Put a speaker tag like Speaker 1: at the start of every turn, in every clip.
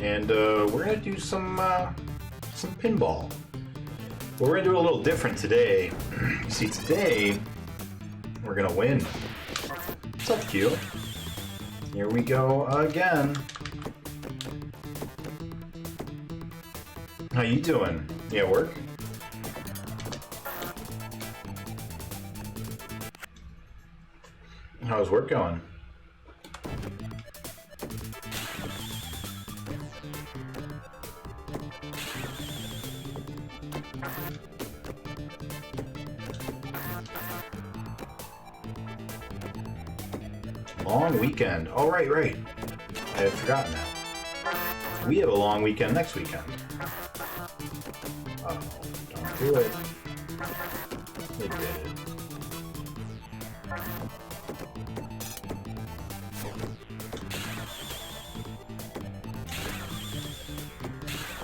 Speaker 1: and we're gonna do some pinball. But we're gonna do it a little different today. You see, today we're gonna win. What's up, Q? Here we go again. How you doing? You at work? How's work going? Long weekend. Oh, right. I had forgotten that. We have a long weekend next weekend. Uh-oh, don't do it. They did it.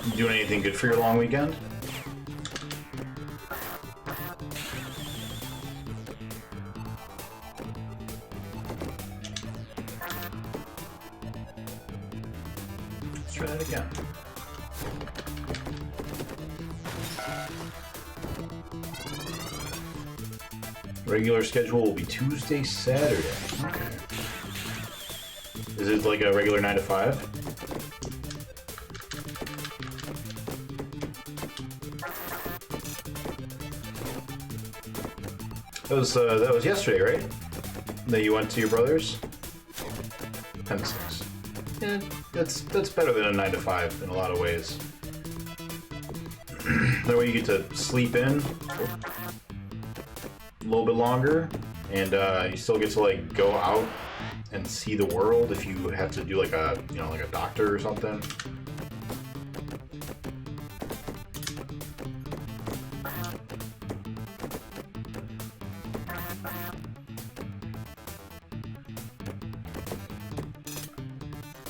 Speaker 1: You doing anything good for your long weekend? Let's try that again. Regular schedule will be Tuesday, Saturday. Okay. Is it like a regular 9 to 5? That was yesterday, right? That you went to your brother's? 10 to 6. Yeah, that's better than a 9 to 5 in a lot of ways. That way you get to sleep in a little bit longer, and you still get to like go out and see the world if you have to do like a like a doctor or something.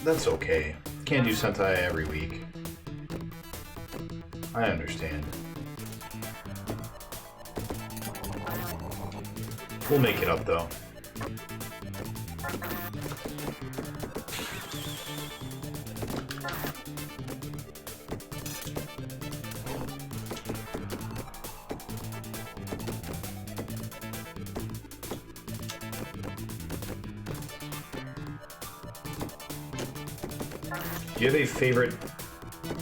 Speaker 1: That's okay. Can't do Sentai every week. I understand. We'll make it up though. Do you have a favorite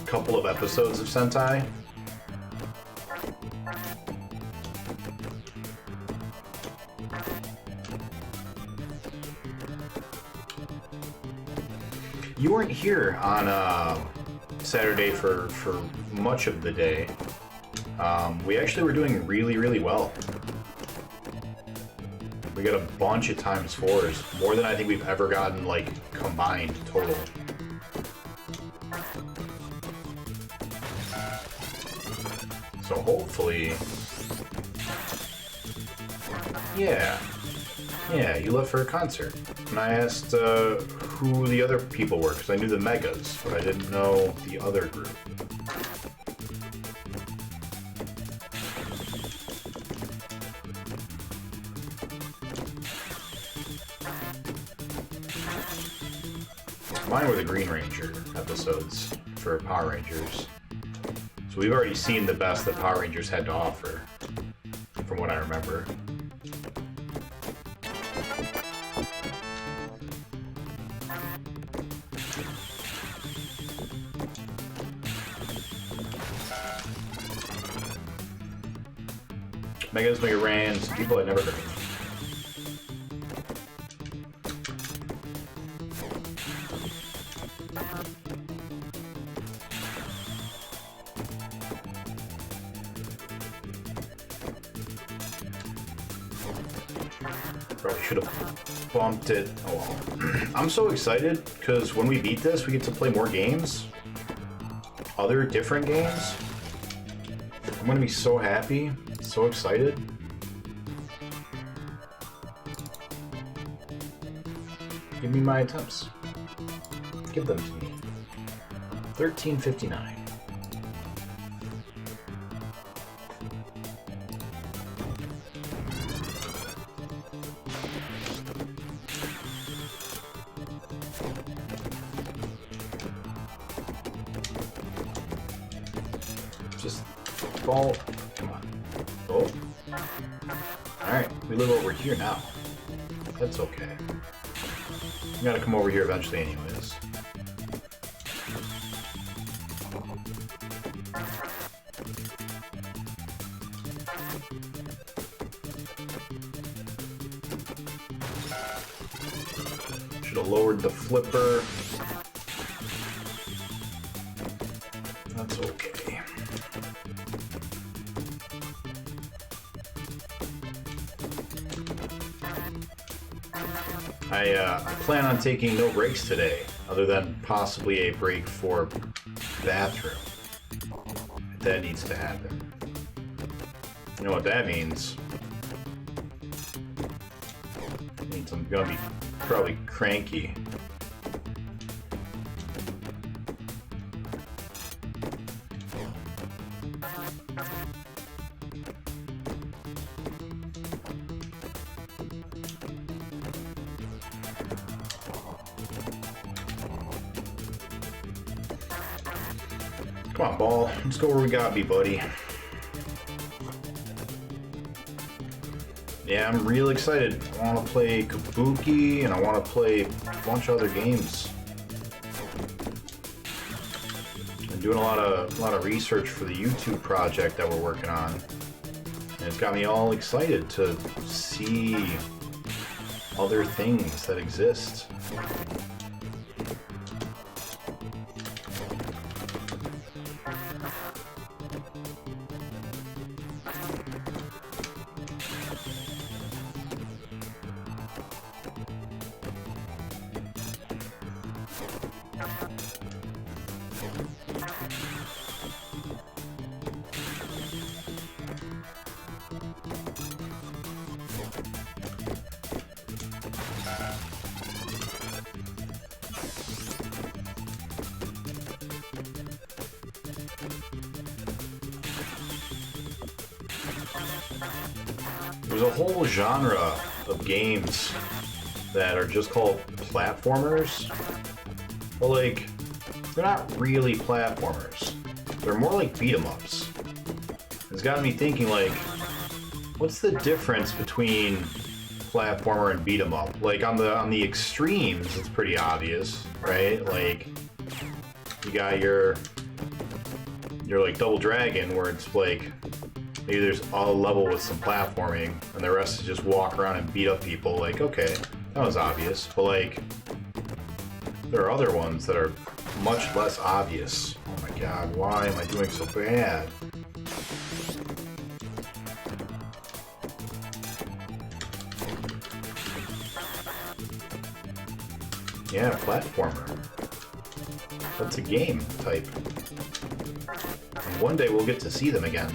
Speaker 1: couple of episodes of Sentai? You weren't here on Saturday for much of the day. We actually were doing really well. We got a bunch of times fours, more than I think we've ever gotten like combined total. So hopefully, yeah, you left for a concert. And I asked who the other people were, because I knew the Megas, but I didn't know the other group. Mine were the Green Ranger episodes for Power Rangers. So we've already seen the best that Power Rangers had to offer, from what I remember. Megas, Mega Ran, some people I'd never heard of. Probably should have bumped it. Oh well. I'm so excited because when we beat this, we get to play more games. Other different games. I'm gonna be so happy, so excited. Give me my attempts. Give them to me. 1359. Just fall. Come on. Oh. Alright, we live over here now. That's okay. You gotta come over here eventually anyways. Should have lowered the flipper. That's okay. I plan on taking no breaks today, other than possibly a break for bathroom. That needs to happen. You know what that means? It means I'm gonna be probably cranky. Come on, ball. Let's go where we gotta be, buddy. Yeah, I'm real excited. I want to play Kabuki, and I want to play a bunch of other games. I'm doing a lot of research for the YouTube project that we're working on, and it's got me all excited to see other things that exist. There's a whole genre of games that are just called platformers, but like, they're not really platformers. They're more like beat-em-ups. It's gotten me thinking, like, what's the difference between platformer and beat-em-up? Like, on the extremes, it's pretty obvious, right? Like, you got your like Double Dragon, where it's like, maybe there's a level with some platforming, and the rest is just walk around and beat up people. Like, okay, that was obvious. But, like, there are other ones that are much less obvious. Oh my god, why am I doing so bad? Yeah, platformer. That's a game type. And one day we'll get to see them again.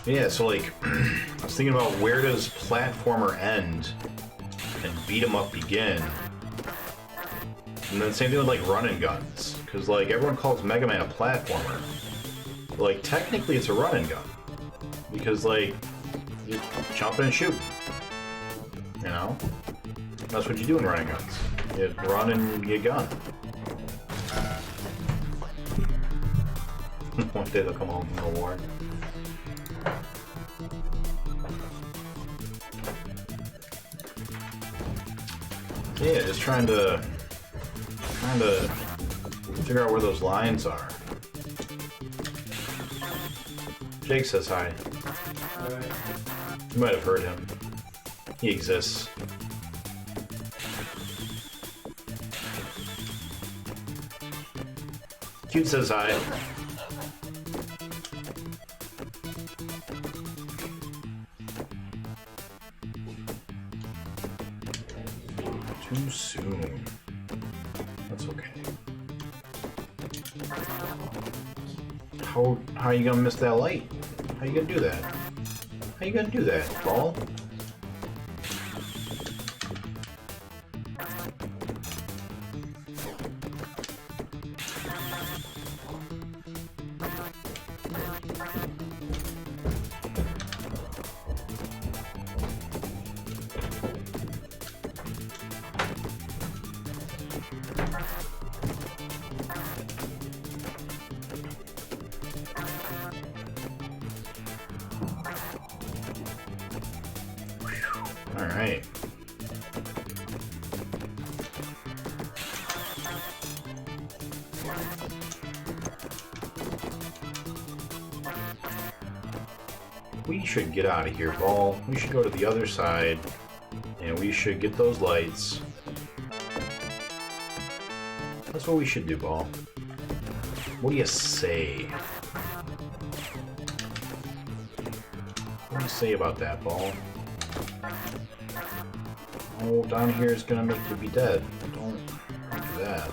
Speaker 1: Yeah, so like, I was thinking about, where does platformer end and beat 'em up begin? And then same thing with like run and guns, because like everyone calls Mega Man a platformer, but like technically it's a run and gun, because like you jump and shoot, you know? That's what you do in run and guns. You run and you gun. One day they'll come home from the war. Yeah, just trying to figure out where those lines are. Jake says hi.
Speaker 2: Alright.
Speaker 1: You might have heard him. He exists. Cute says hi. Too soon. That's okay. How are you gonna miss that light? How you gonna do that? How you gonna do that, ball? Alright. We should get out of here, Ball. We should go to the other side, and we should get those lights. That's what we should do, Ball. What do you say? What do you say about that, Ball? Oh, down here is gonna make you be dead. Don't do that.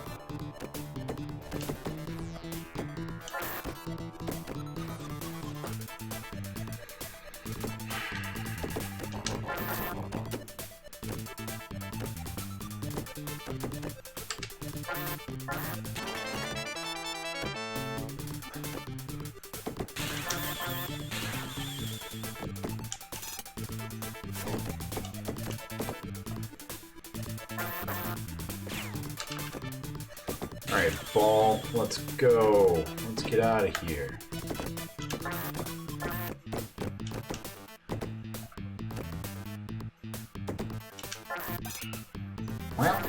Speaker 1: Alright, Ball, let's go. Let's get out of here. Well.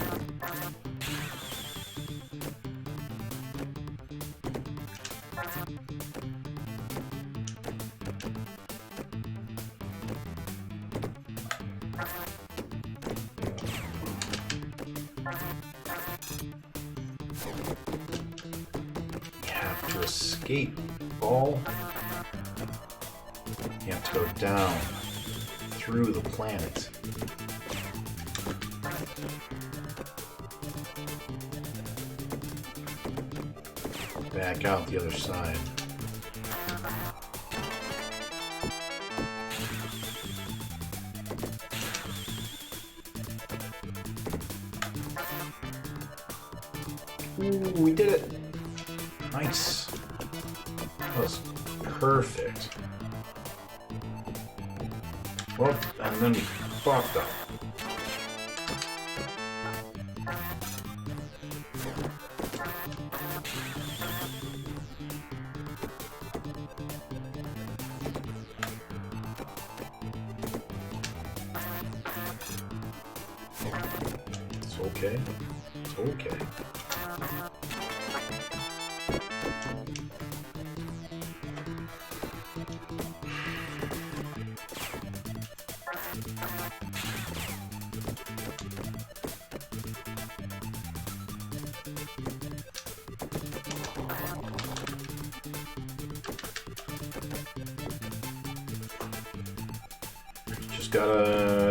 Speaker 1: Escape, Ball. You have to go down through the planet. Back out the other side. Ooh, we did it. Nice. That was perfect. Well, and then we fucked up. It's okay. It's okay.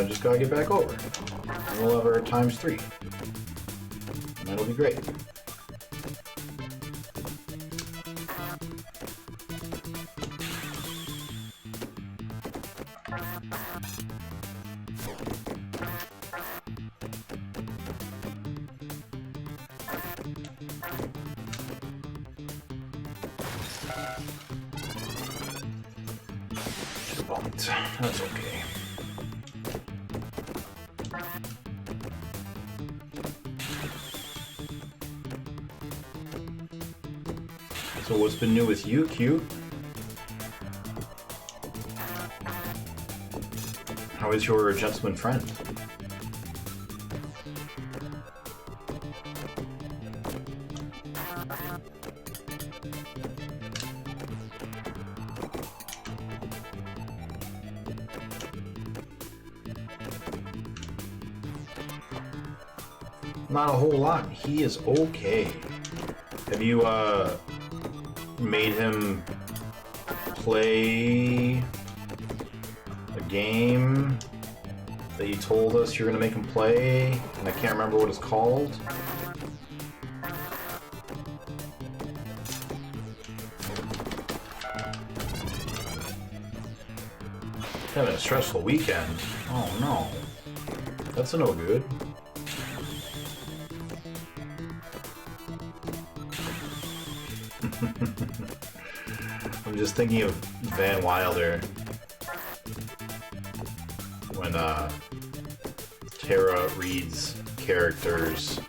Speaker 1: Just gotta get back over. And we'll have our ×3. And that'll be great. Bumped. That's okay. So what's been new with you, Q? How is your gentleman friend? Not a whole lot. He is okay. Have you, made him play a game that you told us you're gonna make him play, and I can't remember what it's called? Having a stressful weekend. Oh no. That's no good. I'm just thinking of Van Wilder when Tara Reid's character's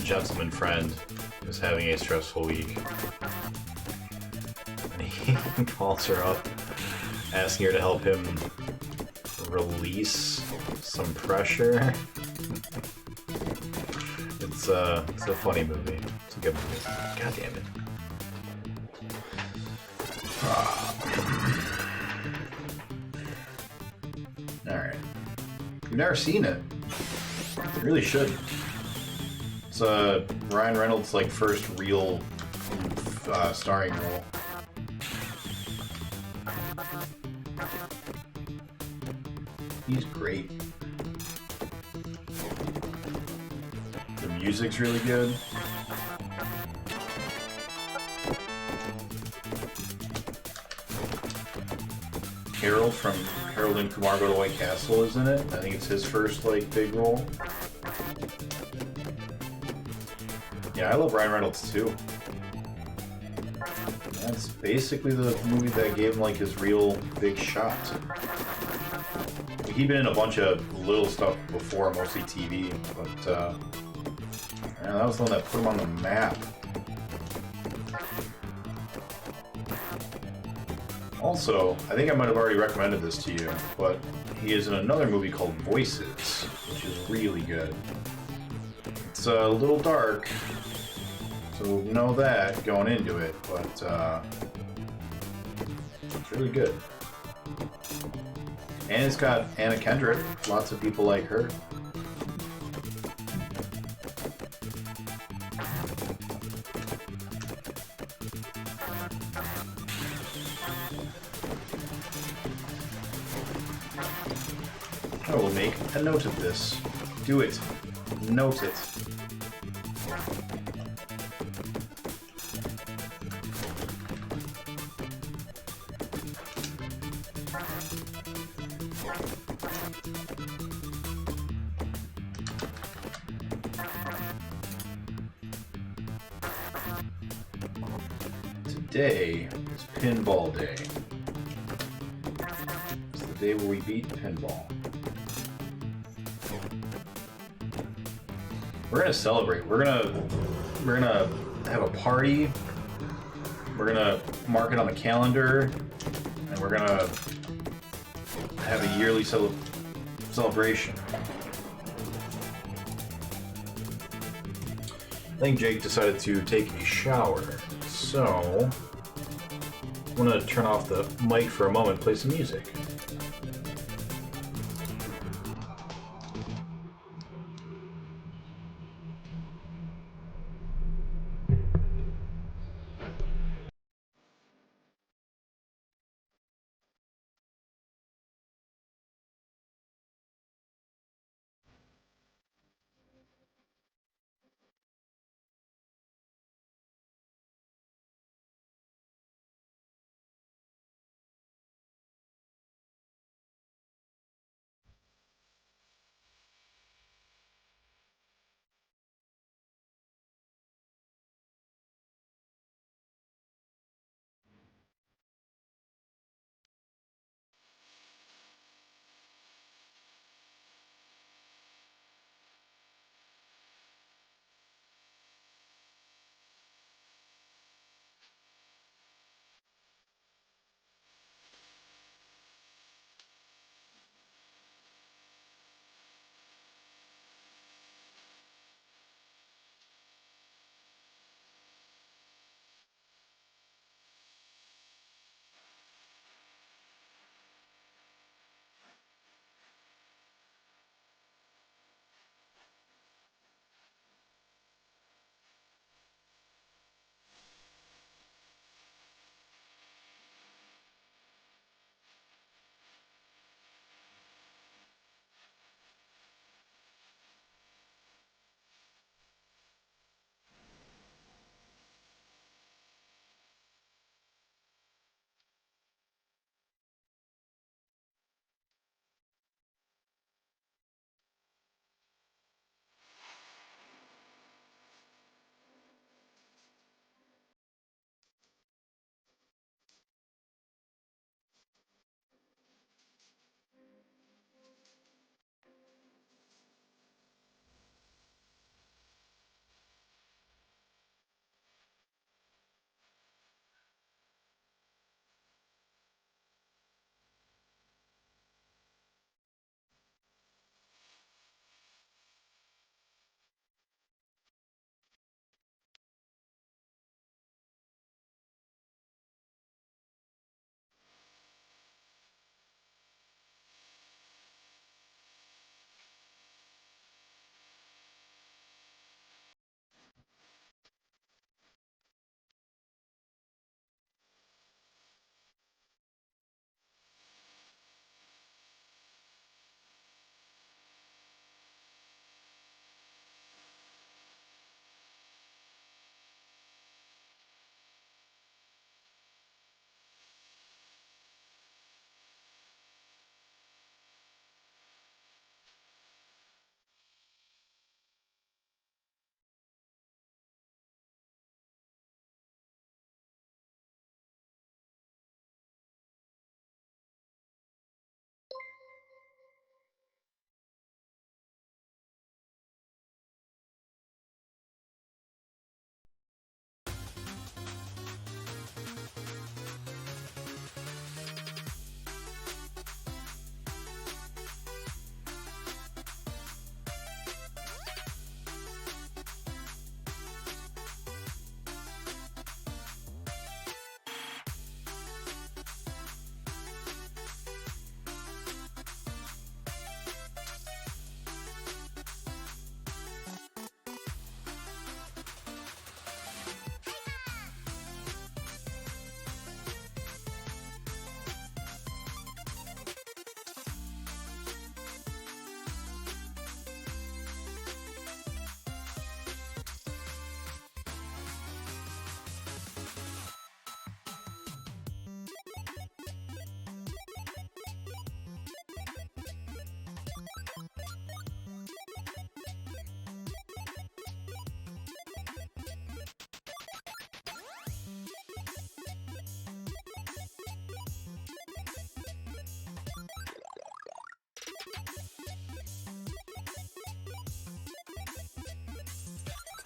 Speaker 1: gentleman friend is having a stressful week. And he calls her up, asking her to help him release some pressure. It's a funny movie. It's a good movie. God damn it. Alright. You've never seen it. You really should. It's Ryan Reynolds' like first real starring role. He's great. The music's really good. Harold from Harold and Kumar Go to White Castle is in it. I think it's his first like big role. Yeah, I love Ryan Reynolds too. That's basically the movie that gave him like his real big shot. He'd been in a bunch of little stuff before, mostly TV, but man, that was the one that put him on the map. Also, I think I might have already recommended this to you, but he is in another movie called Voices, which is really good. It's a little dark, so know that going into it, but it's really good. And it's got Anna Kendrick. Lots of people like her. I will make a note of this. Do it. Note it. Today is Pinball Day. It's the day where we beat pinball. We're gonna celebrate. We're gonna have a party. We're gonna mark it on the calendar, and we're gonna have a yearly celebration. I think Jake decided to take a shower, so I'm gonna turn off the mic for a moment, play some music.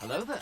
Speaker 2: Hello there.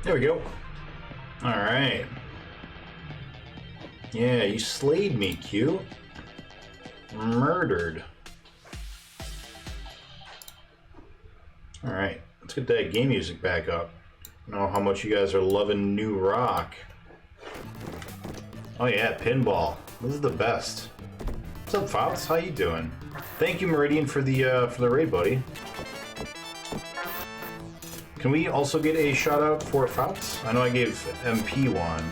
Speaker 1: There we go. Alright. Yeah, you slayed me, Q. Murdered. Alright, let's get that game music back up. I know how much you guys are loving new rock. Oh yeah, Pinball. This is the best. What's up, Fouts? How you doing? Thank you, Meridian, for the raid, buddy. Can we also get a shout out for Fouts? I know I gave MP one.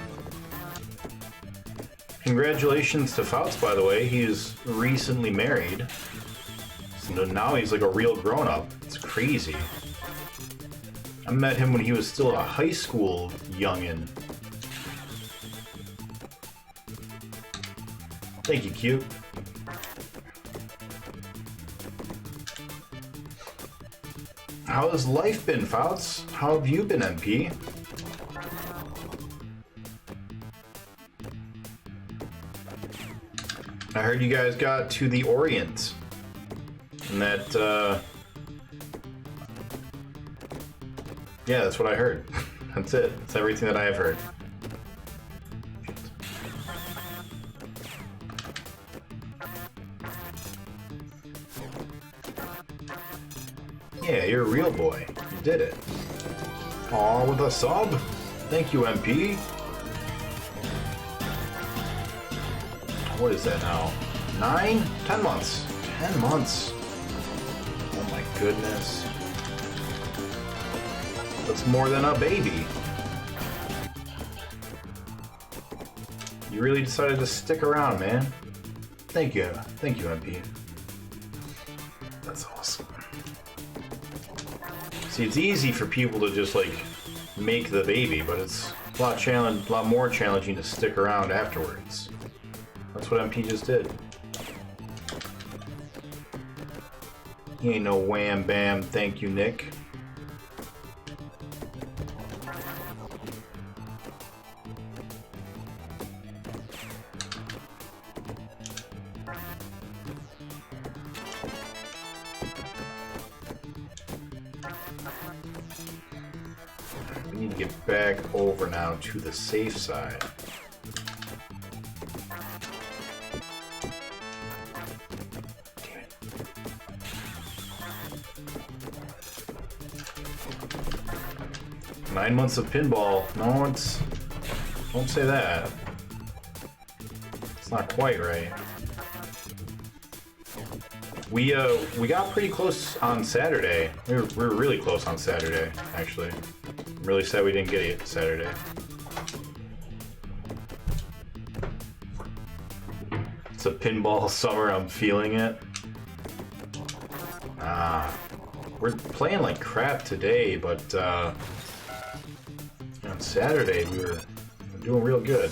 Speaker 1: Congratulations to Fouts, by the way. He is recently married. So now he's like a real grown-up. It's crazy. I met him when he was still a high school youngin'. Thank you, Cute. How has life been, Fouts? How have you been, MP? I heard you guys got to the Orient. And that, yeah, that's what I heard. That's it. That's everything that I have heard. Yeah, you're a real boy. You did it. Aw, with a sub? Thank you, MP. What is that now? 9? 10 months. 10 months. Oh my goodness. That's more than a baby. You really decided to stick around, man. Thank you. Thank you, MP. That's awesome. See, it's easy for people to just, like, make the baby, but it's a lot more challenging to stick around afterwards. That's what MP just did. He ain't no wham bam, thank you, Nick. We need to get back over now to the safe side. Damn it. 9 months of pinball. No, it's... Don't say that. It's not quite right. We got pretty close on Saturday. We were really close on Saturday, actually. I'm really sad we didn't get it Saturday. It's a pinball summer, I'm feeling it. We're playing like crap today, but on Saturday we were doing real good.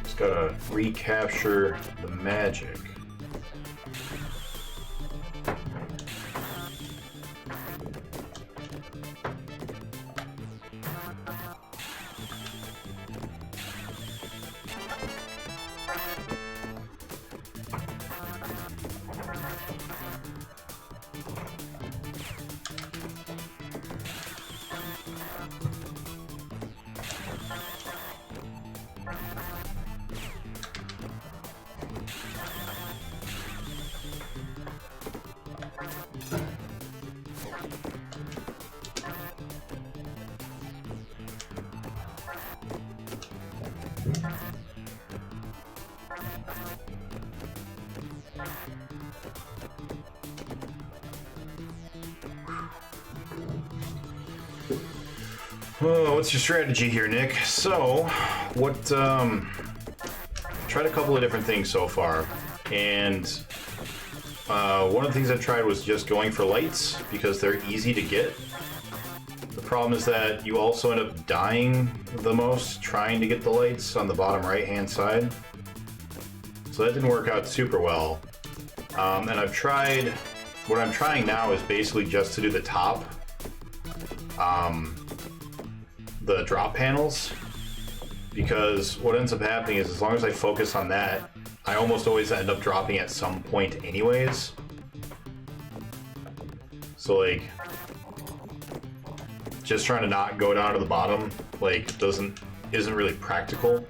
Speaker 1: Just gotta recapture the magic. Oh, what's your strategy here, Nick? So, tried a couple of different things so far, and one of the things I tried was just going for lights because they're easy to get. The problem is that you also end up dying the most trying to get the lights on the bottom right-hand side. So that didn't work out super well. And what I'm trying now is basically just to do the top. The drop panels, because what ends up happening is as long as I focus on that, I almost always end up dropping at some point anyways. So like, just trying to not go down to the bottom, like, isn't really practical,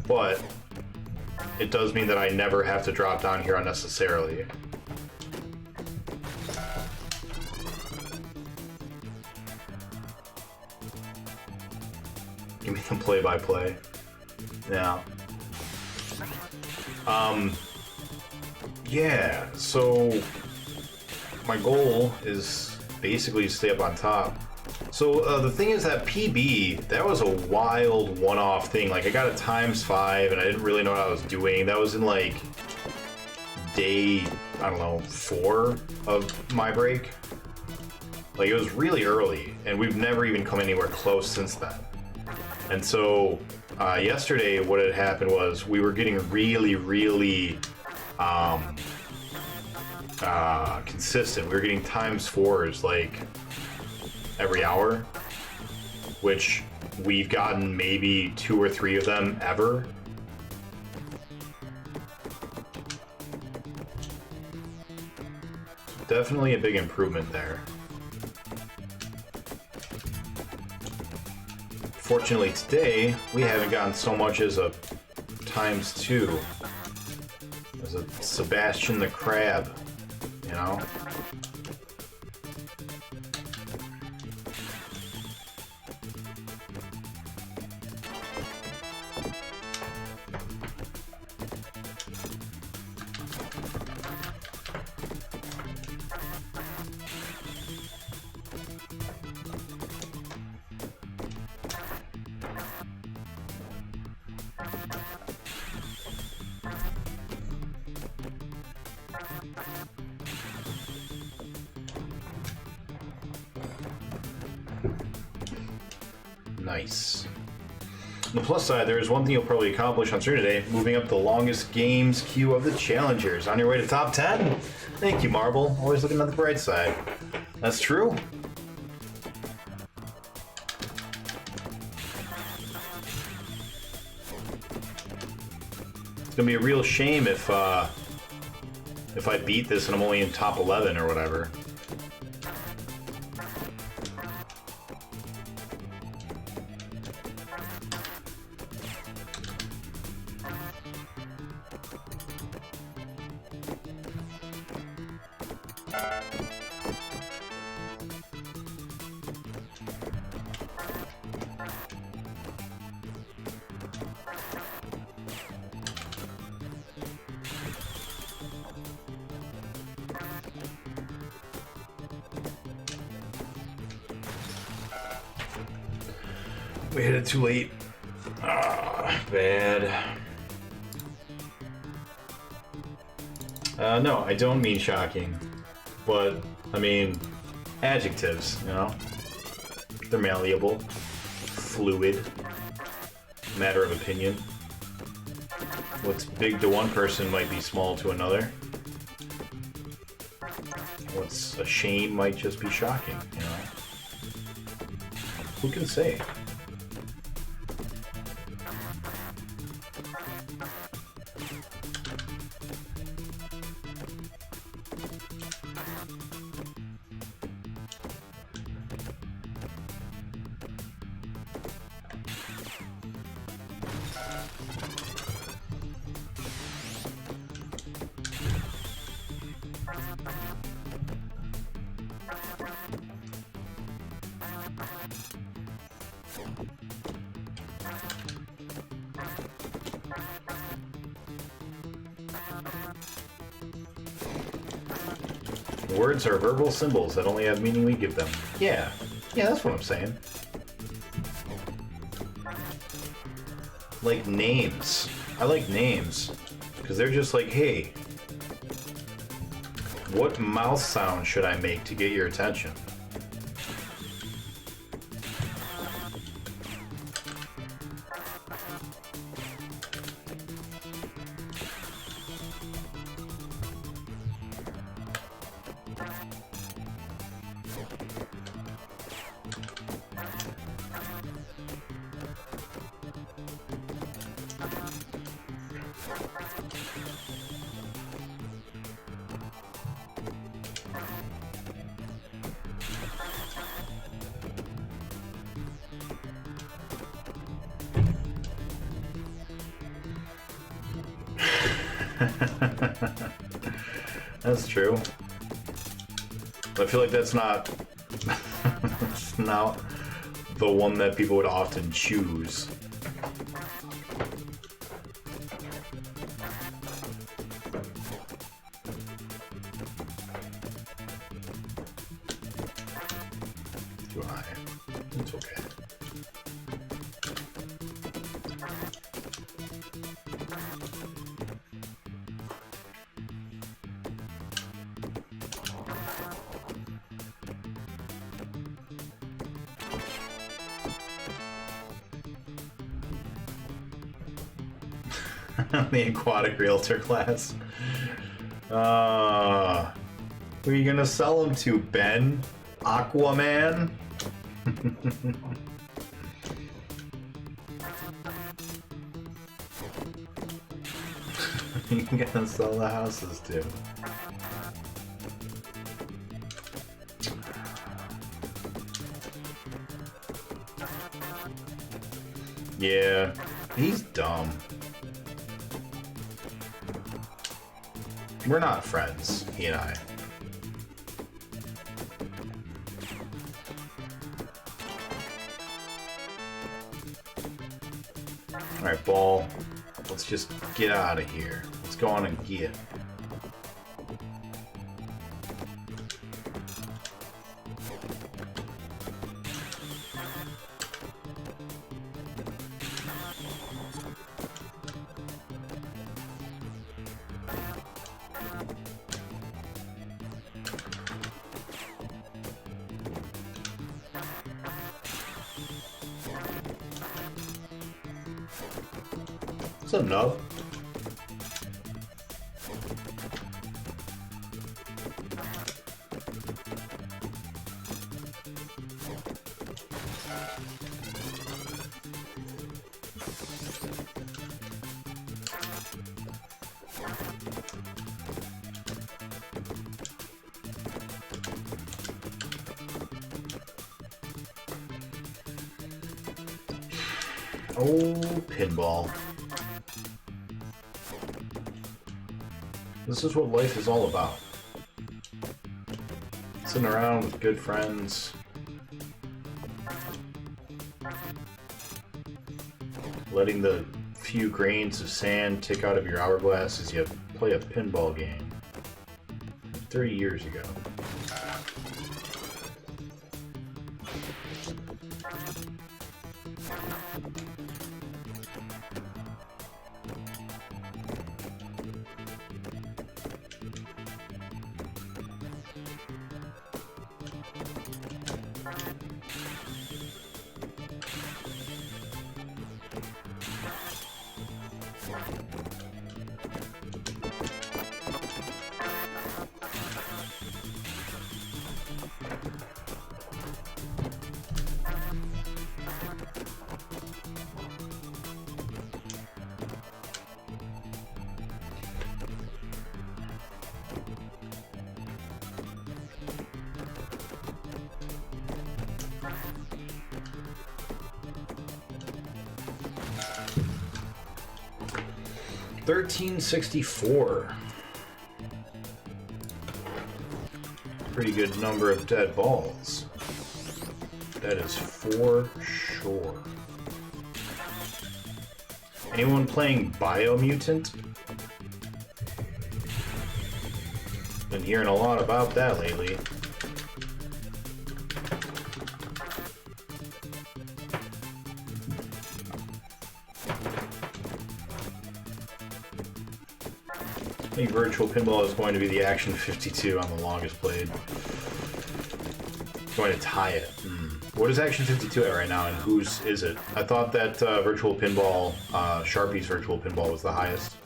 Speaker 1: but it does mean that I never have to drop down here unnecessarily. Give me the play-by-play. Yeah. Yeah, so my goal is basically to stay up on top. So the thing is that PB, that was a wild one-off thing. Like I got a ×5 and I didn't really know what I was doing. That was in like day, I don't know, 4 of my break. Like it was really early and we've never even come anywhere close since then. And so yesterday what had happened was we were getting really consistent. We were getting ×4s like every hour, which we've gotten maybe 2 or 3 of them ever. Definitely a big improvement there. Fortunately today, we haven't gotten so much as a ×2. As a Sebastian the Crab, you know? Nice. On the plus side, there is one thing you'll probably accomplish on stream today, moving up the longest games queue of the challengers. On your way to top 10? Thank you, Marble. Always looking at the bright side. That's true. It's gonna be a real shame if I beat this and I'm only in top 11 or whatever. We hit it too late. Ah, bad. No, I don't mean shocking, but I mean adjectives, you know? They're malleable, fluid, matter of opinion. What's big to one person might be small to another. What's a shame might just be shocking, you know? Who can say? Words are verbal symbols that only have meaning we give them. Yeah, that's what I'm saying. Like names. I like names. Because they're just like, hey, what mouth sound should I make to get your attention? That's true. But I feel like that's not that's not the one that people would often choose. Too high. It's okay. The aquatic realtor class. Who are you gonna sell them to, Ben? Aquaman? You gonna sell the houses to? Yeah, he's dumb. We're not friends, he and I. Alright, ball. Let's just get out of here. Let's go on and get. What's up, Nub? Oh, pinball. This is what life is all about. Sitting around with good friends. Letting the few grains of sand tick out of your hourglass as you play a pinball game. 30 years ago. $13.64. Pretty good number of dead balls. That is for sure. Anyone playing Biomutant? Been hearing a lot about that lately. I think Virtual Pinball is going to be the Action 52 on the longest played. Going to tie it. What is Action 52 at right now, and whose is it? I thought that Virtual Pinball, Sharpie's Virtual Pinball was the highest.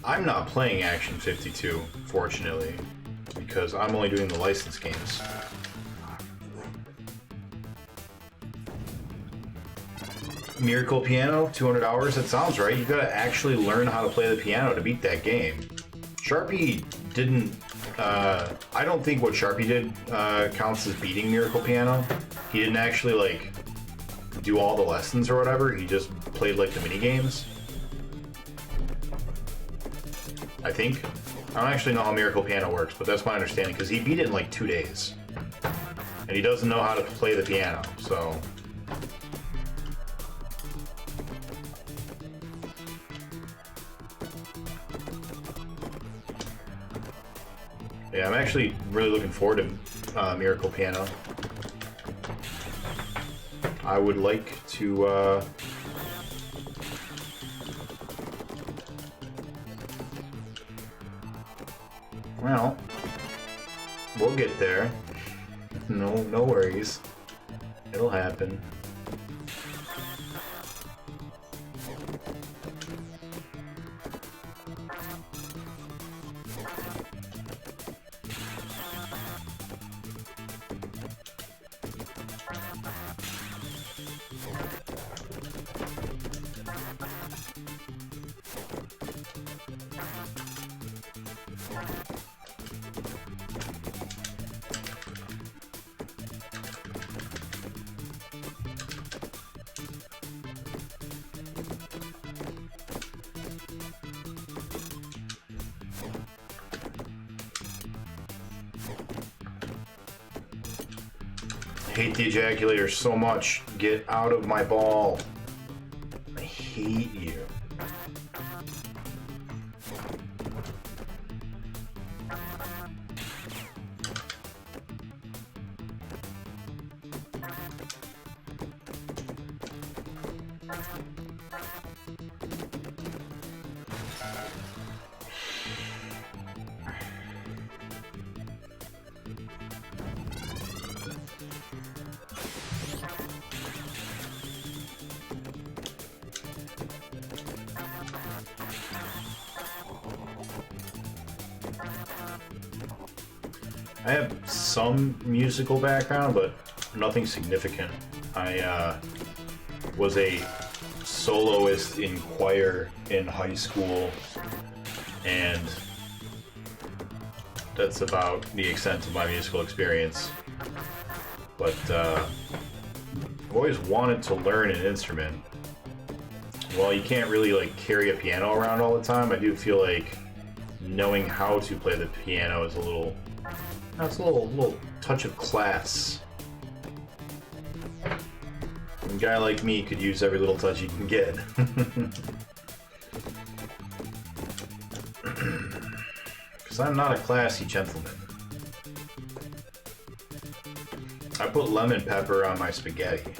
Speaker 1: I'm not playing Action 52, fortunately, because I'm only doing the licensed games. Miracle Piano, 200 hours, that sounds right. You gotta actually learn how to play the piano to beat that game. Sharpie didn't, I don't think what Sharpie did counts as beating Miracle Piano. He didn't actually, like, do all the lessons or whatever. He just played, like, the mini games. I think. I don't actually know how Miracle Piano works, but that's my understanding, because he beat it in, like, 2 days. And he doesn't know how to play the piano, so... Yeah, I'm actually really looking forward to Miracle Piano. I would like to well, we'll get there. No worries. It'll happen. I hate the ejaculator so much. Get out of my ball. I hate you. I have some musical background, but nothing significant. I was a soloist in choir in high school, and that's about the extent of my musical experience. But I've always wanted to learn an instrument. While you can't really like carry a piano around all the time, I do feel like knowing how to play the piano is a little touch of class. A guy like me could use every little touch he can get. Because I'm not a classy gentleman. I put lemon pepper on my spaghetti.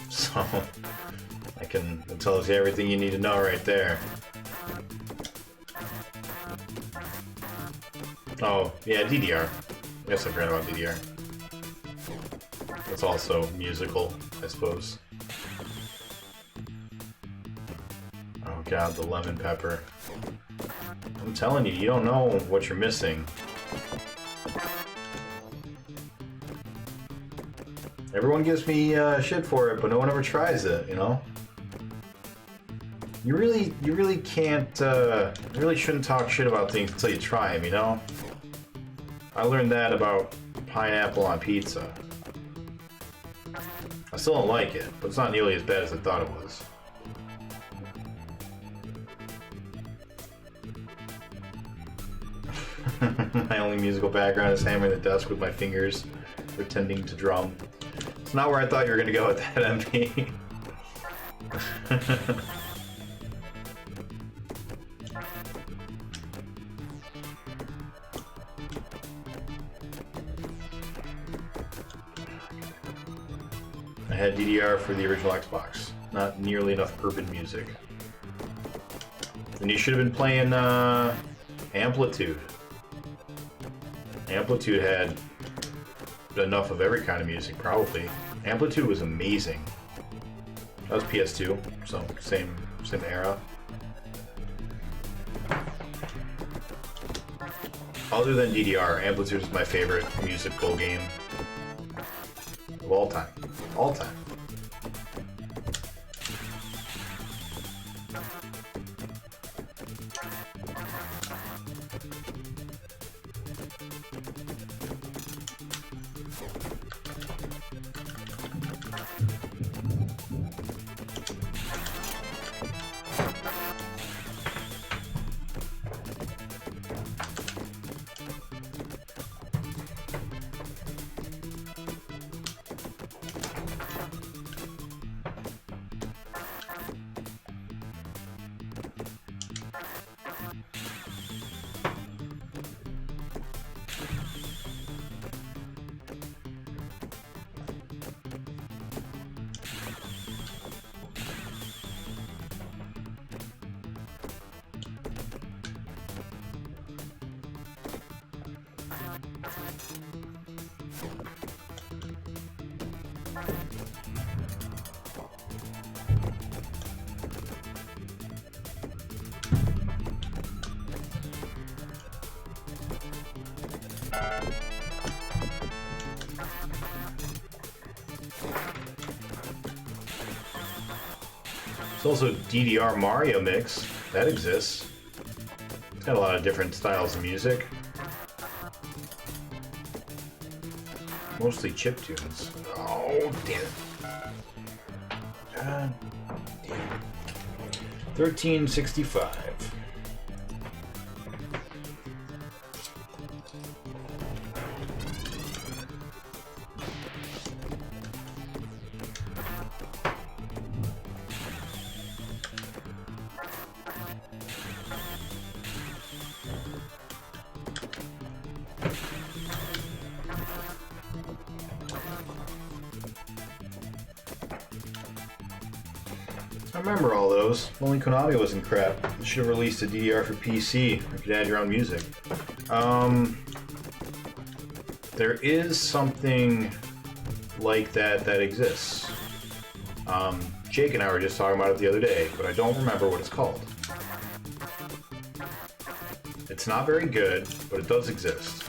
Speaker 1: So, that tells you everything you need to know right there. Oh, yeah, DDR. I guess I forgot about DDR. It's also musical, I suppose. Oh god, the lemon pepper. I'm telling you, you don't know what you're missing. Everyone gives me shit for it, but no one ever tries it, you know? You really can't, you really shouldn't talk shit about things until you try them, you know? I learned that about pineapple on pizza. I still don't like it, but it's not nearly as bad as I thought it was. My only musical background is hammering the desk with my fingers, pretending to drum. It's not where I thought you were going to go with that, MP. I had DDR for the original Xbox. Not nearly enough urban music. And you should have been playing Amplitude. Amplitude had enough of every kind of music, probably. Amplitude was amazing. That was PS2, so same era. Other than DDR, Amplitude is my favorite musical game of all time. All time. There's also DDR Mario Mix. That exists. It's got a lot of different styles of music. Mostly chiptunes. Oh, damn it. God damn it. 1365. I remember all those. Only Konami wasn't crap. They should have released a DDR for PC. You could add your own music. There is something like that that exists. Jake and I were just talking about it the other day, but I don't remember what it's called. It's not very good, but it does exist.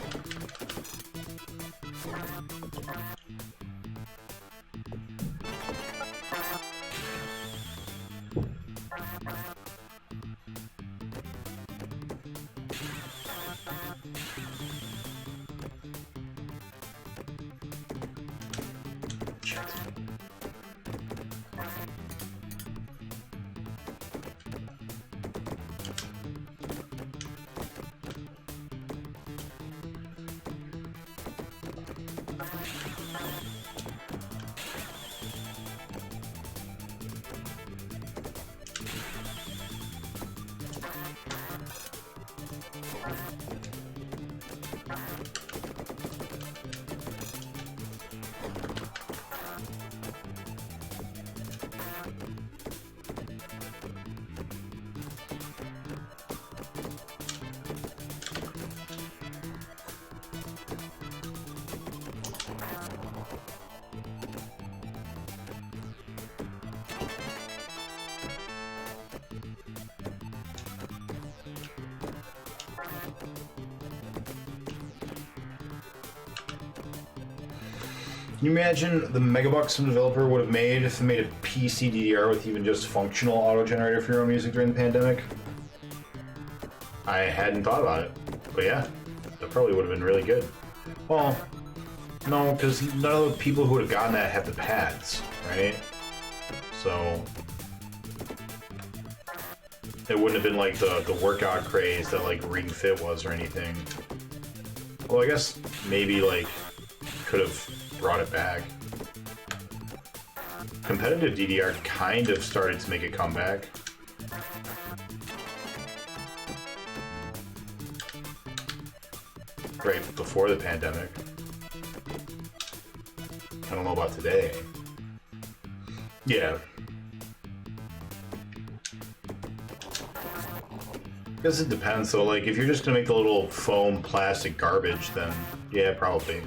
Speaker 1: Can you imagine the megabucks some developer would have made if they made a PC DDR with even just functional auto-generator for your own music during the pandemic? I hadn't thought about it, but yeah, that probably would have been really good. Well, no, because none of the people who would have gotten that have the pads, right? So it wouldn't have been like the workout craze that like Ring Fit was or anything. Well, I guess maybe like could have brought it back. Competitive DDR kind of started to make a comeback. Right before the pandemic. I don't know about today. Yeah. I guess it depends. So, like, if you're just gonna make the little foam plastic garbage, then yeah, probably.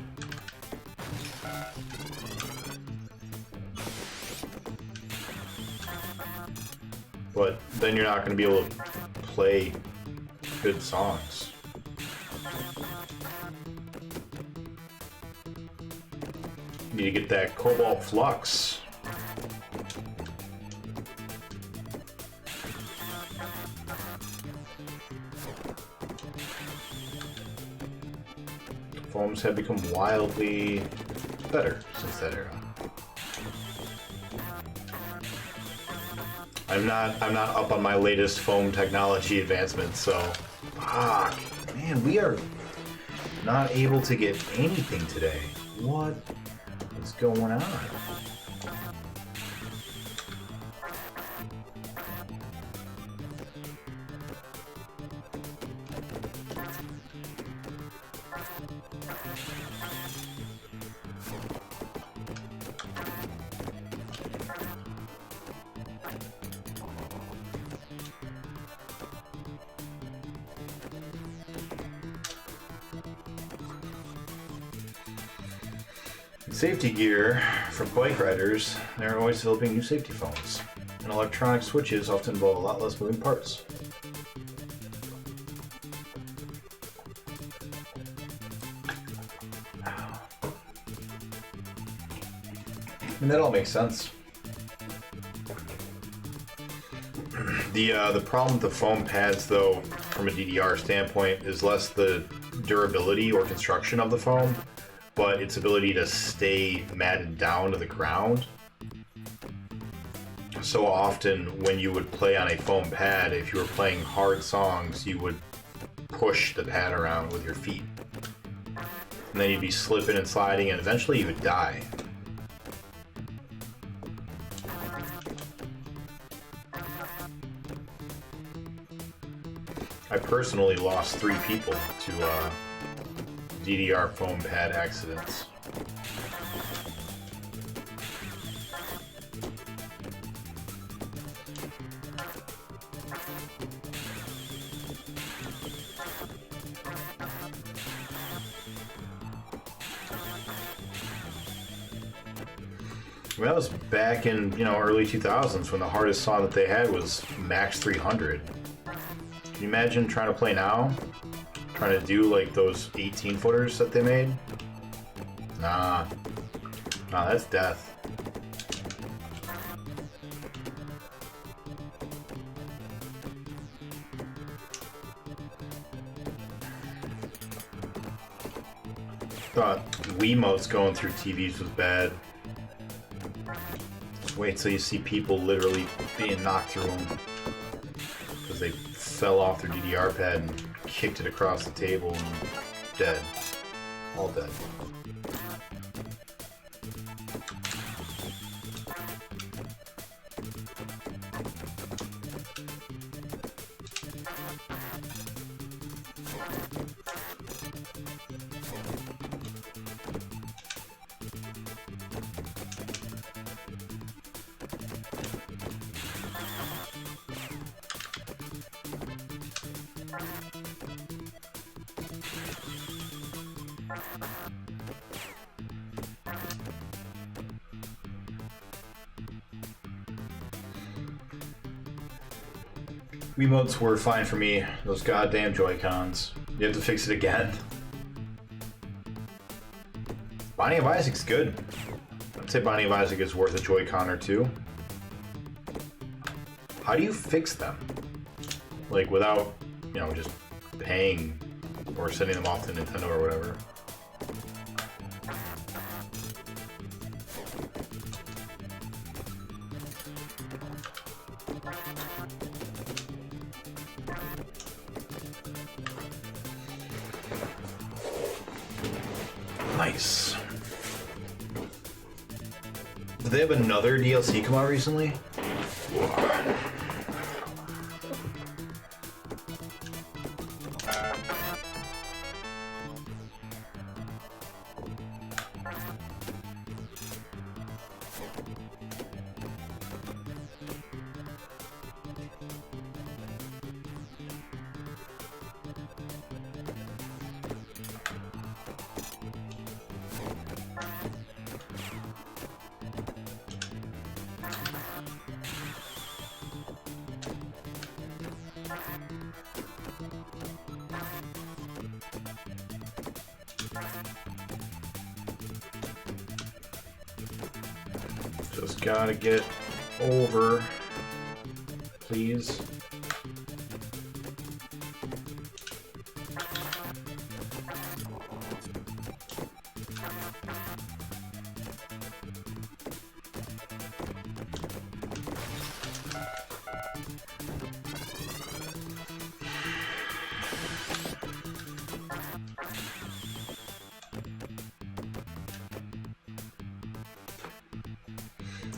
Speaker 1: But then you're not going to be able to play good songs. You need to get that Cobalt Flux. Foams have become wildly better since that era. I'm not up on my latest foam technology advancements, so fuck. Man, we are not able to get anything today. What is going on? Safety gear for bike riders. They're always developing new safety phones, and electronic switches often involve a lot less moving parts. And that all makes sense. The problem with the foam pads, though, from a DDR standpoint, is less the durability or construction of the foam, but its ability to stay matted down to the ground. So often when you would play on a foam pad, if you were playing hard songs, you would push the pad around with your feet. And then you'd be slipping and sliding, and eventually you would die. I personally lost 3 people to DDR foam pad accidents. That was back in, early 2000s when the hardest song that they had was Max 300. Can you imagine trying to play now? Trying to do like those 18 footers that they made? Nah, that's death. Thought Wiimotes going through TVs was bad. Just wait till you see people literally being knocked through them because they fell off their DDR pad and kicked it across the table and dead. All dead. Wiimotes were fine for me. Those goddamn Joy-Cons. You have to fix it again. Binding of Isaac's good. I'd say Binding of Isaac is worth a Joy-Con or two. How do you fix them? Like without, just paying or sending them off to Nintendo or whatever. Nice. Did they have another DLC come out recently? Just gotta get over, please.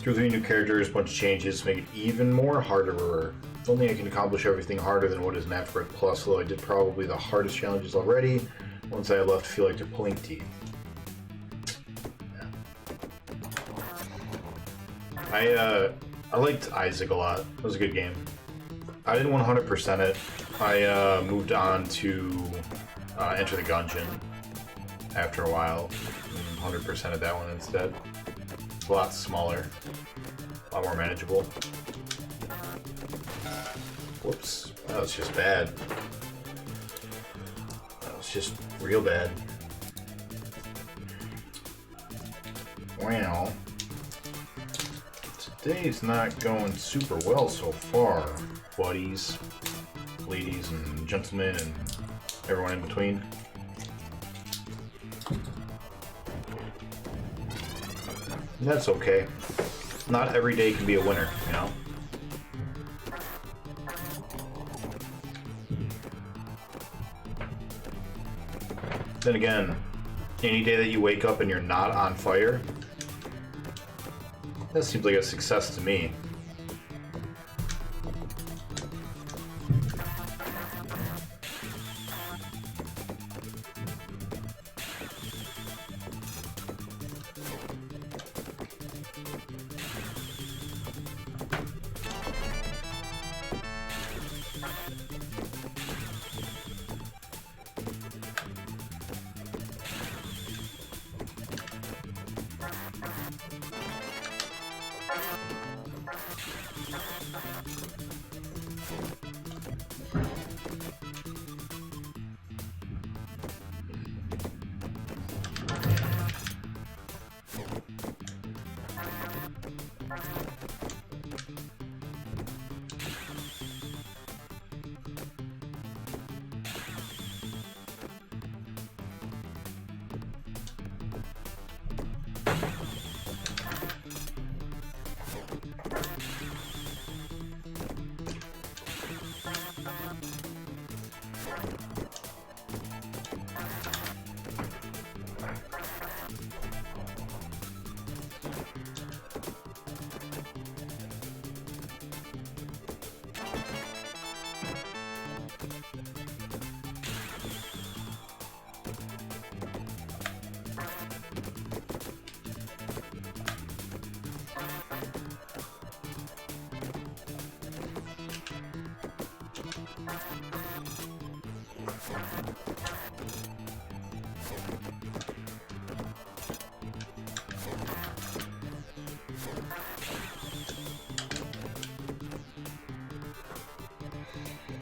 Speaker 1: Two or three new characters, bunch of changes, make it even more harder. If only I can accomplish everything harder than what is in Afterbirth Plus, although I did probably the hardest challenges already. Once I left, feel like they're pulling teeth. Yeah. I liked Isaac a lot. It was a good game. I didn't 100% it. I moved on to Enter the Gungeon after a while. 100% of that one instead. It's a lot smaller, a lot more manageable. Whoops, that was just bad. That was just real bad. Today's not going super well so far, buddies, ladies, and gentlemen, and everyone in between. And that's okay. Not every day can be a winner, you know? Then again, any day that you wake up and you're not on fire, that seems like a success to me.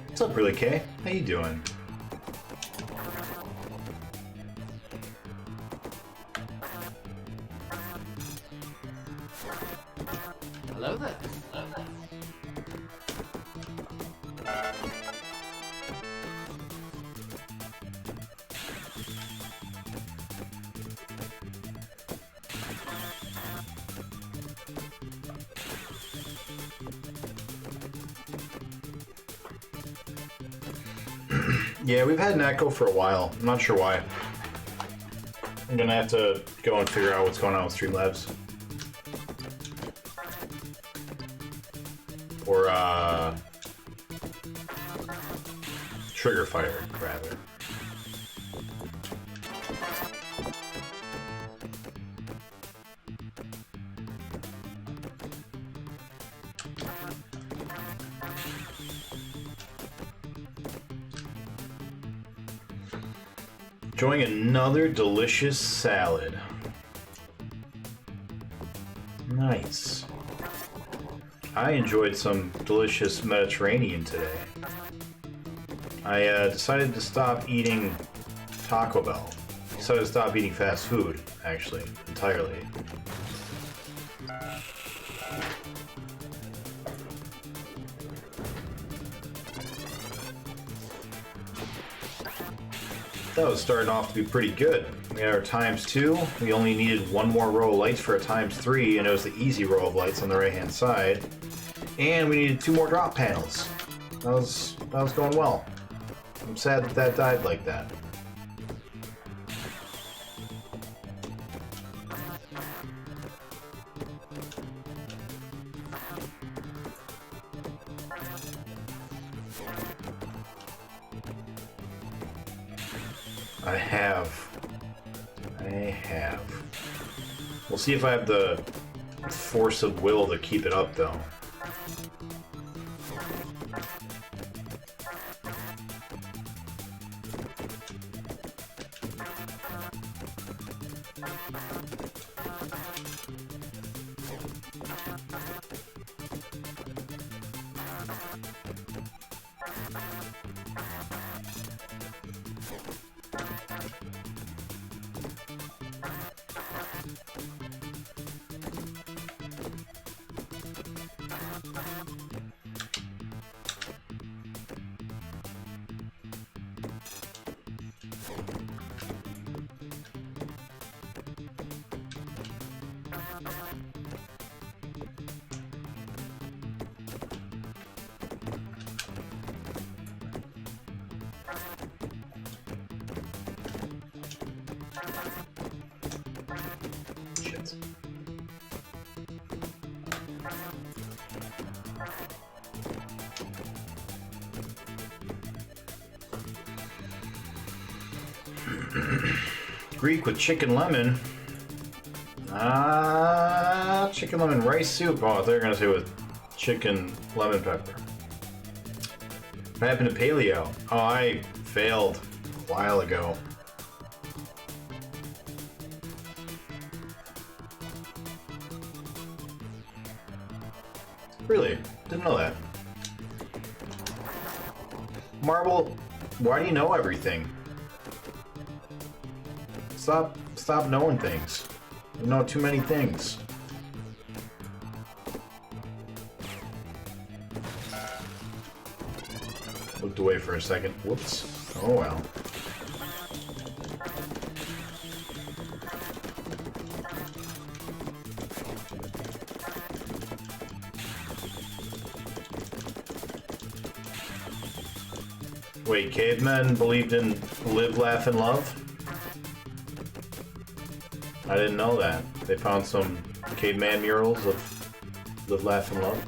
Speaker 1: What's up, Really K? How you doing?
Speaker 2: Hello there.
Speaker 1: Yeah, we've had an echo for a while. I'm not sure why. I'm gonna have to go and figure out what's going on with Streamlabs. Or, Trigger Fire, rather. Enjoying another delicious salad. Nice. I enjoyed some delicious Mediterranean today. I decided to stop eating Taco Bell. Decided to stop eating fast food, actually, entirely. That was starting off to be pretty good. We had our ×2. We only needed one more row of lights for a ×3, and it was the easy row of lights on the right-hand side. And we needed 2 more drop panels. That was going well. I'm sad that that died like that. I have. We'll see if I have the force of will to keep it up, though. Greek with chicken lemon. Chicken lemon rice soup. Oh, they're gonna say with chicken lemon pepper. What happened to paleo? Oh, I failed a while ago. Really? Didn't know that. Marble, why do you know everything? Stop knowing things. You know too many things. Looked away for a second. Whoops. Oh well. Wait, cavemen believed in live, laugh, and love? I didn't know that. They found some caveman murals of live, laugh, and love.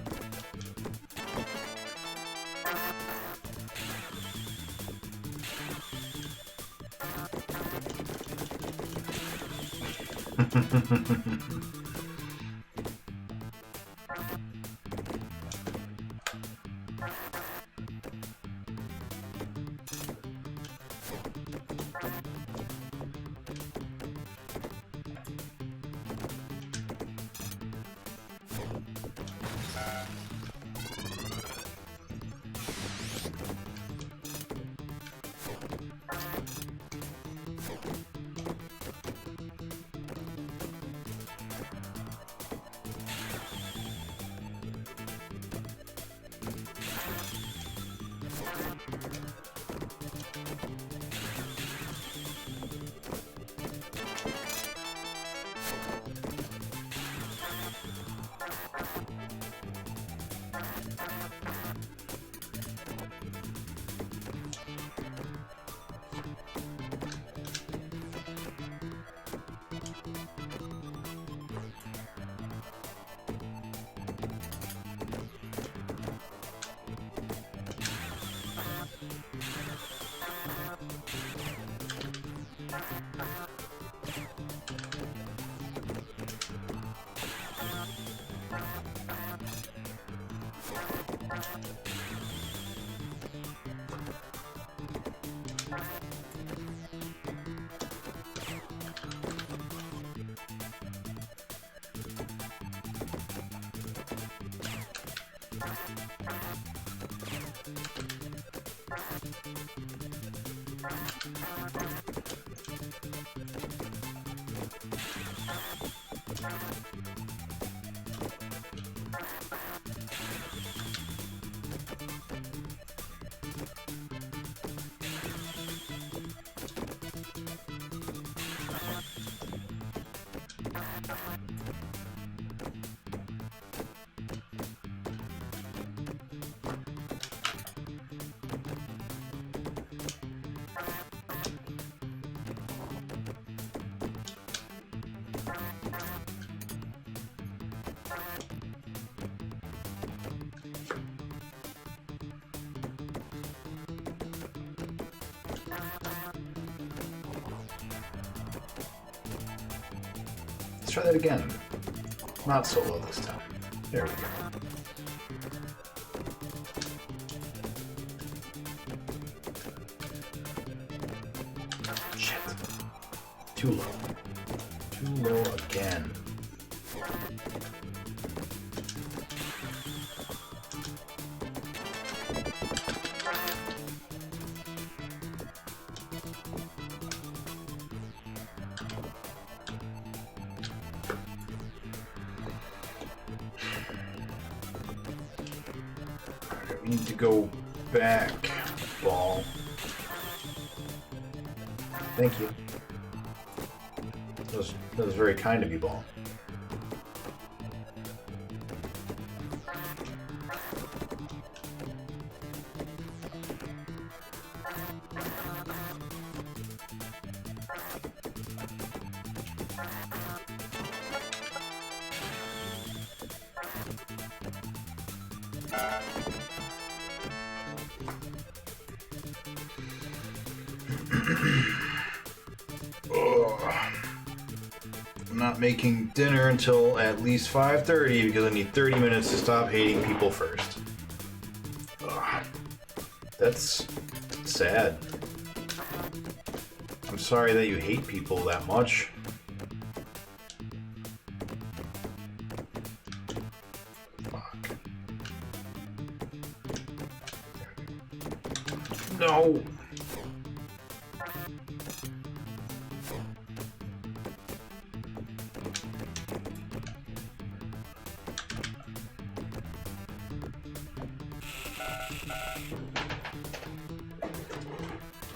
Speaker 1: Let's try that again. Not so low this time. There we go. Shit. Too low. Too low again. We need to go back, ball. Thank you. That was very kind of you, ball. not making dinner until at least 5:30 because I need 30 minutes to stop hating people first. Ugh. That's sad. I'm sorry that you hate people that much. Fuck. No.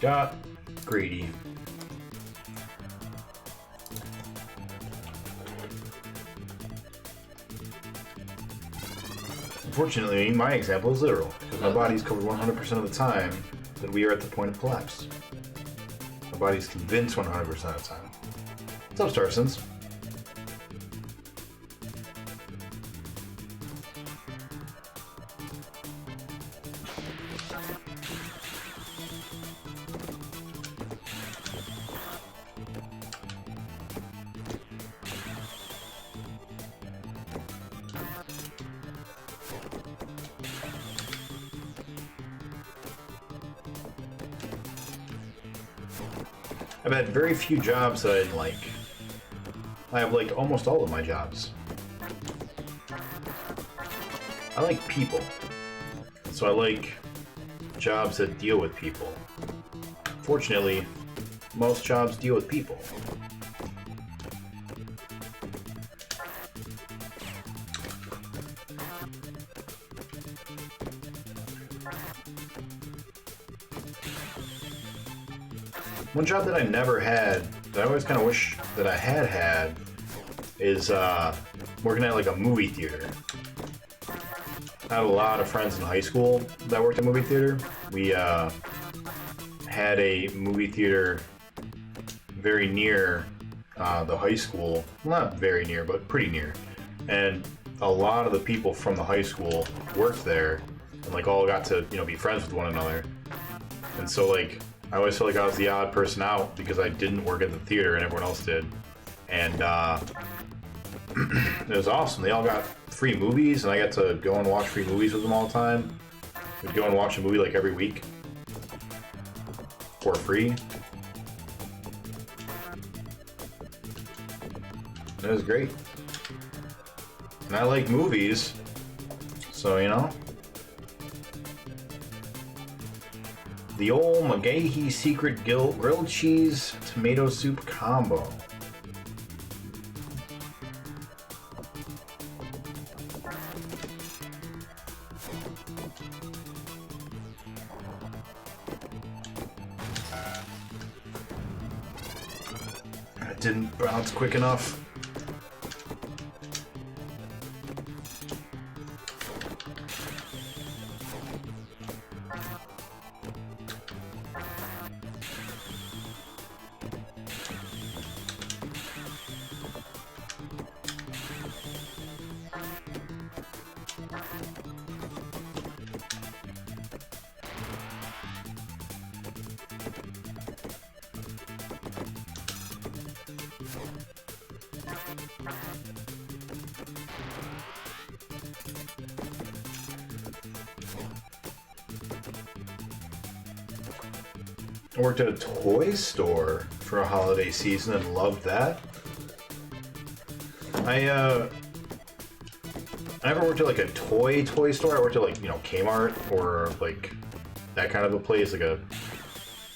Speaker 1: Got greedy. Unfortunately, my example is literal, because my body's covered 100% of the time that we are at the point of collapse. My body's convinced 100% of the time. What's up, Starsons? I've had very few jobs that I didn't like. I have liked almost all of my jobs. I like people. So I like jobs that deal with people. Fortunately, most jobs deal with people. One job that I never had, that I always kind of wish that I had, is working at like a movie theater. I had a lot of friends in high school that worked at movie theater. We had a movie theater very near the high school. Well, not very near, but pretty near. And a lot of the people from the high school worked there, and like all got to be friends with one another. And so like I always felt like I was the odd person out because I didn't work at the theater and everyone else did. And it was awesome. They all got free movies, and I got to go and watch free movies with them all the time. We'd go and watch a movie like every week for free. And it was great. And I like movies, so the old McGahee Secret Grilled Cheese Tomato Soup Combo. It didn't bounce quick enough. I worked at a toy store for a holiday season and loved that. I never worked at like a toy store. I worked at like Kmart or like that kind of a place, like a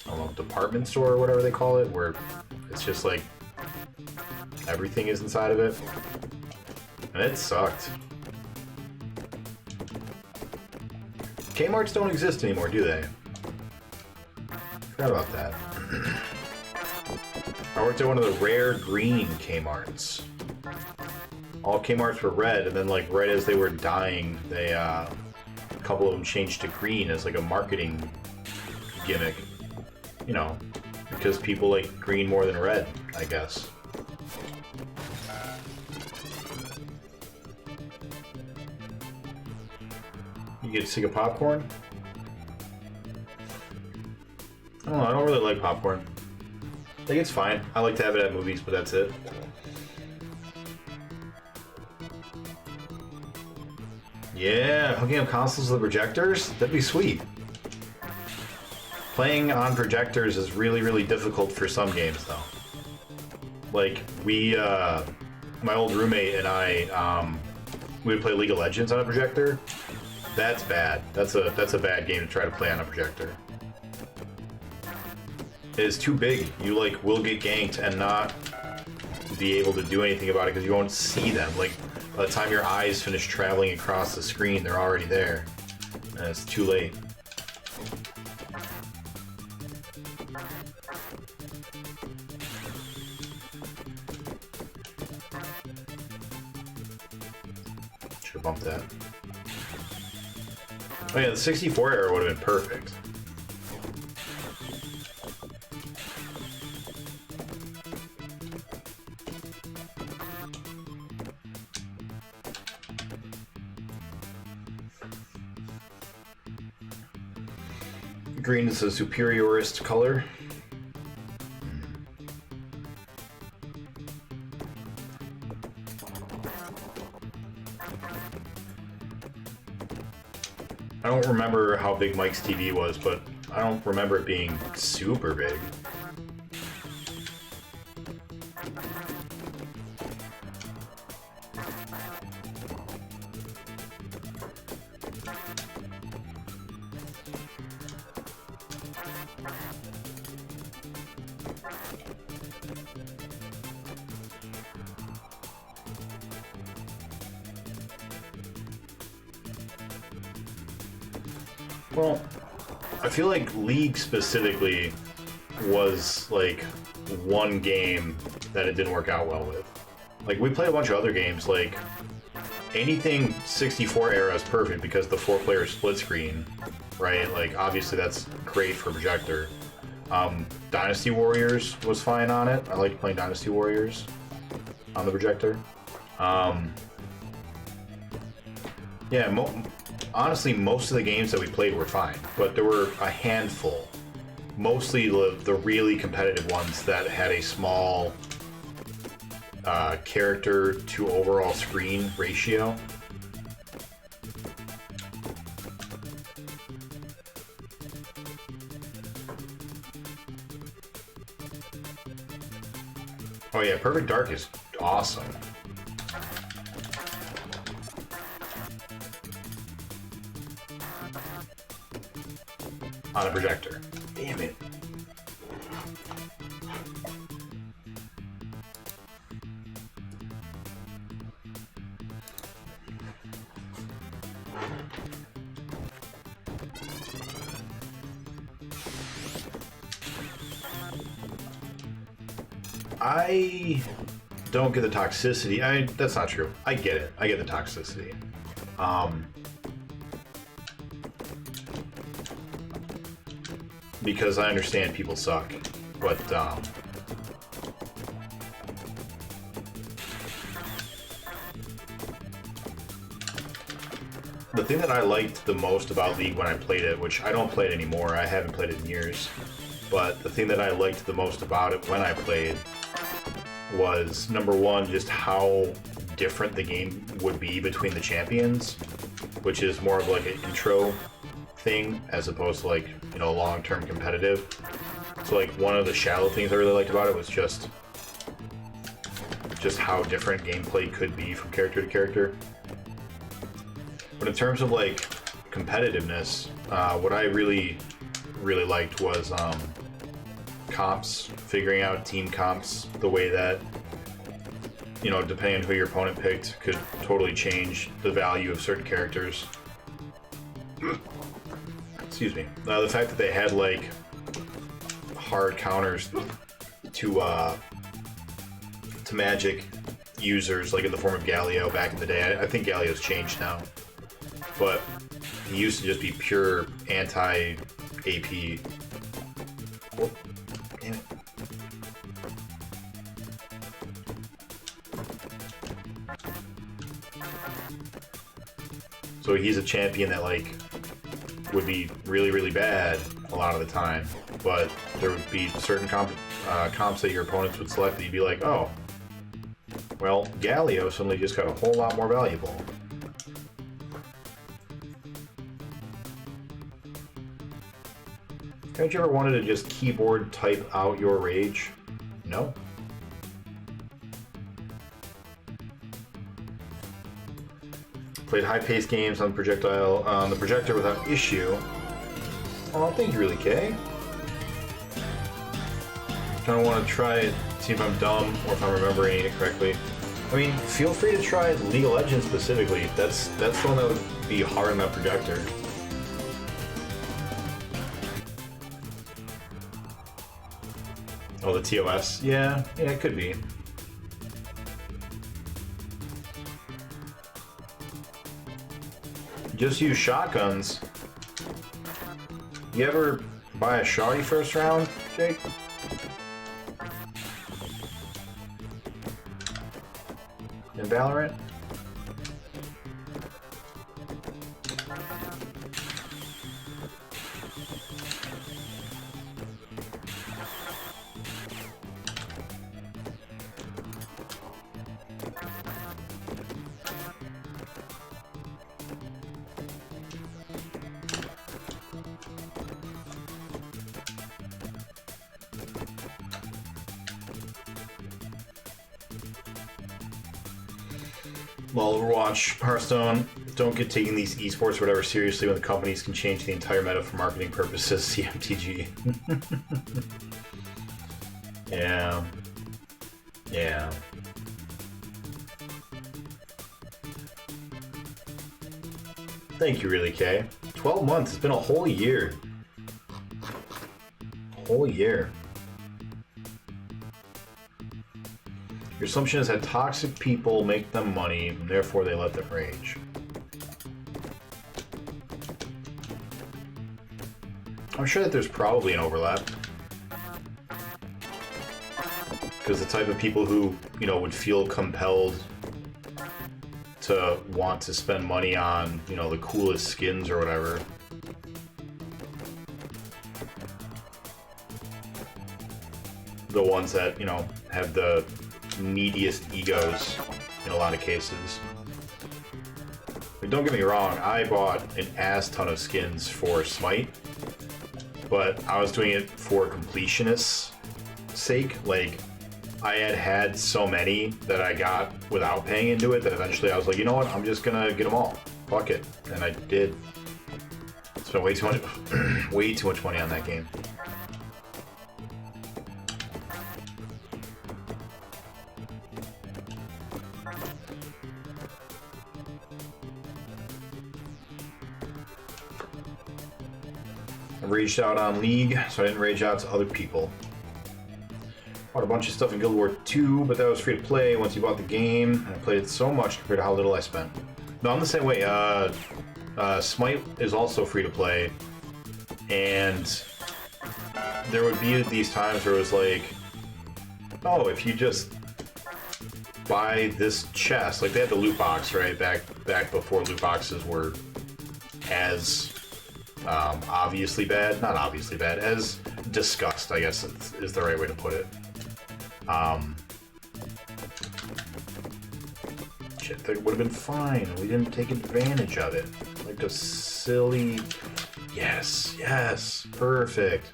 Speaker 1: I don't know, department store or whatever they call it, where it's just like everything is inside of it, and it sucked. Kmarts don't exist anymore, do they? Forgot about that. I worked at one of the rare green Kmarts. All Kmarts were red, and then like right as they were dying, they a couple of them changed to green as like a marketing gimmick. Because people like green more than red, I guess. You get sick of popcorn? I don't know, I don't really like popcorn. Like, it's fine. I like to have it at movies, but that's it. Yeah, hooking up consoles with projectors? That'd be sweet. Playing on projectors is really, really difficult for some games, though. Like, my old roommate and I, we would play League of Legends on a projector. That's bad. That's a bad game to try to play on a projector. It's too big. You, like, will get ganked and not be able to do anything about it because you won't see them. Like, by the time your eyes finish traveling across the screen, they're already there. And it's too late. Should have bumped that. Oh yeah, the 64 era would have been perfect. Green is the superiorist color. I don't remember how big Mike's TV was, but I don't remember it being super big. Well, I feel like League specifically was like one game that it didn't work out well with. Like, we played a bunch of other games, like anything 64 era is perfect because the 4-player split screen, right? Like, obviously that's great for projector. Dynasty Warriors was fine on it. I liked playing Dynasty Warriors on the projector. Yeah, honestly, most of the games that we played were fine, but there were a handful, mostly the really competitive ones that had a small character to overall screen ratio. Oh yeah, Perfect Dark is awesome. On a projector. Damn it. I don't get the toxicity. That's not true. I get it. I get the toxicity. Because I understand people suck, but the thing that I liked the most about League when I played it, which I don't play it anymore, I haven't played it in years, but the thing that I liked the most about it when I played was, number one, just how different the game would be between the champions, which is more of like an intro thing as opposed to, like, you know, long-term competitive. So like one of the shallow things I really liked about it was just how different gameplay could be from character to character. But in terms of like competitiveness, what I really liked was comps, figuring out team comps, the way that, you know, depending on who your opponent picked, could totally change the value of certain characters. Excuse me. The fact that they had like hard counters to magic users, like in the form of Galio back in the day. I think Galio's changed now, but he used to just be pure anti-AP. Oh, damn it. So he's a champion that like would be really bad a lot of the time, but there would be certain comps that your opponents would select that you'd be like, oh, well, Galio suddenly just got a whole lot more valuable. Haven't you ever wanted to just keyboard type out your rage? No? Played high-paced games on the projector without issue. Oh, thank you, Really K. Kind of want to try it, see if I'm dumb or if I'm remembering it correctly. I mean, feel free to try League of Legends specifically. That's the one that would be hard on that projector. Oh, the TOS? Yeah, it could be. Just use shotguns. You ever buy a shotty first round, Jake? In Valorant? Well, Overwatch, Hearthstone, don't get taking these esports or whatever seriously when the companies can change the entire meta for marketing purposes. CMTG. Yeah. Yeah. Thank you, Really K. 12 months. It's been a whole year. Whole year. Your assumption is that toxic people make them money, and therefore they let them rage. I'm sure that there's probably an overlap. Because the type of people who, you know, would feel compelled to want to spend money on, you know, the coolest skins or whatever. The ones that, you know, have the neediest egos in a lot of cases. But don't get me wrong, I bought an ass ton of skins for Smite, but I was doing it for completionists' sake. Like, I had so many that I got without paying into it that eventually I was like, you know what, I'm just gonna get them all. Fuck it. And I did. Spent way too much way too much money on that game. I raged out on League, so I didn't rage out to other people. Bought a bunch of stuff in Guild War 2, but that was free to play once you bought the game, and I played it so much compared to how little I spent. No, I'm the same way. Smite is also free to play, and there would be these times where it was like, oh, if you just buy this chest, like they had the loot box, right? Back before loot boxes were as obviously bad, not obviously bad, as discussed, I guess is the right way to put it. Shit, that would have been fine. We didn't take advantage of it. Like a silly... Yes, perfect.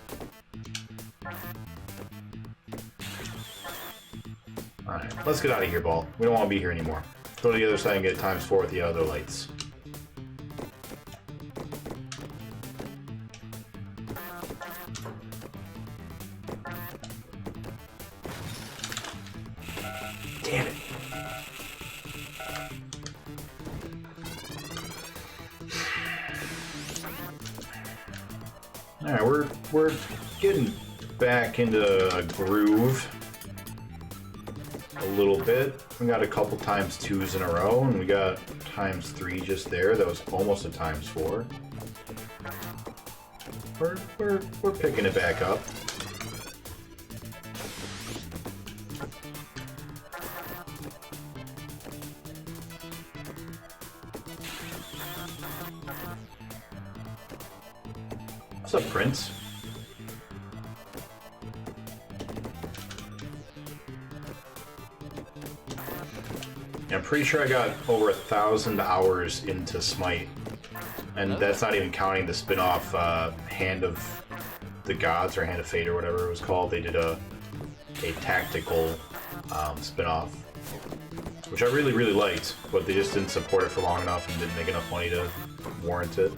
Speaker 1: Alright, let's get out of here, Ball. We don't want to be here anymore. Go to the other side and get ×4 with the other lights. Damn it. Alright, we're getting back into a groove a little bit. We got a couple ×2s in a row, and we got ×3 just there. That was almost a ×4. We're picking it back up. What's up, Prince? I'm pretty sure I got over 1,000 hours into Smite, and that's not even counting the spin-off Hand of the Gods or Hand of Fate or whatever it was called, they did a tactical spin-off, which I really, really liked, but they just didn't support it for long enough and didn't make enough money to warrant it.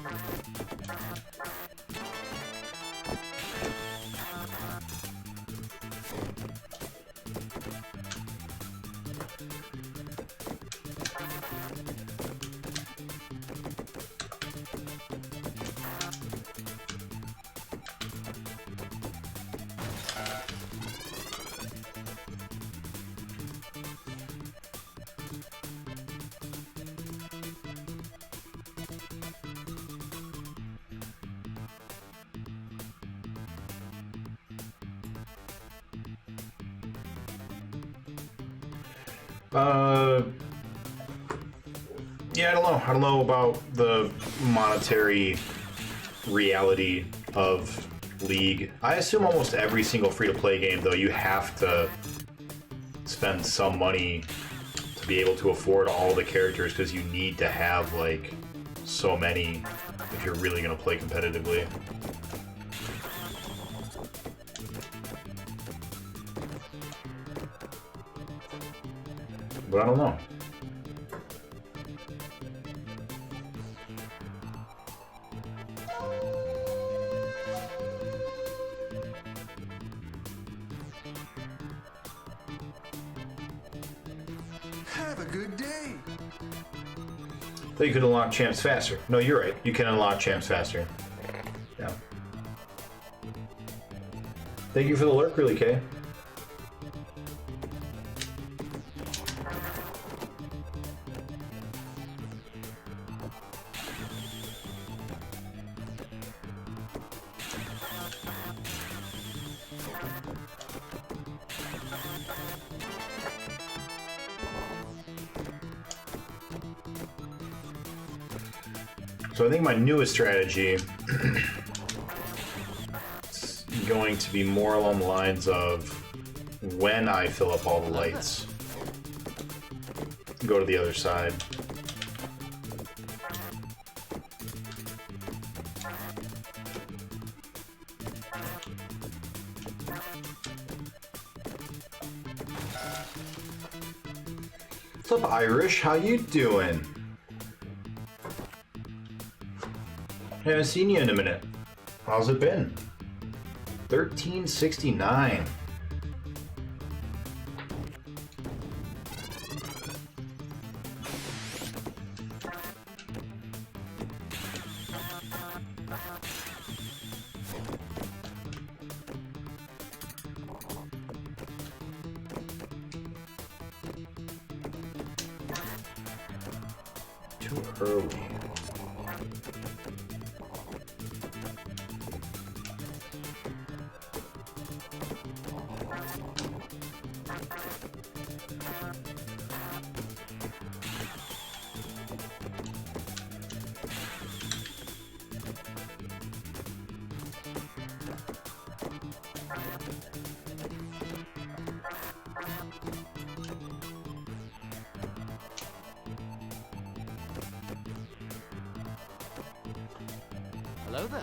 Speaker 1: Yeah, I don't know. I don't know about the monetary reality of League. I assume almost every single free-to-play game, though, you have to spend some money to be able to afford all the characters, because you need to have, like, so many if you're really going to play competitively. But I don't know.
Speaker 3: Have a good day.
Speaker 1: Thought you could unlock champs faster. No, you're right. You can unlock champs faster. Yeah. Thank you for the lurk, really, Kay. So I think my newest strategy is going to be more along the lines of when I fill up all the lights, go to the other side. What's up, Irish? How you doing? Haven't seen you in a minute. How's it been? 1369. Too early.
Speaker 2: Hello there.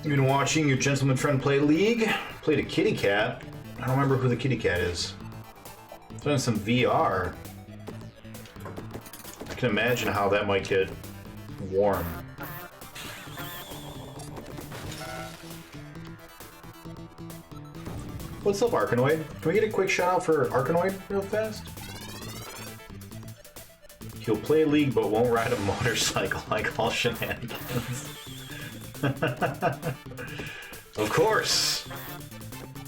Speaker 1: You've been watching your gentleman friend play League? Played a kitty cat. I don't remember who the kitty cat is. Done some VR. I can imagine how that might get warm. What's up, Arkanoid? Can we get a quick shout out for Arkanoid real fast? He'll play League but won't ride a motorcycle like all shenanigans. Of course!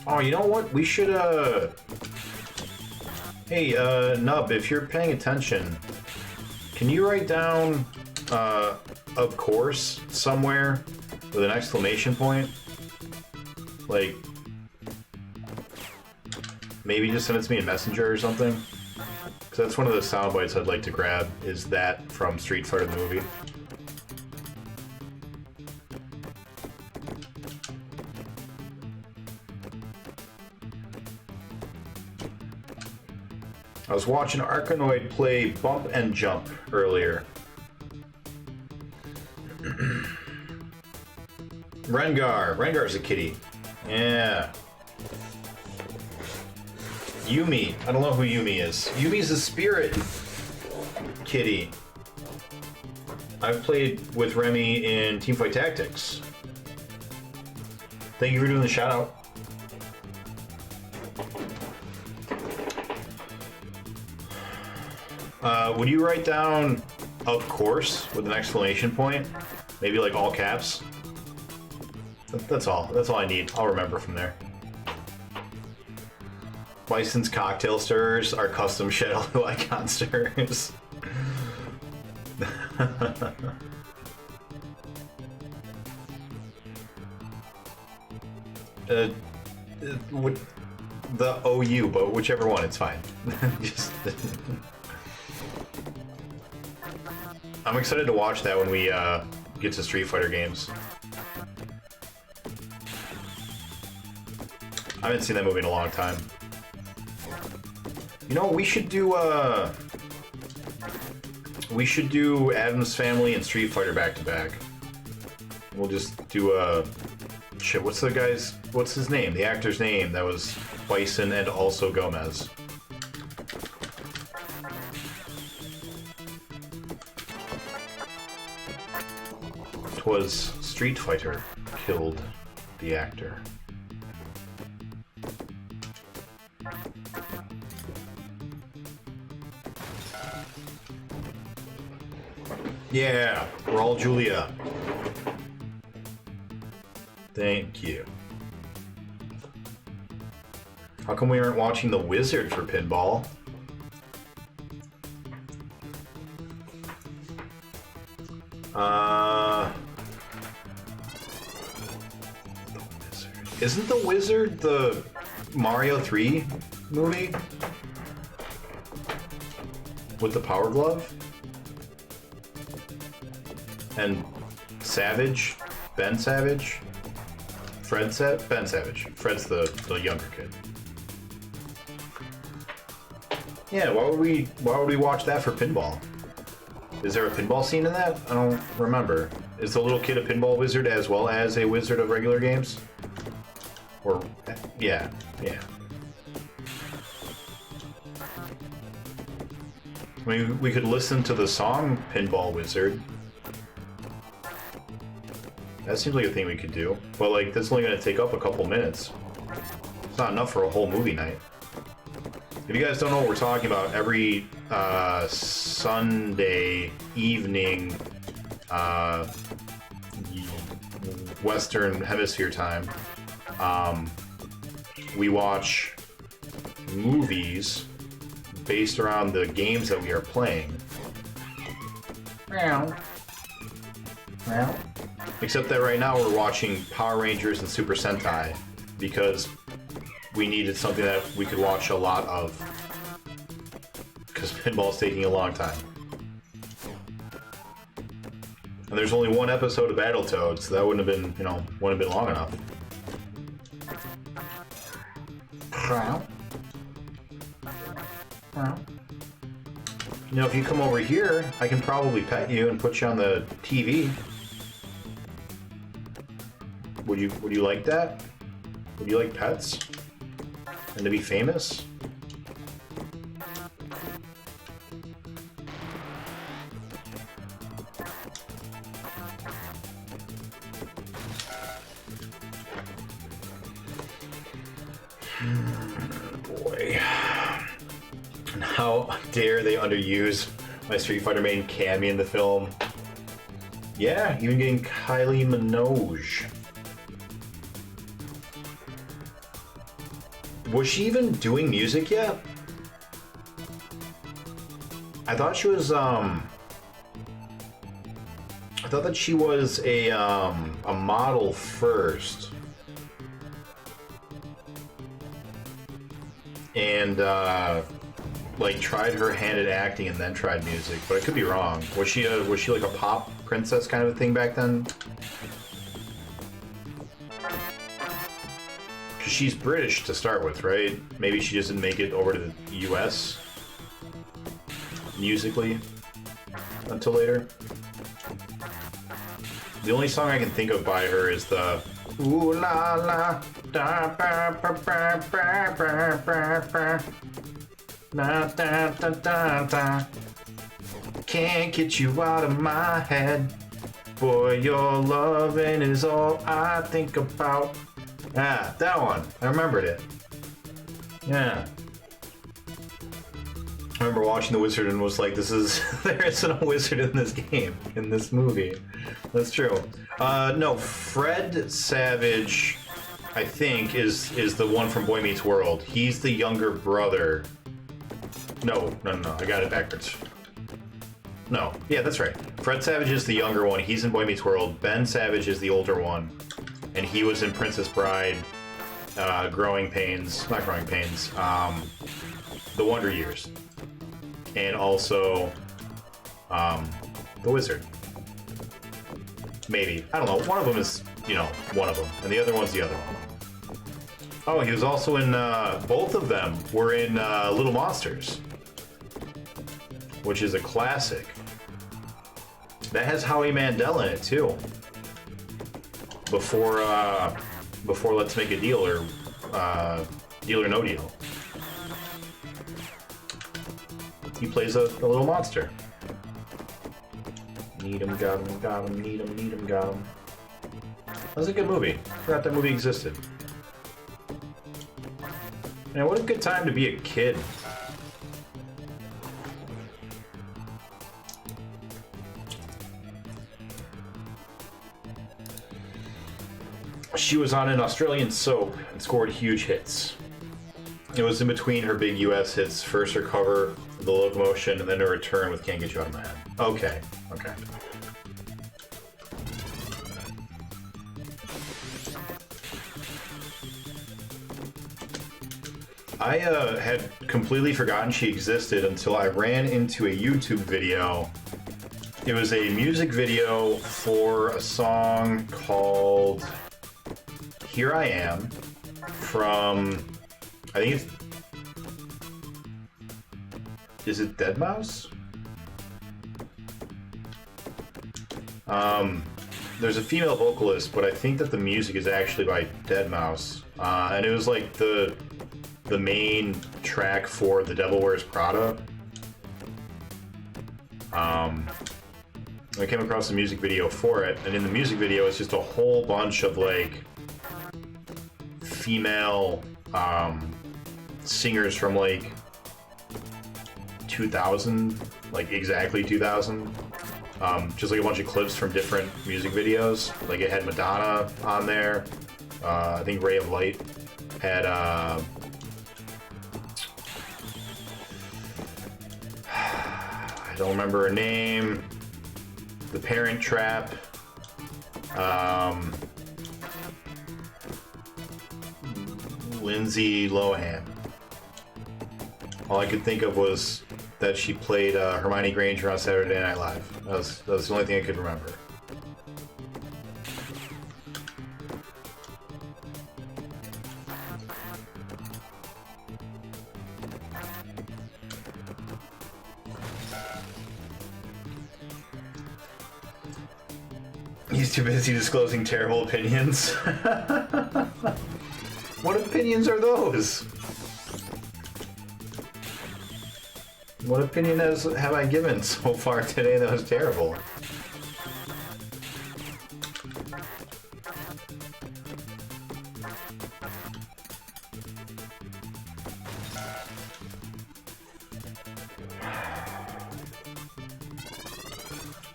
Speaker 1: Oh, you know what? We should, Hey, Nub, if you're paying attention, can you write down, of course, somewhere with an exclamation point? Like, maybe just send it to me in Messenger or something? Because that's one of the sound bites I'd like to grab, is that from Street Fighter the movie. I was watching Arkanoid play Bump and Jump earlier. Rengar. Rengar's a kitty. Yeah. Yumi. I don't know who Yumi is. Yumi's a spirit kitty. I've played with Remy in Teamfight Tactics. Thank you for doing the shout out. Would you write down "of course" with an exclamation point? Maybe like all caps. That's all. That's all I need. I'll remember from there. Licensed cocktail stirrers are custom shadow icon stirrers. The OU, but whichever one, it's fine. Just I'm excited to watch that when we get to Street Fighter games. I haven't seen that movie in a long time. You know, we should do Addams Family and Street Fighter back to back. We'll just do shit. What's his name? The actor's name that was Bison and also Gomez. Was Street Fighter killed the actor. Yeah, we're all Julia. Thank you. How come we aren't watching The Wizard for Pinball? Isn't The Wizard the Mario 3 movie? With the Power Glove? And Savage? Ben Savage? Ben Savage. Fred's the younger kid. Yeah, why would we watch that for Pinball? Is there a pinball scene in that? I don't remember. Is the little kid a pinball wizard as well as a wizard of regular games? Or, yeah. I mean, we could listen to the song Pinball Wizard. That seems like a thing we could do. But, like, that's only going to take up a couple minutes. It's not enough for a whole movie night. If you guys don't know what we're talking about, every Sunday evening, Western Hemisphere time, we watch movies based around the games that we are playing. Except that right now we're watching Power Rangers and Super Sentai because we needed something that we could watch a lot of because pinball's taking a long time. And there's only one episode of Battletoads, so that wouldn't have been, wouldn't have been long enough. If you come over here, I can probably pet you and put you on the TV. Would you like that? Would you like pets? And to be famous? Boy. And how dare they underuse my Street Fighter main Cammy in the film? Yeah, even getting Kylie Minogue. Was she even doing music yet? I thought she was, I thought that she was a model first. And, like, tried her hand at acting and then tried music, but I could be wrong. Was she like a pop princess kind of a thing back then? Because she's British to start with, right? Maybe she just didn't make it over to the US musically until later. The only song I can think of by her is the ooh la la da ba ba ba ba ba ba ba da da da da da. Can't get you out of my head. Boy, your loving is all I think about. Ah, that one. I remembered it. Yeah. I remember watching The Wizard and was like, this is... there isn't a wizard in this game, in this movie. That's true. No, Fred Savage, I think, is the one from Boy Meets World. He's the younger brother. No, I got it backwards. No, yeah, that's right. Fred Savage is the younger one. He's in Boy Meets World. Ben Savage is the older one. And he was in Princess Bride, Growing Pains, not Growing Pains, The Wonder Years. And also, The Wizard. Maybe. I don't know. One of them is, you know, one of them. And the other one's the other one. Oh, he was also in, both of them were in Little Monsters. Which is a classic. That has Howie Mandel in it, too. Before Let's Make a Deal, or Deal or No Deal. He plays a little monster. Need him, got him, need him, got him. That was a good movie. I forgot that movie existed. Man, what a good time to be a kid. She was on an Australian soap and scored huge hits. It was in between her big US hits, first her cover of The Locomotion, and then her return with Can't Get You Out of My Head. Okay. I had completely forgotten she existed until I ran into a YouTube video. It was a music video for a song called Here I Am from, I think it's, is it Deadmau5? There's a female vocalist, but I think that the music is actually by Deadmau5. And it was like the main track for The Devil Wears Prada. I came across the music video for it, and in the music video it's just a whole bunch of like female singers from like 2000, like exactly 2000. Just like a bunch of clips from different music videos. Like it had Madonna on there. I think Ray of Light had I don't remember her name. The Parent Trap. Lindsay Lohan. All I could think of was that she played Hermione Granger on Saturday Night Live. That was the only thing I could remember. He's too busy disclosing terrible opinions. What opinions are those? What opinion have I given so far today that was terrible?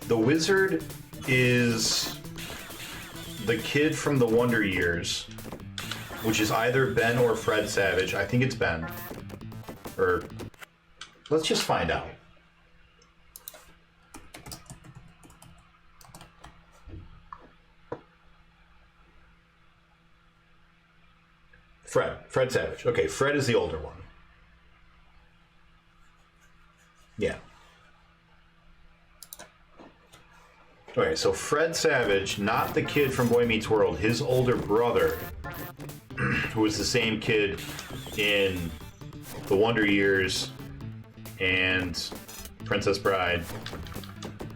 Speaker 1: The Wizard is the kid from the Wonder Years, which is either Ben or Fred Savage. I think it's Ben. Or let's just find out. Fred Savage. Okay, Fred is the older one. Yeah. Okay, so Fred Savage, not the kid from Boy Meets World, his older brother, who was the same kid in The Wonder Years and Princess Bride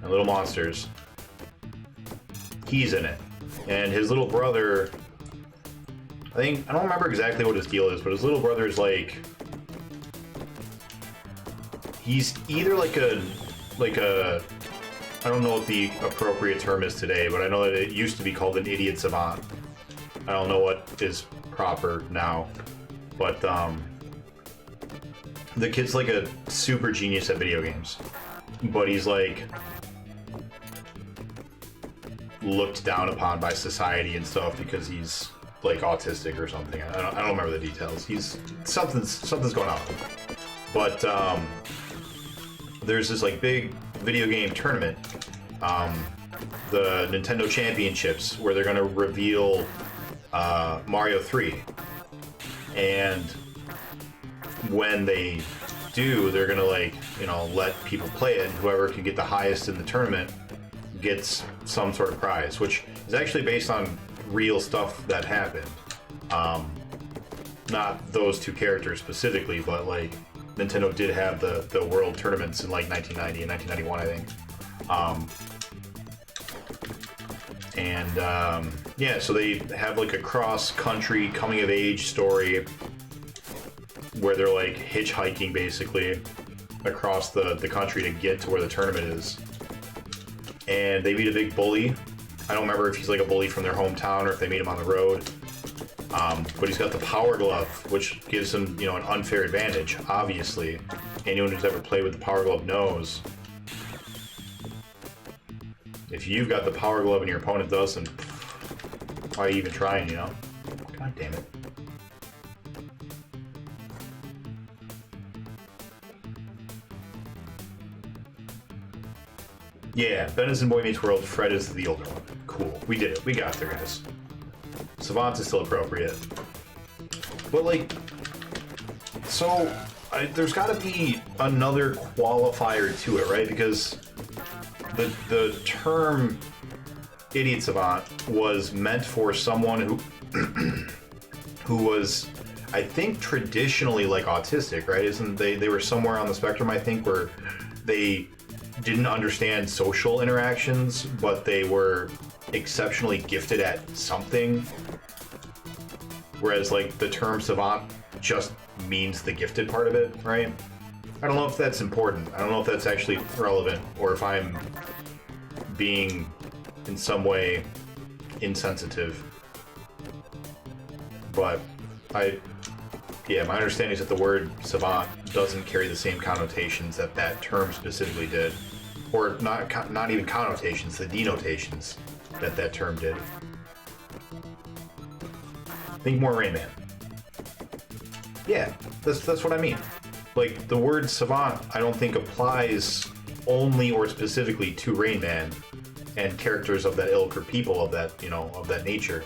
Speaker 1: and Little Monsters. he's in it. And his little brother, I don't remember exactly what his deal is, but his little brother is like, he's either like a, I don't know what the appropriate term is today, but I know that it used to be called an idiot savant. I don't know what is proper now, but the kid's like a super genius at video games, but he's like looked down upon by society and stuff because he's like autistic or something. I don't remember the details. He's something's going on. But there's this like big video game tournament, the Nintendo Championships, where they're gonna reveal Mario 3, and when they do, they're gonna like, you know, let people play it, and whoever can get the highest in the tournament gets some sort of prize, which is actually based on real stuff that happened. Not those two characters specifically, but like Nintendo did have the world tournaments in like 1990 and 1991, I think. Yeah, so they have like a cross-country coming-of-age story where they're like hitchhiking basically across the country to get to where the tournament is. And they meet a big bully. I don't remember if he's like a bully from their hometown or if they meet him on the road. But he's got the power glove, which gives him, you know, an unfair advantage, obviously. Anyone who's ever played with the power glove knows. If you've got the power glove and your opponent doesn't, why are you even trying, you know? God damn it. Yeah, Ben is in Boy Meets World, Fred is the older one. Cool. We did it. We got there, guys. Savant is still appropriate. But, like, so, there's got to be another qualifier to it, right? Because the term idiot savant was meant for someone who was, I think, traditionally, like, autistic, right? Isn't they were somewhere on the spectrum, I think, where they didn't understand social interactions, but they were exceptionally gifted at something. Whereas, like, the term savant just means the gifted part of it, right? I don't know if that's important. I don't know if that's actually relevant, or if I'm being in some way insensitive. But yeah, my understanding is that the word savant doesn't carry the same connotations that that term specifically did. Or not even connotations, the denotations that that term did. Think more Rain Man. Yeah, that's what I mean. Like, the word savant, I don't think applies only or specifically to Rain Man and characters of that ilk or people of that, you know, of that nature.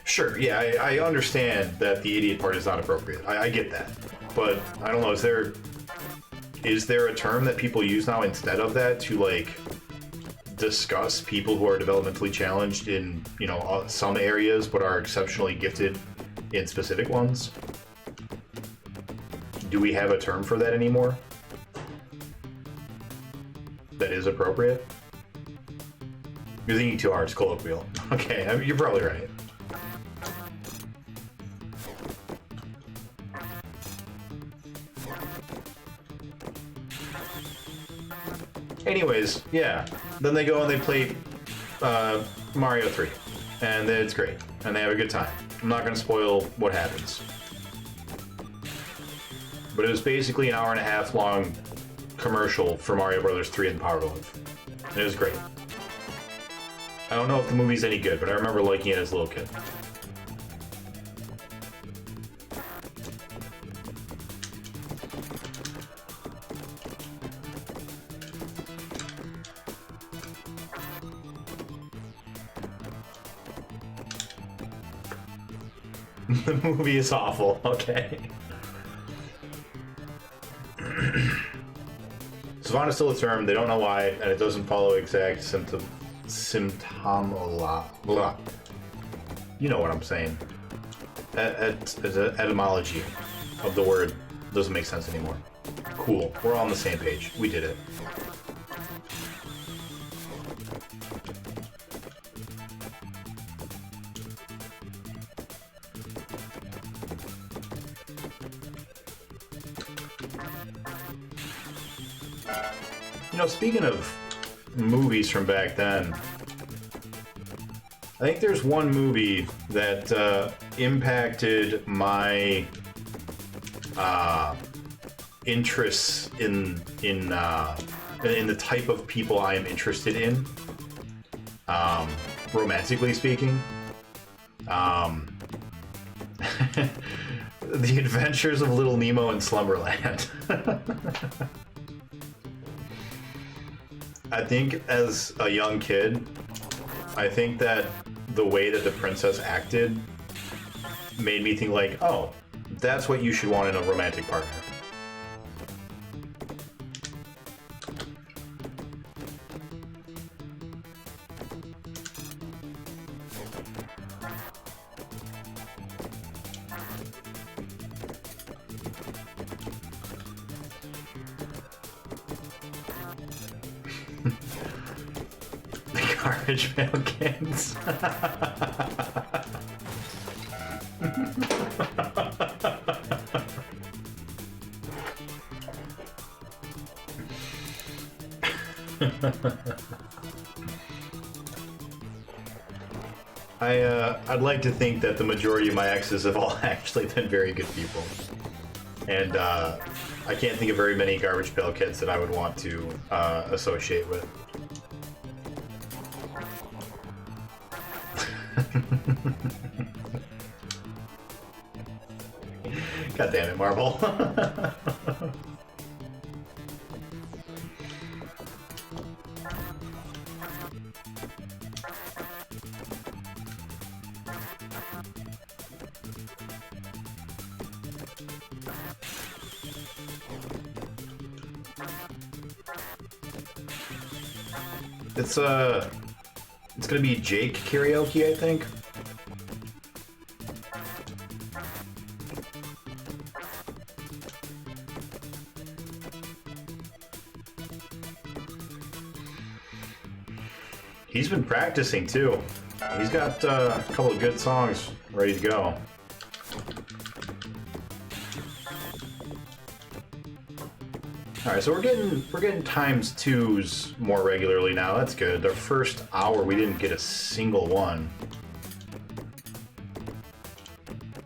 Speaker 1: Sure, yeah, I understand that the idiot part is not appropriate. I get that. But, I don't know, is there a term that people use now instead of that to, like, discuss people who are developmentally challenged in, you know, some areas but are exceptionally gifted in specific ones? Do we have a term for that anymore that is appropriate? You're thinking too hard. It's colloquial. Okay, I mean, you're probably right. Anyways, yeah. Then they go and they play Mario 3. And it's great. And they have a good time. I'm not going to spoil what happens. But it was basically an hour and a half long commercial for Mario Brothers 3 and Power Glove. And it was great. I don't know if the movie's any good, but I remember liking it as a little kid. The movie is awful, okay. Savant is still a term, they don't know why, and it doesn't follow exact symptomola. Blah. You know what I'm saying. Etymology of the word doesn't make sense anymore. Cool, we're all on the same page. We did it. You know, speaking of movies from back then, I think there's one movie that impacted my interests in the type of people I am interested in, romantically speaking. The Adventures of Little Nemo in Slumberland. I think as a young kid, I think that the way that the princess acted made me think like, oh, that's what you should want in a romantic partner. Cartridge mail cans. I'd like to think that the majority of my exes have all actually been very good people, and I can't think of very many garbage pail kids that I would want to associate with. God damn it, Marble. It's gonna be Jake karaoke, I think. He's been practicing too. He's got a couple of good songs ready to go. All right, so we're getting ×2s more regularly now. That's good. The first hour we didn't get a single one,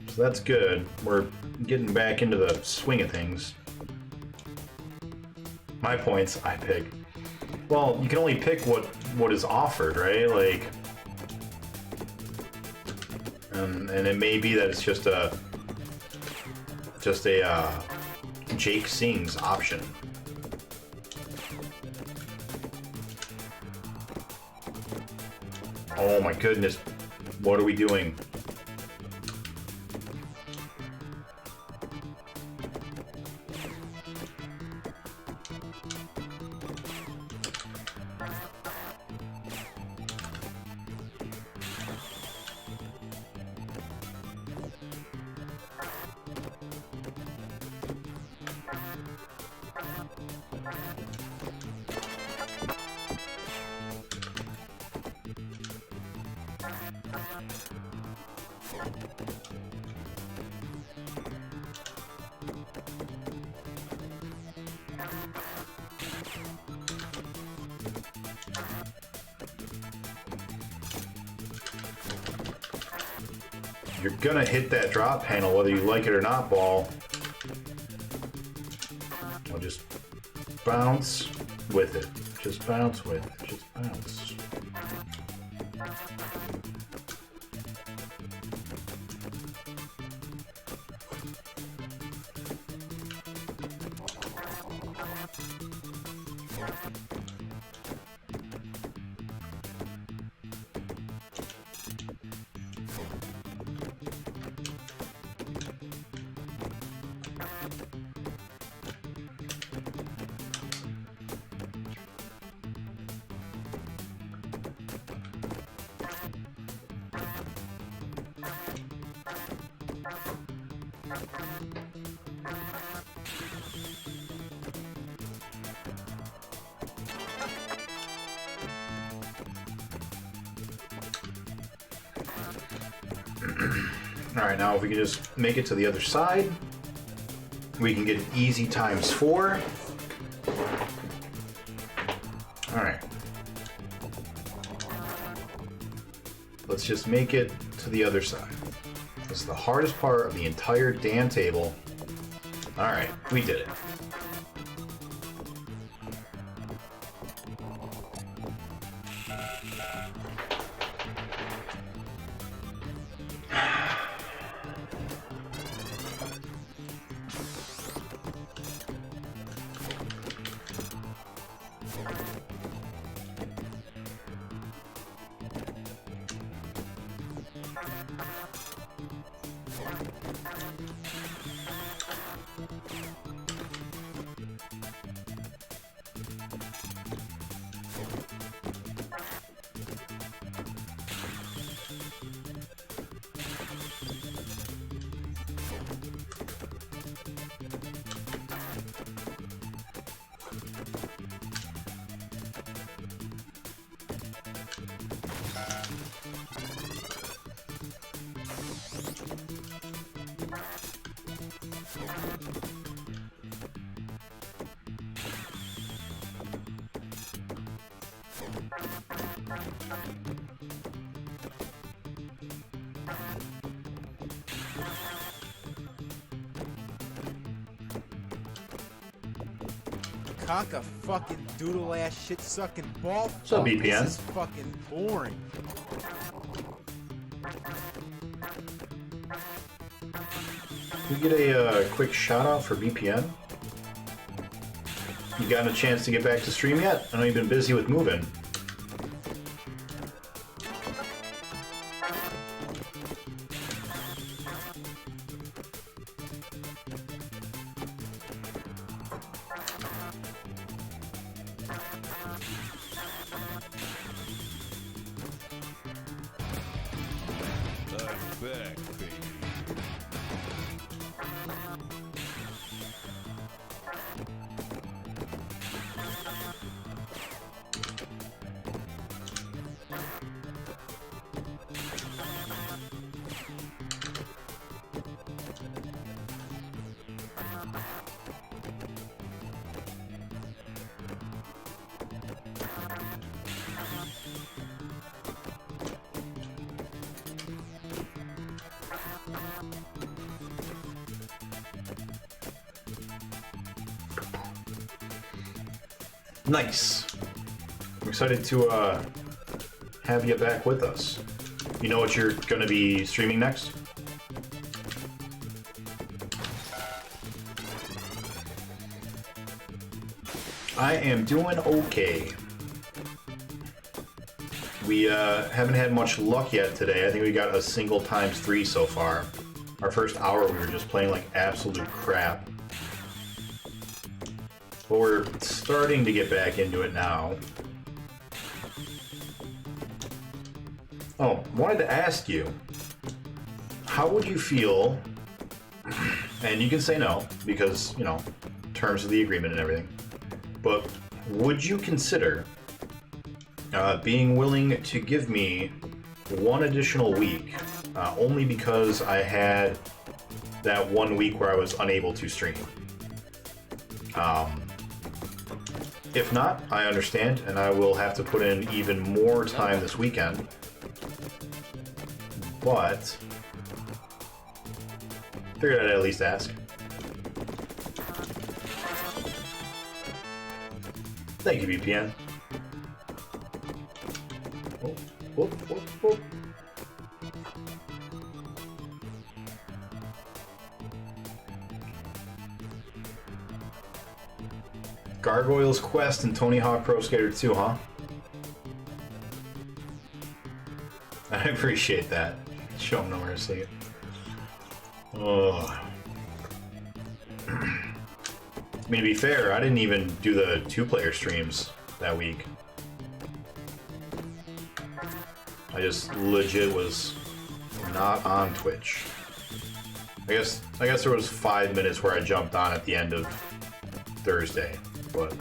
Speaker 1: so that's good. We're getting back into the swing of things. My points, I pick. Well, you can only pick what is offered, right? Like, and it may be that it's just a Jake Sings option. Oh my goodness, what are we doing? You're gonna hit that drop panel whether you like it or not, ball. I'll just bounce with it. Just bounce with it. Just bounce. Alright, now if we can just make it to the other side, we can get an easy ×4. Let's just make it to the other side. This is the hardest part of the entire damn table. Alright, we did it.
Speaker 4: Cock a fucking doodle ass shit sucking ball.
Speaker 1: What's up, BPN?
Speaker 4: This is fucking boring.
Speaker 1: Can we get a quick shout out for BPN? You gotten a chance to get back to stream yet? I know you've been busy with moving. Nice. I'm excited to have you back with us. You know what you're going to be streaming next? I am doing okay. We haven't had much luck yet today. I think we got a single ×3 so far. Our first hour we were just playing like absolute crap. But we're starting to get back into it now. Oh, wanted to ask you, how would you feel, and you can say no, because, you know, terms of the agreement and everything, but would you consider being willing to give me one additional week, only because I had that 1 week where I was unable to stream? If not, I understand, and I will have to put in even more time this weekend. But figured I'd at least ask. Thank you, VPN. Whoop, whoop, whoop, whoop. Gargoyles Quest and Tony Hawk Pro Skater 2, huh? I appreciate that. Show them no mercy. Oh. I mean, to be fair, I didn't even do the 2-player streams that week. I just legit was not on Twitch. I guess there was 5 minutes where I jumped on at the end of Thursday, but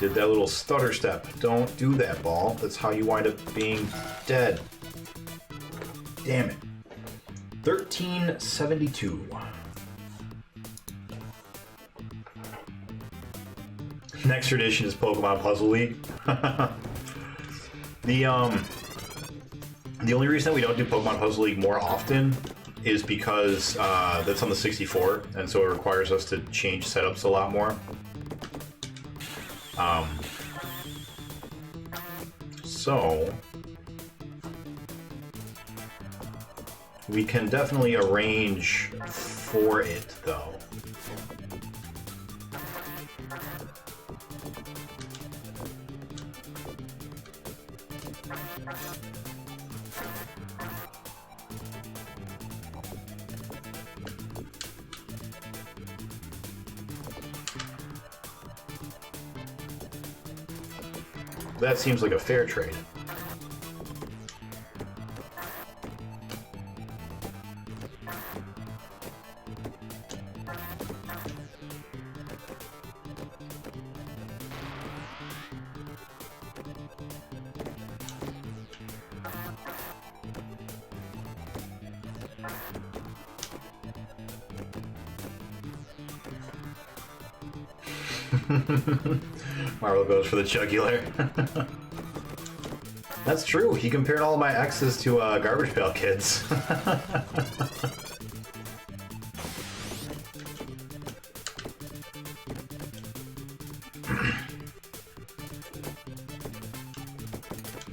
Speaker 1: did that little stutter step. Don't do that, ball. That's how you wind up being dead. Damn it. 1372. Next tradition is Pokemon Puzzle League. The only reason that we don't do Pokemon Puzzle League more often is because that's on the 64, and so it requires us to change setups a lot more. So we can definitely arrange for it, though. That seems like a fair trade. Marvel goes for the jugular. That's true. He compared all of my exes to Garbage Pail Kids.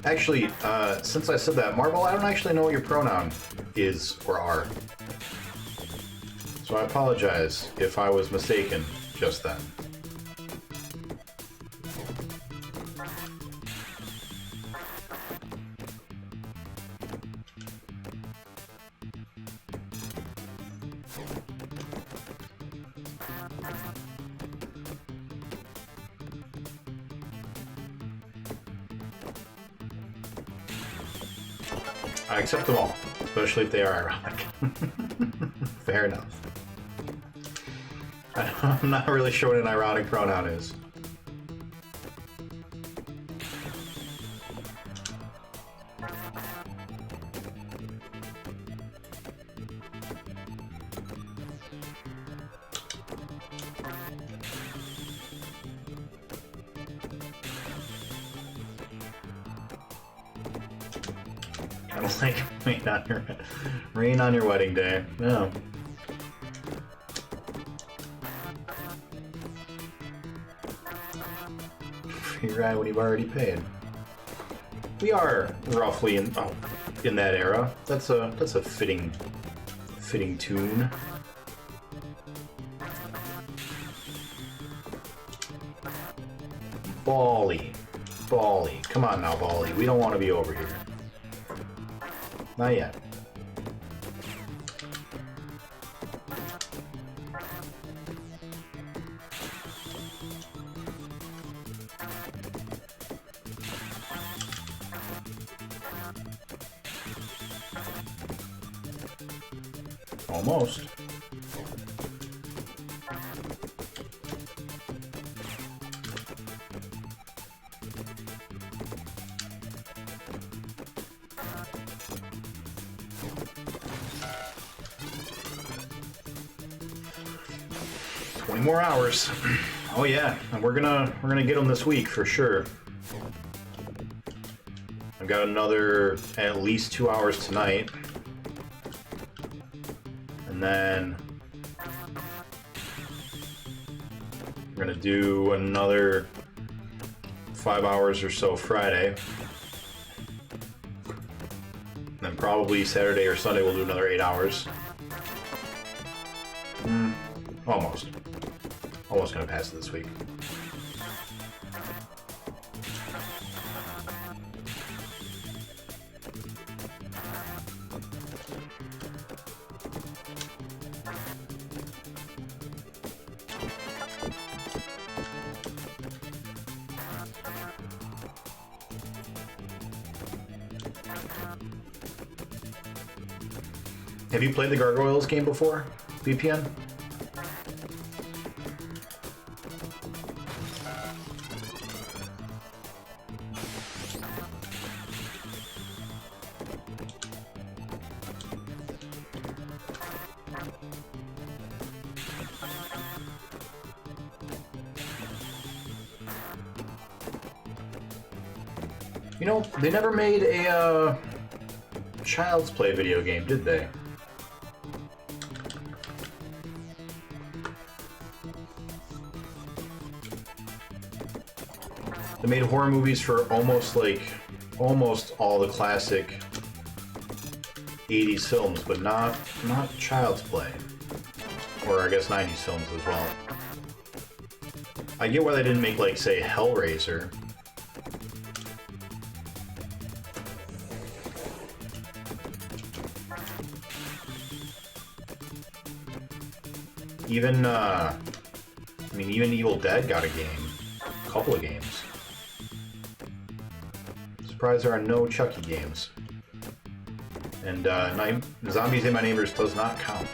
Speaker 1: Actually, since I said that, Marvel, I don't actually know what your pronoun is or are. So I apologize if I was mistaken just then. I accept them all, especially if they are ironic. Fair enough. I'm not really sure what an ironic pronoun is. Kind of like rain on your wedding day. No. Free ride when you've already paid. We are roughly in that era. That's a fitting tune. Bally. Come on now, Bally. We don't want to be over here. Not yet. Almost. More hours. Oh yeah, and we're gonna get them this week for sure. I've got another at least 2 hours tonight, and then we're gonna do another 5 hours or so Friday, and then probably Saturday or Sunday we'll do another 8 hours. Almost. Almost gonna pass it this week. Have you played the Gargoyles game before, VPN? You know, they never made a Child's Play video game, did they? They made horror movies for almost all the classic 80s films, but not Child's Play. Or I guess 90s films as well. I get why they didn't make, like, say, Hellraiser. Even, I mean, even Evil Dead got a game. A couple of games. Surprised there are no Chucky games. And, Zombies Ate My Neighbors does not count.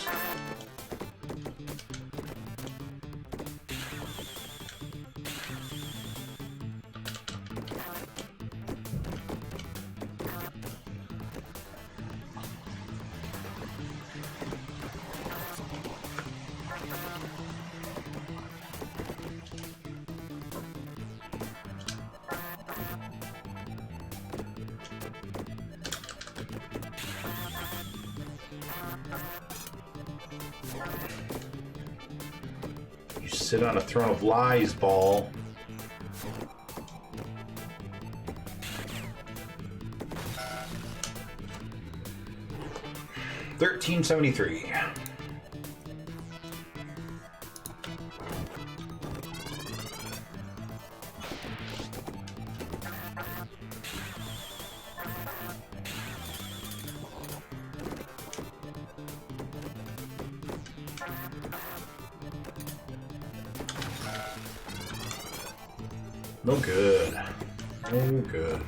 Speaker 1: You sit on a throne of lies, ball. $13.73. No good. No good.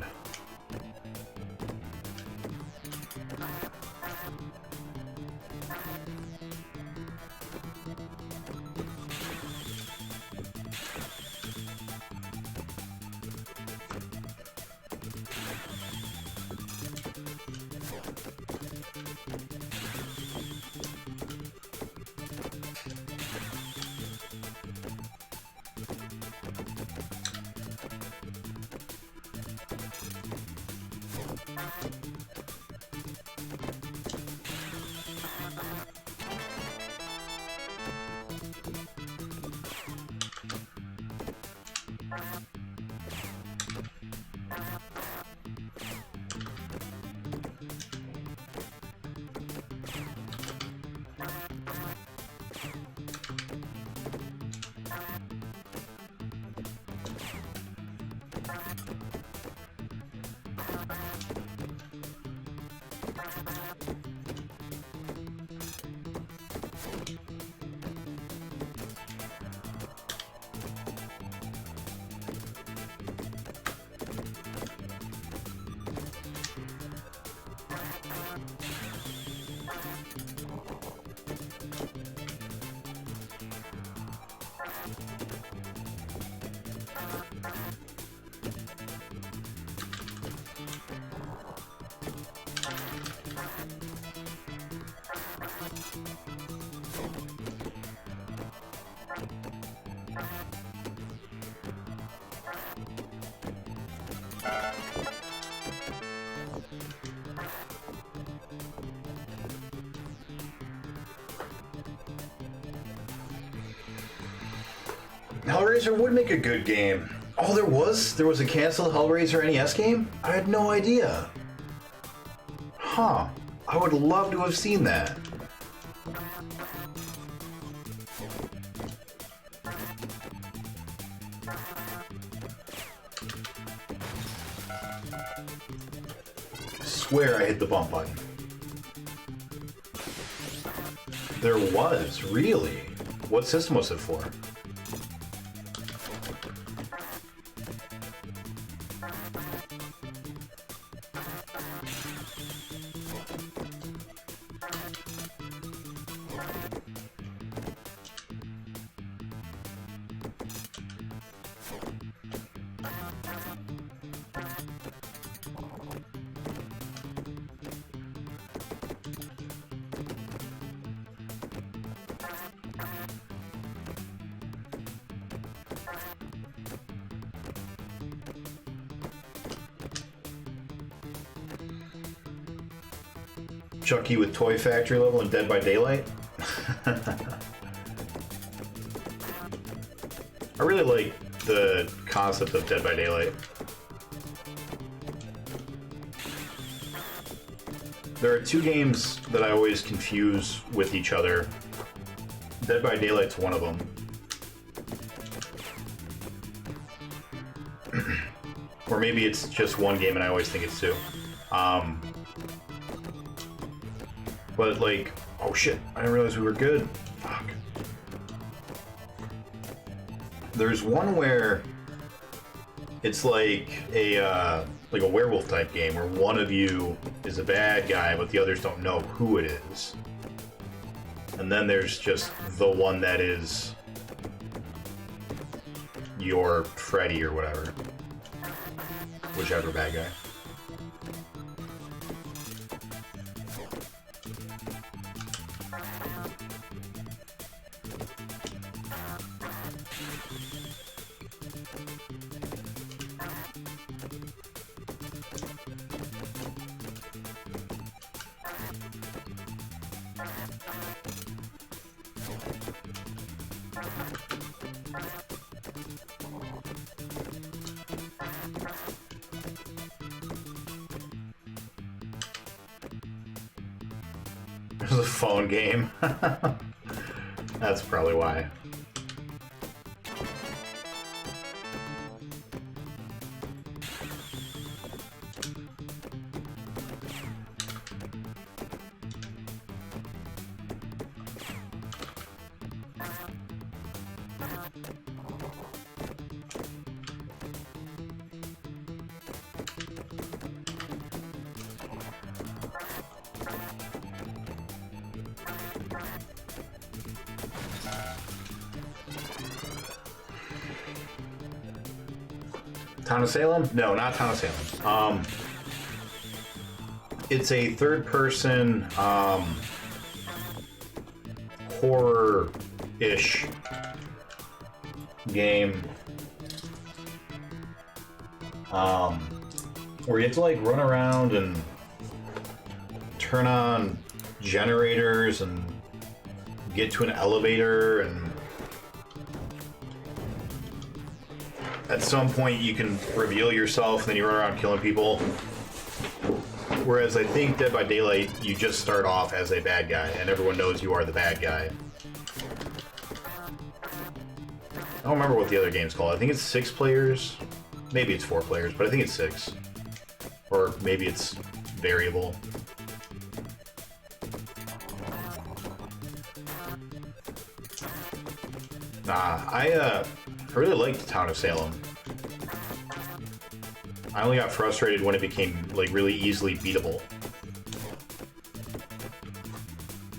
Speaker 1: Hellraiser would make a good game. Oh, there was a canceled Hellraiser NES game? I had no idea. Huh. I would love to have seen that. Swear I hit the bump button. There was, really? What system was it for? Chucky with Toy Factory level and Dead by Daylight. I really like the concept of Dead by Daylight. There are two games that I always confuse with each other. Dead by Daylight's one of them. Or maybe it's just one game and I always think it's two. But like, oh shit, I didn't realize we were good. Fuck. There's one where it's like a werewolf type game where one of you is a bad guy, but the others don't know who it is. And then there's just the one that is your Freddy or whatever. Whichever bad guy. It was a phone game. That's probably why. Town of Salem? No, not Town of Salem. It's a third-person horror-ish game where you have to like run around and turn on generators and get to an elevator, and at some point you can reveal yourself and then you run around killing people. Whereas I think Dead by Daylight, you just start off as a bad guy and everyone knows you are the bad guy. I don't remember what the other game's called. I think it's 6 players. Maybe it's 4 players, but I think it's 6. Or maybe it's variable. Nah, I really liked Town of Salem. I only got frustrated when it became like really easily beatable.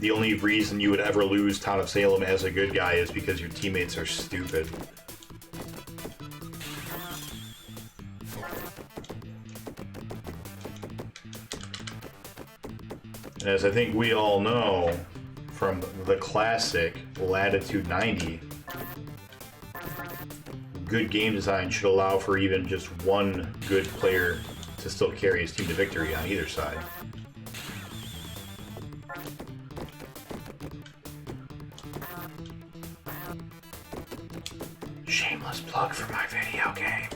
Speaker 1: The only reason you would ever lose Town of Salem as a good guy is because your teammates are stupid. And as I think we all know from the classic Latitude 90, good game design should allow for even just one good player to still carry his team to victory on either side. Shameless plug for my video game.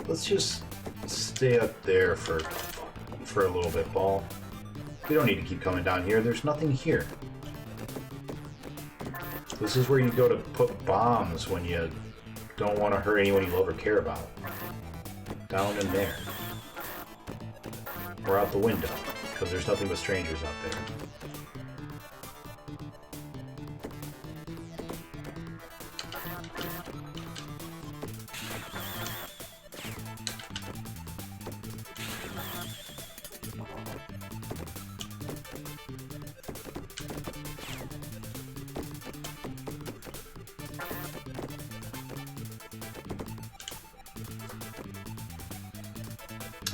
Speaker 1: Let's just stay up there for a little bit, Ball. We don't need to keep coming down here. There's nothing here. This is where you go to put bombs when you don't want to hurt anyone you love or care about. Down in there. Or out the window, because there's nothing but strangers out there.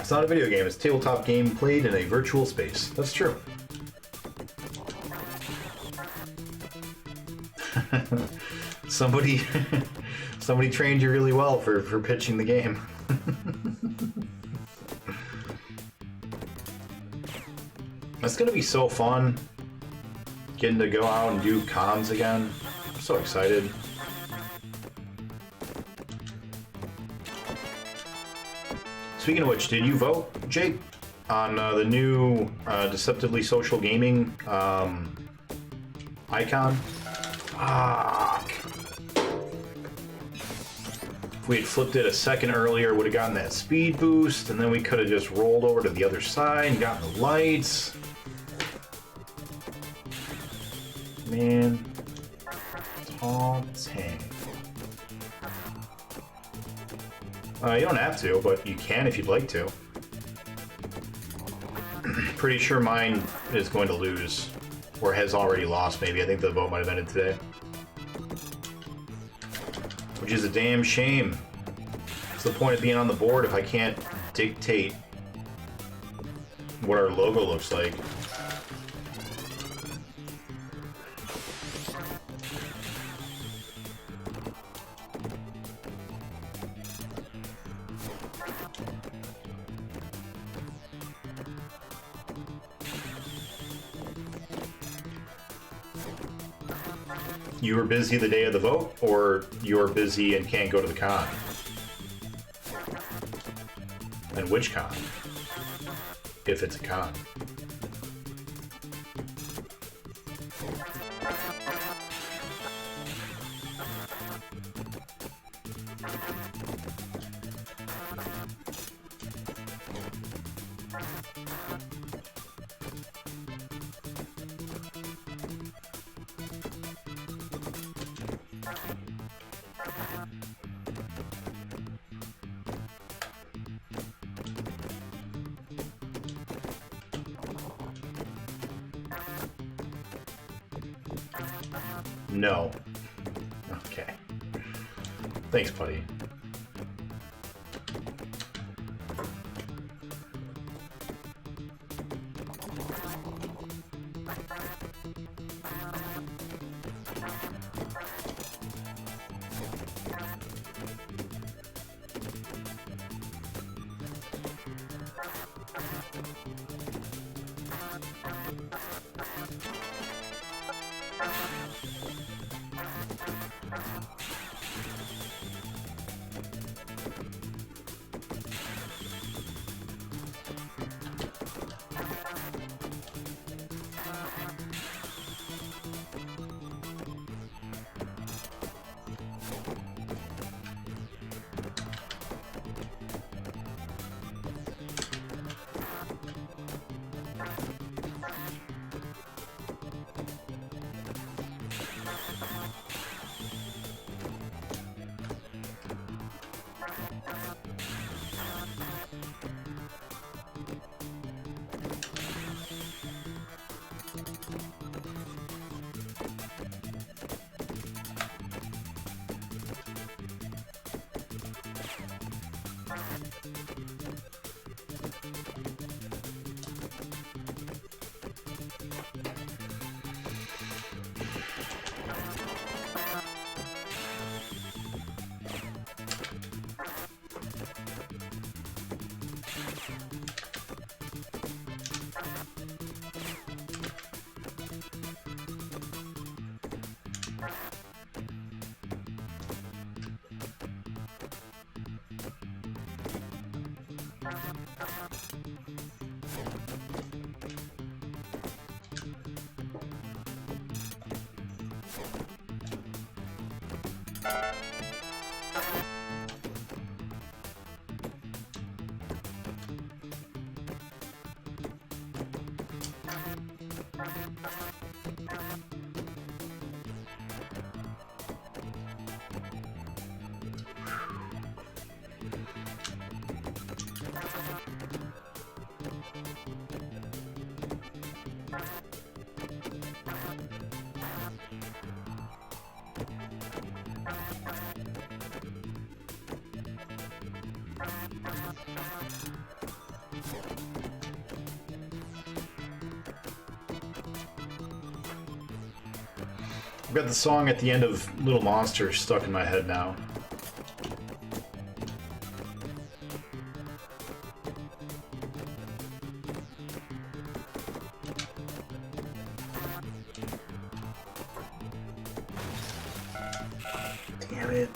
Speaker 1: It's not a video game, it's a tabletop game played in a virtual space. That's true. Somebody somebody trained you really well for pitching the game. That's gonna be so fun. Getting to go out and do cons again. I'm so excited. Speaking of which, did you vote, Jake, on the new Deceptively Social Gaming icon? Fuck. If we had flipped it a second earlier, would have gotten that speed boost, and then we could have just rolled over to the other side and gotten the lights. Man. Tall tank. You don't have to, but you can if you'd like to. Pretty sure mine is going to lose, or has already lost, maybe. I think the vote might have ended today. Which is a damn shame. What's the point of being on the board if I can't dictate what our logo looks like? You were busy the day of the vote, or you're busy and can't go to the con? And which con? If it's a con. No. Okay. Thanks, buddy. I've got the song at the end of Little Monster stuck in my head now. Damn it.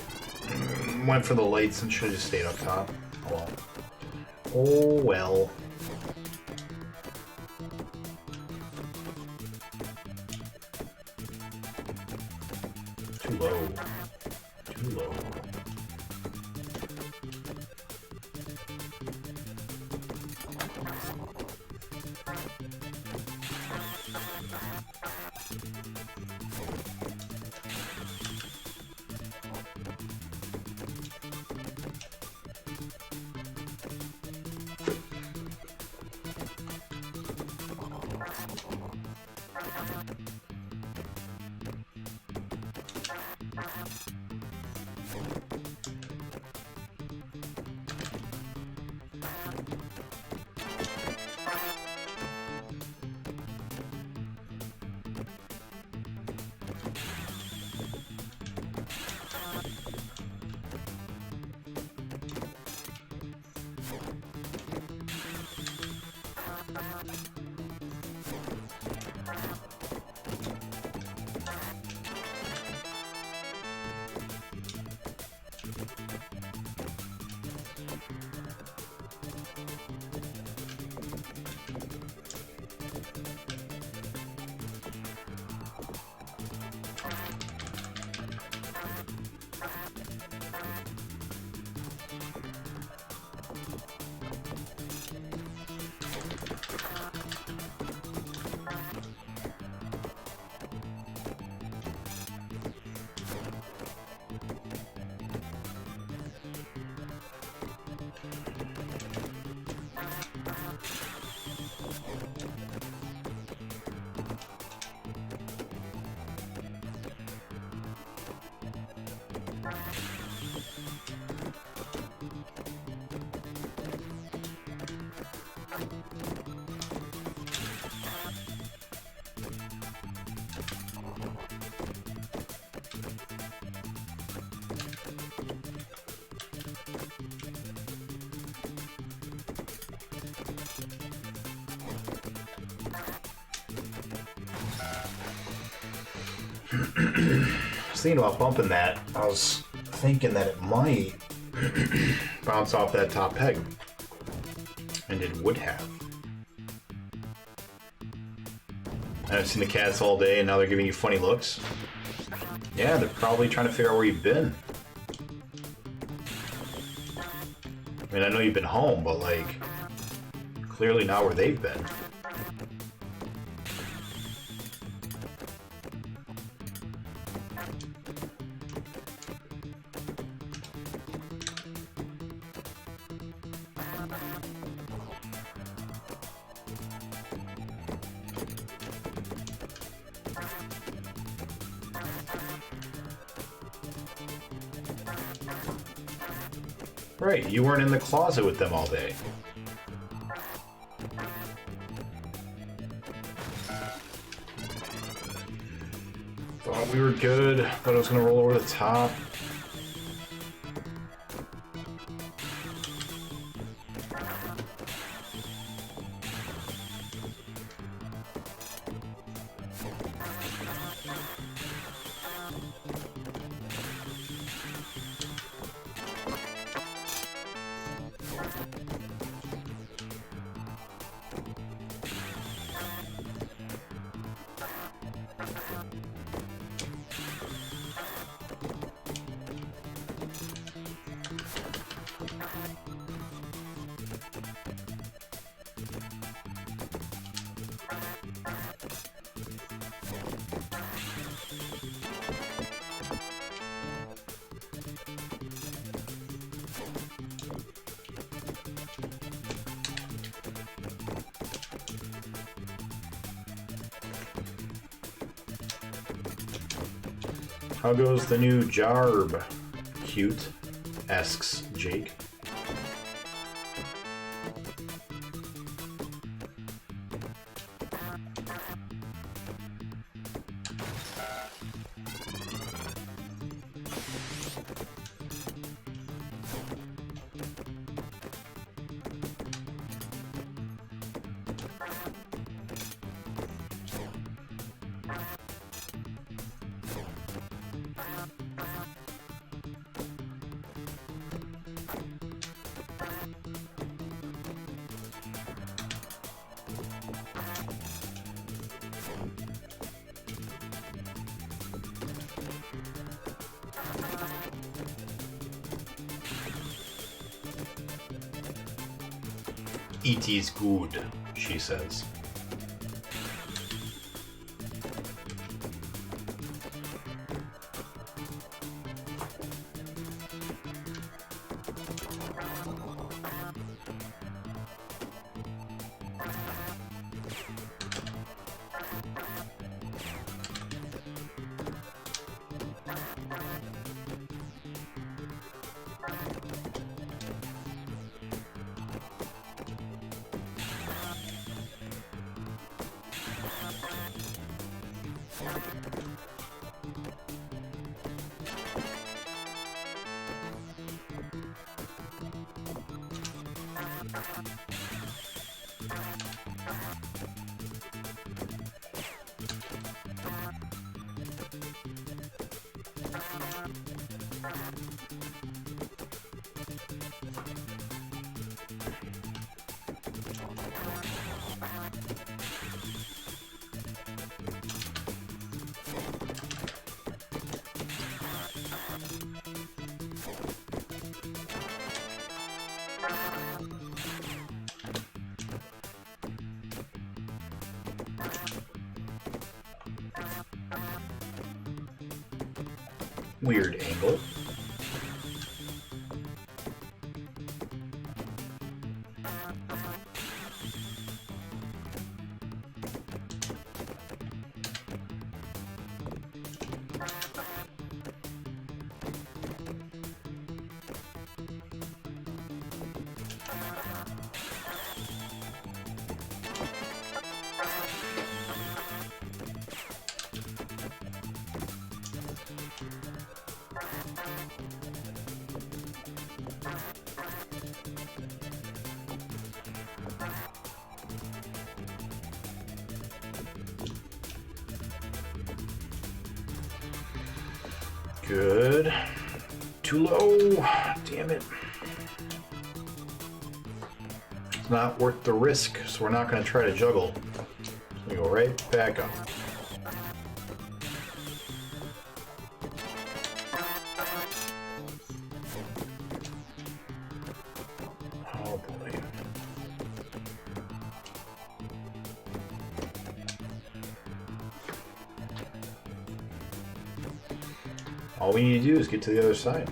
Speaker 1: Went for the lights and should have just stayed up top. Oh well. Oh well. Too low. Too low. I was thinking about bumping that. I was thinking that it might bounce off that top peg. And it would have. I've seen the cats all day and now they're giving you funny looks. Yeah, they're probably trying to figure out where you've been. I mean, I know you've been home, but like, clearly not where they've been. Right, you weren't in the closet with them all day. Thought we were good. Thought I was gonna roll over the top. How goes the new Jarb? Cute, asks Jake. It is good, she says. Weird angle. Good. Too low. Damn it. It's not worth the risk, so we're not going to try to juggle. We go right back up. Oh boy. All we need to do is get to the other side.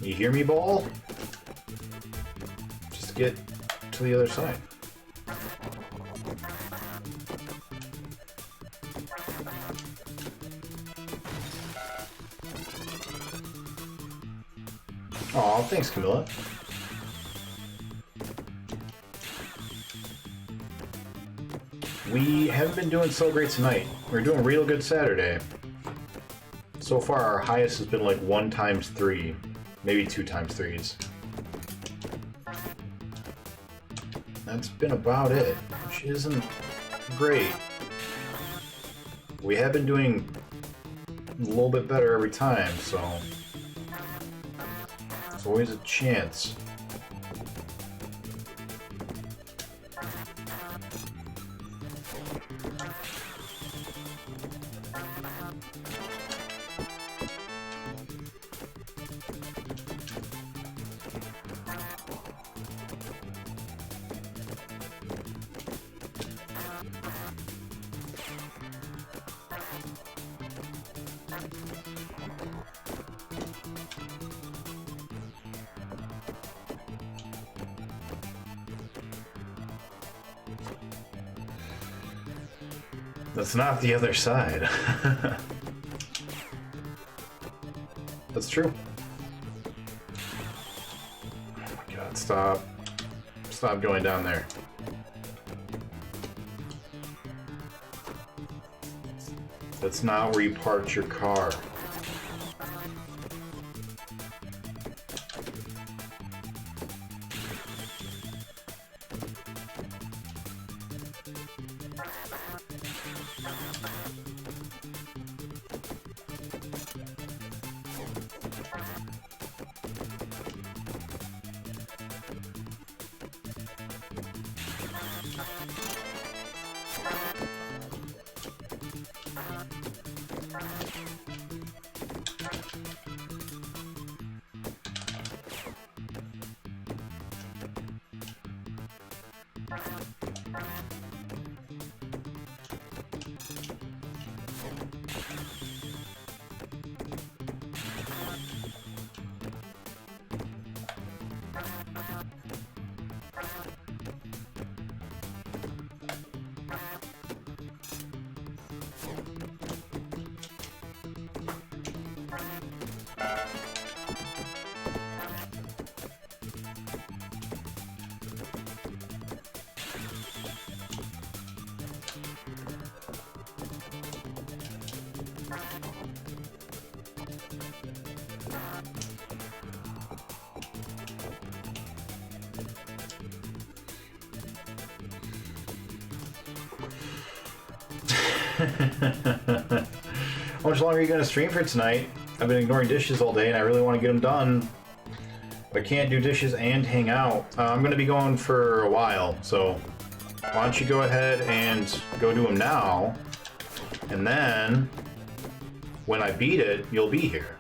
Speaker 1: You hear me, ball? Just get to the other side. Aw, thanks, Camilla. We haven't been doing so great tonight. We're doing real good Saturday. So far, our highest has been like 1 times 3, maybe 2 times 3s. That's been about it, which isn't great. We have been doing a little bit better every time, so there's always a chance. That's not the other side. That's true. Oh my god, stop. Stop going down there. That's not where you parked your car. How much longer are you going to stream for tonight? I've been ignoring dishes all day and I really want to get them done. But I can't do dishes and hang out. I'm going to be going for a while, so why don't you go ahead and go do them now, and then when I beat it, you'll be here.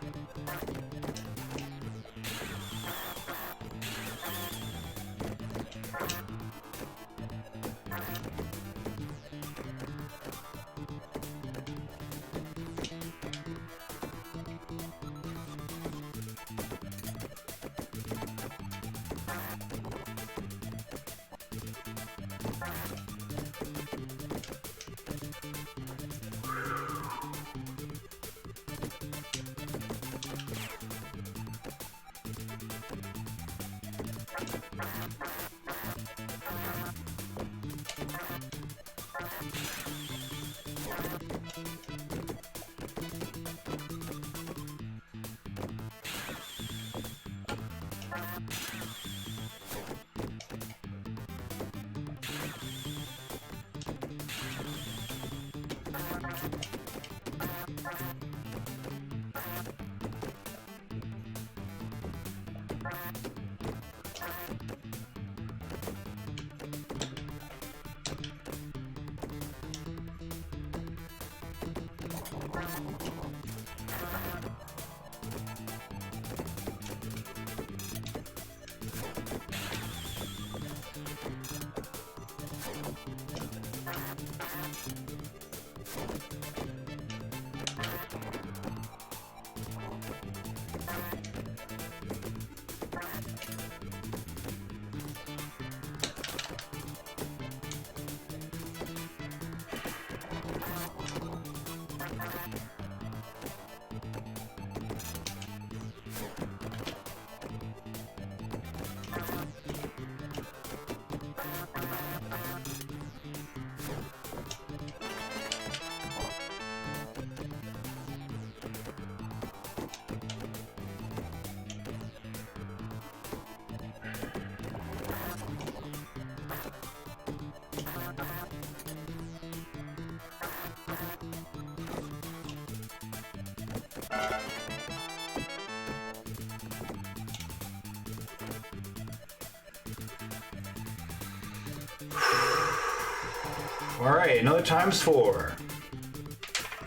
Speaker 1: Alright, another ×4.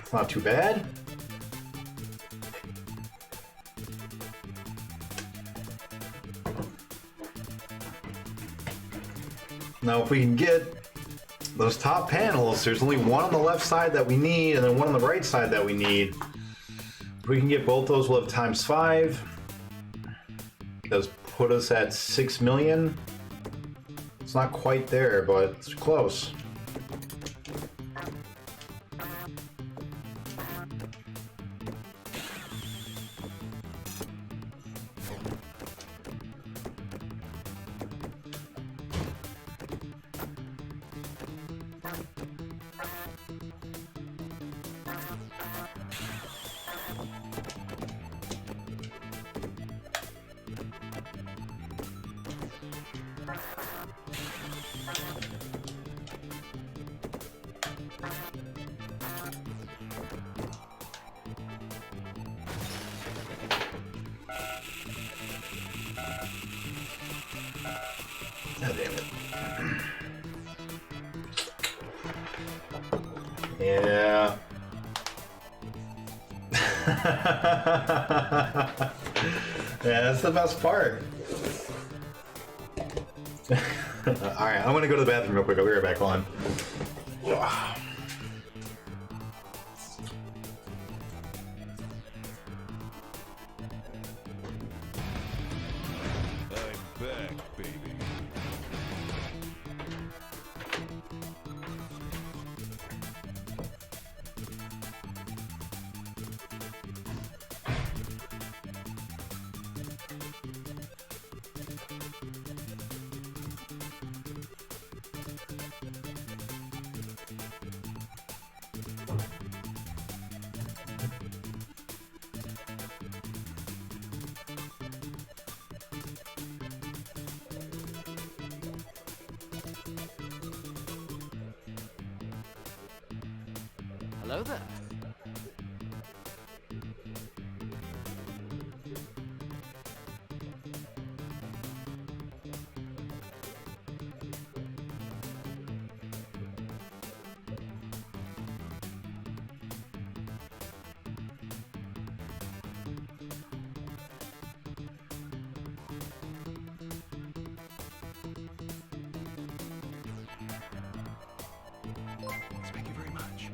Speaker 1: It's not too bad. Now if we can get those top panels, there's only one on the left side that we need and then one on the right side that we need. If we can get both those, we'll have ×5. Does put us at 6 million. It's not quite there, but it's close. Yeah. Yeah, that's the best part. Alright, I'm gonna go to the bathroom real quick. I'll be right back on.
Speaker 3: I'm back, baby.
Speaker 2: Hello there.
Speaker 3: Thank you very much.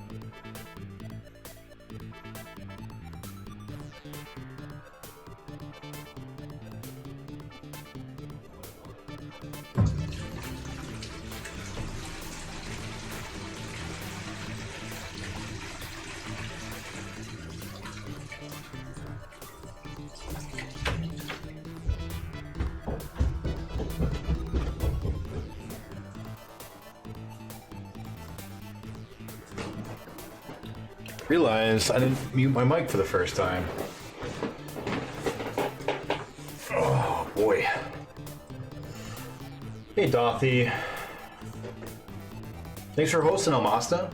Speaker 1: Realized I didn't mute my mic for the first time. Oh boy. Hey Dothy. Thanks for hosting, Almasta.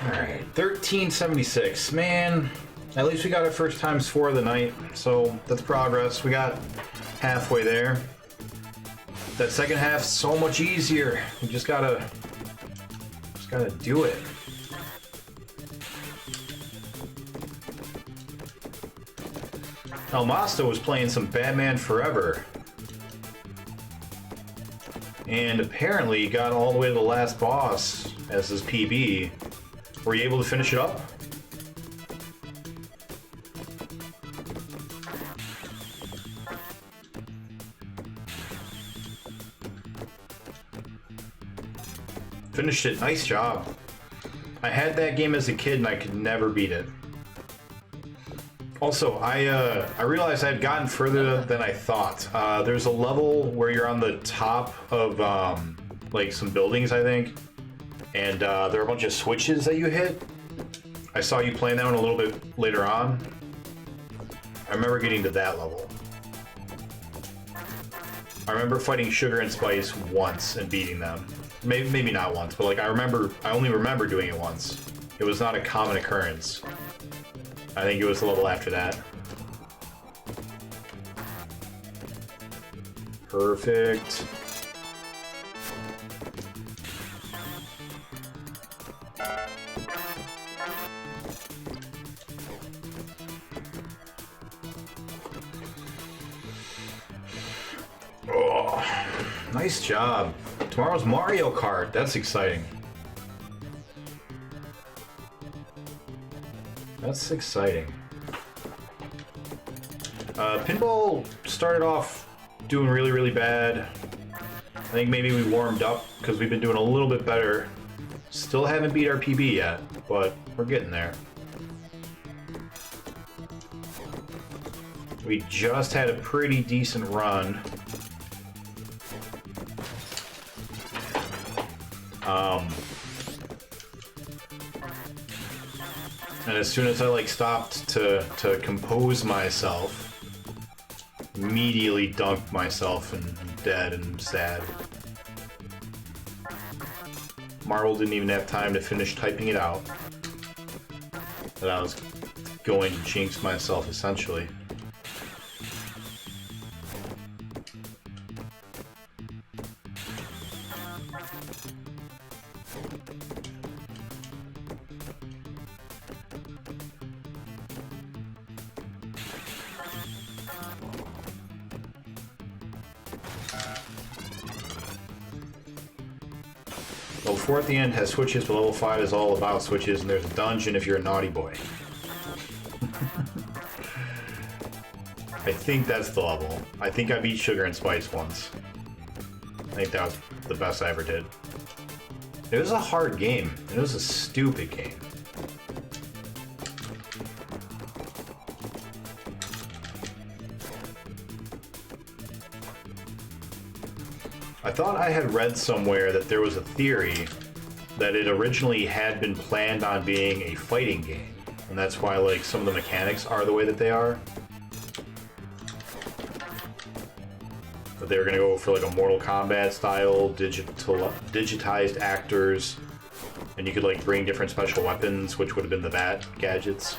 Speaker 1: Alright, 1376. Man, at least we got our first times 4 of the night, so that's progress. We got halfway there. That second half's so much easier. You just gotta do it. Almasta was playing some Batman Forever. And apparently got all the way to the last boss as his PB. Were you able to finish it up? Finished it. Nice job. I had that game as a kid and I could never beat it. Also, I realized I had gotten further than I thought. There's a level where you're on the top of like some buildings, I think, and there are a bunch of switches that you hit. I saw you playing that one a little bit later on. I remember getting to that level. I remember fighting Sugar and Spice once and beating them. Maybe not once, but like I only remember doing it once. It was not a common occurrence. I think it was the level after that. Perfect. Oh, nice job. Tomorrow's Mario Kart. That's exciting. That's exciting. Pinball started off doing really, really bad. I think maybe we warmed up because we've been doing a little bit better. Still haven't beat our PB yet, but we're getting there. We just had a pretty decent run. And as soon as I like stopped to compose myself, immediately dunked myself and dead and sad. Marvel didn't even have time to finish typing it out that I was going to jinx myself essentially. Level 4 at the end has switches, but level 5 is all about switches, and there's a dungeon if you're a naughty boy. I think that's the level. I think I beat Sugar and Spice once. I think that was the best I ever did. It was a hard game. It was a stupid game. I thought I had read somewhere that there was a theory that it originally had been planned on being a fighting game, and that's why like some of the mechanics are the way that they are. But they were gonna go for like a Mortal Kombat style, digitized actors, and you could like bring different special weapons, which would have been the bat gadgets.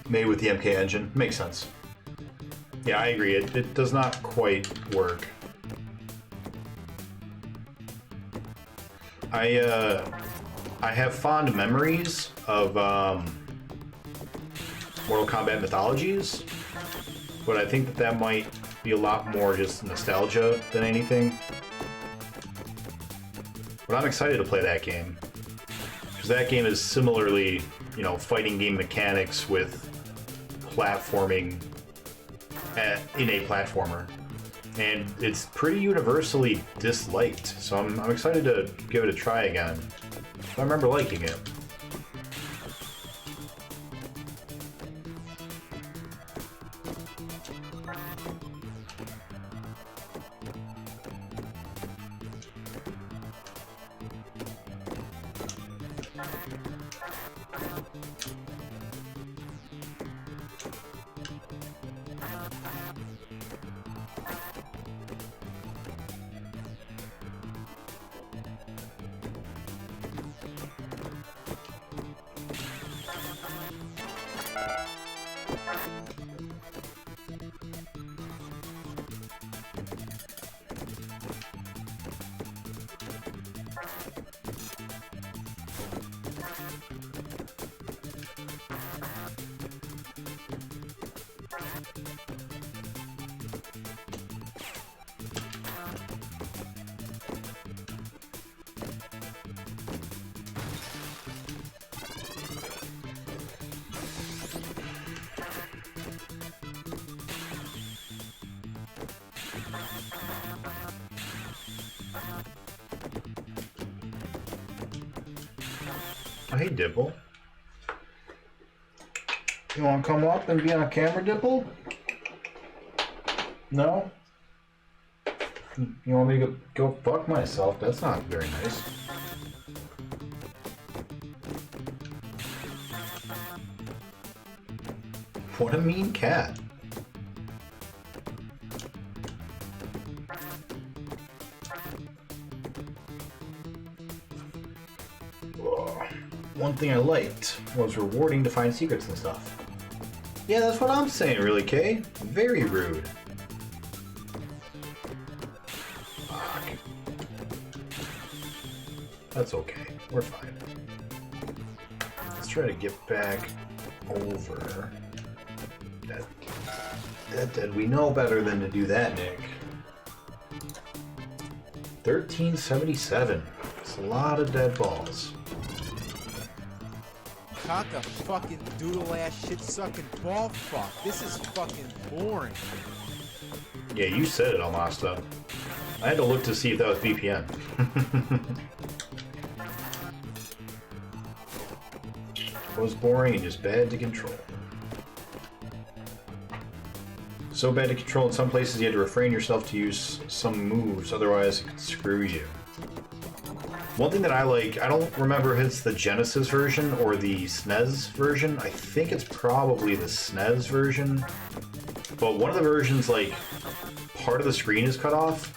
Speaker 1: Made with the MK engine. Makes sense. Yeah, I agree. It does not quite work. I have fond memories of Mortal Kombat Mythologies, but I think that might be a lot more just nostalgia than anything. But I'm excited to play that game, because that game is similarly, you know, fighting game mechanics with platforming in a platformer, and it's pretty universally disliked, so I'm excited to give it a try again. I remember liking it. Hey, Dipple. You want to come up and be on camera, Dipple? No? You want me to go fuck myself? That's not very nice. What a mean cat. One thing I liked was rewarding to find secrets and stuff. Yeah, that's what I'm saying, really, Kay. Very rude. Fuck. That's okay. We're fine. Let's try to get back over. That we know better than to do that, Nick. 1377. It's a lot of dead balls.
Speaker 4: cock a fucking doodle ass shit sucking ball fuck. This is fucking boring.
Speaker 1: Yeah, you said it, Almasta. I had to look to see if that was VPN. It was boring and just bad to control. So bad to control in some places you had to refrain yourself to use some moves, otherwise it could screw you. One thing that I like, I don't remember if it's the Genesis version or the SNES version. I think it's probably the SNES version. But one of the versions, like, part of the screen is cut off.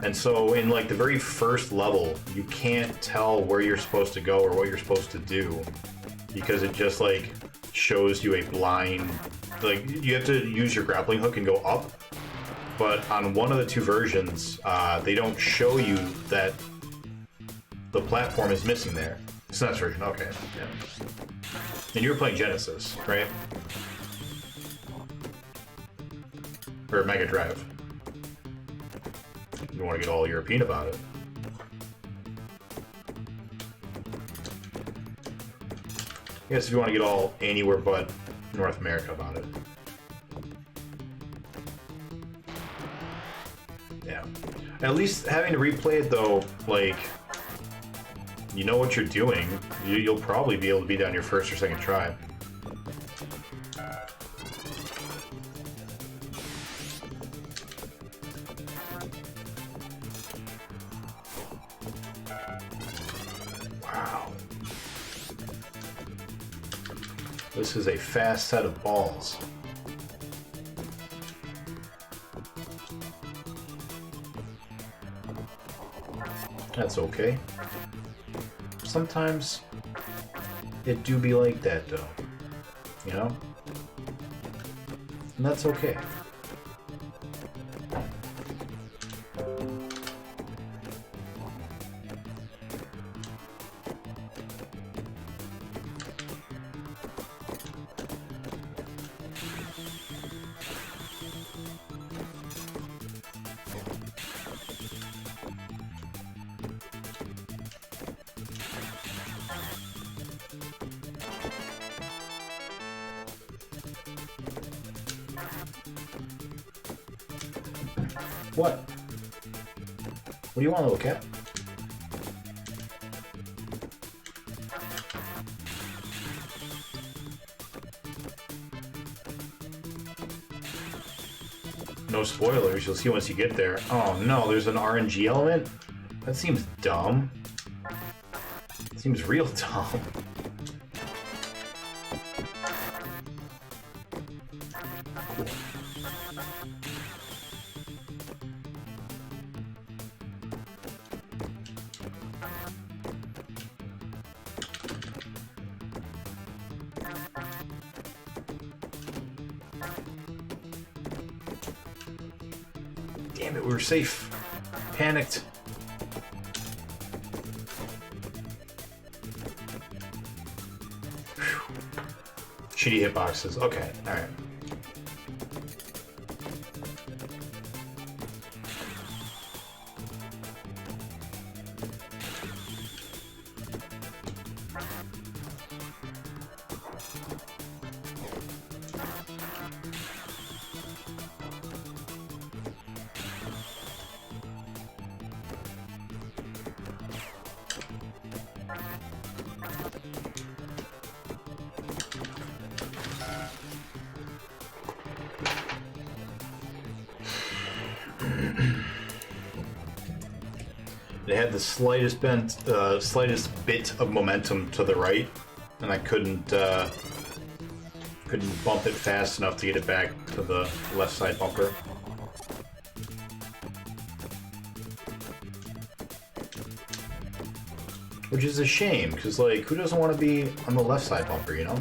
Speaker 1: And so in, like, the very first level, you can't tell where you're supposed to go or what you're supposed to do. Because it just, like, shows you a blind... Like, you have to use your grappling hook and go up. But on one of the two versions, they don't show you that the platform is missing there. SNES version, okay. Yeah. And you were playing Genesis, right? Or Mega Drive. You want to get all European about it. I guess if you want to get all anywhere but North America about it. Yeah. At least having to replay it though, like, you know what you're doing. You'll probably be able to beat it on your first or second try. Wow. This is a fast set of balls. That's okay. Sometimes it do be like that though, you know? And that's okay. What? What do you want, little cat? No spoilers, you'll see once you get there. Oh no, there's an RNG element? That seems dumb. It seems real dumb. Cool. Damn it, we were safe. Panicked. Whew. Shitty hitboxes. Okay, alright. It had the slightest bit of momentum to the right, and I couldn't bump it fast enough to get it back to the left side bumper. Which is a shame, because, like, who doesn't want to be on the left side bumper, you know?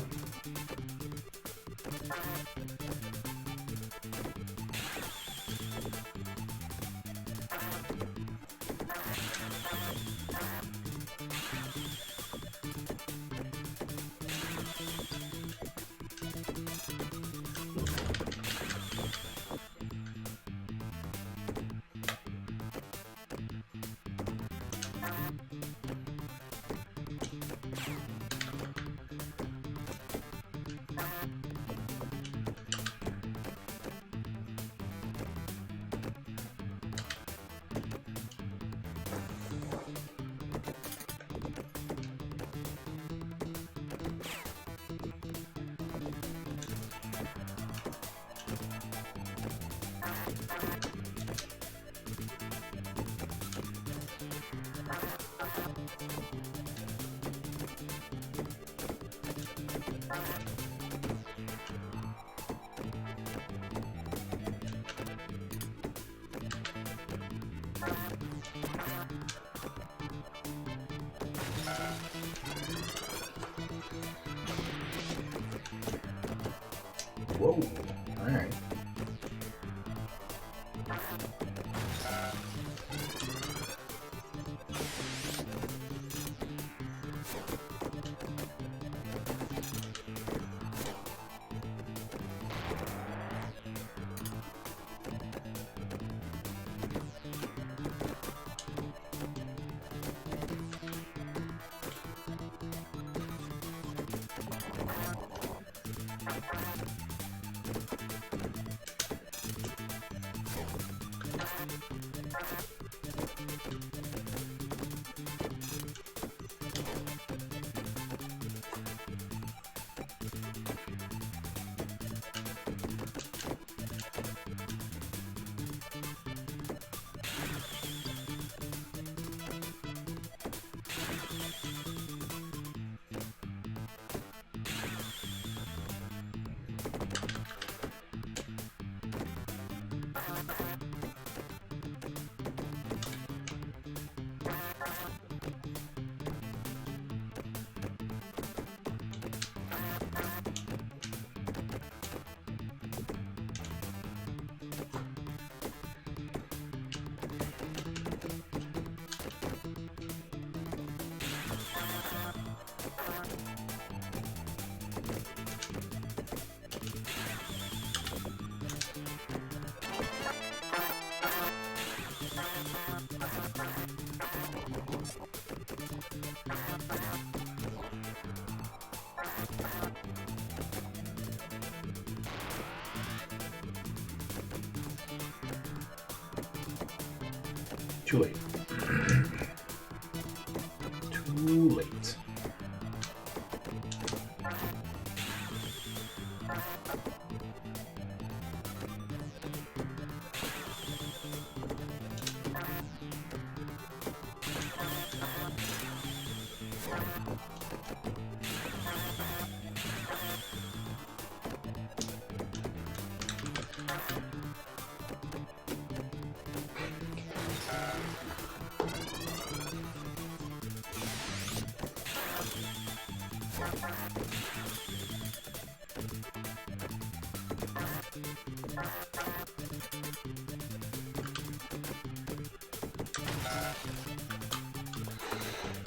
Speaker 1: Whoa, alright. Too late. Too late.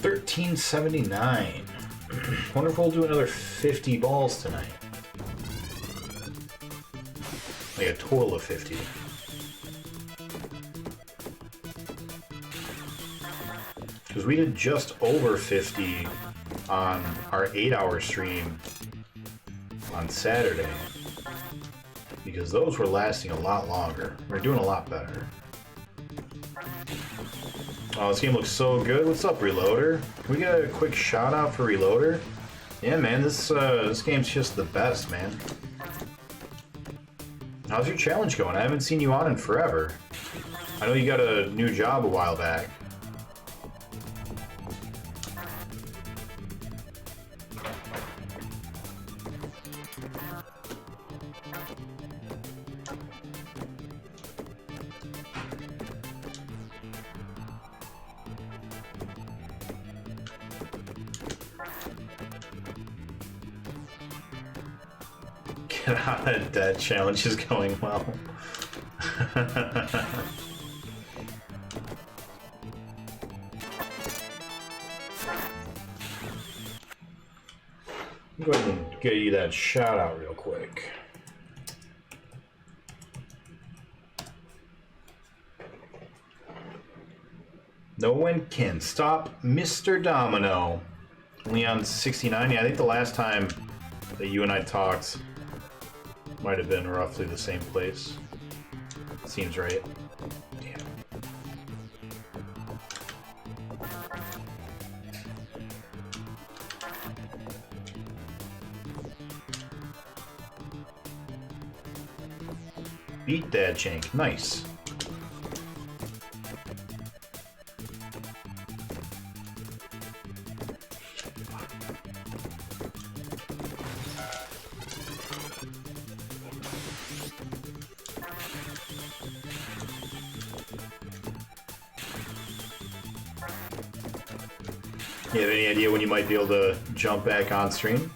Speaker 1: $13.79. Wonder if we'll do another 50 balls tonight. Like a total of 50. Because we did just over 50 on our 8-hour stream on Saturday. Because those were lasting a lot longer. We're doing a lot better. Oh, this game looks so good. What's up, Reloader? Can we get a quick shout out for Reloader? Yeah, man, this game's just the best, man. How's your challenge going? I haven't seen you on in forever. I know you got a new job a while back. Get out of that challenge is going well. Go ahead and get you that shout out real quick. No one can stop Mr. Domino. Leon 69. Yeah, I think the last time that you and I talked might have been roughly the same place. Seems right. Damn. Beat that jank. Nice. You have any idea when you might be able to jump back on stream?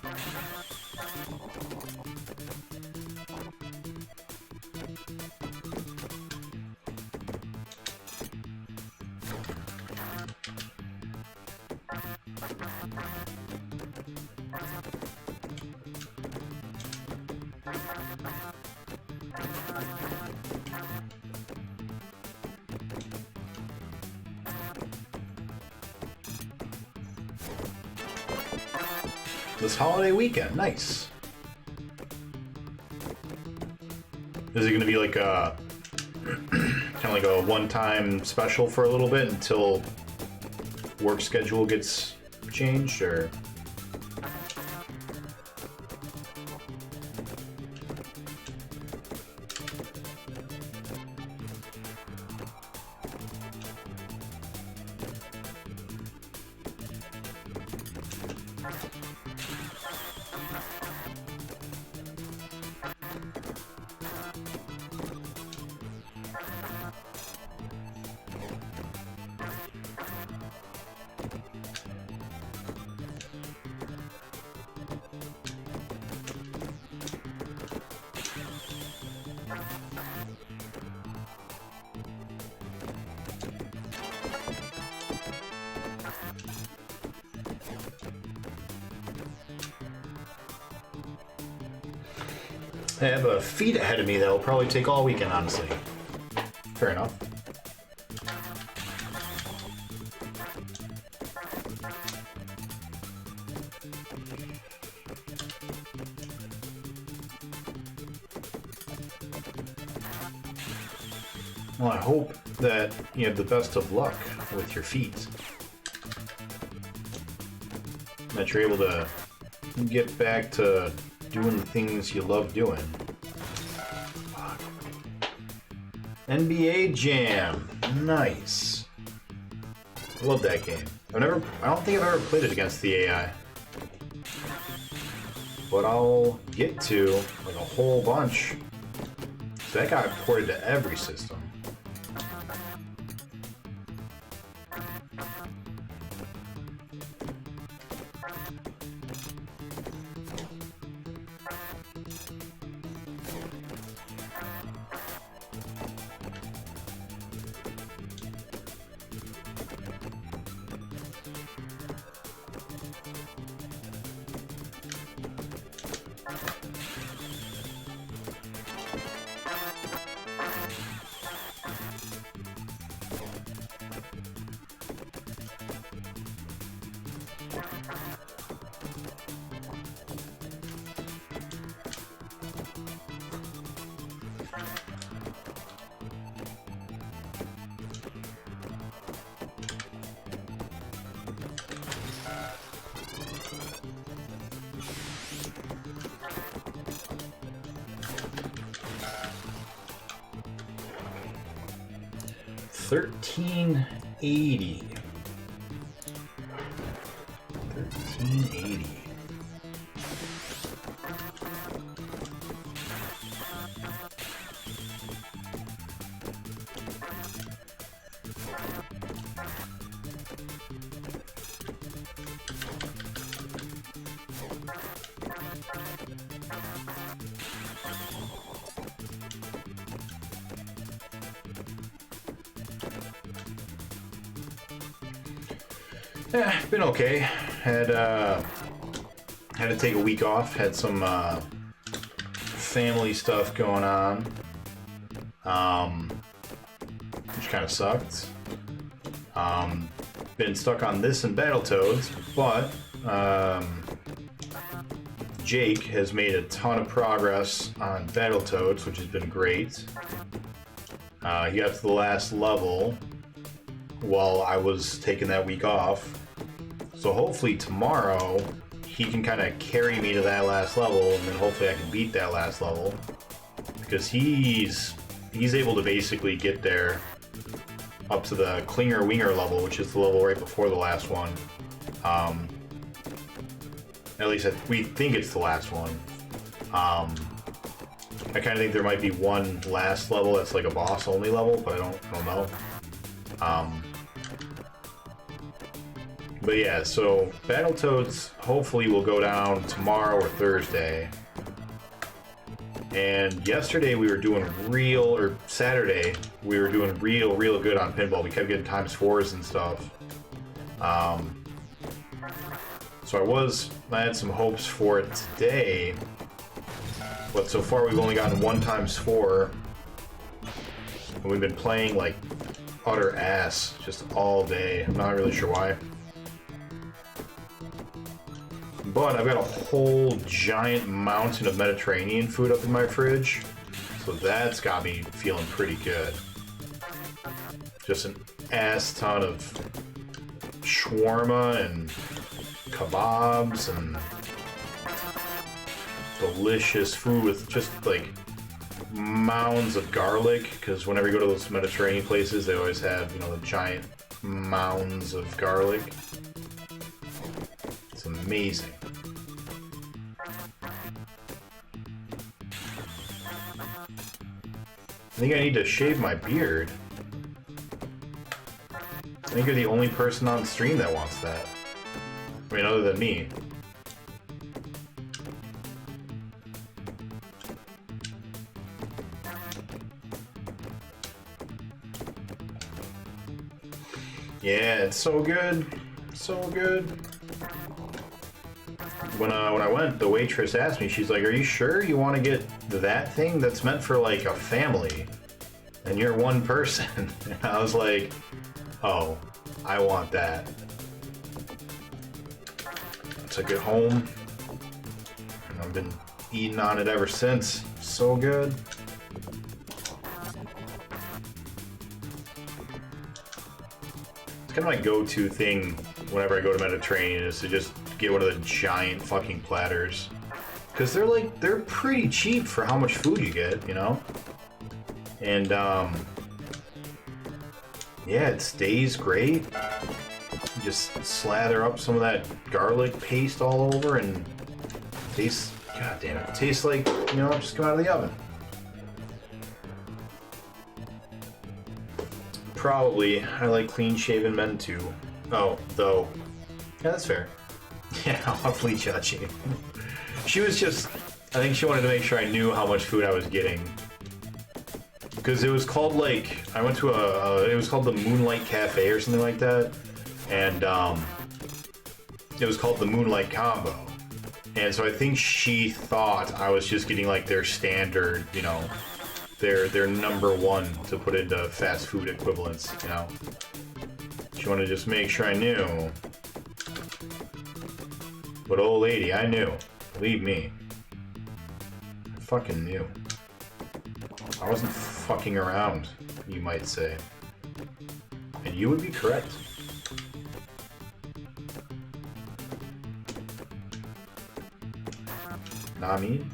Speaker 1: This holiday weekend, nice. Is it going to be like a kind of like a one-time special for a little bit until work schedule gets changed, or? I have a feat ahead of me that will probably take all weekend, honestly. Fair enough. Well, I hope that you have the best of luck with your feet. That you're able to get back to doing the things you love doing. Fuck. NBA Jam. Nice. I love that game. I don't think I've ever played it against the AI. But I'll get to like a whole bunch. So that got ported to every system. $13.80. $13.80. Yeah, been okay. Had to take a week off. Had some family stuff going on, which kind of sucked. Been stuck on this and Battletoads, but Jake has made a ton of progress on Battletoads, which has been great. He got to the last level while I was taking that week off. So hopefully tomorrow he can kind of carry me to that last level, and then hopefully I can beat that last level, because he's able to basically get there up to the Klinger Winger level, which is the level right before the last one. At least we think it's the last one. I kind of think there might be one last level that's like a boss only level, but I don't know. But yeah, so Battletoads hopefully will go down tomorrow or Thursday. And yesterday we were doing or Saturday, we were doing real good on Pinball. We kept getting ×4s and stuff. So I had some hopes for it today. But so far we've only gotten 1 ×4. And we've been playing like utter ass just all day. I'm not really sure why. But I've got a whole giant mountain of Mediterranean food up in my fridge. So that's got me feeling pretty good. Just an ass ton of shawarma and kebabs and delicious food with just like mounds of garlic, because whenever you go to those Mediterranean places they always have, you know, the giant mounds of garlic. It's amazing. I think I need to shave my beard. I think you're the only person on stream that wants that. I mean, other than me. Yeah, it's so good. So good. When I went, the waitress asked me, she's like, "Are you sure you want to get that thing that's meant for like a family? And you're one person." And I was like, "Oh, I want that." I took it home, and I've been eating on it ever since. So good. It's kind of my go-to thing whenever I go to Mediterranean is to just get one of the giant fucking platters. Because they're pretty cheap for how much food you get, you know? And, yeah, it stays great. You just slather up some of that garlic paste all over and tastes, god damn it, tastes like, you know, just come out of the oven. Probably, I like clean-shaven men too. Oh, though. Yeah, that's fair. Yeah, awfully judgy. She was just, I think she wanted to make sure I knew how much food I was getting. Because it was called like, I went to it was called the Moonlight Cafe or something like that. And it was called the Moonlight Combo. And so I think she thought I was just getting like their standard, you know, their #1 to put into fast food equivalents, you know. She wanted to just make sure I knew. But old lady, I knew. Believe me. I fucking knew. I wasn't fucking around, you might say. And you would be correct. Nah, I mean.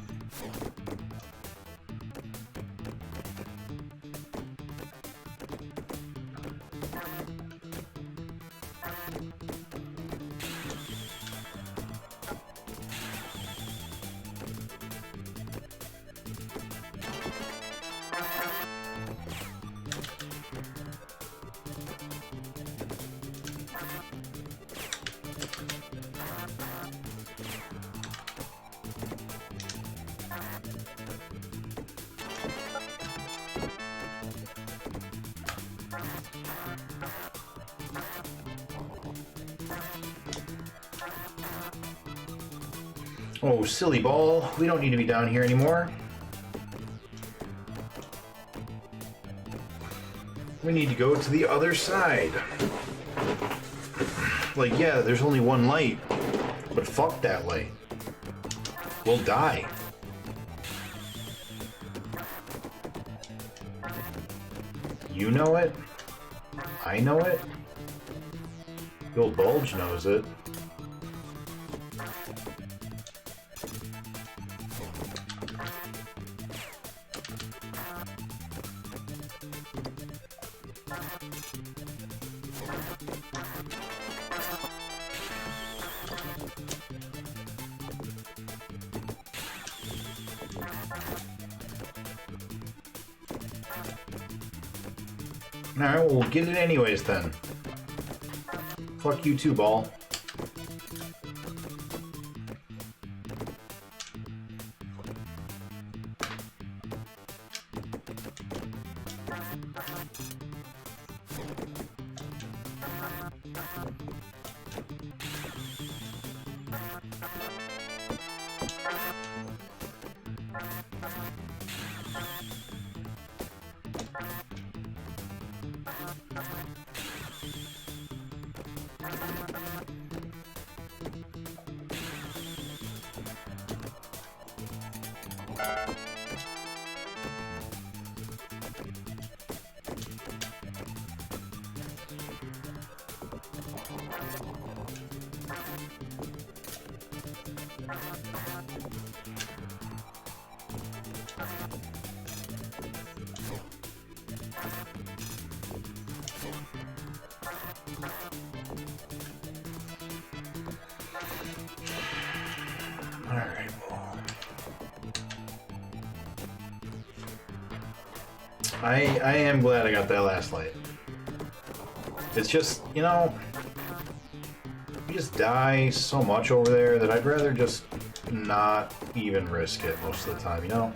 Speaker 1: Oh, silly ball. We don't need to be down here anymore. We need to go to the other side. Like, yeah, there's only one light, but fuck that light. We'll die. You know it. I know it. The old bulge knows it. Alright, we'll get it anyways then. Fuck you too, ball. Alright. I am glad I got that last light. It's just, you know, you just die so much over there that I'd rather just not even risk it most of the time, you know?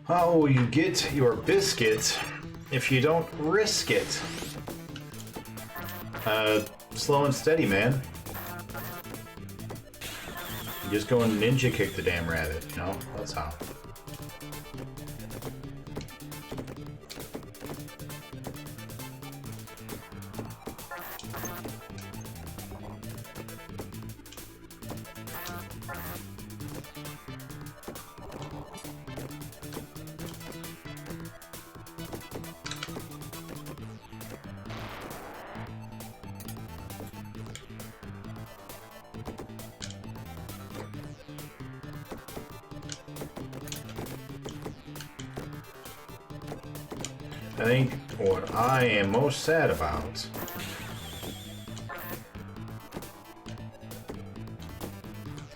Speaker 1: How will you get your biscuit if you don't risk it? Slow and steady, man. You just go and ninja kick the damn rabbit, you know? That's how. I think what I am most sad about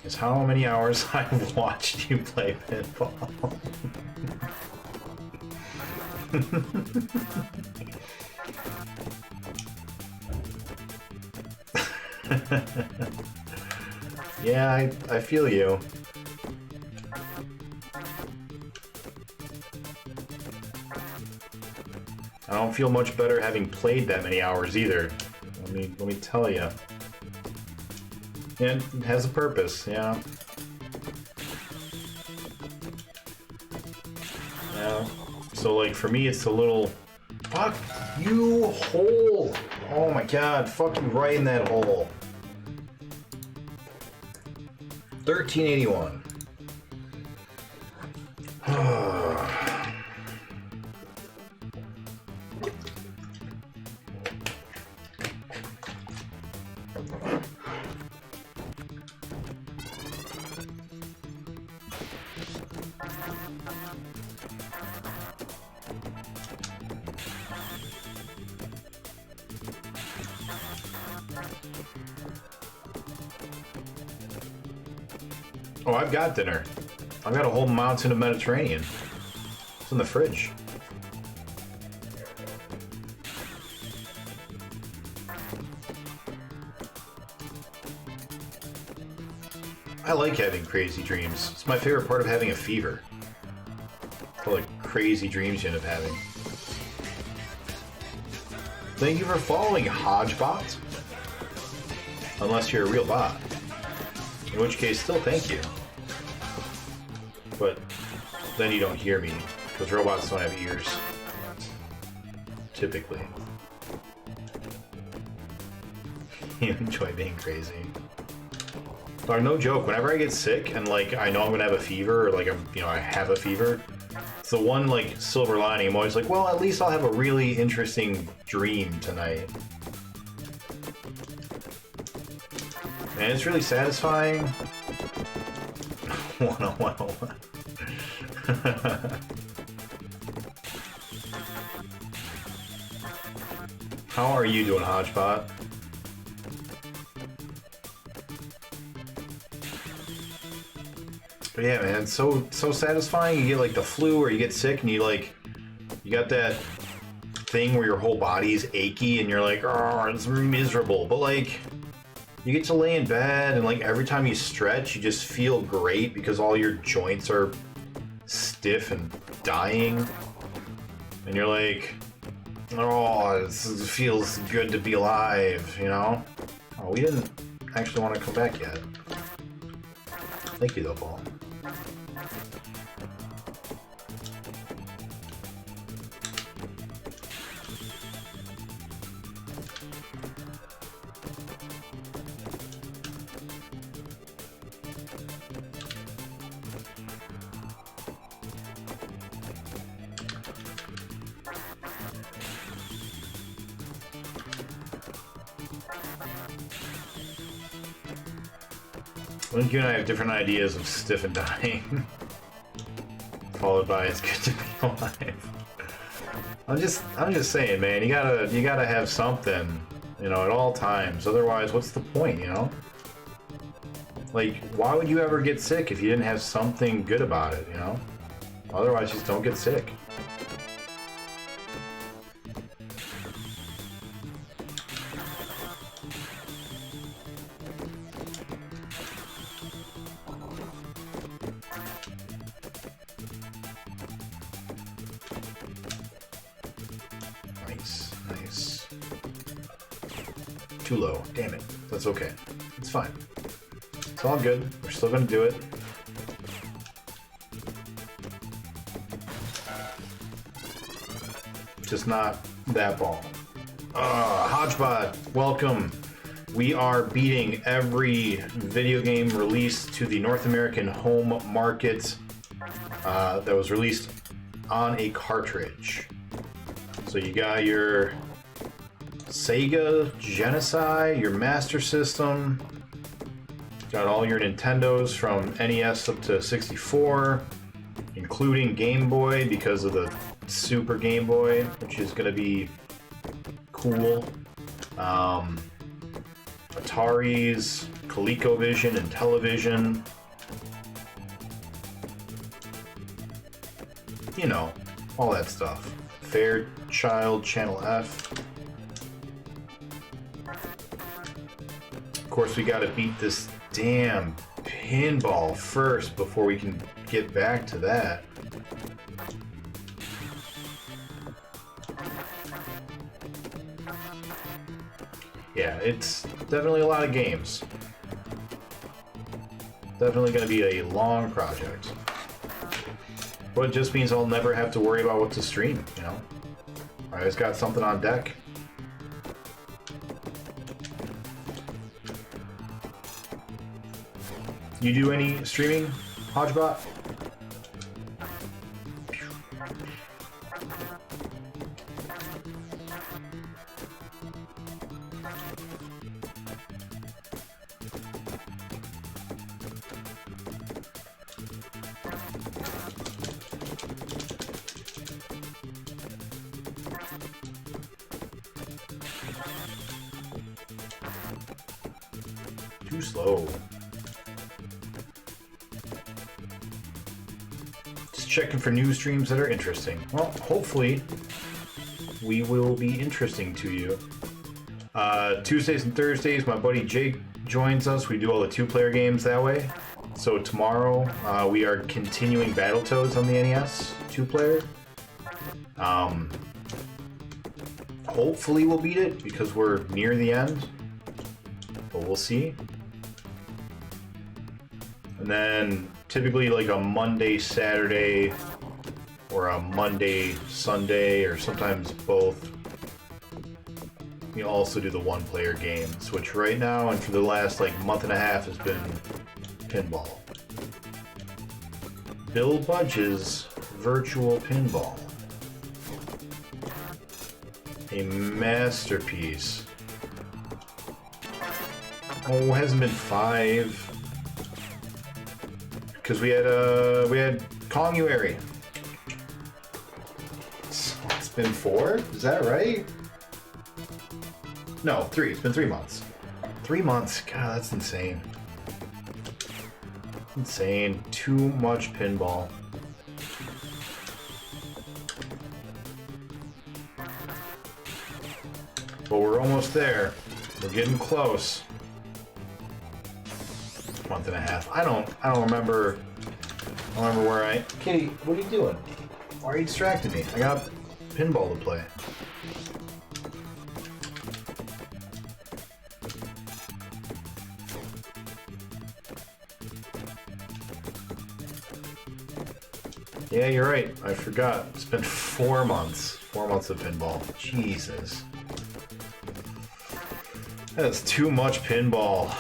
Speaker 1: is how many hours I've watched you play pinball. Yeah, I feel you. I don't feel much better having played that many hours either. Let me tell you. And it has a purpose, yeah. Yeah. So like for me it's a little fuck you hole. Oh my god, fuck you right in that hole. 1381. Oh, I've got dinner. I've got a whole mountain of Mediterranean. It's in the fridge. I like having crazy dreams. It's my favorite part of having a fever. All the crazy dreams you end up having. Thank you for following, Hodgebot. Unless you're a real bot. In which case, still thank you. But then you don't hear me, because robots don't have ears. Typically. You enjoy being crazy. Or no joke, whenever I get sick and like I know I'm gonna have a fever, or like I have a fever, it's the one like silver lining. I'm always like, well, at least I'll have a really interesting dream tonight. And it's really satisfying. 10101. How are you doing, Hodgebot? But yeah, man, it's so satisfying. You get like the flu or you get sick and you got that thing where your whole body's achy and you're like, oh, it's miserable. But like, you get to lay in bed and like every time you stretch, you just feel great because all your joints are stiff and dying. And you're like, oh, this feels good to be alive, you know? Oh, we didn't actually want to come back yet. Thank you though, Paul. I think you and I have different ideas of stiff and dying. Followed by it's good to be alive. I'm just saying, man, you gotta have something, you know, at all times. Otherwise, what's the point, you know? Like, why would you ever get sick if you didn't have something good about it, you know? Otherwise, just don't get sick. Nice. Too low. Damn it. That's okay. It's fine. It's all good. We're still gonna do it. Just not that ball. Hodgebot, welcome. We are beating every video game released to the North American home market that was released on a cartridge. So you got your Sega Genesis, your Master System, got all your Nintendos from NES up to 64, including Game Boy because of the Super Game Boy, which is going to be cool. Ataris, ColecoVision, and Television. You know, all that stuff. Fairchild Channel F. Of course, we gotta beat this damn pinball first before we can get back to that. Yeah, it's definitely a lot of games. Definitely gonna be a long project. But it just means I'll never have to worry about what to stream, you know? I always got something on deck. You do any streaming, Hodgebot? Too slow. Just checking for new streams that are interesting. Well, hopefully we will be interesting to you. Tuesdays and Thursdays, my buddy Jake joins us. We do all the two-player games that way. So tomorrow we are continuing Battletoads on the NES two-player. Hopefully we'll beat it because we're near the end, but we'll see. And then typically like a Monday, Saturday, or a Monday, Sunday, or sometimes both. We also do the one-player games, which right now and for the last like month and a half has been Pinball. Bill Budge's Virtual Pinball. A masterpiece. Oh, it hasn't been 5. because we had Konguary. So it's been 4? Is that right? No, 3. It's been 3 months. 3 months. God, that's insane. Insane. Too much pinball. But we're almost there. We're getting close. Month and a half. I don't remember. I don't remember where I. Kitty, what are you doing? Why are you distracting me? I got pinball to play. Yeah, you're right. I forgot. It's been 4 months. 4 months of pinball. Jesus. That's too much pinball.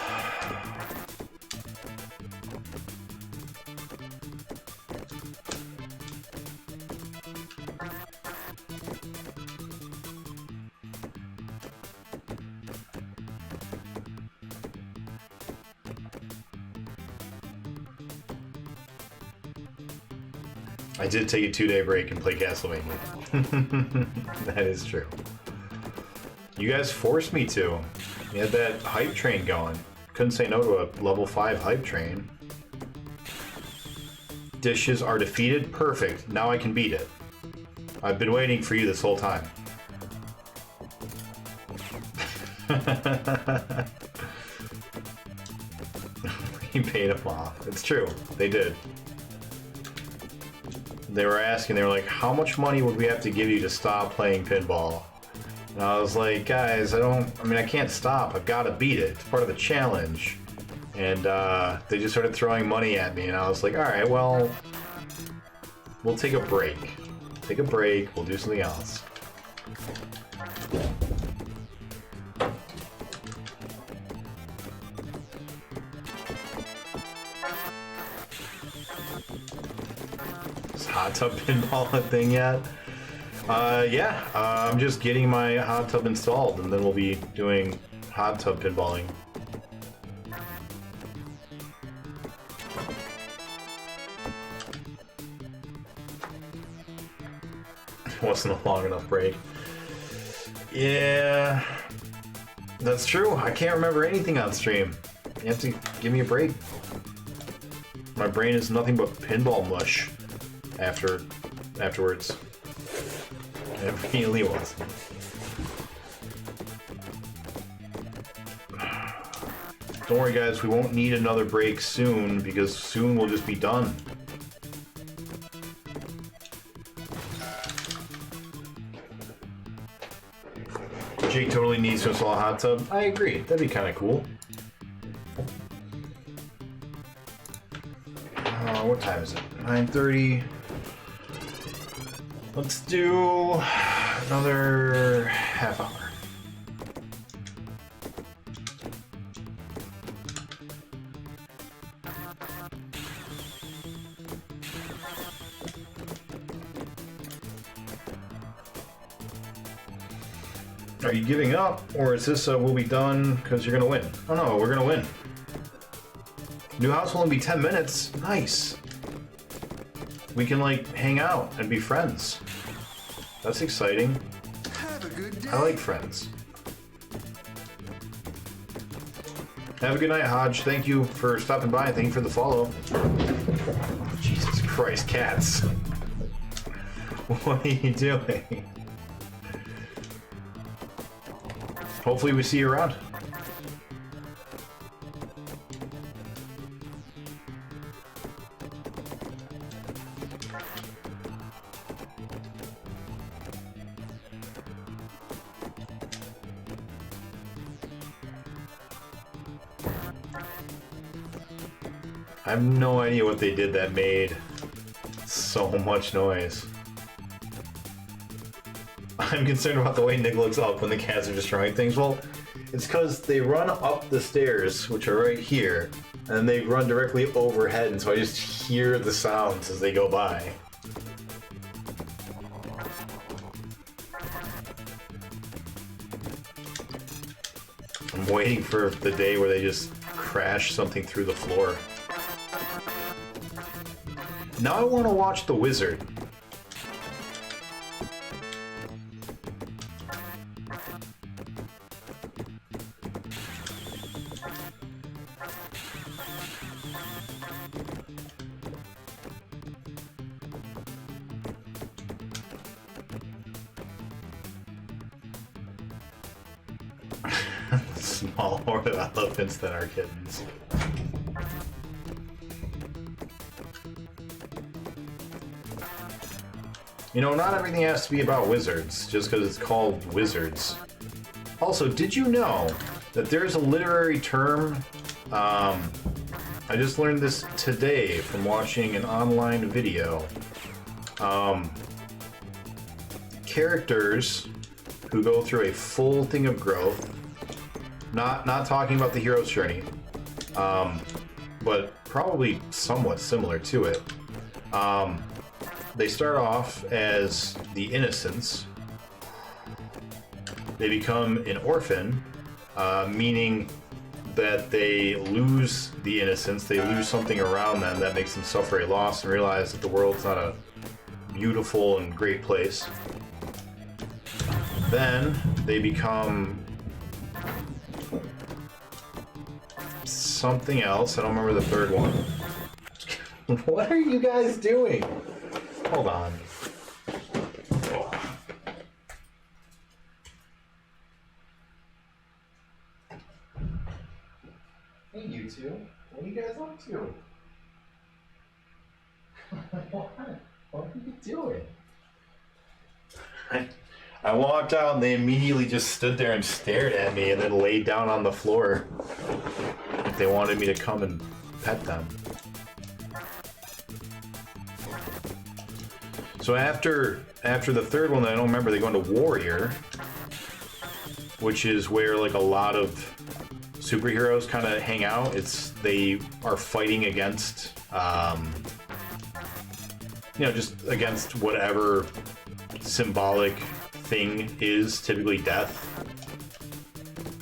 Speaker 1: I did take a 2-day break and play Castlevania. That is true. You guys forced me to. You had that hype train going. Couldn't say no to a level 5 hype train. Dishes are defeated. Perfect. Now I can beat it. I've been waiting for you this whole time. He paid them off. It's true. They did. They were asking, they were like, how much money would we have to give you to stop playing pinball? And I was like, guys, I can't stop. I've got to beat it. It's part of the challenge. And they just started throwing money at me, and I was like, all right, well, we'll take a break. Take a break. We'll do something else. Hot tub pinball a thing yet? Yeah, I'm just getting my hot tub installed, and then we'll be doing hot tub pinballing. Wasn't a long enough break. Yeah, that's true. I can't remember anything on stream. You have to give me a break. My brain is nothing but pinball mush. Afterwards. It really was. Don't worry guys, we won't need another break soon, because soon we'll just be done. Jake totally needs to install a hot tub. I agree, that'd be kind of cool. What time is it? 9:30. Let's do another half hour. Are you giving up, or is this we'll be done because you're gonna win? Oh no, we're gonna win. New house will only be 10 minutes. Nice. We can like hang out and be friends. That's exciting.
Speaker 3: Have a good day.
Speaker 1: I like friends. Have a good night, Hodge. Thank you for stopping by. Thank you for the follow. Oh, Jesus Christ, cats. What are you doing? Hopefully we see you around. I have no idea what they did that made so much noise. I'm concerned about the way Nick looks up when the cats are destroying things. Well, it's because they run up the stairs, which are right here, and they run directly overhead, and so I just hear the sounds as they go by. I'm waiting for the day where they just crash something through the floor. Now I want to watch The Wizard. Small horde of elephants that are kittens. You know, not everything has to be about wizards, just because it's called wizards. Also, did you know that there's a literary term? I just learned this today from watching an online video. Characters who go through a full thing of growth, not talking about the hero's journey, but probably somewhat similar to it. They start off as the innocents. They become an orphan, meaning that they lose the innocence, they lose something around them that makes them suffer a loss and realize that the world's not a beautiful and great place. Then they become something else. I don't remember the third one. What are you guys doing? Hold on. Hey, you two. What are you guys up to? What are you doing? I walked out and they immediately just stood there and stared at me and then laid down on the floor. Like they wanted me to come and pet them. So after the third one that I don't remember, they go into Warrior, which is where like a lot of superheroes kind of hang out. They are fighting against, just against whatever symbolic thing is, typically death.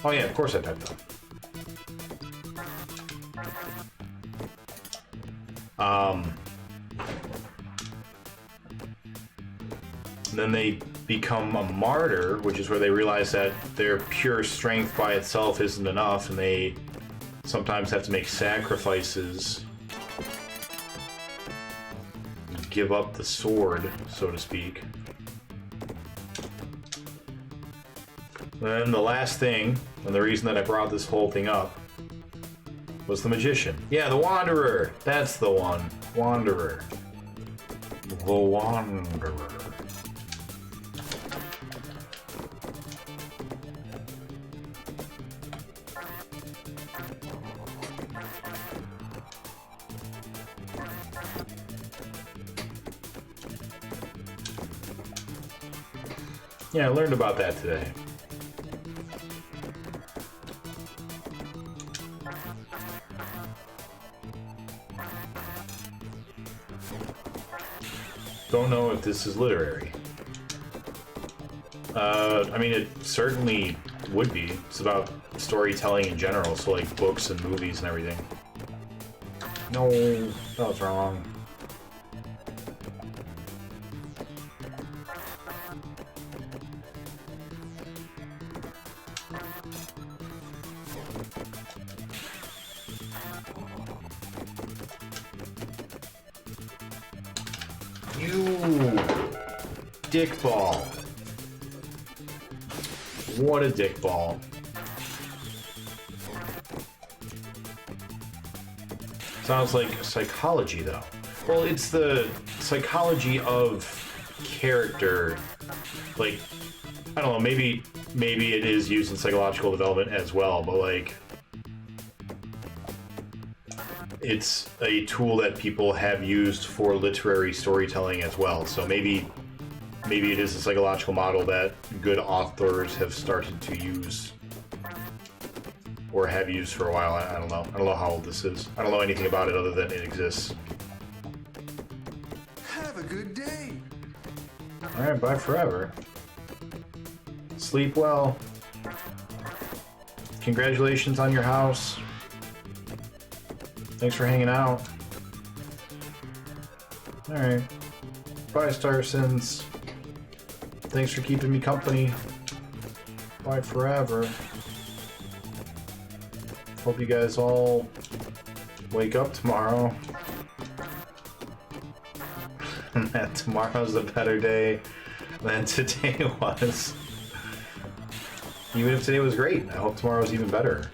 Speaker 1: Oh yeah, of course I typed that. And then they become a martyr, which is where they realize that their pure strength by itself isn't enough, and they sometimes have to make sacrifices, give up the sword, so to speak. And then the last thing, and the reason that I brought this whole thing up, was the magician. Yeah, the Wanderer. That's the one. Wanderer. The Wanderer. Yeah, I learned about that today. Don't know if this is literary. I mean, it certainly would be. It's about storytelling in general, so like books and movies and everything. No, that was wrong. You dickball. What a dickball. Sounds like psychology, though. Well, it's the psychology of character. Like, I don't know, maybe it is used in psychological development as well, but like, it's a tool that people have used for literary storytelling as well. So maybe it is a psychological model that good authors have started to use or have used for a while. I don't know. I don't know how old this is. I don't know anything about it other than it exists.
Speaker 3: Have a good day.
Speaker 1: All right, bye forever. Sleep well. Congratulations on your house. Thanks for hanging out. Alright. Bye, Starsons. Thanks for keeping me company. Bye forever. Hope you guys all wake up tomorrow. And that tomorrow's a better day than today was. Even if today was great, I hope tomorrow's even better.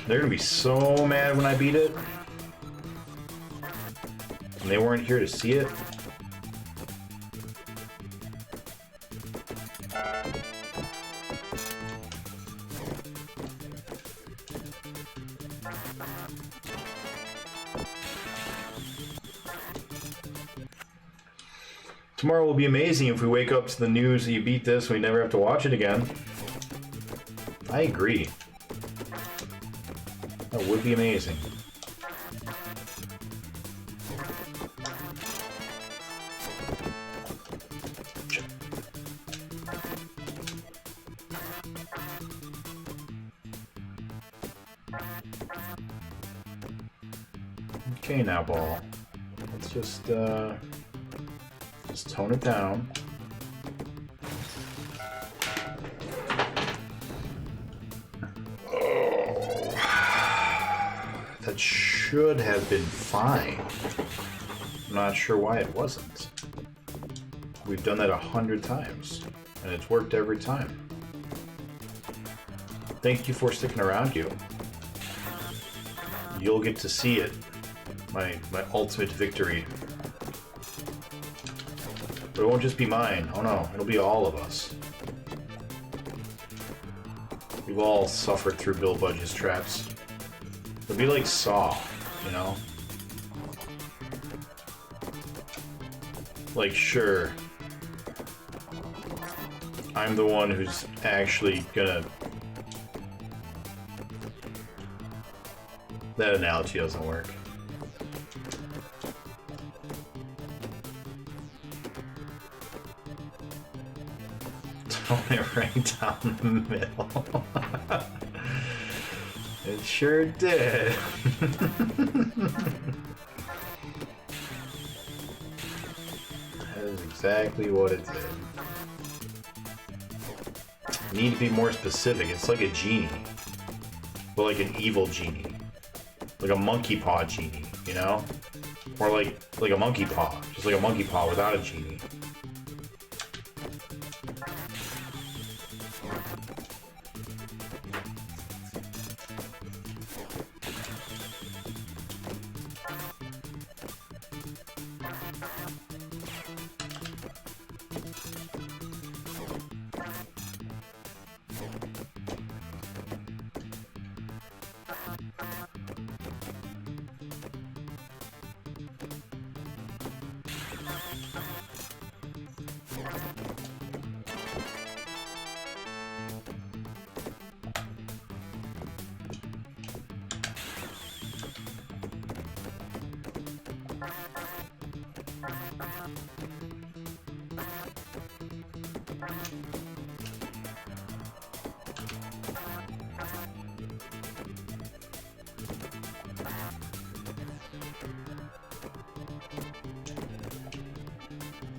Speaker 1: They're gonna be so mad when I beat it. And they weren't here to see it. Tomorrow will be amazing if we wake up to the news that you beat this and we never have to watch it again. I agree. That would be amazing. Okay, now, ball. Let's just tone it down. That should have been fine. I'm not sure why it wasn't. We've done that 100 times, and it's worked every time. Thank you for sticking around, you. You'll get to see it. My ultimate victory. But it won't just be mine. Oh no, it'll be all of us. We've all suffered through Bill Budge's traps. It'll be like Saw, you know? Like, sure, I'm the one who's actually gonna... That analogy doesn't work. Tone it right down the middle. It sure did. That is exactly what it did. You need to be more specific. It's like a genie. But like an evil genie. Like a monkey paw genie, you know? Or like a monkey paw. Just like a monkey paw without a genie.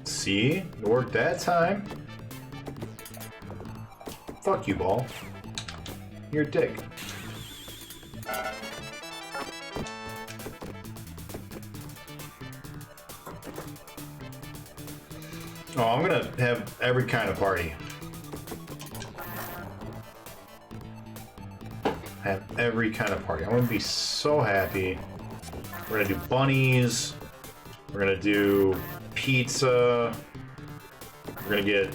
Speaker 1: See? It worked that time. Fuck you, ball. You're a dick. Oh, I'm gonna have every kind of party. Have every kind of party. I'm gonna be so happy. We're gonna do bunnies. We're gonna do pizza. We're gonna get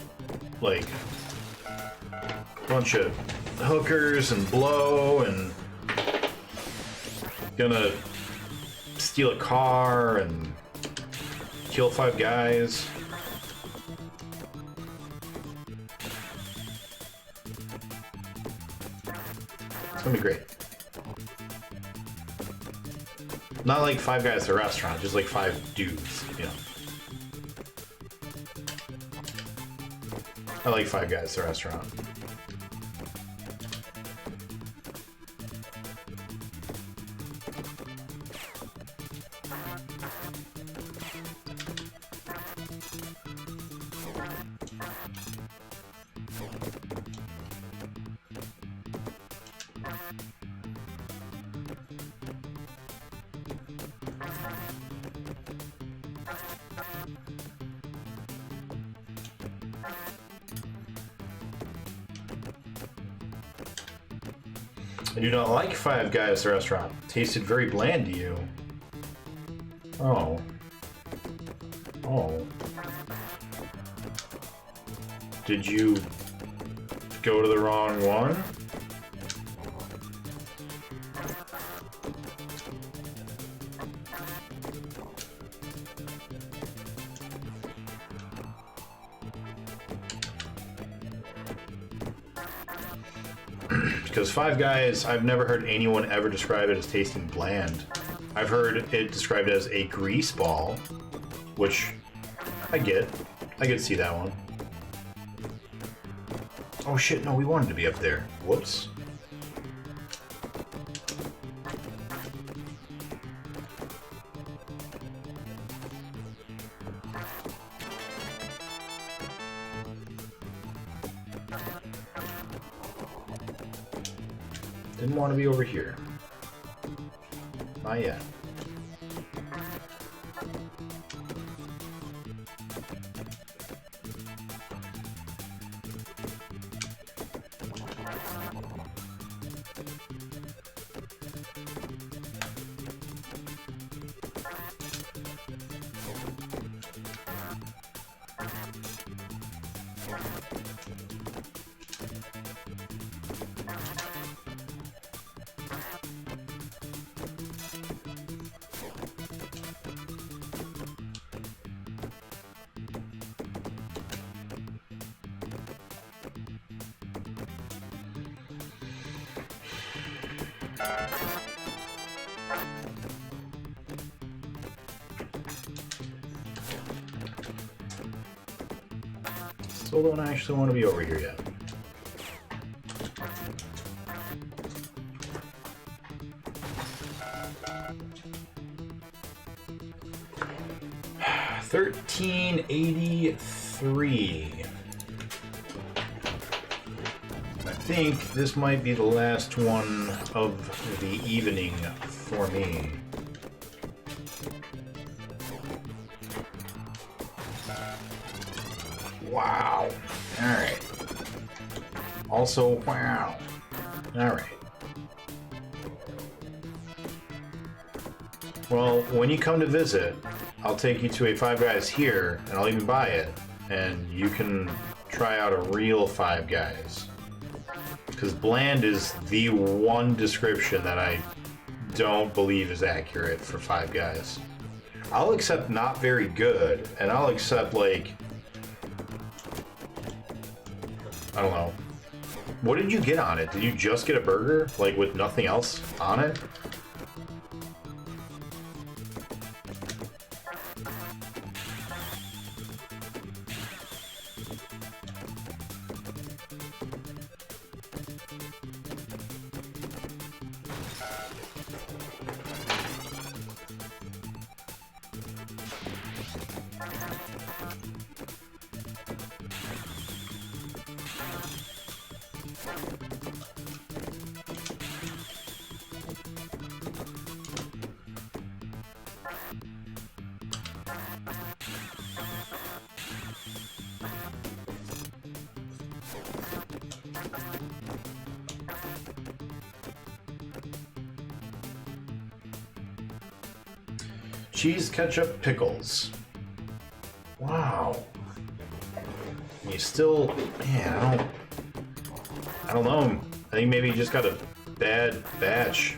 Speaker 1: like a bunch of hookers and blow and gonna steal a car and kill 5 guys. It's gonna be great. Not like Five Guys at the restaurant, just like 5 dudes, you know. I like Five Guys at the restaurant. I do not like Five Guys at the restaurant. Tasted very bland to you. Oh. Oh. Did you go to the wrong one? Because Five Guys, I've never heard anyone ever describe it as tasting bland. I've heard it described as a grease ball, which I get. I get to see that one. Oh shit, no, we wanted to be up there. Whoops. Didn't want to be over here. Not yet. Still don't actually want to be over here yet. $13.83. I think this might be the last one of the evening for me. Wow. Alright. Also, wow. Alright. Well, when you come to visit, I'll take you to a Five Guys here, and I'll even buy it, and you can try out a real Five Guys. Because bland is the one description that I don't believe is accurate for Five Guys. I'll accept not very good, and I'll accept, like, I don't know. What did you get on it? Did you just get a burger, like, with nothing else on it? Cheese, ketchup, pickles. Wow. You still, man, I don't know. I think maybe you just got a bad batch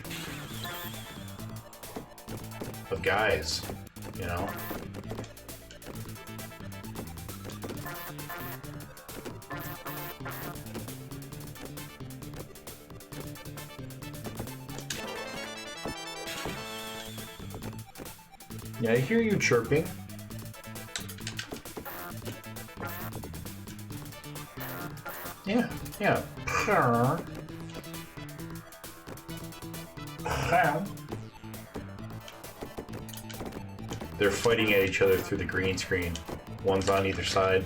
Speaker 1: of guys, you know? Yeah, I hear you chirping. Yeah, yeah. They're fighting at each other through the green screen. One's on either side.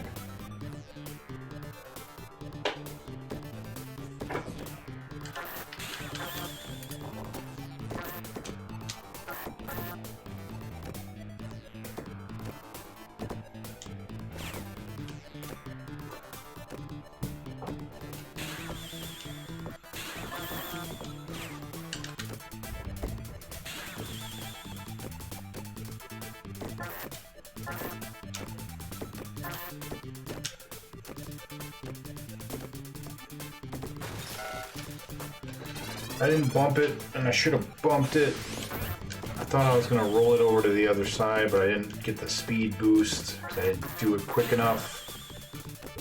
Speaker 1: I didn't bump it, and I should have bumped it. I thought I was going to roll it over to the other side, but I didn't get the speed boost. I didn't do it quick enough.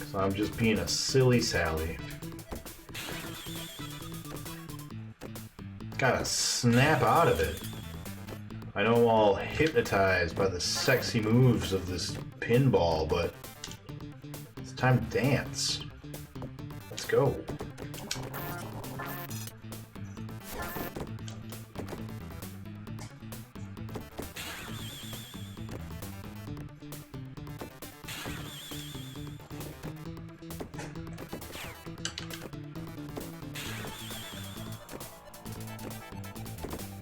Speaker 1: So I'm just being a silly Sally. Gotta snap out of it. I know I'm all hypnotized by the sexy moves of this pinball, but it's time to dance. Let's go.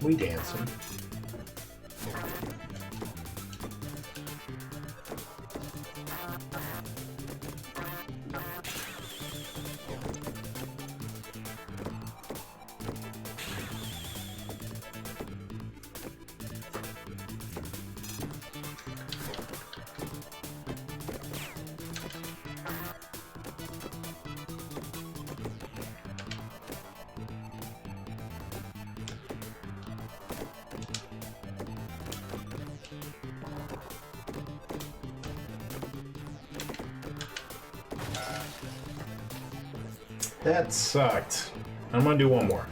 Speaker 1: We dancing. That sucked. I'm gonna do one more.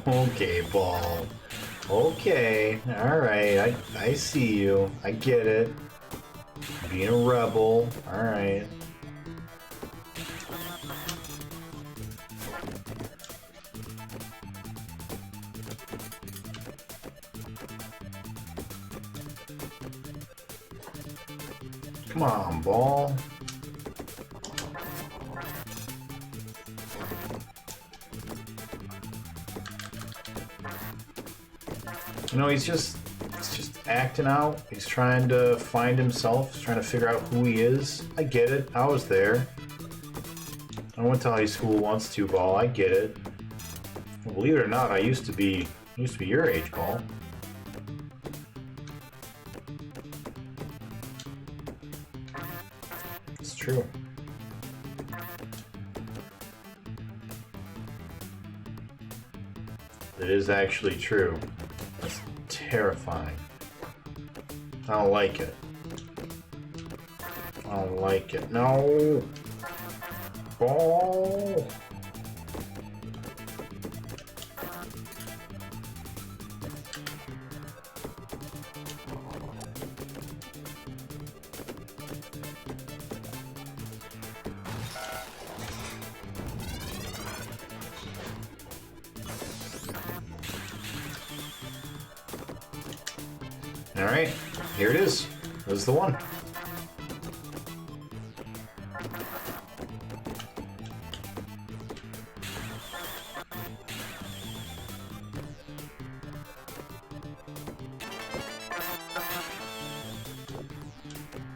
Speaker 1: Okay, ball. Okay, alright, I see you. I get it. Being a rebel, alright. Come on, ball. You know, he's just acting out. He's trying to find himself. He's trying to figure out who he is. I get it. I was there. I went to high school once, 2-ball. I get it. Well, believe it or not, I used to be your age, Paul. It's true. It is actually true. That's terrifying. I don't like it. I don't like it. No! Ball! Alright, here it is. This is the one.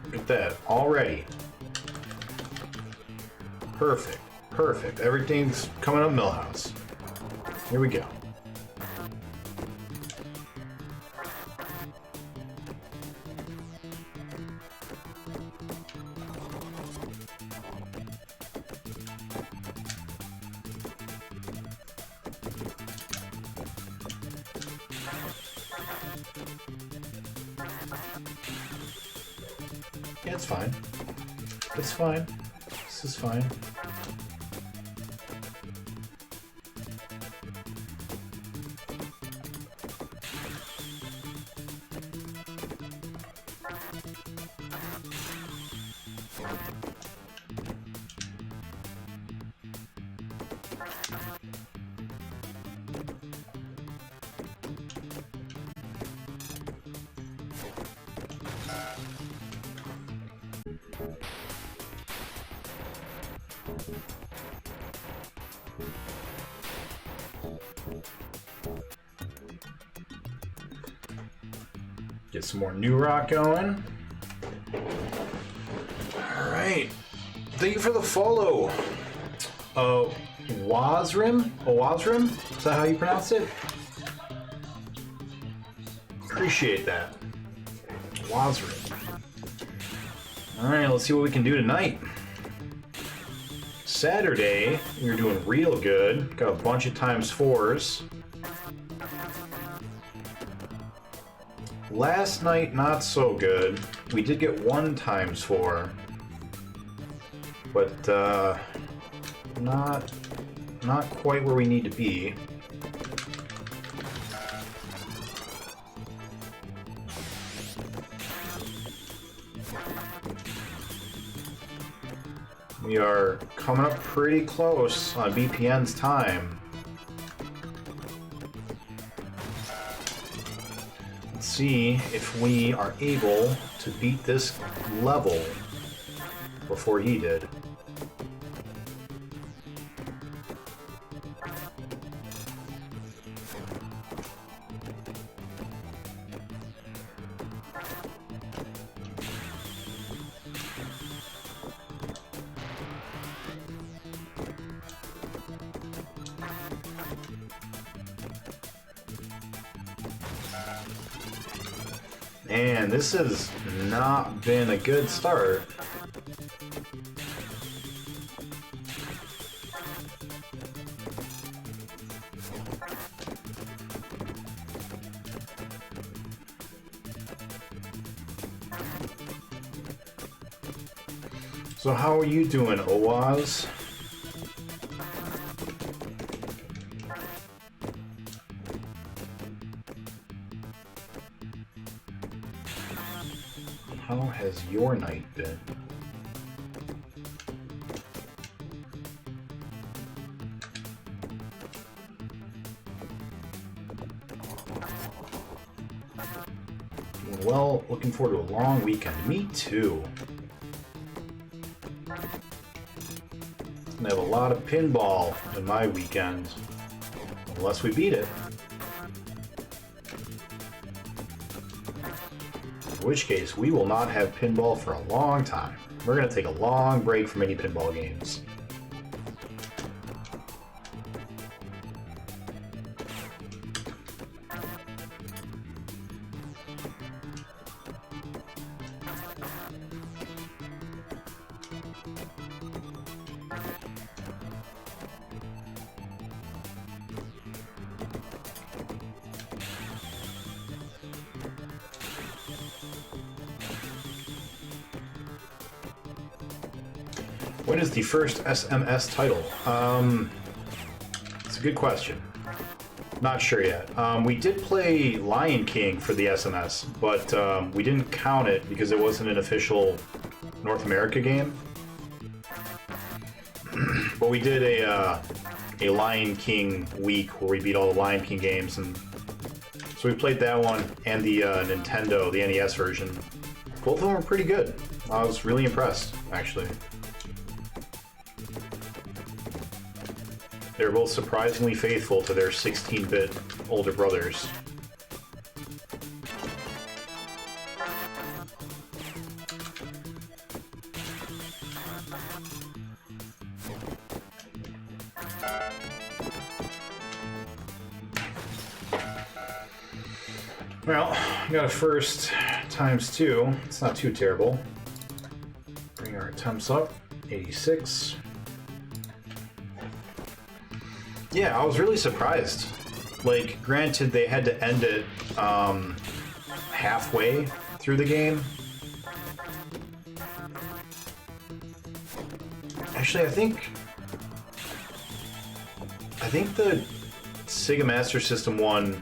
Speaker 1: Look at that, already. Perfect, perfect. Everything's coming up Millhouse. Here we go. Yeah, it's fine. It's fine. This is fine. Get some more new rock going. Alright. Thank you for the follow. Wazrim? Wazrim? Is that how you pronounce it? Appreciate that. Wazrim. Alright, let's see what we can do tonight. Saturday, we were doing real good. Got a bunch of ×4s. Last night, not so good. We did get 1 ×4, but not quite where we need to be. We are coming up pretty close on BPN's time. Let's see if we are able to beat this level before he did. Man, this has not been a good start. So how are you doing, Owaz? How has your night been? Well, looking forward to a long weekend. Me too. I have a lot of pinball in my weekend, unless we beat it. In which case, we will not have pinball for a long time. We're going to take a long break from any pinball games. When is the first SMS title? It's a good question. Not sure yet. We did play Lion King for the SMS, but we didn't count it because it wasn't an official North America game. But we did a Lion King week where we beat all the Lion King games, and so we played that one and the Nintendo, the NES version. Both of them were pretty good. I was really impressed, actually. They're both surprisingly faithful to their 16-bit older brothers. Well, we got a first ×2. It's not too terrible. Bring our attempts up. 86. Yeah, I was really surprised. Like, granted, they had to end it halfway through the game. Actually, I think the Sega Master System one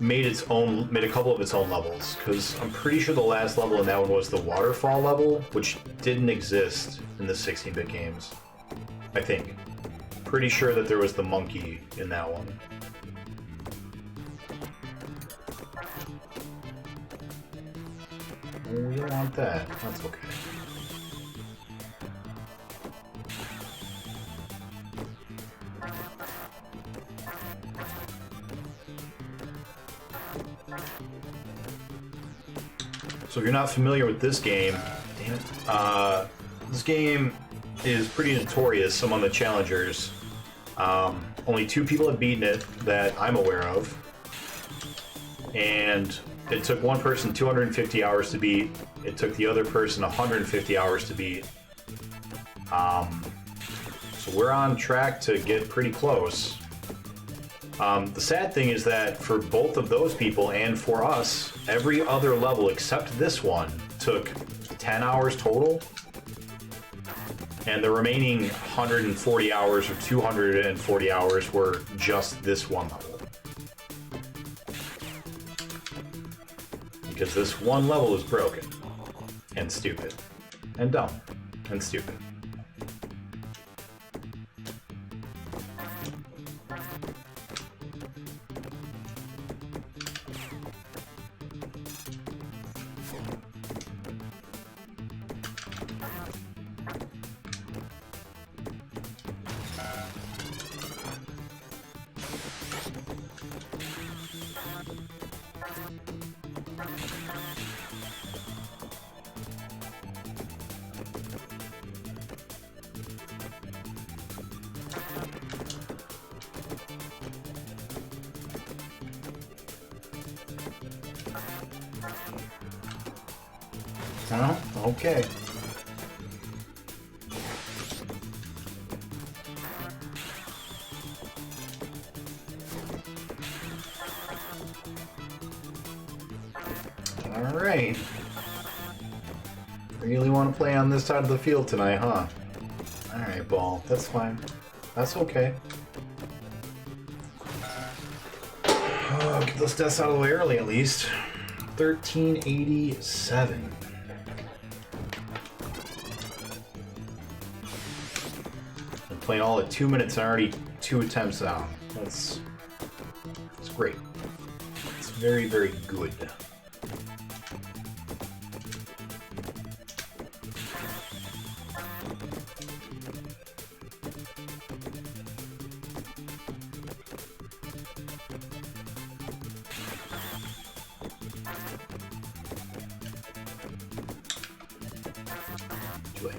Speaker 1: made a couple of its own levels, because I'm pretty sure the last level in that one was the waterfall level, which didn't exist in the 16-bit games. I think. Pretty sure that there was the monkey in that one. We don't want that. That's okay. So if you're not familiar with this game, damn it, this game is pretty notorious among the challengers. Only 2 people have beaten it that I'm aware of, and it took one person 250 hours to beat. It took the other person 150 hours to beat. So we're on track to get pretty close. The sad thing is that for both of those people and for us, every other level except this one took 10 hours total. And the remaining 140 hours or 240 hours were just this one level. Because this one level is broken. And stupid. And dumb. And stupid. Oh, okay. All right. Really want to play on this side of the field tonight, huh? All right, ball. That's fine. That's okay. Oh, get those deaths out of the way early, at least. 1387. I'm playing all at 2 minutes and already 2 attempts down. That's great. It's very, very good. Too late.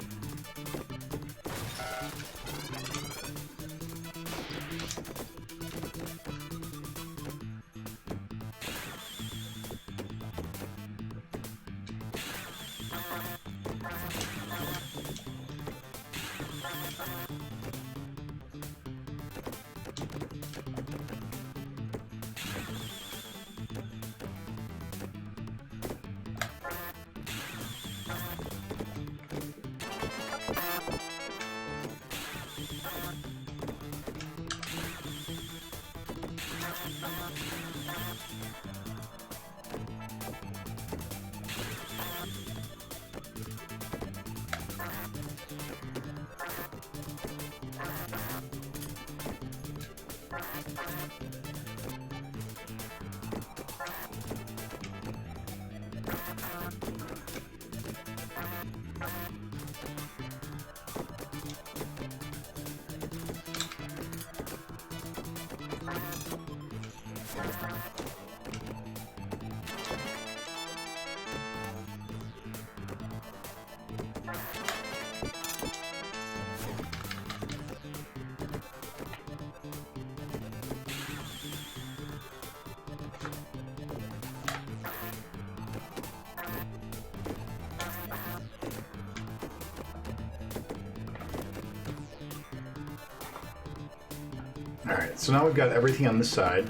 Speaker 1: Alright, so now we've got everything on this side.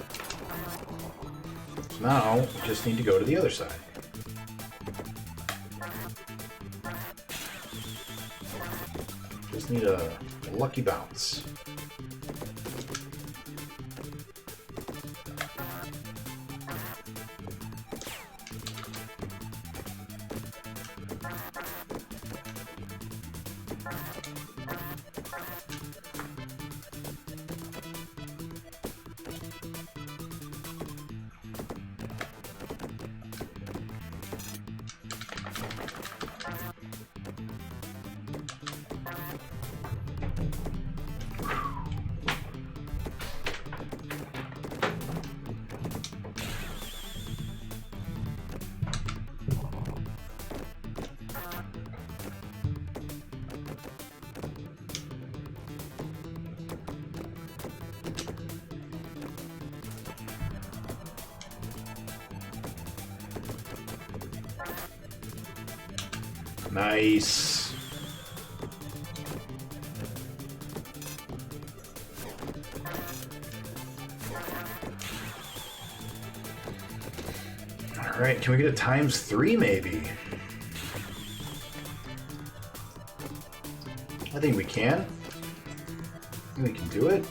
Speaker 1: So now we just need to go to the other side. Just need a lucky bounce. Nice. All right, can we get a ×3 maybe? I think we can. I think we can do it.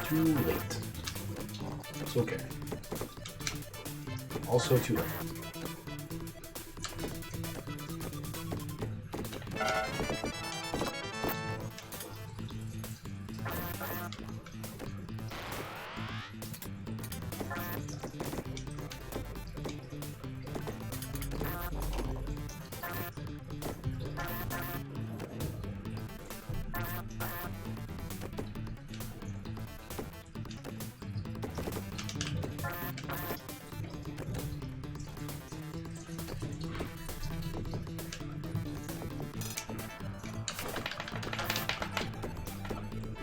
Speaker 1: Too late. It's okay. Also too late.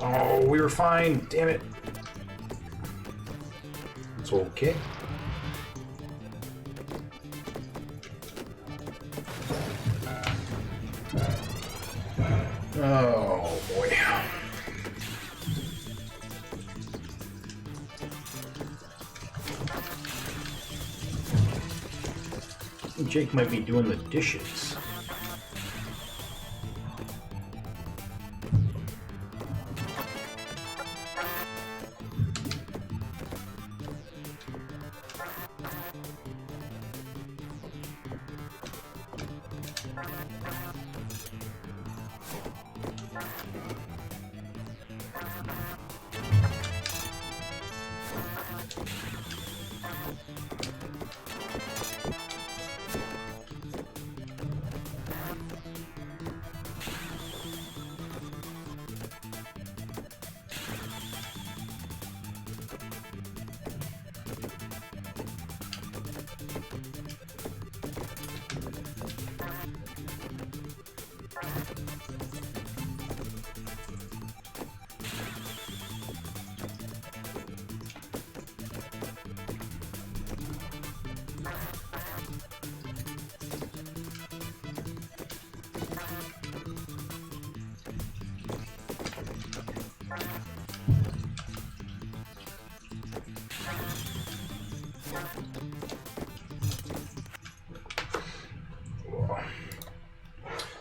Speaker 1: Oh, we were fine. Damn it. It's okay. Oh, boy. I think Jake might be doing the dishes.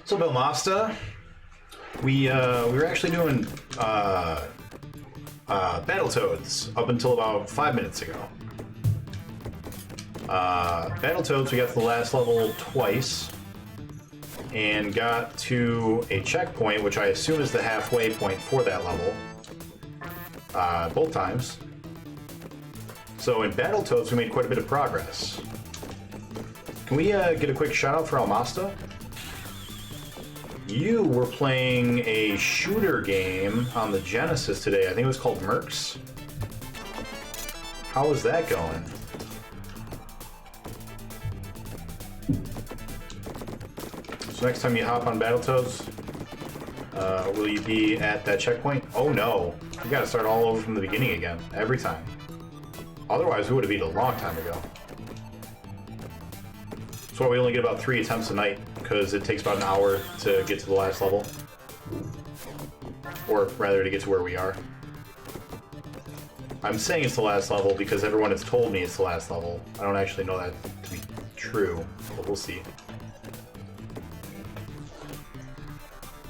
Speaker 1: So, Bill Masta, we were actually doing Battletoads up until about 5 minutes ago. Battletoads, we got to the last level twice. and got to a checkpoint, which I assume is the halfway point for that level. Both times. So in Battletoads, we made quite a bit of progress. Can we get a quick shout out for Almasta? You were playing a shooter game on the Genesis today. I think it was called Mercs. How was that going? So next time you hop on Battletoads, will you be at that checkpoint? Oh no, you gotta start all over from the beginning again, every time. Otherwise, we would have beat it a long time ago. That's why we only get about 3 attempts a night, because it takes about an hour to get to the last level. Or rather, to get to where we are. I'm saying it's the last level because everyone has told me it's the last level. I don't actually know that to be true, but we'll see.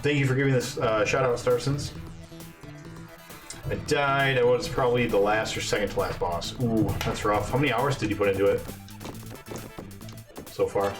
Speaker 1: Thank you for giving this shout out, Starsons. I died. I was probably the last or second to last boss. Ooh, that's rough. How many hours did you put into it so far?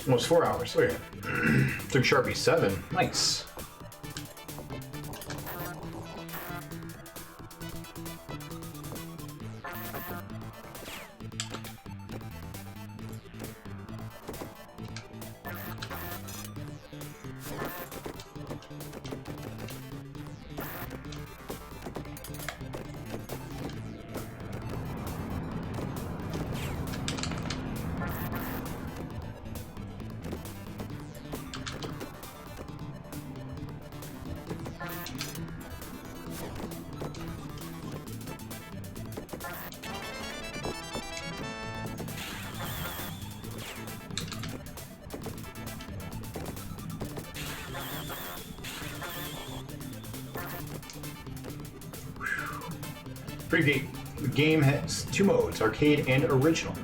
Speaker 1: Almost 4 hours. Okay. Took Sharpie 7. Nice. Pretty neat. The game has 2 modes, arcade and original.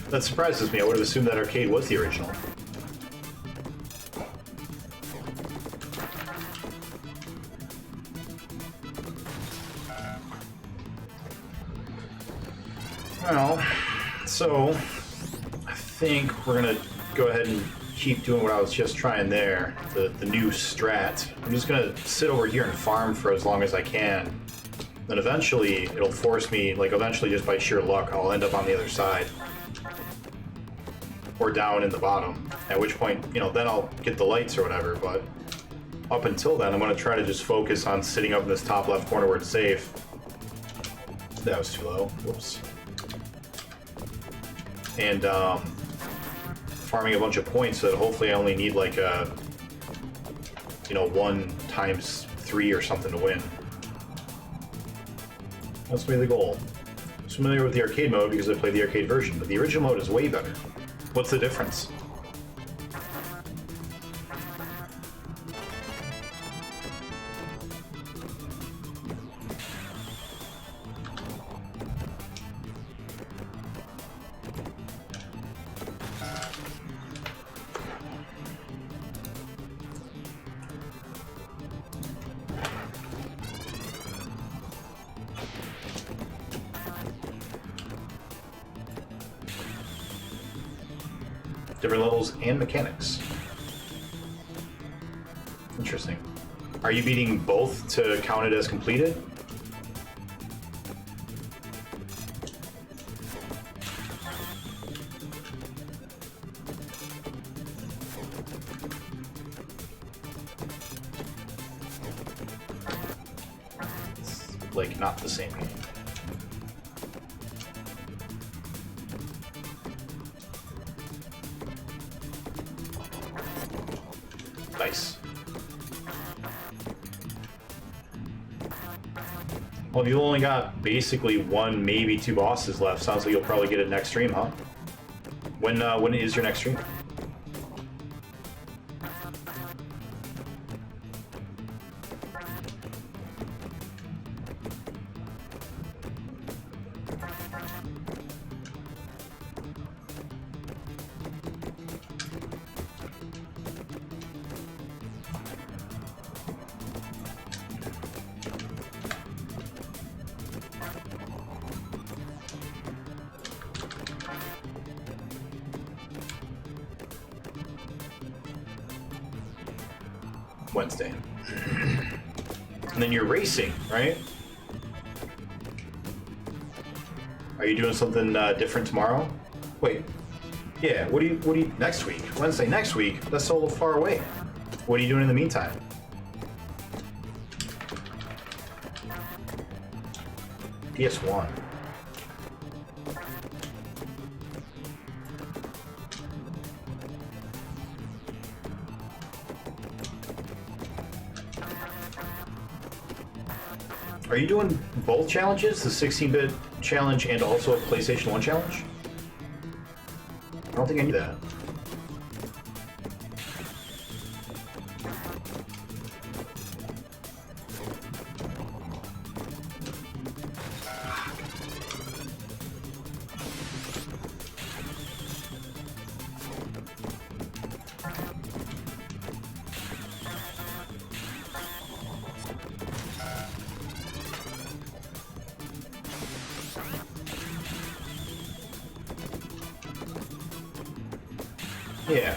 Speaker 1: That surprises me. I would have assumed that arcade was the original. Well, so I think we're gonna go ahead and keep doing what I was just trying there, the new strat. I'm just gonna sit over here and farm for as long as I can. Then eventually it'll force me, like eventually just by sheer luck, I'll end up on the other side. Or down in the bottom. At which point, you know, then I'll get the lights or whatever, but up until then I'm gonna try to just focus on sitting up in this top left corner where it's safe. That was too low, whoops. And farming a bunch of points so that hopefully I only need like a, you know, 1 times 3 or something to win. That's really the goal. I'm familiar with the arcade mode because I played the arcade version, but the original mode is way better. What's the difference? Different levels and mechanics. Interesting. Are you beating both to count it as completed? It's like not the same game. Nice. Well, you only got basically one, maybe two bosses left. Sounds like you'll probably get it next stream, huh? When is your next stream? Wednesday. And then you're racing, right? Are you doing something different tomorrow? Wait. Yeah, what do you next week? Wednesday next week? That's a little far away. What are you doing in the meantime? PS1. Are you doing both challenges? The 16-bit challenge and also a PlayStation 1 challenge? I don't think I knew that. Yeah,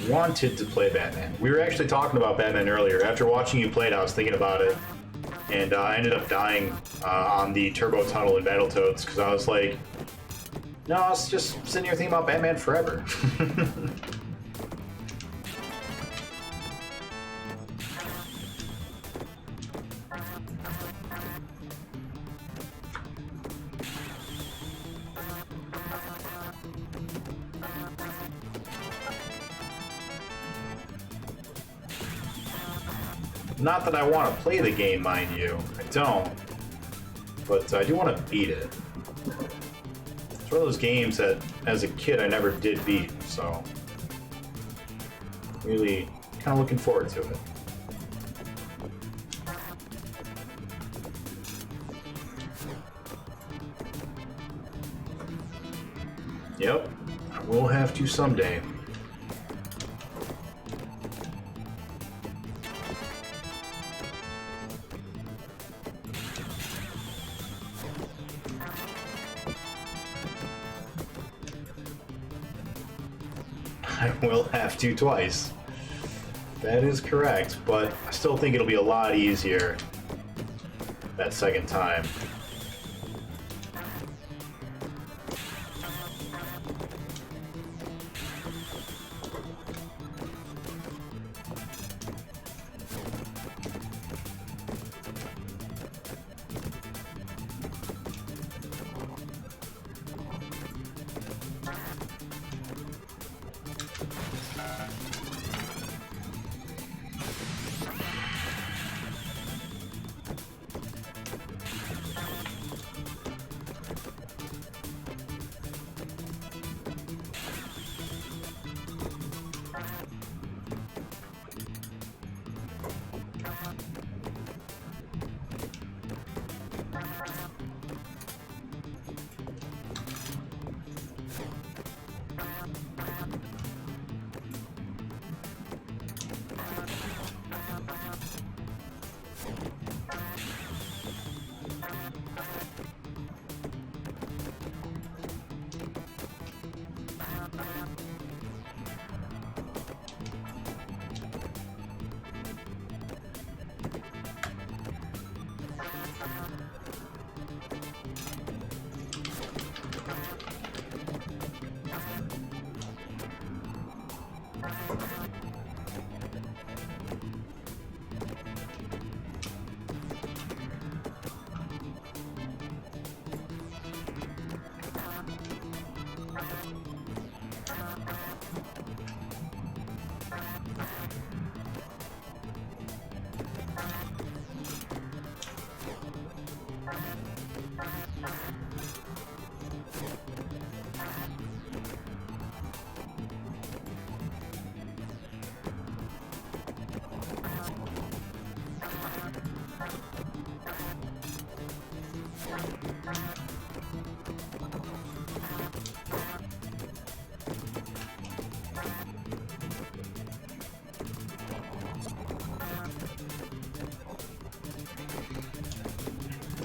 Speaker 1: wanted to play Batman. We were actually talking about Batman earlier. After watching you play it, I was thinking about it, and I ended up dying on the Turbo Tunnel in Battletoads because I was like, no, I was just sitting here thinking about Batman forever. Not that I want to play the game, mind you. I don't. But I do want to beat it. It's one of those games that, as a kid, I never did beat, so... really kind of looking forward to it. Yep, I will have to someday. I will have to twice. That is correct, but I still think it'll be a lot easier that second time.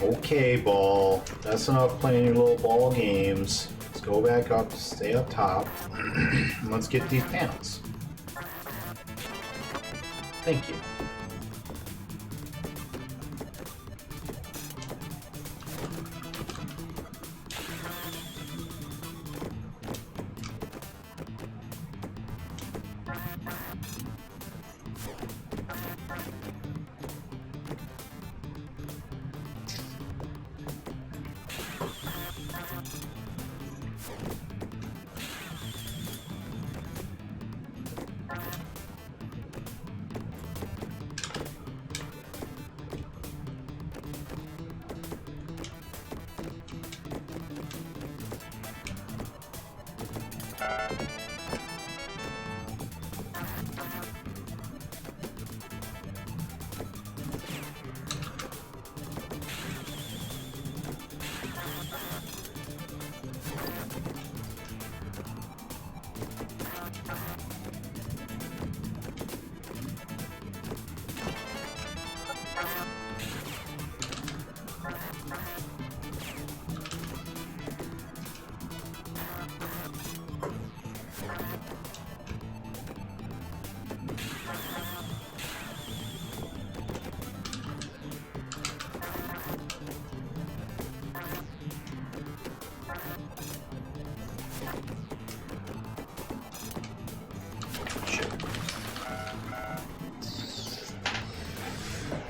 Speaker 1: Okay, ball. That's enough playing your little ball games. Let's go back up, stay up top, and let's get these panels. Thank you.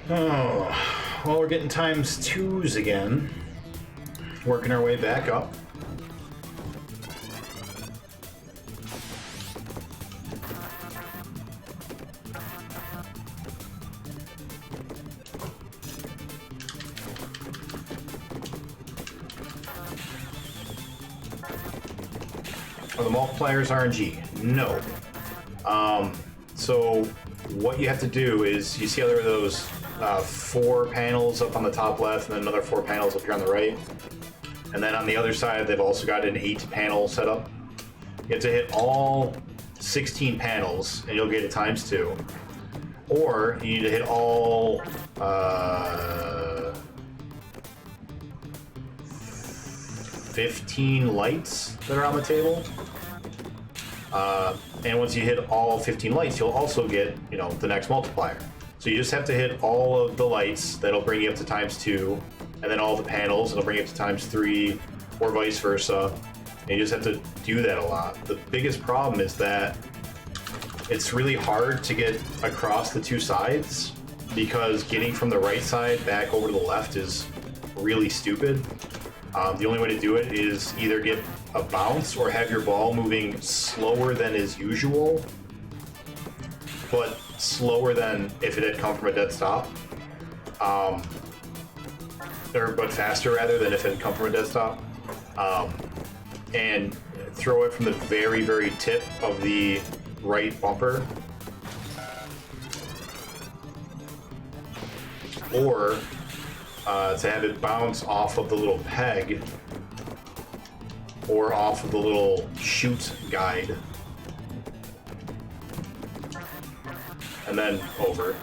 Speaker 1: Oh, well, we're getting times twos again. Working our way back up. Are the multipliers RNG? No. So what you have to do is, you see how there are those 4 panels up on the top left and then another 4 panels up here on the right? And then on the other side, they've also got an 8 panel setup. You have to hit all 16 panels and you'll get it times 2. Or you need to hit all 15 lights that are on the table. And once you hit all 15 lights, you'll also get, you know, the next multiplier. So you just have to hit all of the lights, that'll bring you up to times 2, and then all the panels, it'll bring you up to times 3, or vice versa. And you just have to do that a lot. The biggest problem is that it's really hard to get across the 2 sides, because getting from the right side back over to the left is really stupid. The only way to do it is either get a bounce or have your ball moving slower than is usual, but slower than if it had come from a dead stop. But faster rather than if it had come from a dead stop. And throw it from the very, very tip of the right bumper. Or to have it bounce off of the little peg or off of the little chute guide and then over.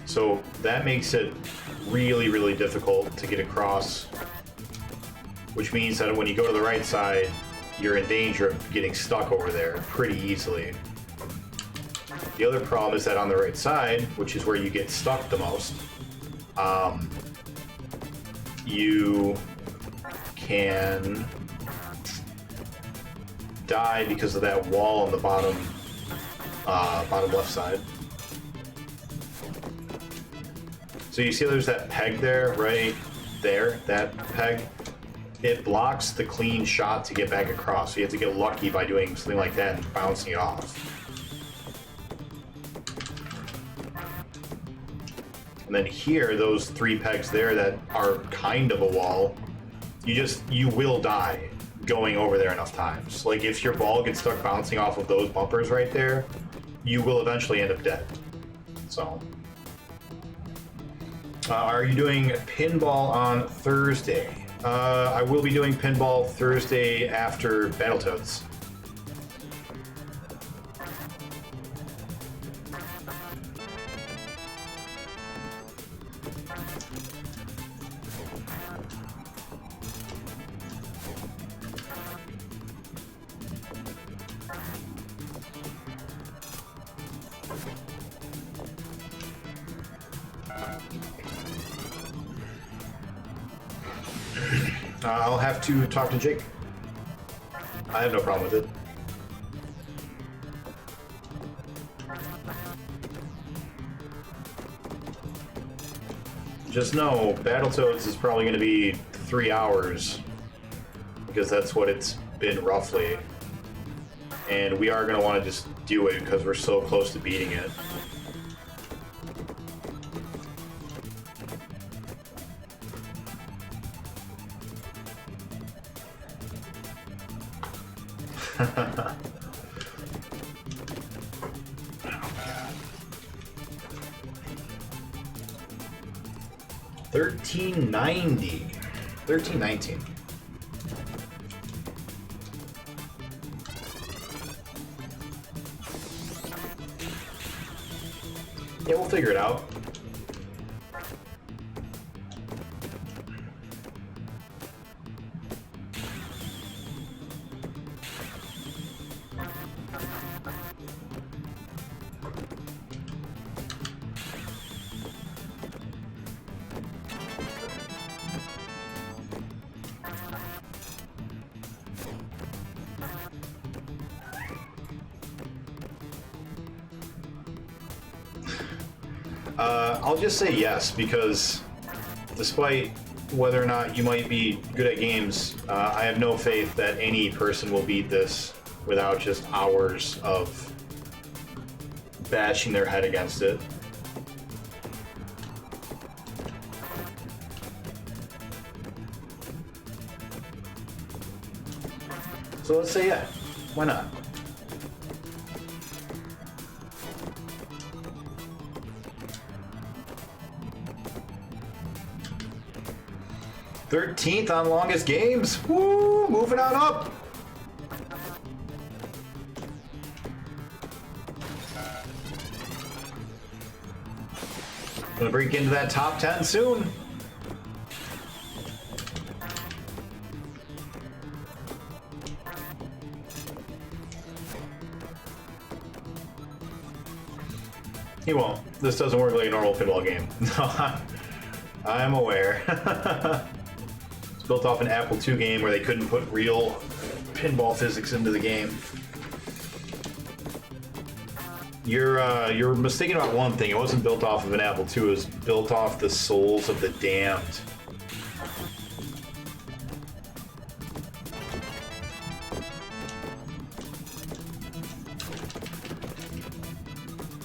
Speaker 1: So that makes it really, really difficult to get across, which means that when you go to the right side, you're in danger of getting stuck over there pretty easily. The other problem is that on the right side, which is where you get stuck the most, you can die because of that wall on the bottom left side. So you see there's that peg there, right there, that peg. It blocks the clean shot to get back across, so you have to get lucky by doing something like that and bouncing it off. And then here, those 3 pegs there that are kind of a wall, you will die going over there enough times. Like if your ball gets stuck bouncing off of those bumpers right there, you will eventually end up dead. So, are you doing pinball on Thursday? I will be doing pinball Thursday after Battletoads. I'll have to talk to Jake. I have no problem with it. Just know, Battletoads is probably going to be 3 hours, because that's what it's been roughly. And we are going to want to just do it because we're so close to beating it. $13.90. $13.19. Yeah, we'll figure it out. I'll just say yes, because despite whether or not you might be good at games, I have no faith that any person will beat this without just hours of bashing their head against it. So let's say yeah. Why not? $13th on longest games. Woo! Moving on up. Gonna break into that top 10 soon. He won't. This doesn't work like a normal pinball game. I'm aware. It's built off an Apple II game where they couldn't put real pinball physics into the game. You're mistaken about one thing. It wasn't built off of an Apple II. It was built off the souls of the damned.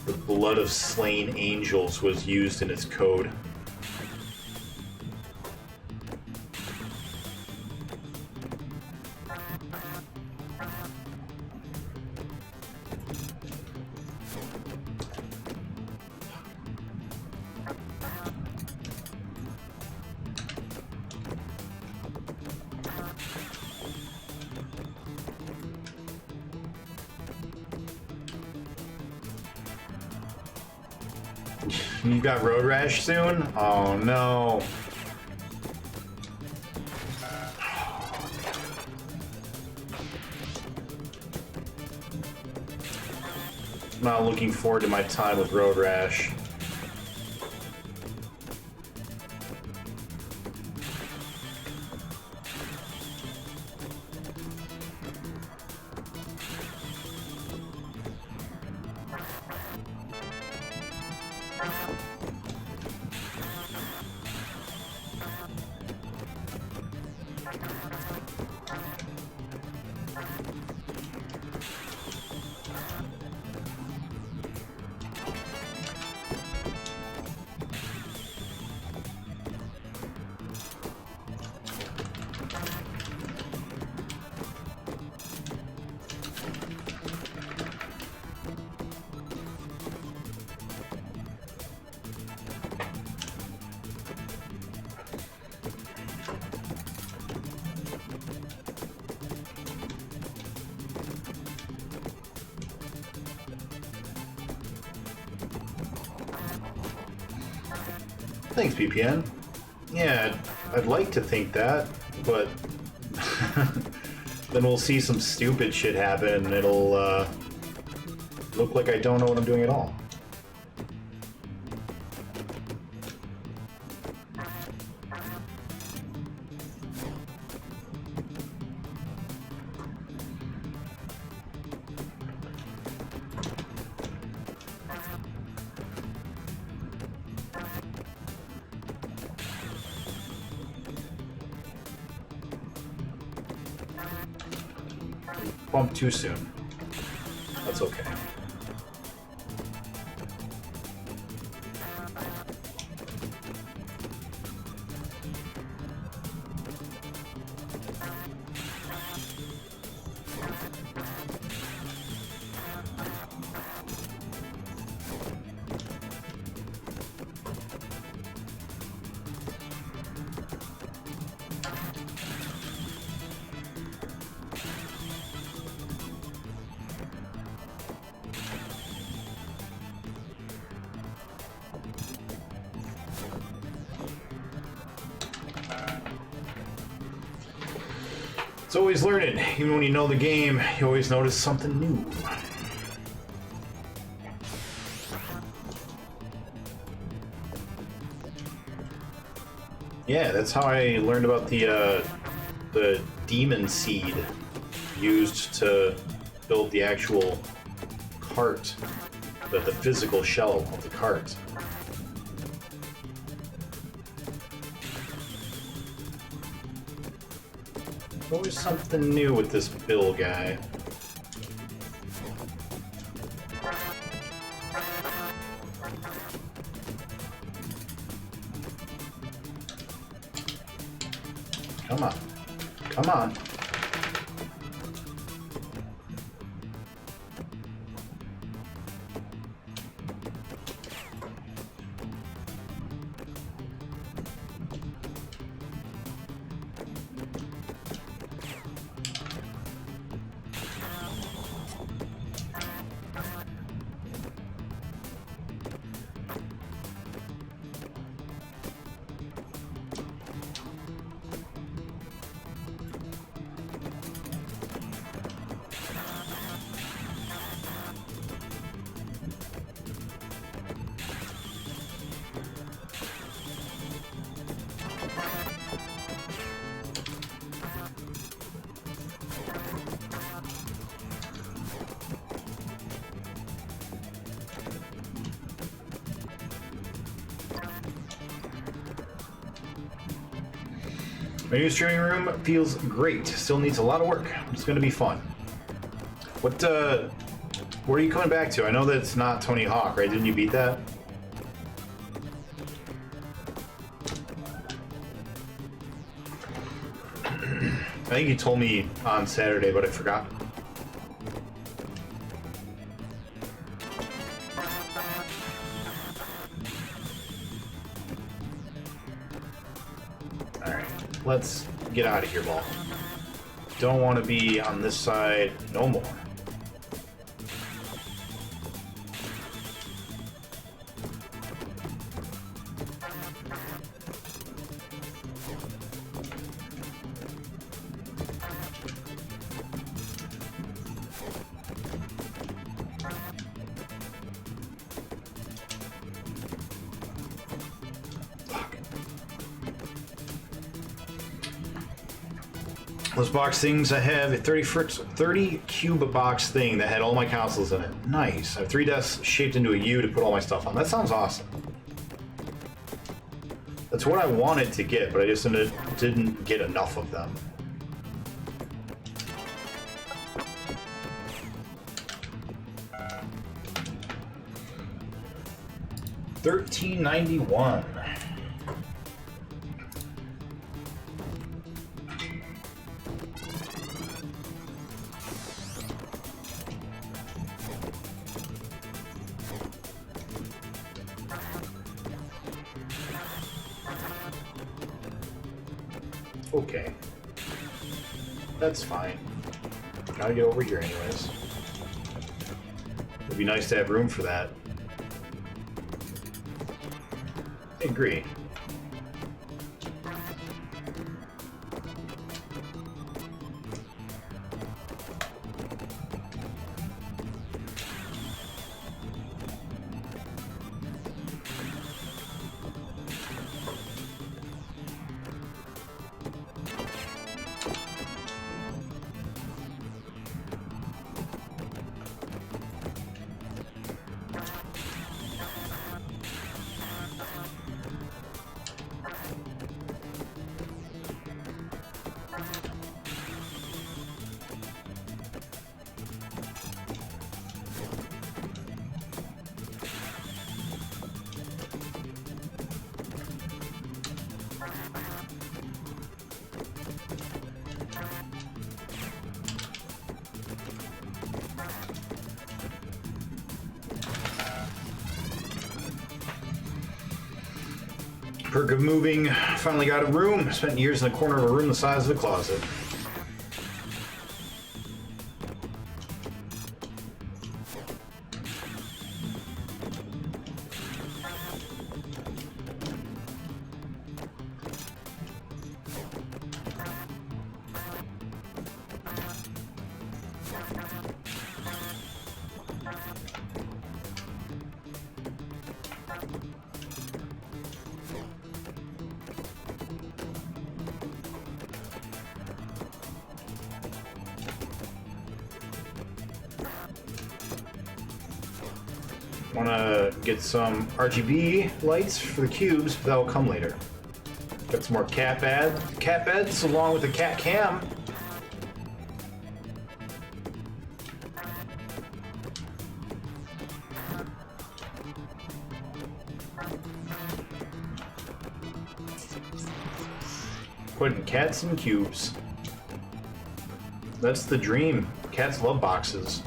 Speaker 1: The blood of slain angels was used in its code. You got road rash soon? Oh no. I'm not looking forward to my time with road rash. Thanks, PPN. Yeah, I'd like to think that, but then we'll see some stupid shit happen and it'll look like I don't know what I'm doing at all. bumped too soon. That's okay. It's always learning. Even when you know the game, you always notice something new. Yeah, that's how I learned about the demon seed used to build the actual cart, the physical shell of the cart. Always something new with this Bill guy. Come on. Come on. My new streaming room feels great. Still needs a lot of work. It's going to be fun. What are you coming back to? I know that it's not Tony Hawk, right? Didn't you beat that? I think you told me on Saturday, but I forgot. Let's get out of here, ball. Don't want to be on this side no more. Those box things, I have a 30 cube box thing that had all my consoles in it. Nice. I have 3 desks shaped into a U to put all my stuff on. That sounds awesome. That's what I wanted to get, but I just didn't get enough of them. $13.91. Okay. That's fine. Gotta get over here anyways. It'd be nice to have room for that. I agree. Perk of moving. Finally got a room. Spent years in the corner of a room the size of a closet. Want to get some RGB lights for the cubes, but that'll come later. Got some more cat beds along with the cat cam. Putting cats in cubes. That's the dream. Cats love boxes.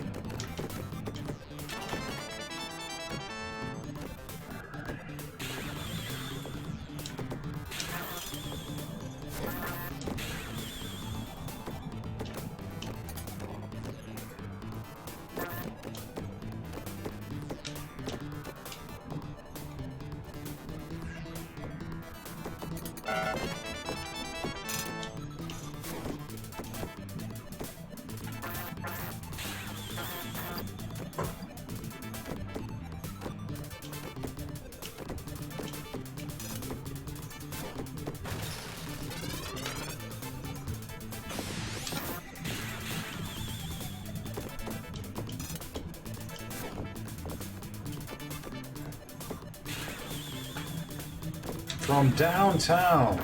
Speaker 1: From downtown.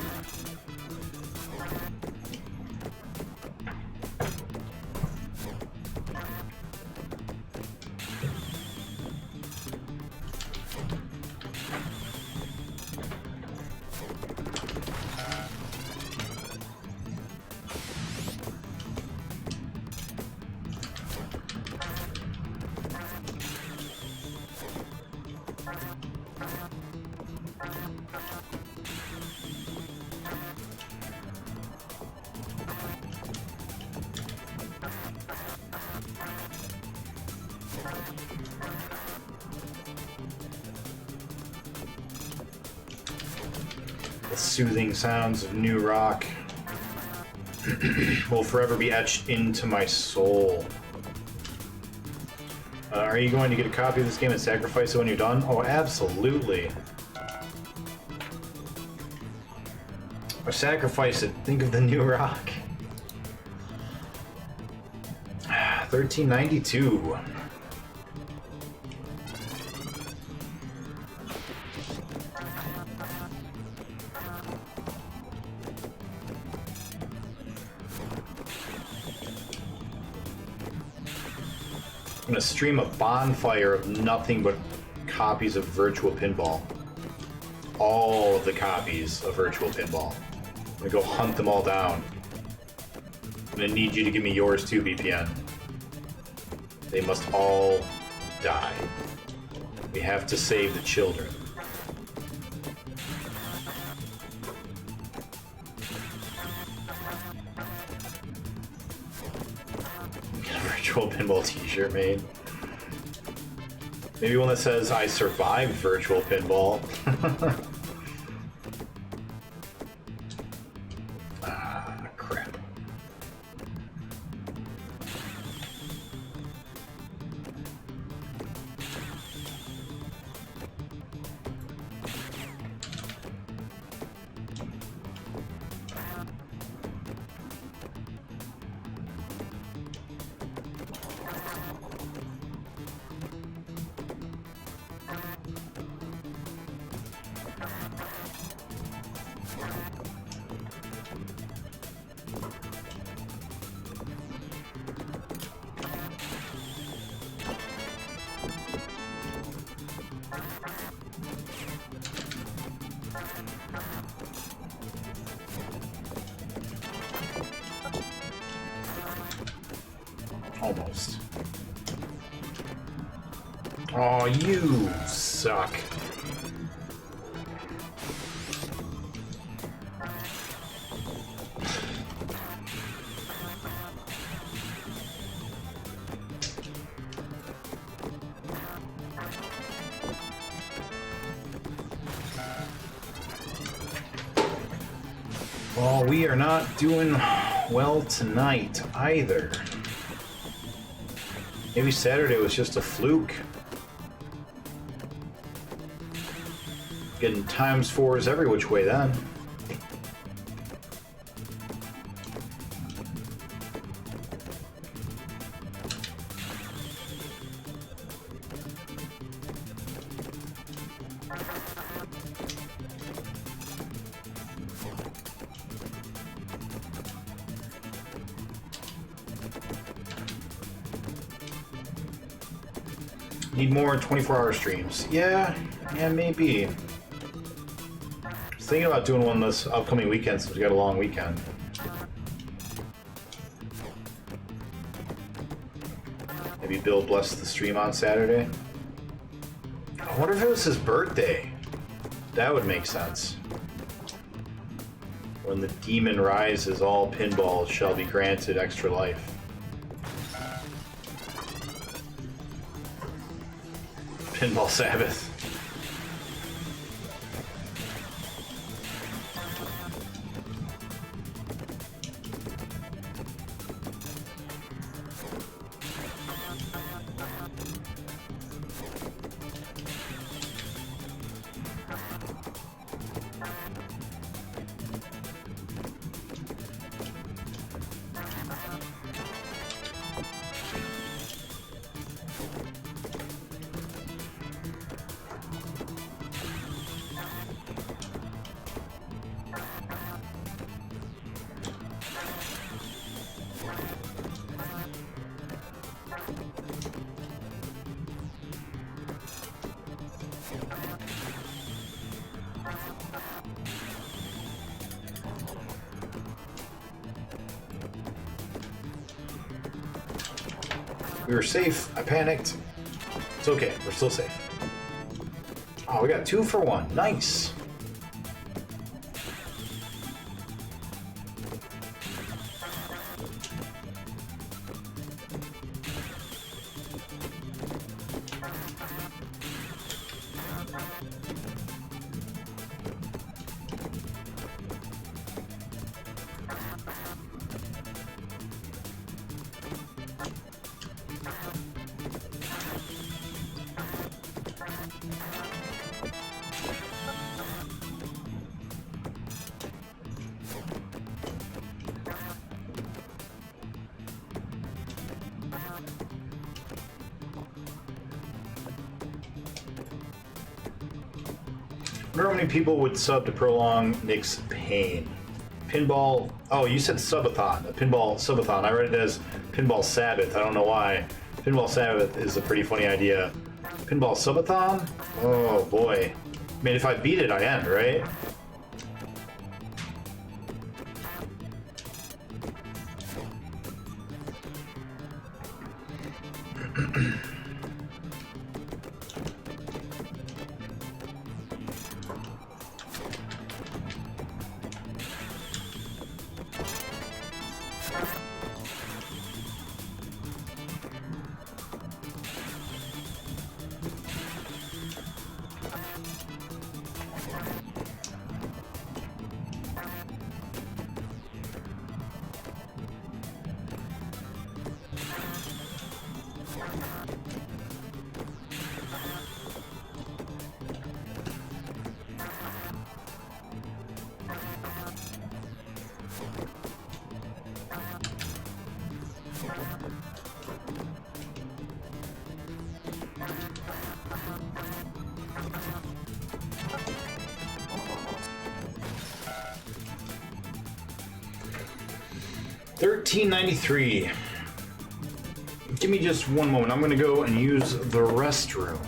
Speaker 1: The soothing sounds of new rock will forever be etched into my soul. Are you going to get a copy of this game and sacrifice it when you're done? Oh, absolutely. Or sacrifice it. Think of the new rock. $13.92. I'm gonna stream a bonfire of nothing but copies of Virtual Pinball. All of the copies of Virtual Pinball. I'm gonna go hunt them all down. I'm gonna need you to give me yours too, BPN. They must all die. We have to save the children. Get a Virtual Pinball t-shirt made. Maybe one that says, I survived Virtual Pinball. Ah, crap. Almost. Oh, you suck. Oh, we are not doing well tonight either. Maybe Saturday was just a fluke. Getting times fours every which way then. Need more 24-hour streams. Yeah, maybe. I was thinking about doing one this upcoming weekend since we got a long weekend. Maybe Bill blessed the stream on Saturday. I wonder if it was his birthday. That would make sense. When the demon rises, all pinballs shall be granted extra life. Pinball Sabbath. We were safe. I panicked. It's okay. We're still safe. Oh, we got 2 for 1. Nice. I wonder how many people would sub to prolong Nick's pain. Pinball. Oh, you said subathon. A pinball subathon. I read it as Pinball Sabbath. I don't know why. Pinball Sabbath is a pretty funny idea. Pinball subathon? Oh boy. I mean, if I beat it, I end, right? $13.93. Give me just one moment. I'm gonna go and use the restroom.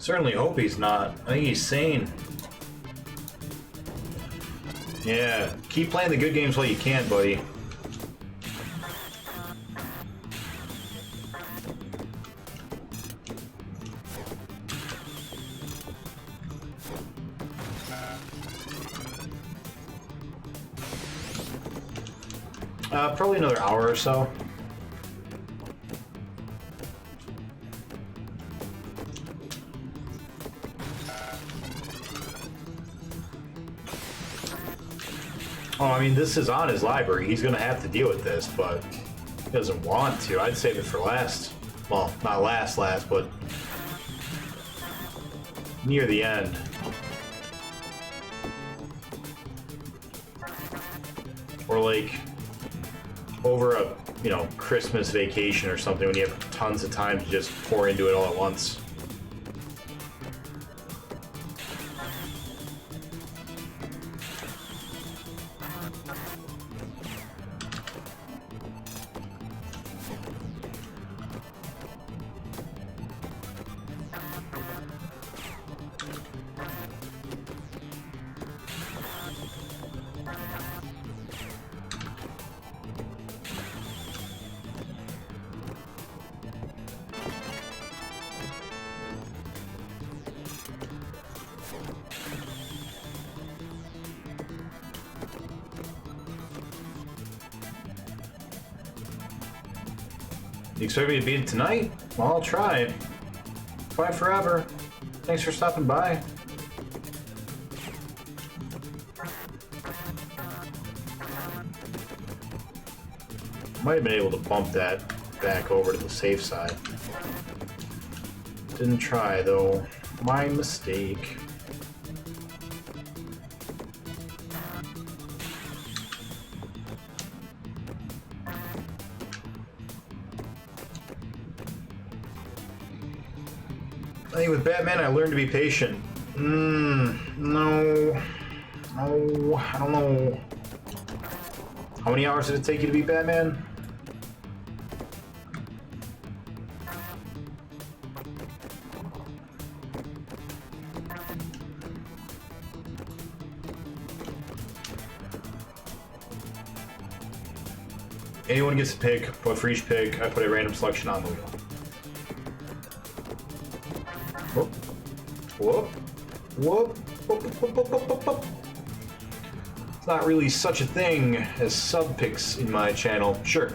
Speaker 1: Certainly hope he's not. I think he's sane. Yeah, keep playing the good games while you can, buddy. Probably another hour or so. Oh, I mean, this is on his library. He's gonna have to deal with this, but he doesn't want to. I'd save it for last. Well, not last, but near the end. Or like over a, you know, Christmas vacation or something when you have tons of time to just pour into it all at once. You expect me to beat it tonight? Well, I'll try. Try forever. Thanks for stopping by. Might have been able to bump that back over to the safe side. Didn't try, though. My mistake. I think with Batman, I learned to be patient. No. Oh, I don't know. How many hours did it take you to beat Batman? Anyone gets to pick, but for each pick, I put a random selection on the wheel. Whoop. Whoop. Whoop. Whoop, whoop, whoop, whoop, whoop, whoop. It's not really such a thing as sub picks in my channel. Sure.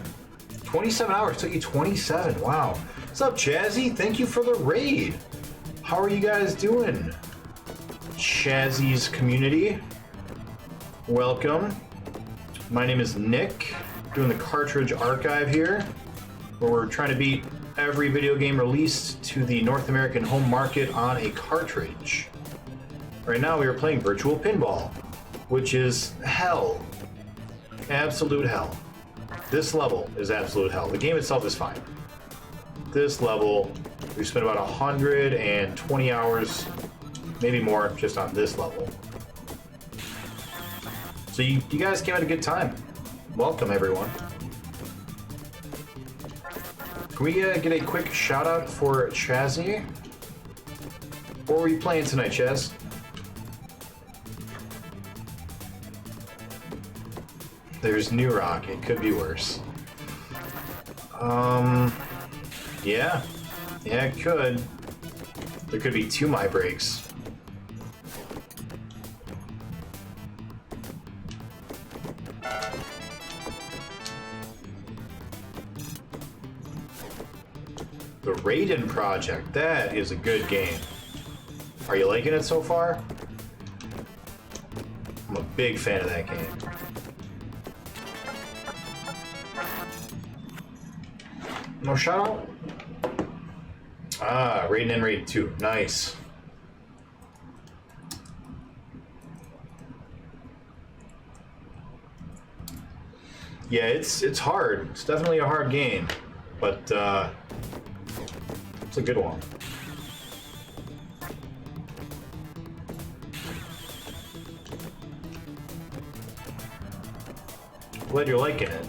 Speaker 1: 27 hours took you 27. Wow. What's up, Chazzy? Thank you for the raid. How are you guys doing? Chazzy's community. Welcome. My name is Nick. Doing the cartridge archive here, where we're trying to beat every video game released to the North American home market on a cartridge. Right now we are playing Virtual Pinball, which is hell. Absolute hell. This level is absolute hell. The game itself is fine. This level, we spent about 120 hours, maybe more, just on this level. So you guys came at a good time. Welcome, everyone. Can we get a quick shout out for Chazzy? What were you playing tonight, Chaz? There's New Rock. It could be worse. Yeah. Yeah, it could. There could be 2 my breaks. The Raiden Project, that is a good game. Are you liking it so far? I'm a big fan of that game. No shout out? Ah, Raiden and Raiden 2, nice. Yeah, it's hard. It's definitely a hard game, but it's a good one. Glad you're liking it.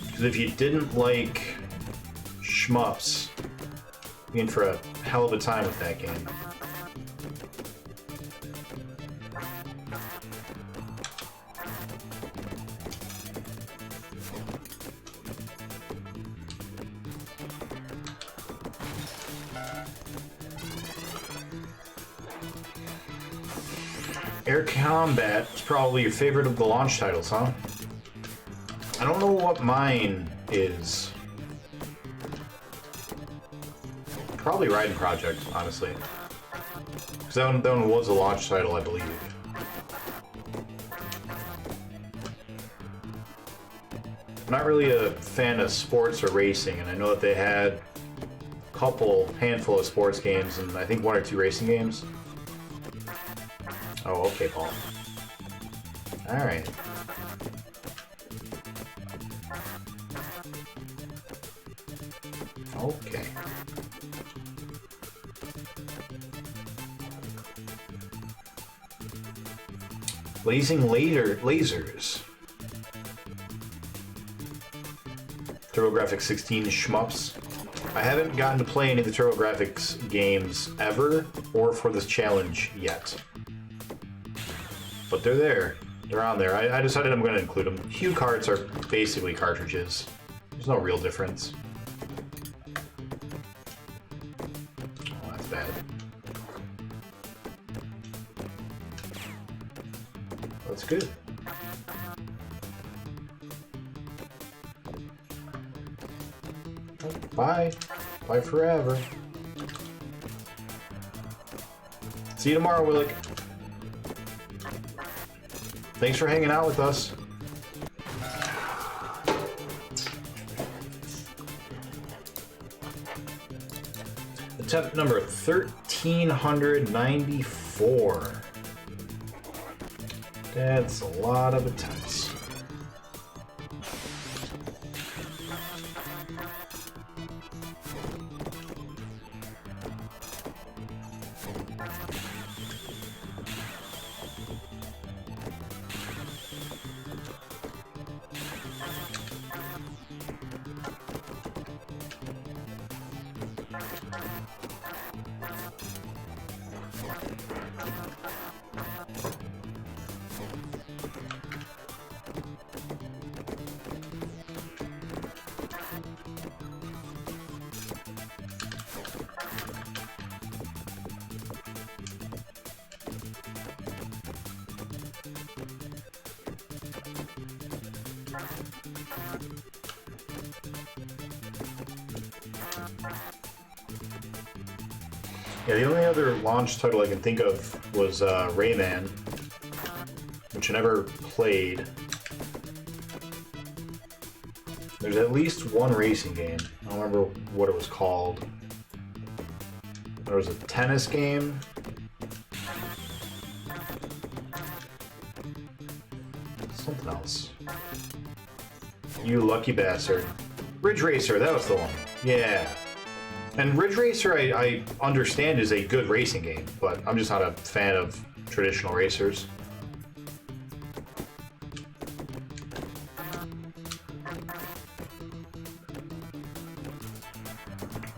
Speaker 1: Because if you didn't like shmups, you're in for a hell of a time with that game. Air Combat is probably your favorite of the launch titles, huh? I don't know what mine is. Probably Riding Project, honestly. Because that one was a launch title, I believe. I'm not really a fan of sports or racing, and I know that they had a handful of sports games, and I think 1 or 2 racing games. Oh, okay, Paul. Alright. Okay. Blazing lasers. TurboGrafx 16 shmups. I haven't gotten to play any of the TurboGrafx games ever, or for this challenge yet. But they're there. They're on there. I decided I'm going to include them. Hue cards are basically cartridges. There's no real difference. Oh, that's bad. That's good. Bye. Bye forever. See you tomorrow, Willick. Thanks for hanging out with us. Attempt number 1394. That's a lot of attempts. Yeah, the only other launch title I can think of was Rayman, which I never played. There's at least one racing game. I don't remember what it was called. There was a tennis game. Something else. You lucky bastard. Ridge Racer, that was the one. Yeah. And Ridge Racer, I understand, is a good racing game, but I'm just not a fan of traditional racers.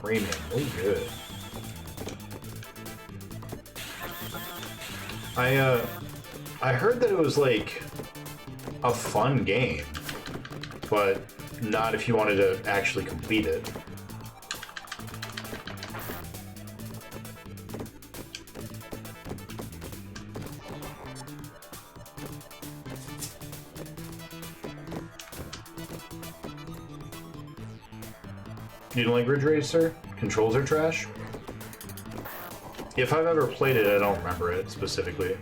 Speaker 1: Rayman, oh good. I heard that it was like a fun game, but not if you wanted to actually complete it. You don't like Ridge Racer? Controls are trash? If I've ever played it, I don't remember it specifically.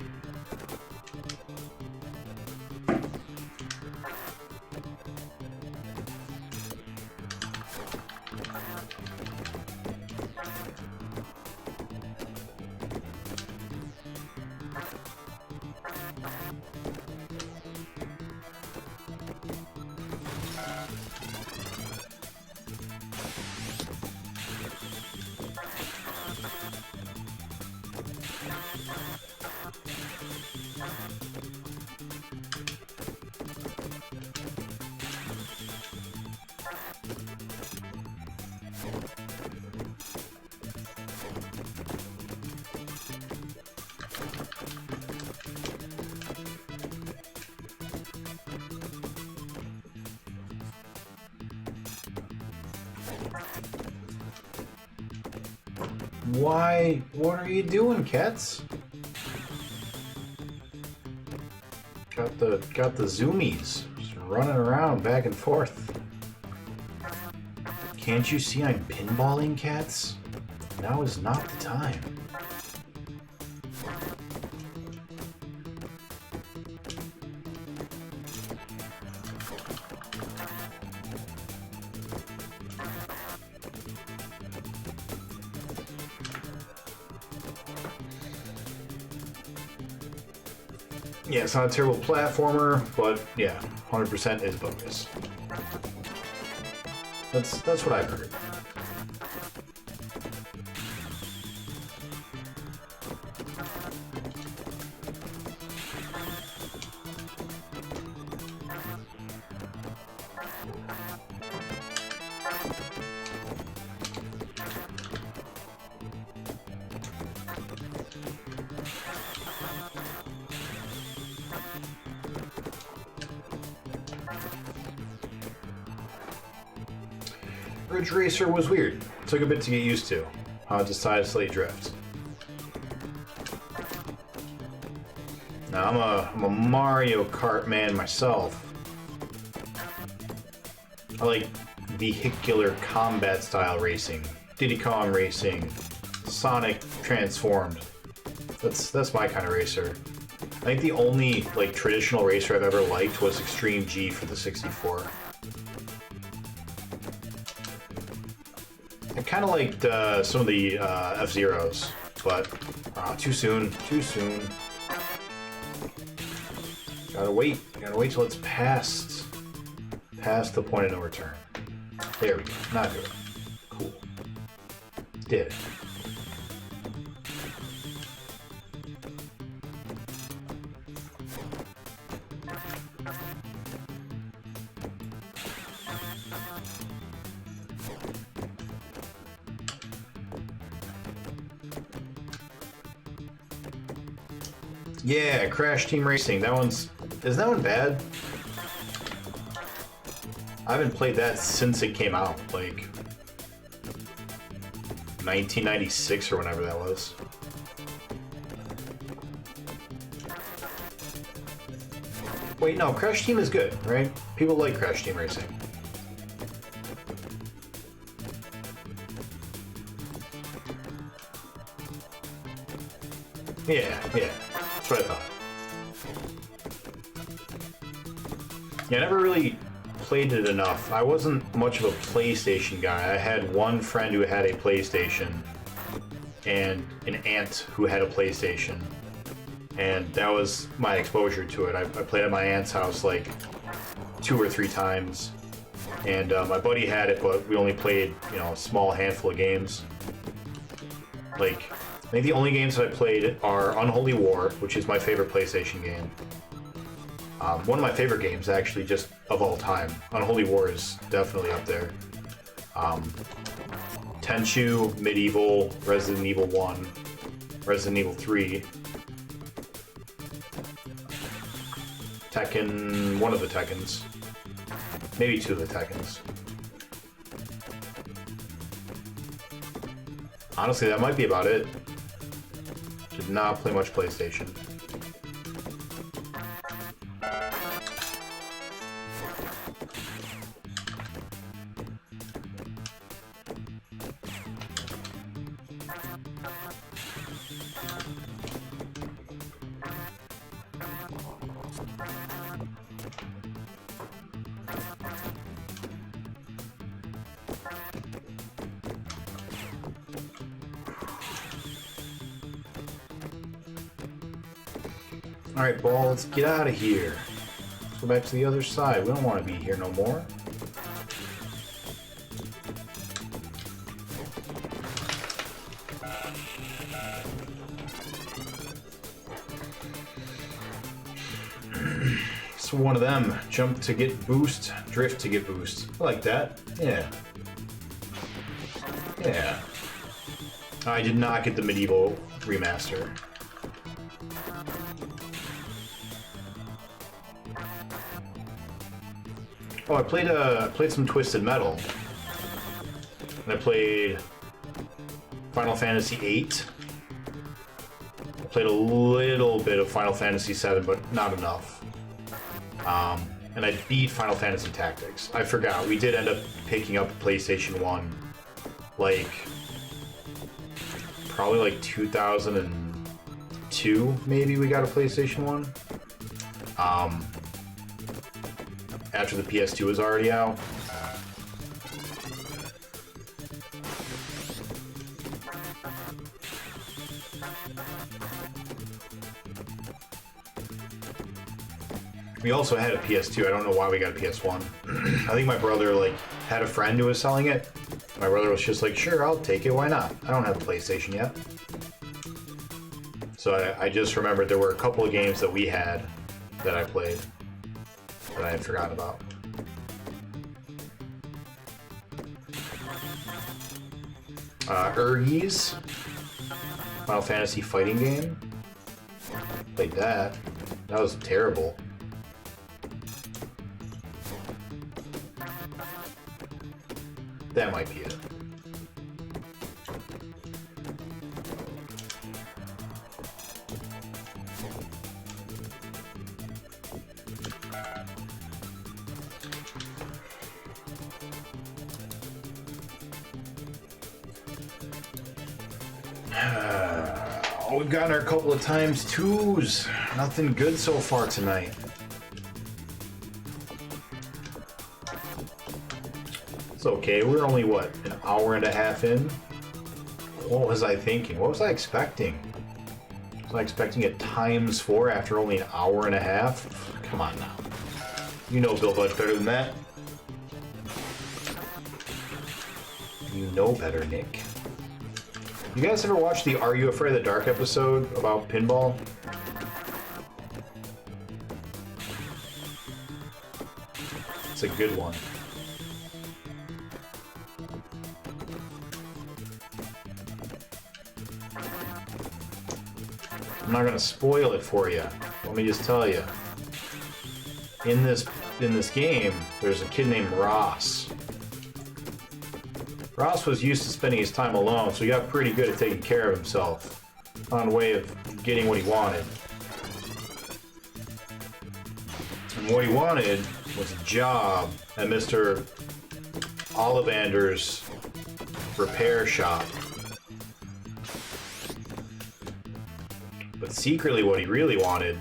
Speaker 1: Why? What are you doing, cats? Got the zoomies just running around back and forth. Can't you see I'm pinballing, cats? Now is not the time. Yeah, it's not a terrible platformer, but yeah, 100% is bogus. That's what I've heard. Ridge Racer was weird. Took a bit to get used to. How it decided to slate drift. Now I'm a Mario Kart man myself. I like vehicular combat style racing, Diddy Kong racing, Sonic transformed. That's my kind of racer. I think the only like traditional racer I've ever liked was Extreme G for the 64. I kind of liked some of the F-Zeros, but too soon. Gotta wait till it's past the point of no return. There we go. Not good. Cool. Did it. Yeah, Crash Team Racing. Is that one bad? I haven't played that since it came out, like 1996 or whenever that was. Wait, no, Crash Team is good, right? People like Crash Team Racing. Yeah, that's what I thought. Yeah, I never really played it enough. I wasn't much of a PlayStation guy. I had one friend who had a PlayStation and an aunt who had a PlayStation, and that was my exposure to it. I played at my aunt's house like 2 or 3 times, and my buddy had it, but we only played, you know, a small handful of games. Like, I think the only games that I played are Unholy War, which is my favorite PlayStation game. One of my favorite games, actually, just of all time. Unholy War is definitely up there. Tenchu, Medieval, Resident Evil 1, Resident Evil 3, Tekken, one of the Tekkens. Maybe 2 of the Tekkens. Honestly, that might be about it. Did not play much PlayStation. Alright, ball, let's get out of here. Let's go back to the other side. We don't want to be here no more. So one of them. Jump to get boost, drift to get boost. I like that. Yeah. Yeah. I did not get the Medieval remaster. Oh, I played some Twisted Metal, and I played Final Fantasy VIII. Played a little bit of Final Fantasy VII, but not enough. And I beat Final Fantasy Tactics. I forgot. We did end up picking up PlayStation 1, like, probably like 2002, maybe we got a PlayStation 1. After the PS2 was already out. We also had a PS2. I don't know why we got a PS1. I think my brother like had a friend who was selling it. My brother was just like, sure, I'll take it. Why not? I don't have a PlayStation yet. So I just remembered there were a couple of games that we had that I played that I had forgotten about. Urgies. Final Fantasy fighting game. Played that. That was terrible. That might be it. We've gotten our couple of times twos. Nothing good so far tonight. It's okay. We're only, what, an hour and a half in? What was I thinking? What was I expecting? Was I expecting it times 4 after only an hour and a half? Come on now. You know Bill Budge better than that. You know better, Nick. You guys ever watch the Are You Afraid of the Dark episode about pinball? It's a good one. I'm not gonna spoil it for you. Let me just tell you. In this game, there's a kid named Ross. Ross was used to spending his time alone, so he got pretty good at taking care of himself on way of getting what he wanted. And what he wanted was a job at Mr. Ollivander's repair shop. But secretly what he really wanted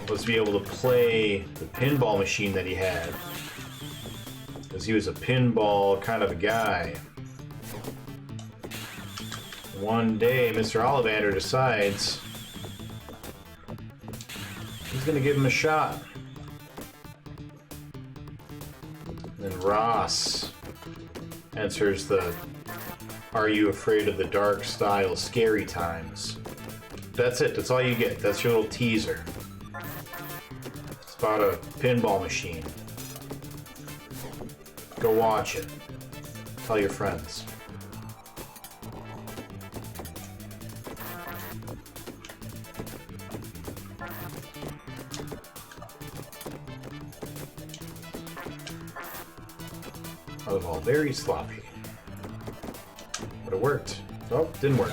Speaker 1: was to be able to play the pinball machine that he had. Because he was a pinball kind of a guy. One day, Mr. Ollivander decides he's going to give him a shot. Then Ross enters the Are You Afraid of the Dark style scary times. That's it. That's all you get. That's your little teaser. It's about a pinball machine. Go watch it. Tell your friends. That was all very sloppy. But it worked. Oh, didn't work.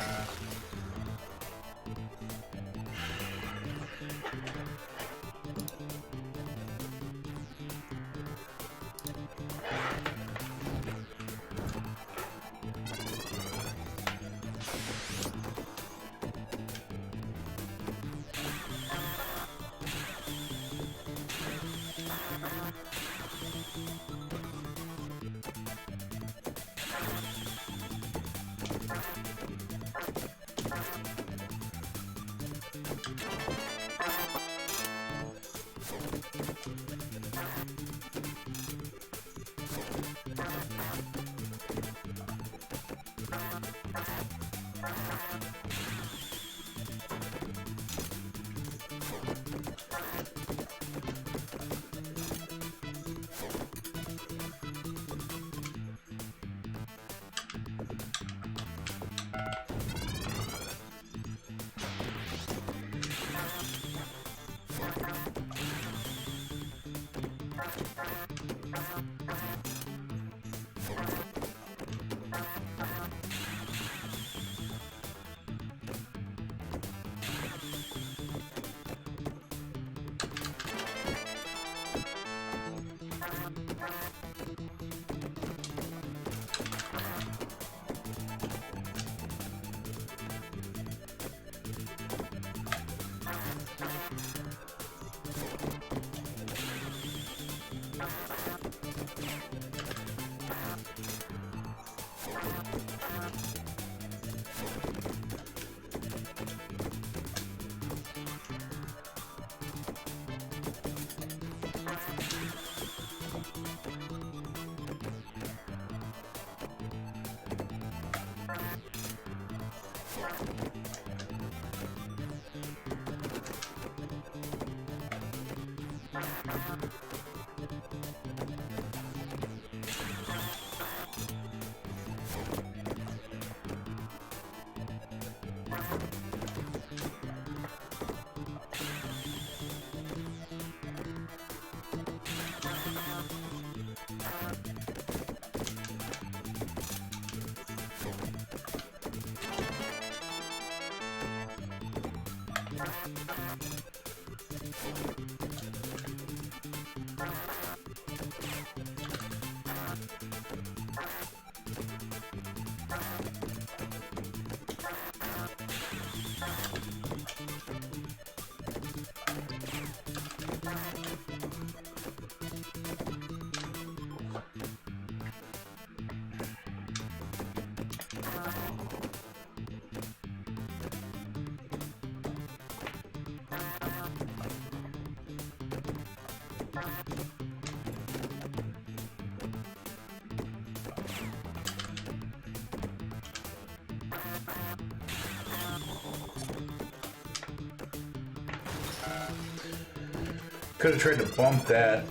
Speaker 1: Could have tried to bump that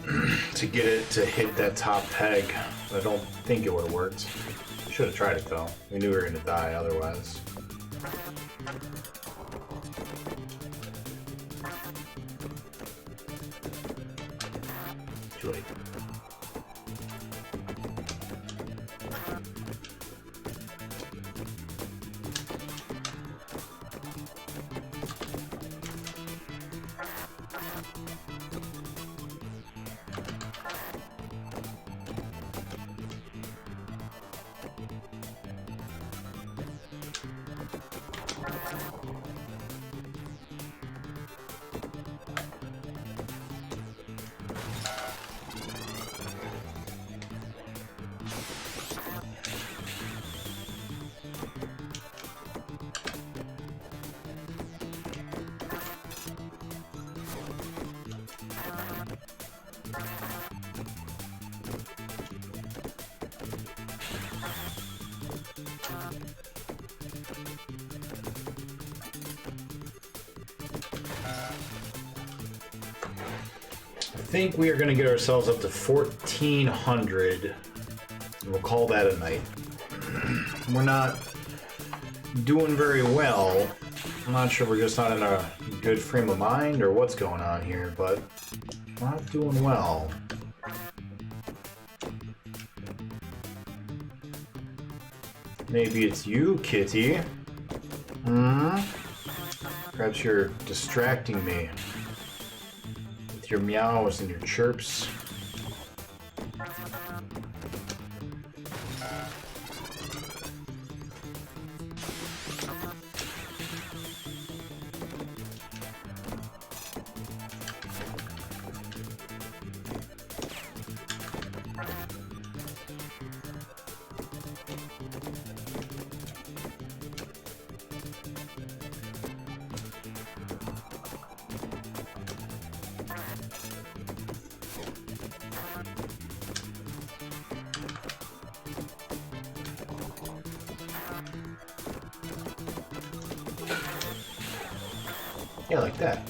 Speaker 1: to get it to hit that top peg. I don't think it would have worked. Should have tried it though. We knew we were going to die otherwise. Too late. I think we are going to get ourselves up to 1,400. And we'll call that a night. We're not doing very well. I'm not sure we're just not in a good frame of mind or what's going on here, but not doing well. Maybe it's you, kitty. Perhaps you're distracting me with your meows and your chirps. Yeah, like that.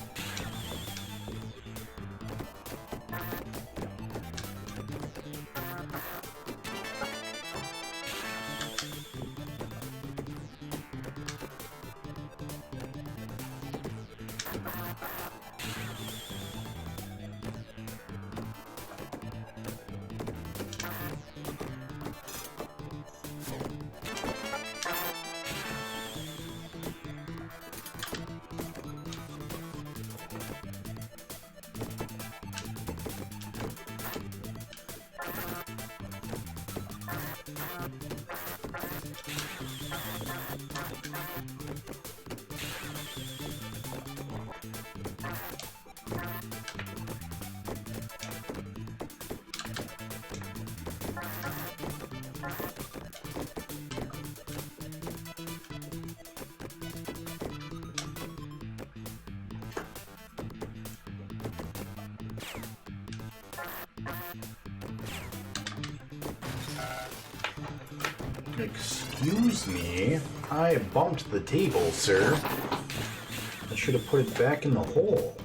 Speaker 1: Excuse me, I bumped the table, sir. I should have put it back in the hole.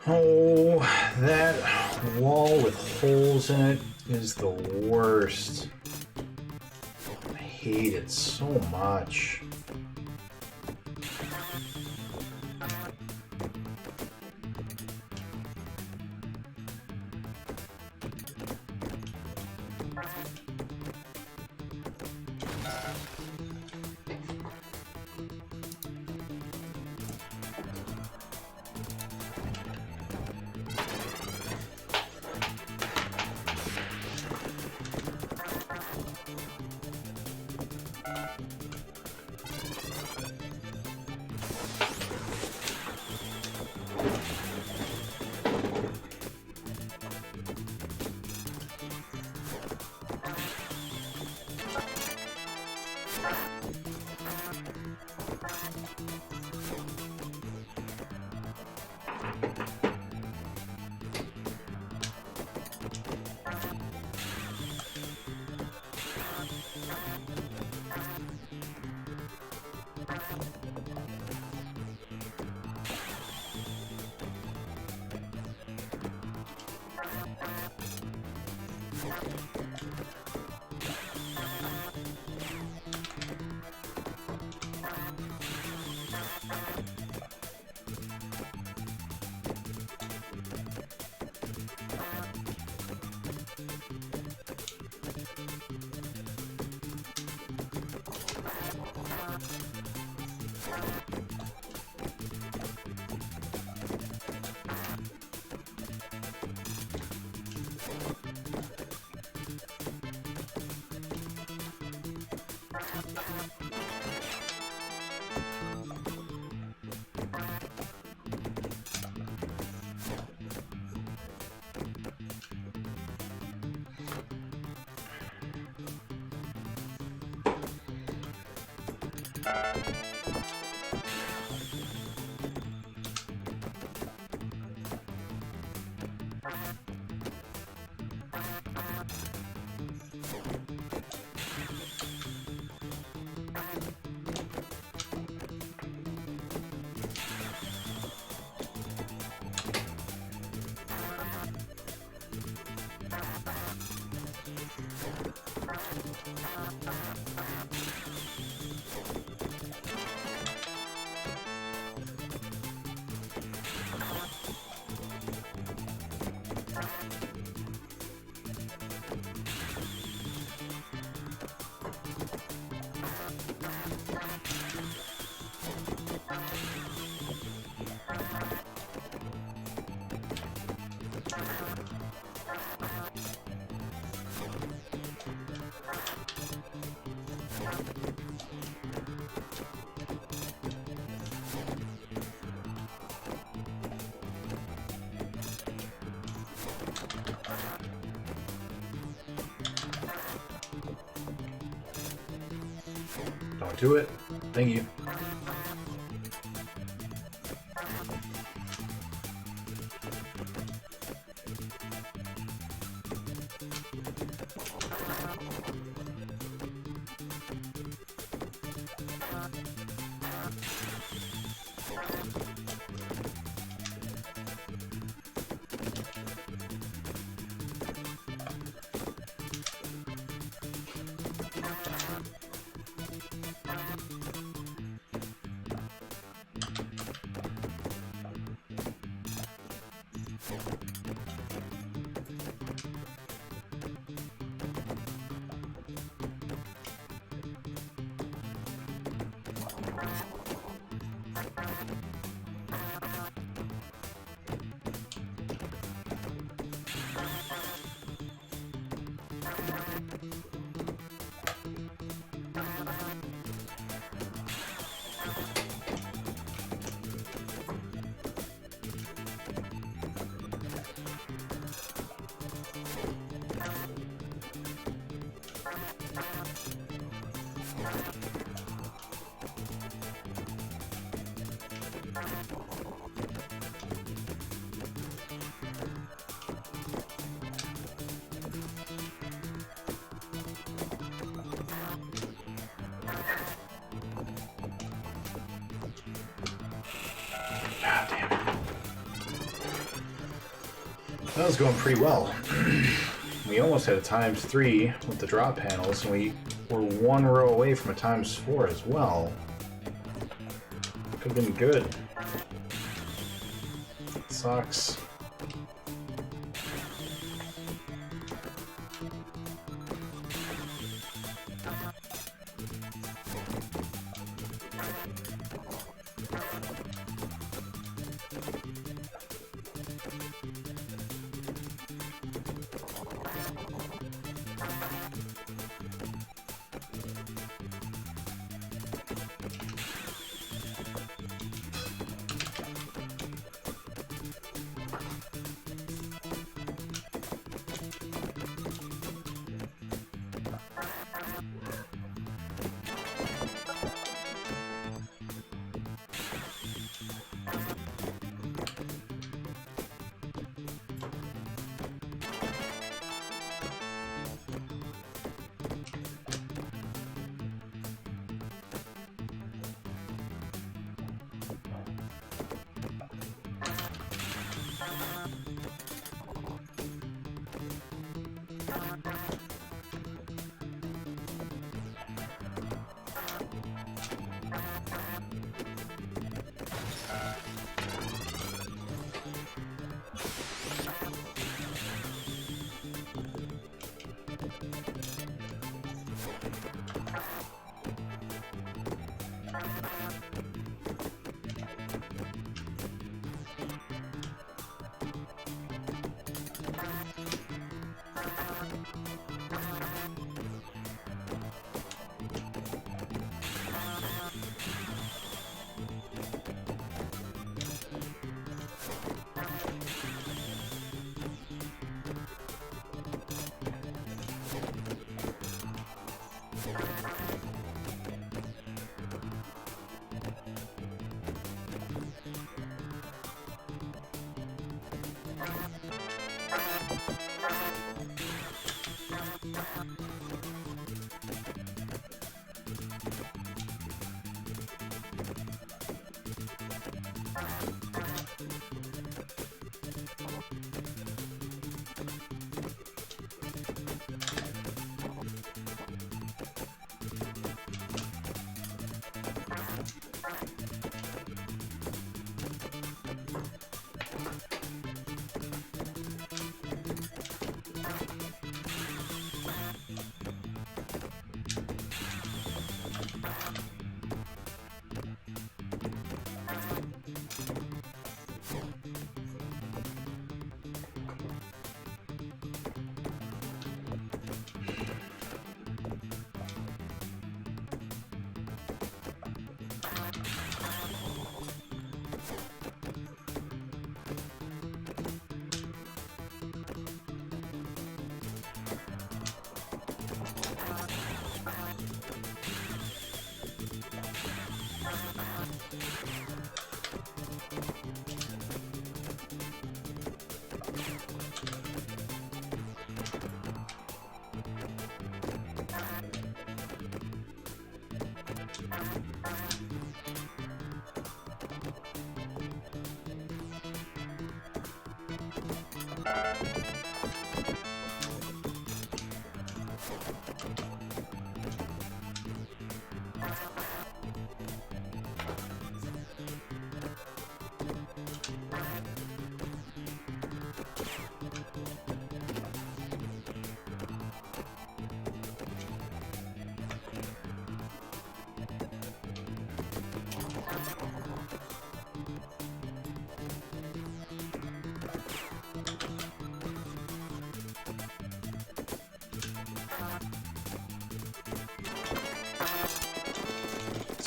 Speaker 1: Oh, that wall with holes in it is the worst. I hate it so much. More to it. Thank you. God damn it. That was going pretty well. We almost had a ×3 with the drop panels, and we were one row away from a ×4 as well. Could have been good. Sucks.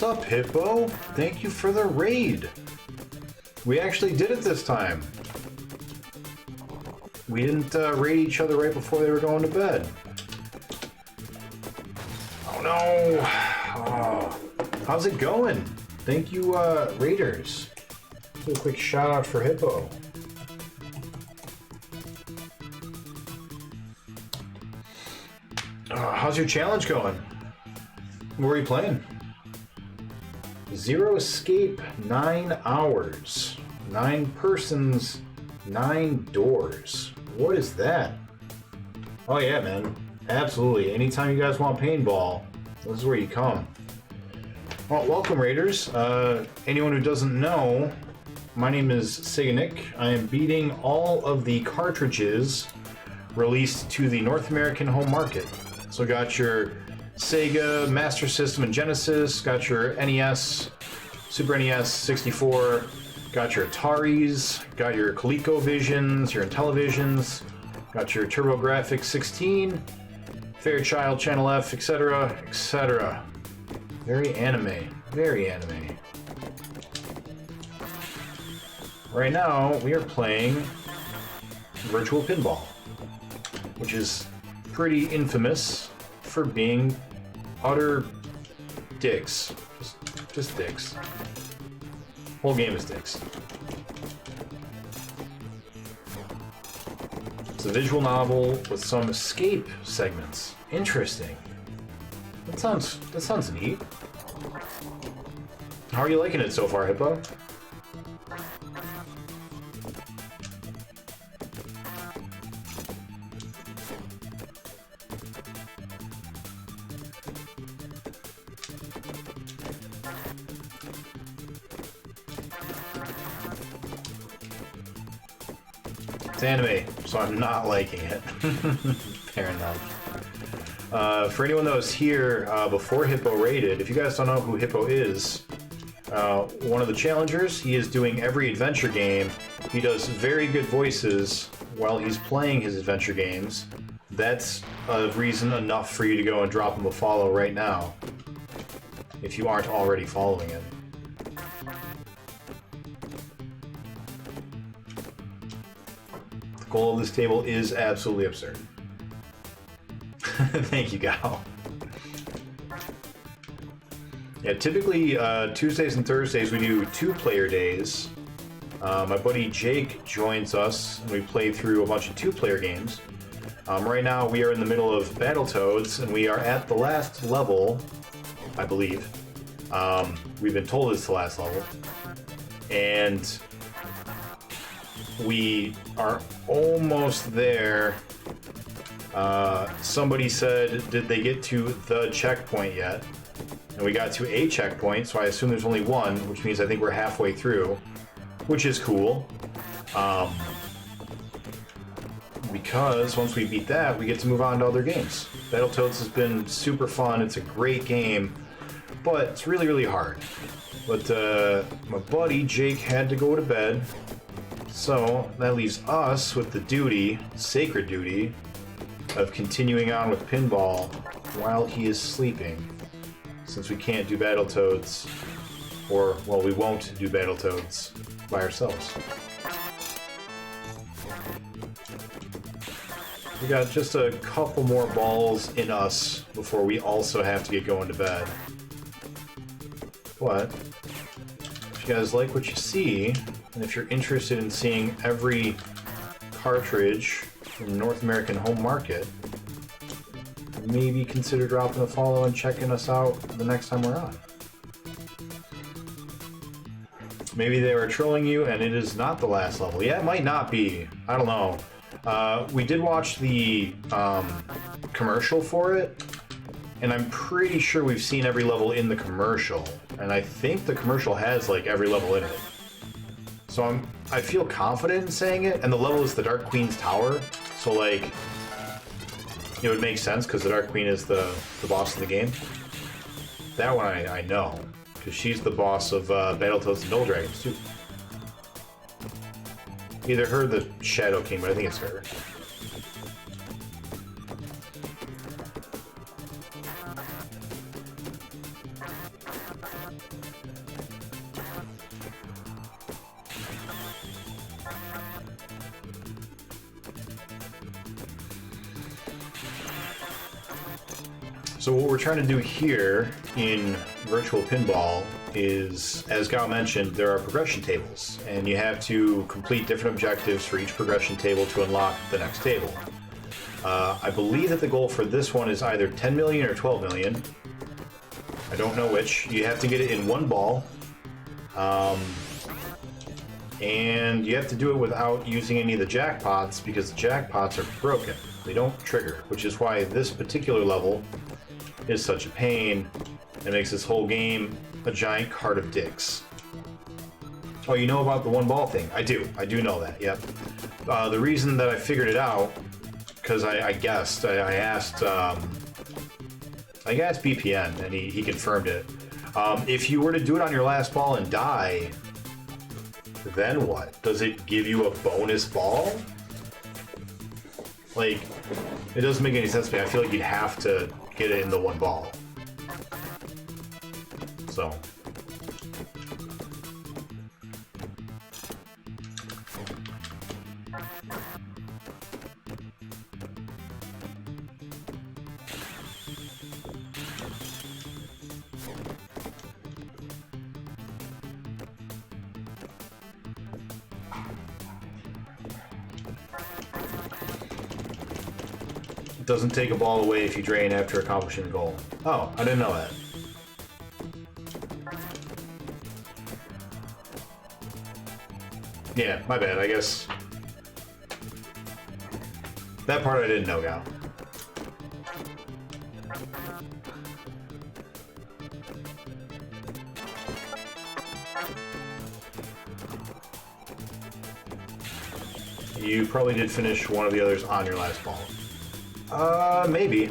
Speaker 1: up, Hippo? Thank you for the raid. We actually did it this time. We didn't raid each other right before they were going to bed. Oh no! Oh. How's it going? Thank you, raiders. Do a quick shout out for Hippo. How's your challenge going? What are you playing? Zero Escape, 9 hours. 9 persons, 9 doors. What is that? Oh yeah, man. Absolutely. Anytime you guys want paintball, this is where you come. Well, welcome, Raiders. Anyone who doesn't know, my name is Seganick. I am beating all of the cartridges released to the North American home market. So got your Sega, Master System, and Genesis, got your NES, Super NES, 64, got your Ataris, got your ColecoVisions, your Intellivisions, got your TurboGrafx 16, Fairchild, Channel F, etc., etc. Very anime. Very anime. Right now, we are playing Virtual Pinball, which is pretty infamous for being utter dicks. Just dicks. Whole game is dicks. It's a visual novel with some escape segments. Interesting. That sounds neat. How are you liking it so far, Hippo? It's anime, so I'm not liking it. Fair enough. For anyone that was here before Hippo raided, if you guys don't know who Hippo is, one of the challengers, he is doing every adventure game. He does very good voices while he's playing his adventure games. That's a reason enough for you to go and drop him a follow right now, if you aren't already following him. The goal of this table is absolutely absurd. Thank you, Gal. Yeah, typically Tuesdays and Thursdays we do 2-player days. My buddy Jake joins us and we play through a bunch of 2-player games. Right now we are in the middle of Battletoads and we are at the last level, I believe. We've been told it's the last level. And we are almost there. Somebody said, did they get to the checkpoint yet? And we got to a checkpoint, so I assume there's only one, which means I think we're halfway through, which is cool. Because once we beat that, we get to move on to other games. Battletoads has been super fun. It's a great game, but it's really, really hard. But my buddy Jake had to go to bed, so that leaves us with the duty, sacred duty, of continuing on with Pinball while he is sleeping. Since we can't do Battletoads, or, well, we won't do Battletoads by ourselves. We got just a couple more balls in us before we also have to get going to bed. But if you guys like what you see, and if you're interested in seeing every cartridge from the North American home market, maybe consider dropping a follow and checking us out the next time we're on. Maybe they were trolling you and it is not the last level. Yeah, it might not be. I don't know. We did watch the commercial for it, and I'm pretty sure we've seen every level in the commercial. And I think the commercial has like every level in it. So I feel confident in saying it, and the level is the Dark Queen's Tower. So like, it would make sense because the Dark Queen is the boss of the game. That one I know, because she's the boss of Battletoads and Double Dragons too. Either her or the Shadow King, but I think it's her. So what we're trying to do here in Virtual Pinball is, as Gao mentioned, there are progression tables, and you have to complete different objectives for each progression table to unlock the next table. I believe that the goal for this one is either 10 million or 12 million. I don't know which. You have to get it in one ball. And you have to do it without using any of the jackpots, because the jackpots are broken. They don't trigger, which is why this particular level is such a pain. It makes this whole game a giant cart of dicks. Oh, you know about the one ball thing? I do know that, yep. The reason that I figured it out, because I guessed, I asked BPN, and he confirmed it. If you were to do it on your last ball and die, then what? Does it give you a bonus ball? Like, it doesn't make any sense to me. I feel like you'd have to get it in the one ball. So. It doesn't take a ball away if you drain after accomplishing the goal. Oh, I didn't know that. Yeah, my bad, I guess. That part I didn't know, Gal. You probably did finish one of the others on your last ball. Maybe.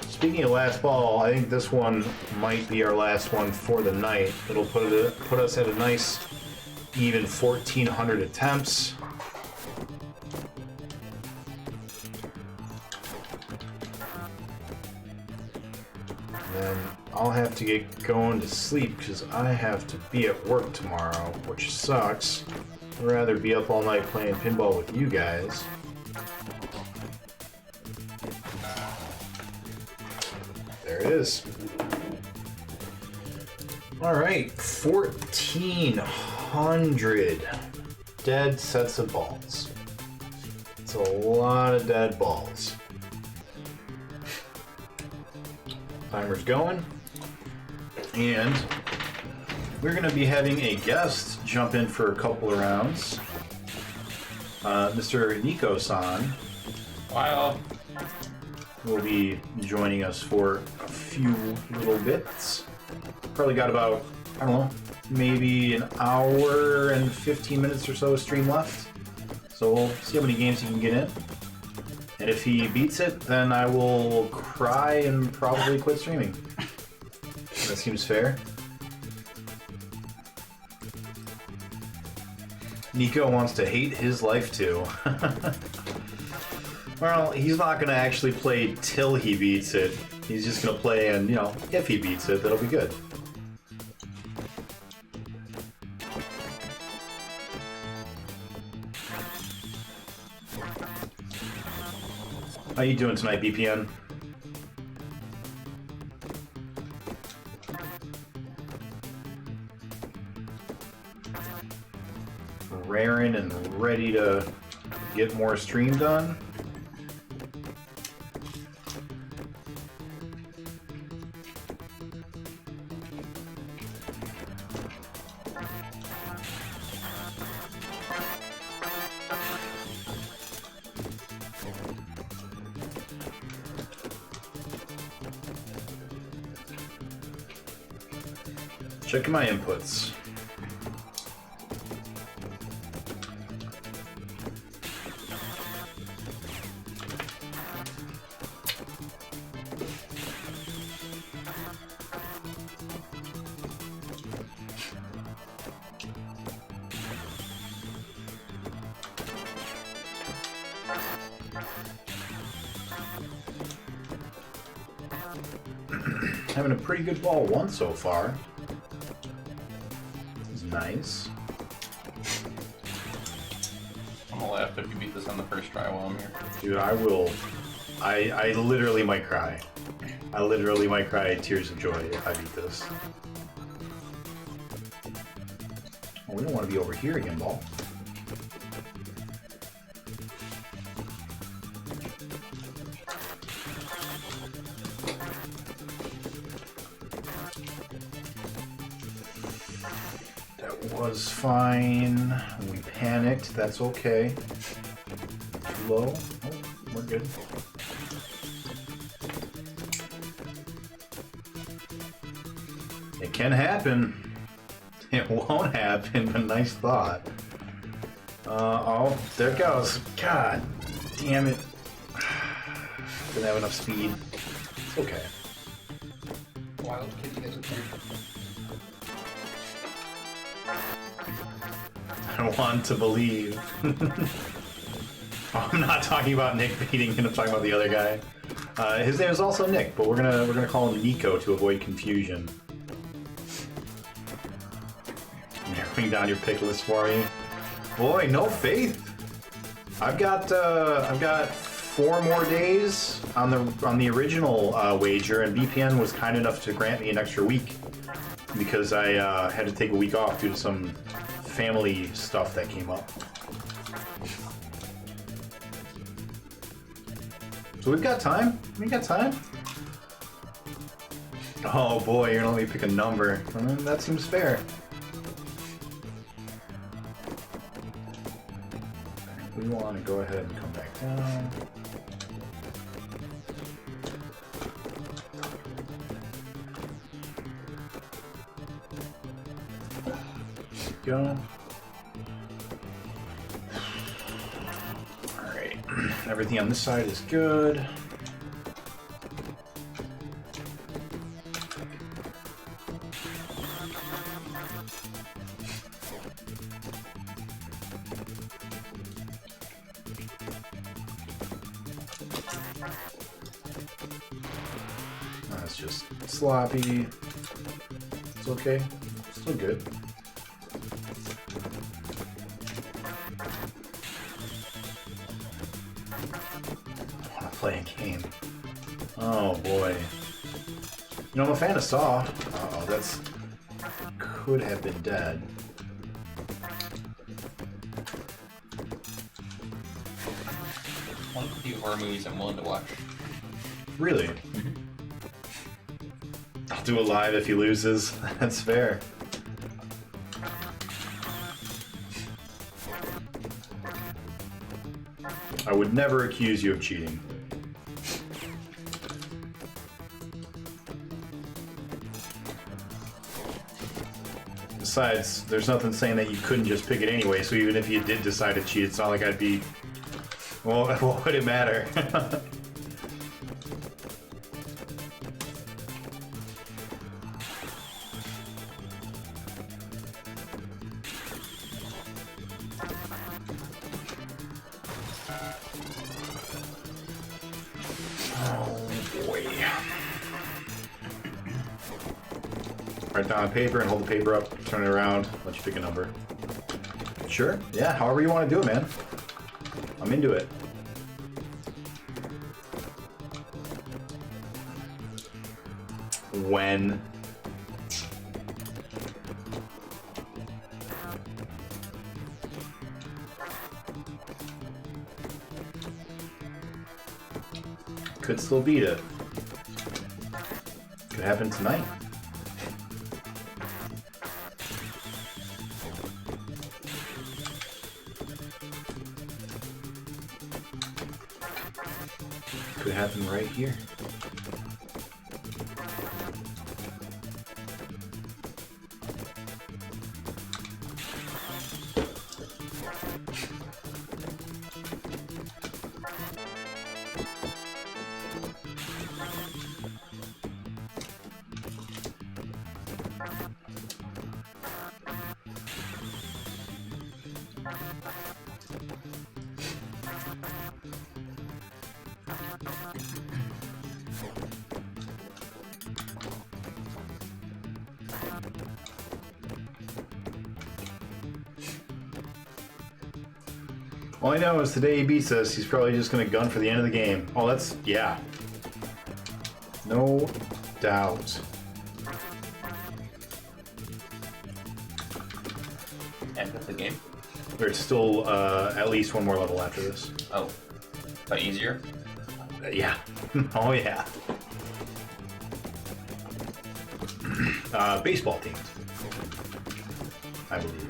Speaker 1: Speaking of last ball, I think this one might be our last one for the night. It'll put us at a nice even 1,400 attempts. And I'll have to get going to sleep because I have to be at work tomorrow, which sucks. I'd rather be up all night playing pinball with you guys. There it is. Alright, 1,400 dead sets of balls. It's a lot of dead balls. Timer's going. And we're going to be having a guest jump in for a couple of rounds. Mr. Nico-san.
Speaker 2: Wow.
Speaker 1: Will be joining us for a few little bits. Probably got about, I don't know, maybe an hour and 15 minutes or so of stream left. So we'll see how many games he can get in. And if he beats it, then I will cry and probably quit streaming. That seems fair. Nico wants to hate his life too. Well, he's not going to actually play till he beats it. He's just going to play, and, you know, if he beats it, that'll be good. How you doing tonight, BPN? Raring and ready to get more stream done. Checking my inputs. Having a pretty good ball one so far. This is nice.
Speaker 2: gonna laugh if you beat this on the first try while I'm here.
Speaker 1: Dude, I will. I literally might cry. I literally might cry tears of joy if I beat this. Oh, we don't want to be over here again, ball. That was fine. We panicked. That's okay. Too low. Oh, we're good. It can happen. It won't happen, but nice thought. Oh, there it goes. God damn it. Didn't have enough speed. It's okay.
Speaker 2: Wild kitty isn't here.
Speaker 1: I want to believe. I'm not talking about Nick beating him, I'm talking about the other guy. His name is also Nick, but we're gonna call him Nico to avoid confusion. Narrowing down your pick list for me. Boy, no faith. I've got 4 more days on the original wager, and VPN was kind enough to grant me an extra week because I had to take a week off due to some family stuff that came up. So we've got time. We got time. Oh boy, you're gonna let me pick a number. That seems fair. We want to go ahead and come back down. Go. Alright. Everything on this side is good. That's just sloppy. It's okay. Still good. I want to play a game. Oh boy. You know, I'm a fan of Saw. Uh-oh, that's... could have been dead.
Speaker 2: One of the few horror movies I'm willing to watch.
Speaker 1: Really? I'll do it live if he loses. That's fair. I would never accuse you of cheating. Besides, there's nothing saying that you couldn't just pick it anyway, so even if you did decide to cheat, it's not like I'd be... Well, what would it matter? Write down on paper and hold the paper up, turn it around, let you pick a number. Sure, yeah, however you want to do it, man. I'm into it. When? Could still beat it. Could happen tonight. Could happen right here. All I know is today he beats us, he's probably just gonna gun for the end of the game. Oh, that's, yeah. No doubt.
Speaker 2: End of the game.
Speaker 1: There's still at least one more level after this.
Speaker 2: Oh, but easier.
Speaker 1: Yeah. Oh, yeah. Baseball teams, I believe.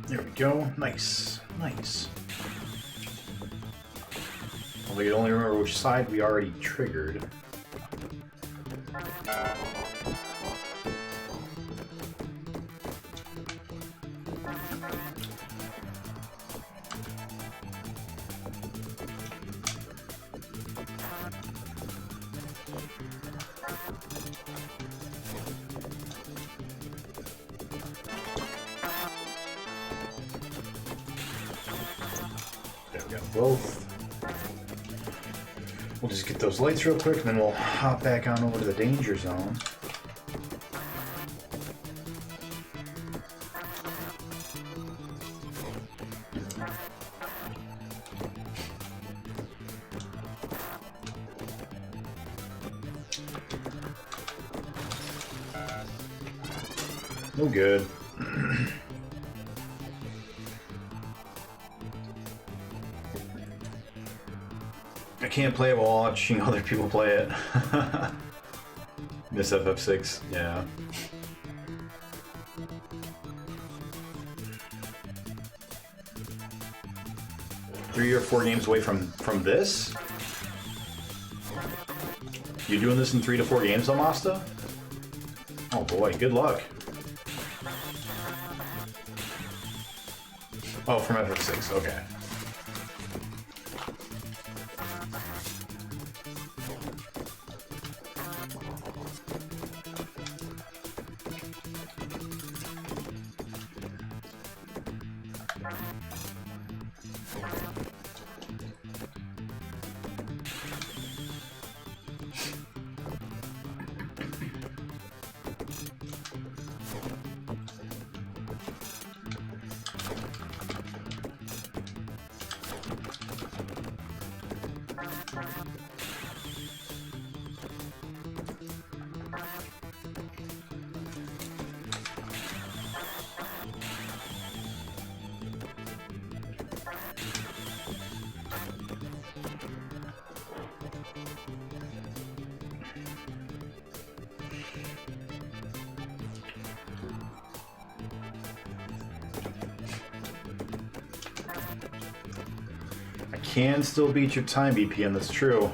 Speaker 1: There we go. Nice. Nice. Although you only remember which side we already triggered. There we go, both. We'll just get those lights real quick, and then we'll hop back on over to the danger zone. No good. I can't play it while watching other people play it. Miss FF6, yeah. Three or four games away from this? You doing this in 3 to 4 games, Amasta? Oh boy, good luck. Oh, from FF6, okay. Can still beat your time BPM, that's true.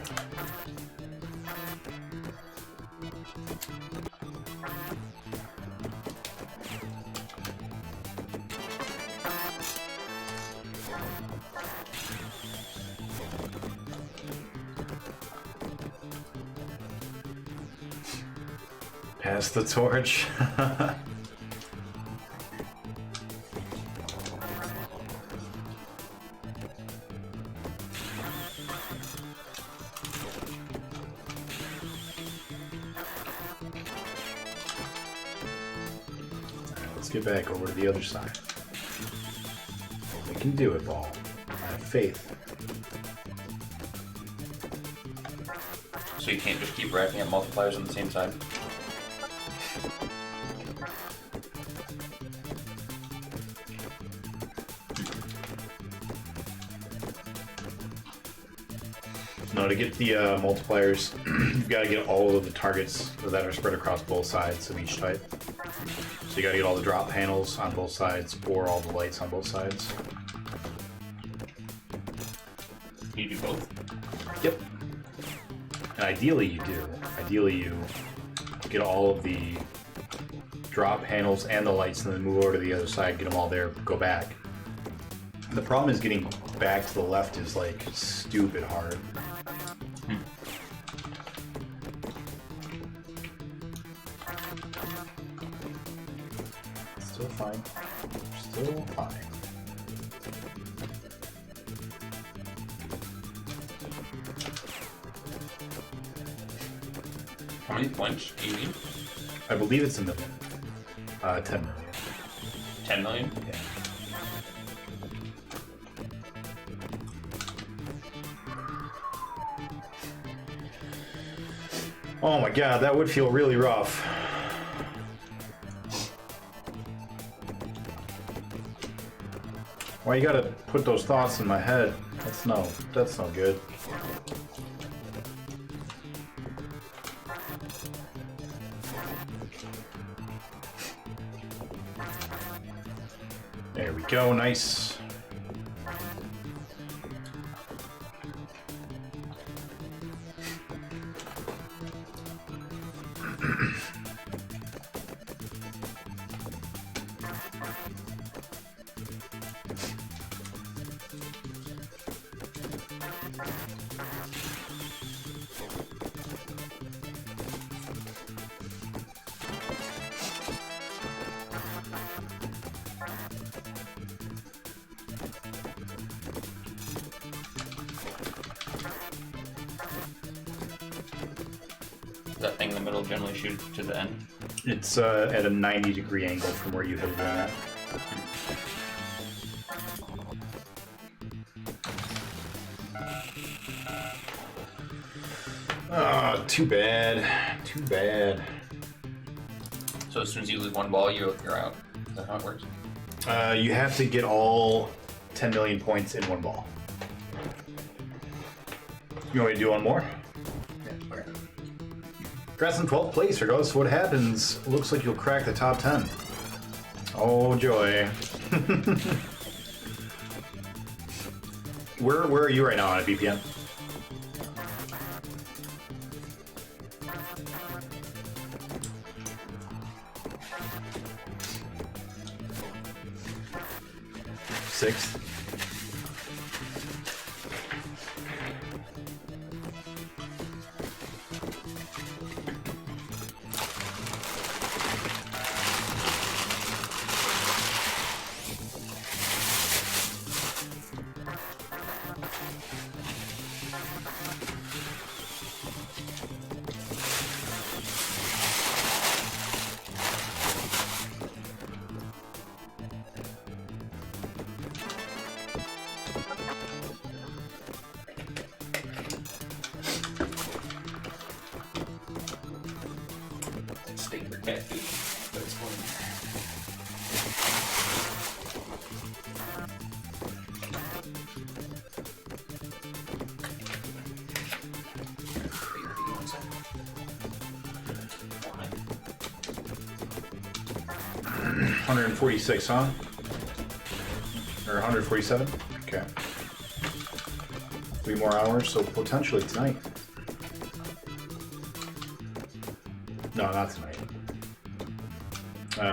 Speaker 1: Pass the torch. Get back over to the other side. can do it, Ball. I have faith.
Speaker 2: So you can't just keep racking up multipliers on the same side?
Speaker 1: No, to get the multipliers, you've got to get all of the targets that are spread across both sides of each type. So you got to get all the drop panels on both sides, or all the lights on both sides.
Speaker 2: You do both?
Speaker 1: Yep. And ideally you do. Ideally you get all of the drop panels and the lights and then move over to the other side, get them all there, go back. The problem is getting back to the left is like stupid hard. Still fine. Still fine.
Speaker 2: How many points do you need?
Speaker 1: I believe it's a million. 10 million.
Speaker 2: 10 million?
Speaker 1: Yeah. Oh my god, that would feel really rough. Why you gotta put those thoughts in my head? That's no good. There we go, nice.
Speaker 2: That thing in the middle generally shoot to the end?
Speaker 1: It's at a 90-degree angle from where you hit it at. Oh, too bad. Too bad.
Speaker 2: So as soon as you lose one ball, you're out. Is that how it works?
Speaker 1: You have to get all 10 million points in one ball. You want me to do one more? Yeah, okay. Congrats on 12th place. Regardless of what happens, looks like you'll crack the top 10. Oh, joy. Where are you right now on a BPM? Sixth.
Speaker 2: Steak or cat food. But it's fun.
Speaker 1: Why? 146, huh? Or 147? Okay. 3 more hours, so potentially tonight. No, not tonight.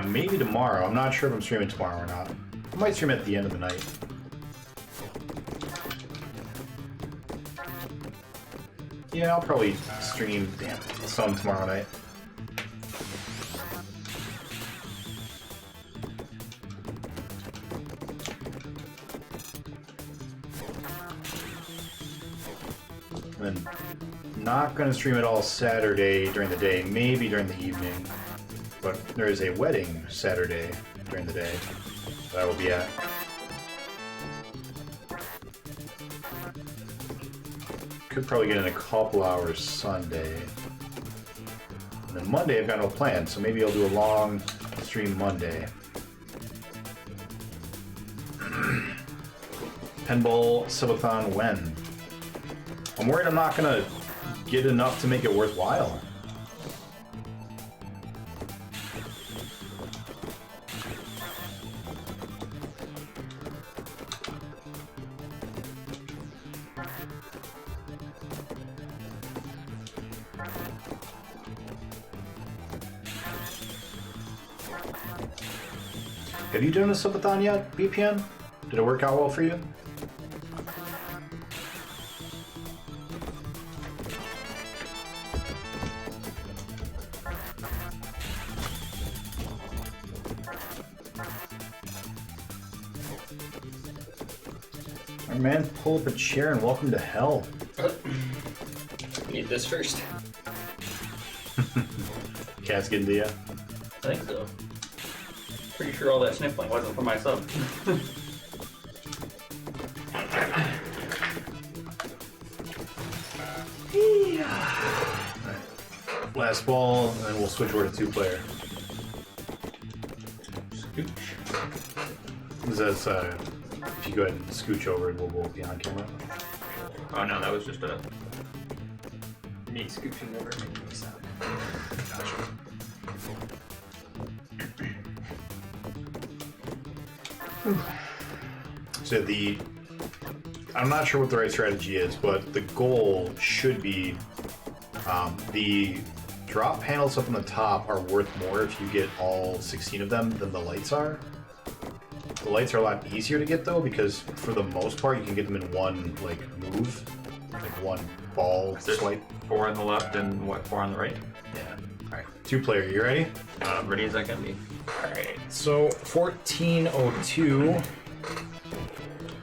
Speaker 1: Maybe tomorrow. I'm not sure if I'm streaming tomorrow or not. I might stream at the end of the night. Yeah, I'll probably stream some tomorrow night. And then not going to stream it all Saturday during the day, maybe during the evening. But there is a wedding Saturday during the day that I will be at. could probably get in a couple hours Sunday. And then Monday I've got no plan, so maybe I'll do a long stream Monday. Pinball subathon when? I'm worried I'm not gonna get enough to make it worthwhile. Have you done a subathon yet, BPN? Did it work out well for you? Alright man, pull up a chair and welcome to hell.
Speaker 2: Need this first.
Speaker 1: Cat's getting to you?
Speaker 2: I think so. Pretty sure all that sniffling wasn't for my sub.
Speaker 1: Alright. Last ball, and then we'll switch over to 2-player.
Speaker 2: Scooch.
Speaker 1: That's, if you go ahead and scooch over, we'll both be on camera.
Speaker 2: Oh no, that was just a... me scooching over making me sound.
Speaker 1: Gotcha. So I'm not sure what the right strategy is, but the goal should be the drop panels up on the top are worth more if you get all 16 of them than the lights are. The lights are a lot easier to get though, because for the most part you can get them in one like move, like one ball swipe.
Speaker 2: 4 on the left and what, 4 on the right?
Speaker 1: Yeah. All right, 2-player, you ready?
Speaker 2: Ready as I can be.
Speaker 1: All right. So 1402.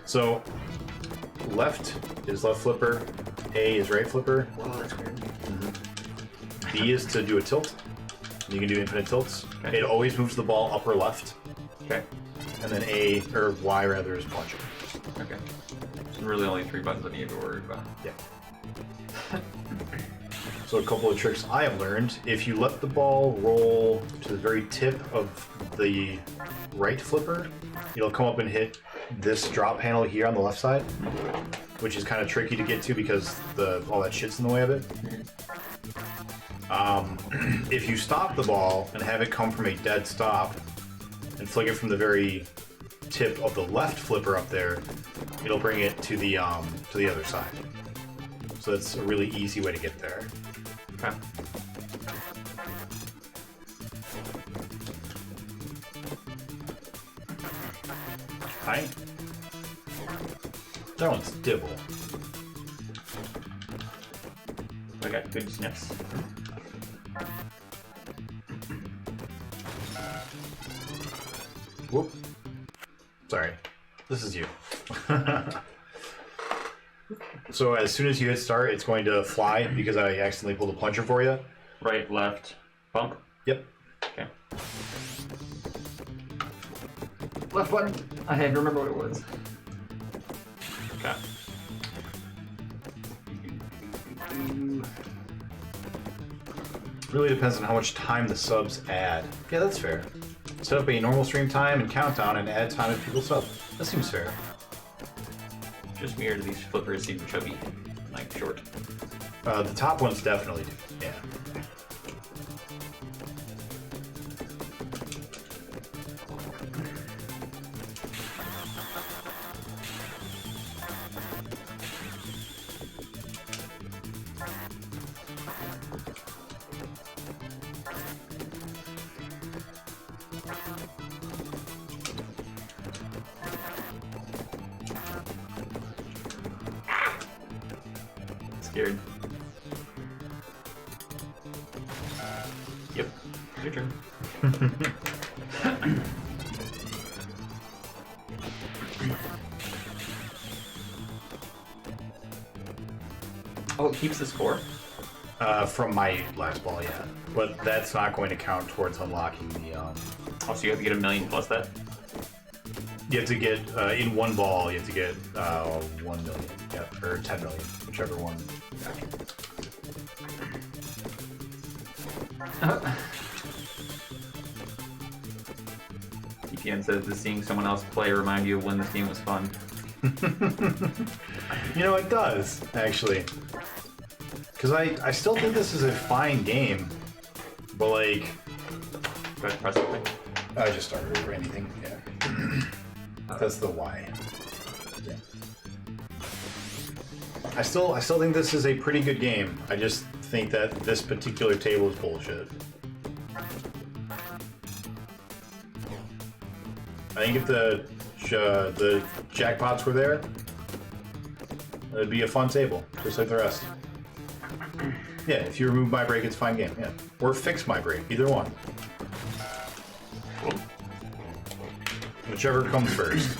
Speaker 1: So left is left flipper, A is right flipper.
Speaker 2: Whoa, that's weird.
Speaker 1: B is to do a tilt. You can do infinite tilts.
Speaker 2: Okay.
Speaker 1: It always moves the ball up or left.
Speaker 2: Okay.
Speaker 1: And then A, or Y rather, is punching.
Speaker 2: Okay. So really only 3 buttons I need to worry about.
Speaker 1: Yeah. So a couple of tricks I have learned. If you let the ball roll to the very tip of the right flipper, it'll come up and hit this drop panel here on the left side, which is kind of tricky to get to because all that shit's in the way of it. If you stop the ball and have it come from a dead stop and flick it from the very tip of the left flipper up there, it'll bring it to the other side. So that's a really easy way to get there.
Speaker 2: Okay.
Speaker 1: Hi. That one's dibble.
Speaker 2: I got good sniffs.
Speaker 1: Whoop. Sorry. This is you. So as soon as you hit start, it's going to fly because I accidentally pulled a plunger for you.
Speaker 2: Right, left, bump.
Speaker 1: Yep.
Speaker 2: Okay. Left button. I had to remember what it was. Okay.
Speaker 1: Really depends on how much time the subs add. Yeah, that's fair. Set up a normal stream time and countdown and add time if people sub. That seems fair.
Speaker 2: Just me or do these flippers seem chubby, like short?
Speaker 1: The top ones definitely do. Yeah.
Speaker 2: Scared. Yep. Your turn. Oh, it keeps the score?
Speaker 1: From my last ball, yeah. But that's not going to count towards unlocking the,
Speaker 2: Oh, so you have to get 1,000,000 plus that?
Speaker 1: You have to get, in one ball, you have to get 1 million. Yep, or 10 million, whichever one
Speaker 2: EPN says, does seeing someone else play remind you of when this game was fun?
Speaker 1: You know, it does, actually. Because I still think this is a fine game, but like...
Speaker 2: Go ahead, press something.
Speaker 1: I just started over anything, yeah. That's the why. Yeah. I still think this is a pretty good game. I just think that this particular table is bullshit. I think if the jackpots were there, it'd be a fun table, just like the rest. Yeah, if you remove my break, it's a fine game, yeah. Or fix my break, either one. Whichever comes first.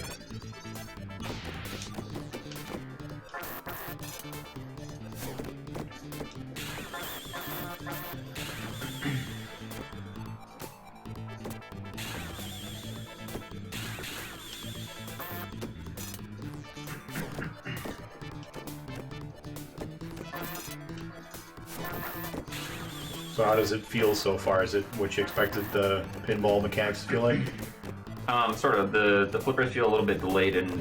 Speaker 1: So how does it feel so far? Is it what you expected the pinball mechanics to feel like?
Speaker 2: Sort of. The flippers feel a little bit delayed and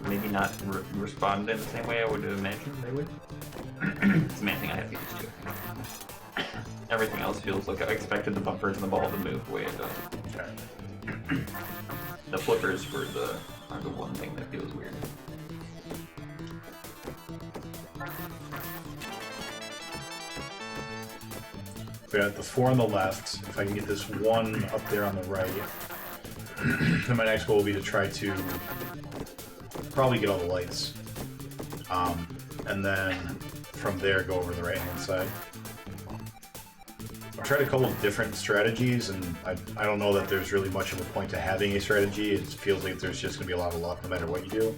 Speaker 2: maybe not respond in the same way I would imagine they would. It's the main thing I have to get used to. Everything else feels like I expected the bumpers and the ball to move the way it does.
Speaker 1: Okay.
Speaker 2: The flippers are the one thing that feels weird.
Speaker 1: We got the 4 on the left. If I can get this 1 up there on the right, then my next goal will be to try to probably get all the lights. And then from there go over the right hand side. I've tried a couple of different strategies, and I don't know that there's really much of a point to having a strategy. It feels like there's just going to be a lot of luck no matter what you do.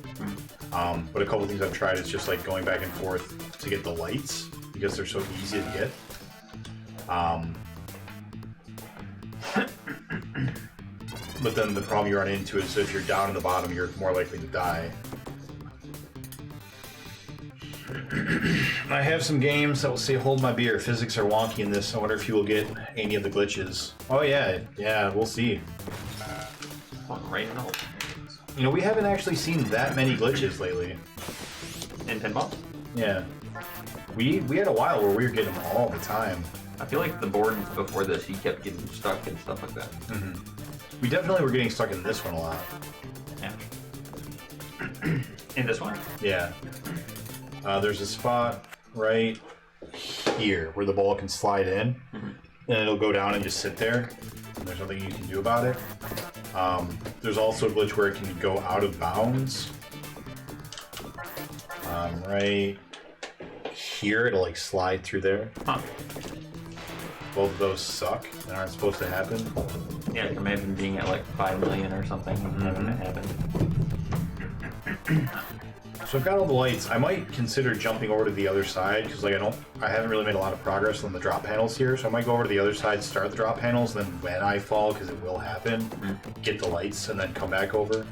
Speaker 1: But a couple of things I've tried is just like going back and forth to get the lights, because they're so easy to get. But then the problem you run into is if you're down in the bottom, you're more likely to die. I have some games that will say hold my beer. Physics are wonky in this. I wonder if you will get any of the glitches. Oh yeah, we'll see.
Speaker 2: Right in the hole.
Speaker 1: You know, we haven't actually seen that many glitches lately.
Speaker 2: In pinball?
Speaker 1: Yeah. We had a while where we were getting them all the time.
Speaker 2: I feel like the board before this, he kept getting stuck and stuff like that.
Speaker 1: Mm-hmm. We definitely were getting stuck in this one a lot.
Speaker 2: Yeah. In this one?
Speaker 1: Yeah. There's a spot right here where the ball can slide in, and it'll go down and just sit there. And there's nothing you can do about it. There's also a glitch where it can go out of bounds. Right here, it'll like slide through there.
Speaker 2: Huh.
Speaker 1: Both of those suck and aren't supposed to happen.
Speaker 2: Yeah, I can imagine being at like 5 million or something and having it happen.
Speaker 1: So I've got all the lights. I might consider jumping over to the other side because like I haven't really made a lot of progress on the drop panels here. So I might go over to the other side, start the drop panels, then when I fall, because it will happen, get the lights and then come back over.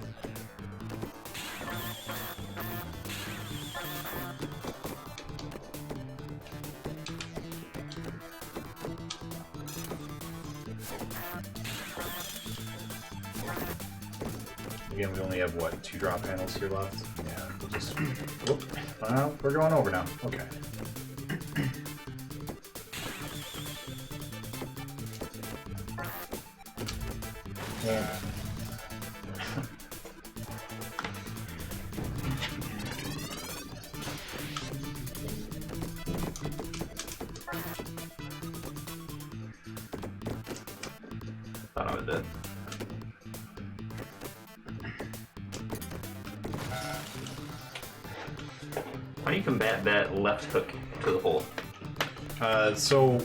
Speaker 1: Again, we only have, what, 2 drop panels here left? Yeah, we'll just... Whoop. Well, we're going over now. Okay. Yeah.
Speaker 2: Thought I was dead. How do you combat that left hook to the hole?
Speaker 1: So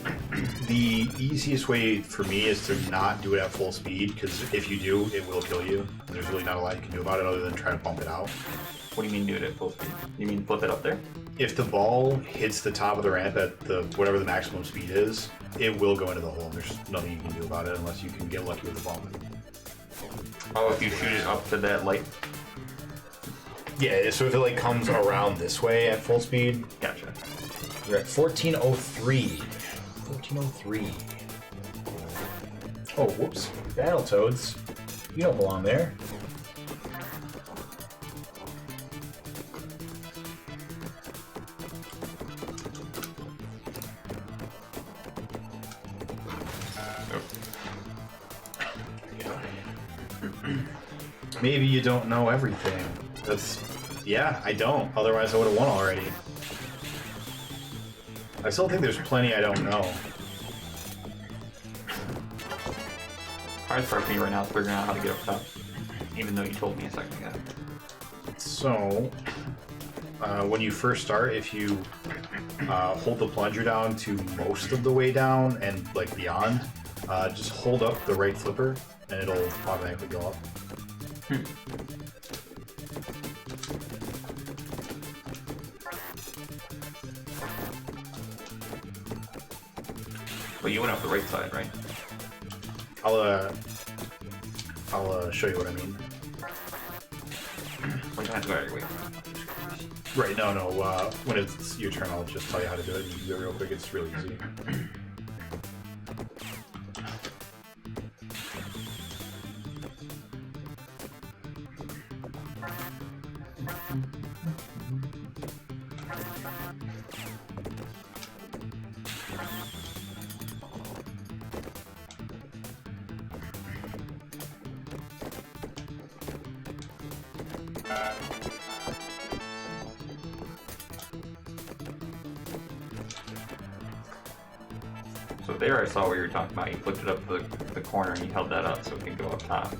Speaker 1: the easiest way for me is to not do it at full speed, because if you do, it will kill you. There's really not a lot you can do about it other than try to bump it out.
Speaker 2: What do you mean do it at full speed? You mean flip it up there?
Speaker 1: If the ball hits the top of the ramp at the whatever the maximum speed is, it will go into the hole. There's nothing you can do about it unless you can get lucky with the bump.
Speaker 2: Oh, if you shoot it up to that light?
Speaker 1: Yeah, so if it like comes around this way at full speed,
Speaker 2: Gotcha.
Speaker 1: we're at 1403. 1403. Oh, whoops. Battletoads. You don't belong there. Maybe you don't know everything. That's... Yeah, I don't. Otherwise I would have won already. I still think there's plenty I don't know.
Speaker 2: Hardest part for me right now is figuring out how to get up top. Even though you told me a second ago.
Speaker 1: So, when you first start, if you hold the plunger down to most of the way down and like beyond, just hold up the right flipper and it'll automatically go up.
Speaker 2: But you went up the right side, right?
Speaker 1: I'll show you what I mean.
Speaker 2: Or you have to go out of your way.
Speaker 1: Right, no, when it's your turn, I'll just tell you how to do it. You can do it real quick, it's really easy.
Speaker 2: So there I saw what you were talking about. You flipped it up the corner and you held that up so it could go up top.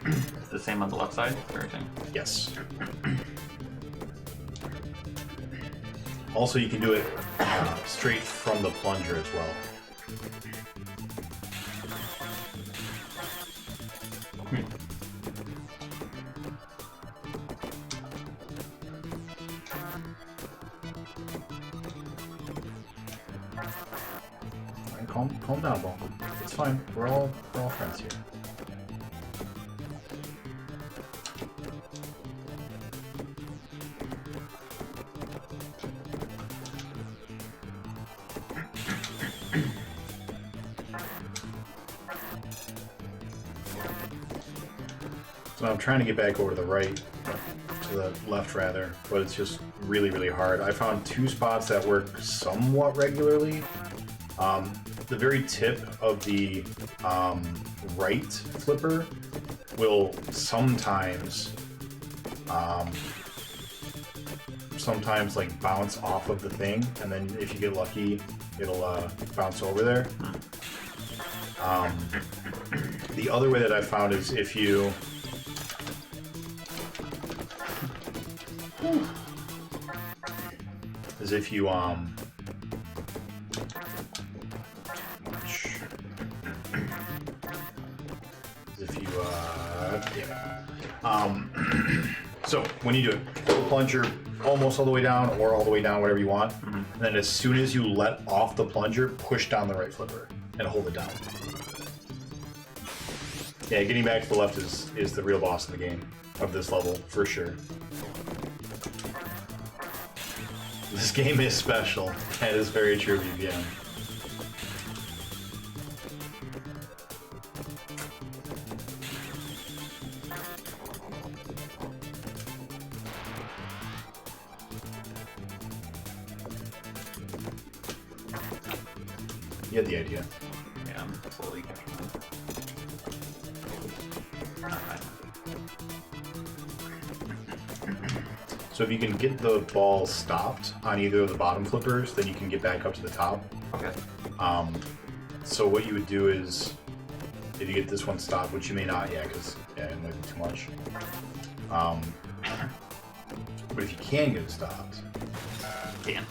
Speaker 2: It's the same on the left side or everything?
Speaker 1: Yes. Also, you can do it straight from the plunger as well. Calm down, Bo. It's fine. We're all friends here. So I'm trying to get back over to the right, to the left rather, but it's just really, really hard. I found two spots that work somewhat regularly. The very tip of the right flipper will sometimes like bounce off of the thing, and then if you get lucky, it'll bounce over there. The other way that I found is if you so when you do it, pull the plunger almost all the way down or all the way down, whatever you want. And then as soon as you let off the plunger, push down the right flipper and hold it down. Yeah, getting back to the left is the real boss in the game of this level, for sure. This game is special. That is very true, BBM. You had the idea.
Speaker 2: Yeah, I'm slowly catching up.
Speaker 1: So if you can get the ball stopped on either of the bottom flippers, then you can get back up to the top.
Speaker 2: Okay.
Speaker 1: So what you would do is, if you get this one stopped, which you may not, because it might be too much. But if you can get it stopped,
Speaker 2: Can.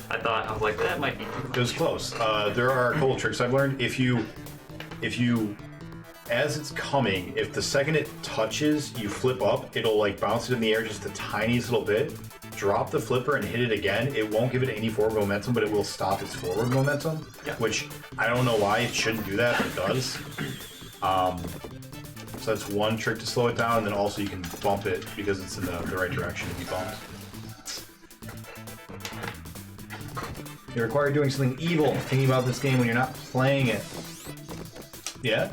Speaker 2: I was like, that might be too much.
Speaker 1: it was close. There are a couple tricks I've learned. If you, as it's coming, if the second it touches, you flip up, it'll like bounce it in the air just the tiniest little bit. Drop the flipper and hit it again. It won't give it any forward momentum, but it will stop its forward momentum.
Speaker 2: Yeah.
Speaker 1: Which I don't know why it shouldn't do that, but it does. So that's one trick to slow it down, and then also you can bump it because it's in the right direction to be bumped. They require doing something evil, thinking about this game when you're not playing it. Yeah?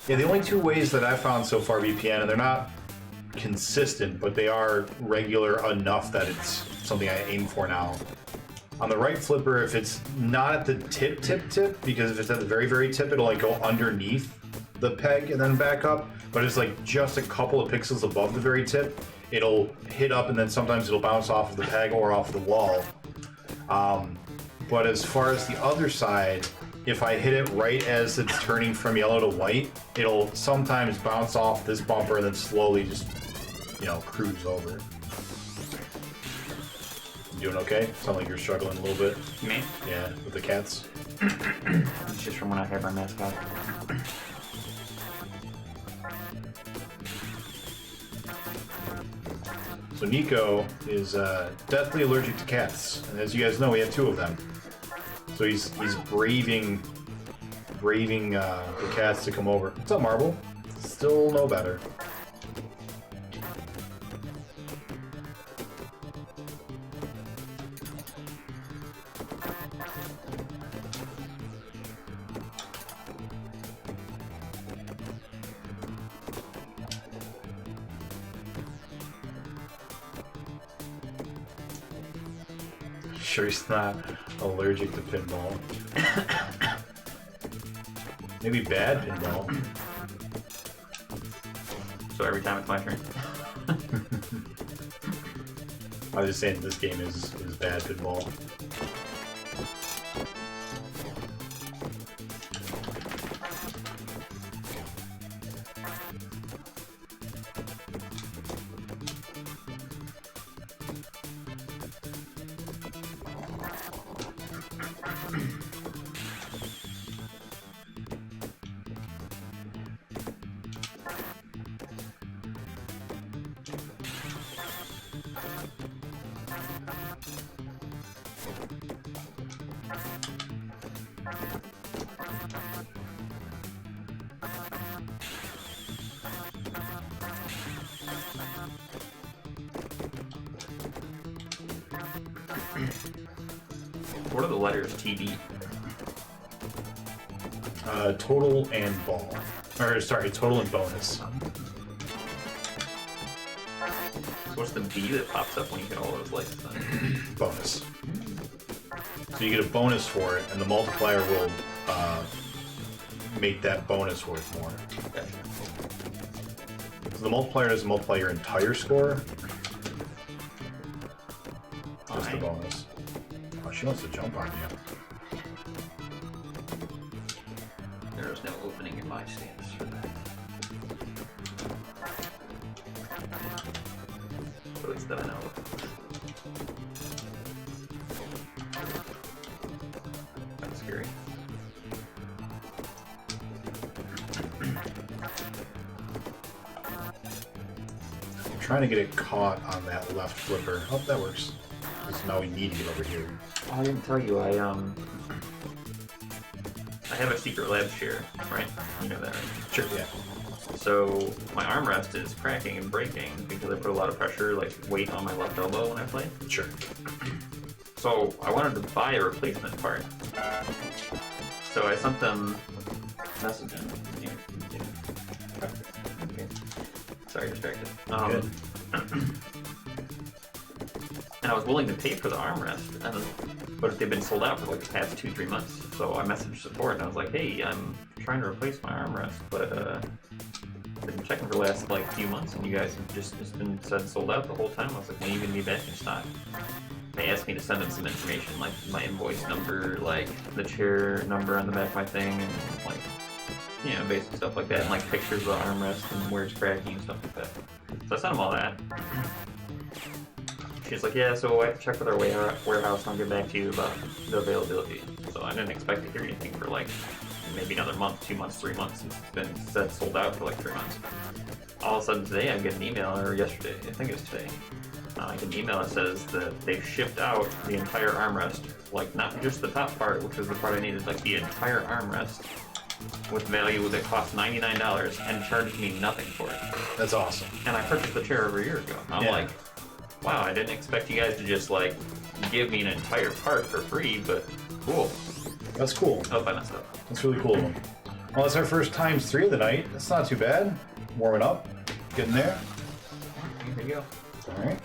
Speaker 1: Yeah, the only two ways that I've found so far VPN, and they're not consistent, but they are regular enough that it's something I aim for now. On the right flipper, if it's not at the tip, because if it's at the very tip, it'll like go underneath the peg and then back up, but it's like just a couple of pixels above the very tip, it'll hit up and then sometimes it'll bounce off of the peg or off the wall. But as far as the other side, if I hit it right as it's turning from yellow to white, it'll sometimes bounce off this bumper and then slowly just, you know, cruise over. You doing okay? Sound like you're struggling a little bit.
Speaker 2: Me?
Speaker 1: Yeah, with the cats.
Speaker 2: It's just from when I had my mascot.
Speaker 1: So Nico is deathly allergic to cats, and as you guys know, we have two of them. So he's braving the cats to come over. What's up, Marble? Still no better. Sure he's not allergic to pinball. Maybe bad pinball.
Speaker 2: So every time it's my turn.
Speaker 1: I was just saying this game is bad pinball.
Speaker 2: What are the letters TD?
Speaker 1: Total and ball. Or sorry, total and bonus.
Speaker 2: So what's the B that pops up when you hit all those lights then?
Speaker 1: Bonus. So you get a bonus for it, and the multiplier will make that bonus worth more.
Speaker 2: Gotcha.
Speaker 1: So the multiplier doesn't multiply your entire score, just the bonus. Oh, she wants to jump on you.
Speaker 2: There is no opening in my stance for that. At least that I know. That's scary.
Speaker 1: I'm trying to get it caught on that left flipper. Oh, that works. So now we need to get over here.
Speaker 2: I didn't tell you, I have a secret lab chair, right? You know that, right?
Speaker 1: Sure, yeah.
Speaker 2: So my armrest is cracking and breaking because I put a lot of pressure, like weight on my left elbow when I play.
Speaker 1: Sure.
Speaker 2: So I wanted to buy a replacement part. So I sent them messaging. Okay. Sorry, distracted.
Speaker 1: Good.
Speaker 2: And I was willing to pay for the armrest, but they've been sold out for like the past 2-3 months. So I messaged support and I was like, "Hey, I'm trying to replace my armrest, but I've been checking for the last like few months, and you guys have just been said sold out the whole time." I was like, "When are you gonna be back in stock?" They asked me to send them some information, like my invoice number, like the chair number on the back of my thing, and like, you know, basic stuff like that, and like pictures of the armrest and where it's cracking and stuff like that. So I sent them all that. She's like, "Yeah, so I have to check with our warehouse and I'll get back to you about the availability." So I didn't expect to hear anything for like maybe another month, 2 months, 3 months, since it's been said sold out for like 3 months. All of a sudden today I get an email, or yesterday, I think it was today, I get an email that says that they've shipped out the entire armrest, like not just the top part, which was the part I needed, like the entire armrest, with value that cost $99 and charged me nothing for it.
Speaker 1: That's awesome.
Speaker 2: And I purchased the chair over a year ago. I'm
Speaker 1: Yeah.
Speaker 2: like, wow, I didn't expect you guys to just like give me an entire part for free, but cool.
Speaker 1: That's cool.
Speaker 2: Oh, I messed up.
Speaker 1: That's really cool of them. Well, it's our first ×3 of the night. That's not too bad. Warming up. Getting there.
Speaker 2: Here you go.
Speaker 1: Alright.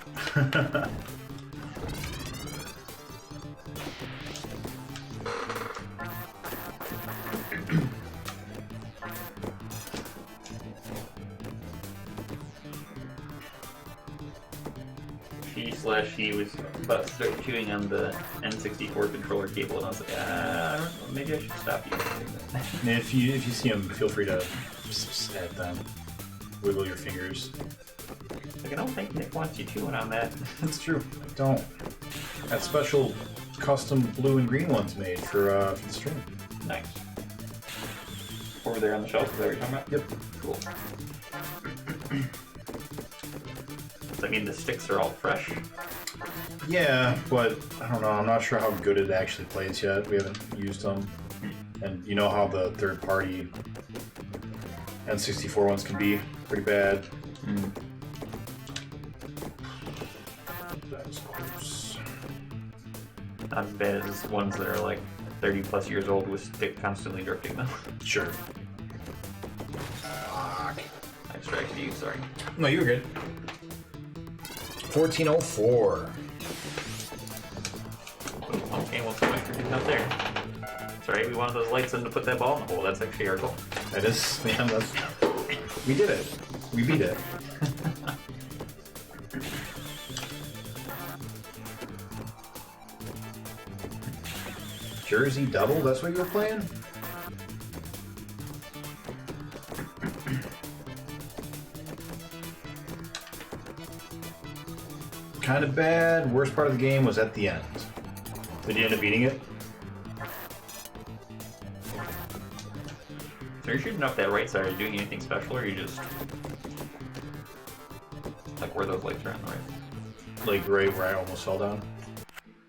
Speaker 2: He was about to start chewing on the N64 controller cable, and I was like, I don't know, maybe I should stop using that.
Speaker 1: And if you see them, feel free to at them. Wiggle your fingers.
Speaker 2: Like, I don't think Nick wants you chewing on that.
Speaker 1: That's true. I don't. Got special custom blue and green ones made for the stream.
Speaker 2: Nice. Over there on the shelf, is that what you're talking about?
Speaker 1: Yep.
Speaker 2: Cool. Does that mean the sticks are all fresh?
Speaker 1: Yeah, but I don't know. I'm not sure how good it actually plays yet. We haven't used them. And you know how the third-party N64 ones can be pretty bad. That was close.
Speaker 2: Not as bad as ones that are like 30 plus years old with stick constantly drifting them.
Speaker 1: Sure.
Speaker 2: I distracted you, sorry.
Speaker 1: No, you were good. 1404.
Speaker 2: Okay, well, so much for getting up there. Sorry, we wanted those lights in to put that ball in the hole. That's actually our goal.
Speaker 1: That is, man, that's... We did it. We beat it. Jersey double? That's what you were playing? Kind of bad. Worst part of the game was at the end. Did you end up beating it?
Speaker 2: So you're shooting up that right side. Are you doing anything special, or are you just like where those lights are on the right?
Speaker 1: Like right where I almost fell down?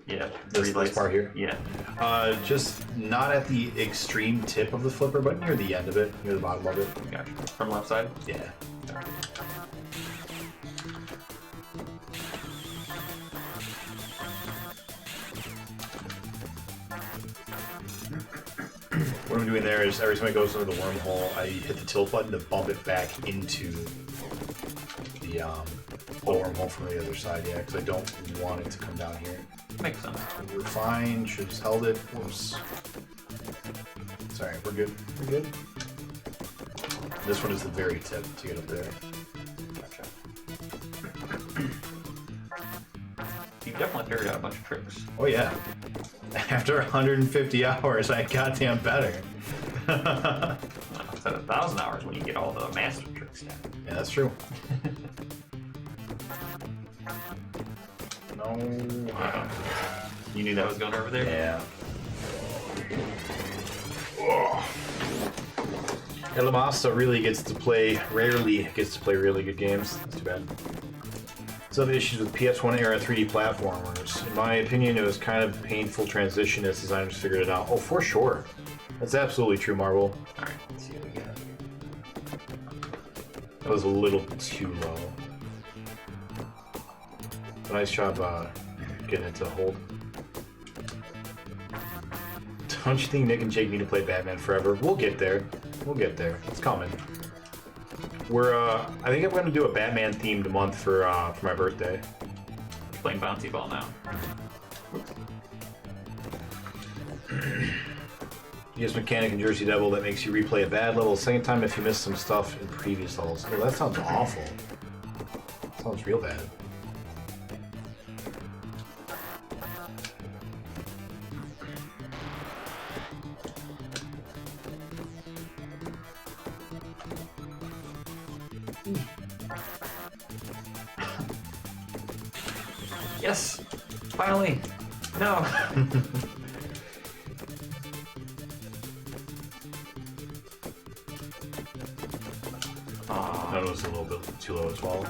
Speaker 2: Yeah,
Speaker 1: This part here?
Speaker 2: Yeah.
Speaker 1: Just not at the extreme tip of the flipper, but near the end of it, near the bottom of it.
Speaker 2: Gotcha. From left side?
Speaker 1: Yeah. What I'm doing there is every time it goes into the wormhole, I hit the tilt button to bump it back into the wormhole from the other side, yeah, because I don't want it to come down here.
Speaker 2: Makes sense.
Speaker 1: We're fine, should have just held it. Whoops. Sorry, we're good. We're good. This one is the very tip to get up there.
Speaker 2: Gotcha. You've definitely figured out a bunch of tricks.
Speaker 1: Oh yeah. After 150 hours, I got damn better.
Speaker 2: It's at 1,000 hours when you get all the master tricks down.
Speaker 1: Yeah, that's true. No.
Speaker 2: You knew that was going over there?
Speaker 1: Yeah. Elamasa really rarely gets to play really good games. That's too bad. Some issues with PS1 era 3D platformers. In my opinion, it was kind of a painful transition as designers figured it out. Oh, for sure. That's absolutely true, Marvel.
Speaker 2: Alright, let's see what we got.
Speaker 1: That was a little too low. Nice job getting it to hold. Don't you think Nick and Jake need to play Batman Forever? We'll get there. We'll get there. It's coming. I think I'm gonna do a Batman themed month for my birthday.
Speaker 2: You're playing bouncy ball now.
Speaker 1: Use Mechanic and Jersey Devil that makes you replay a bad level a second time if you missed some stuff in previous levels. Oh, that sounds awful. Sounds real bad.
Speaker 2: Yes! Finally! No!
Speaker 1: That was a little bit too low as well.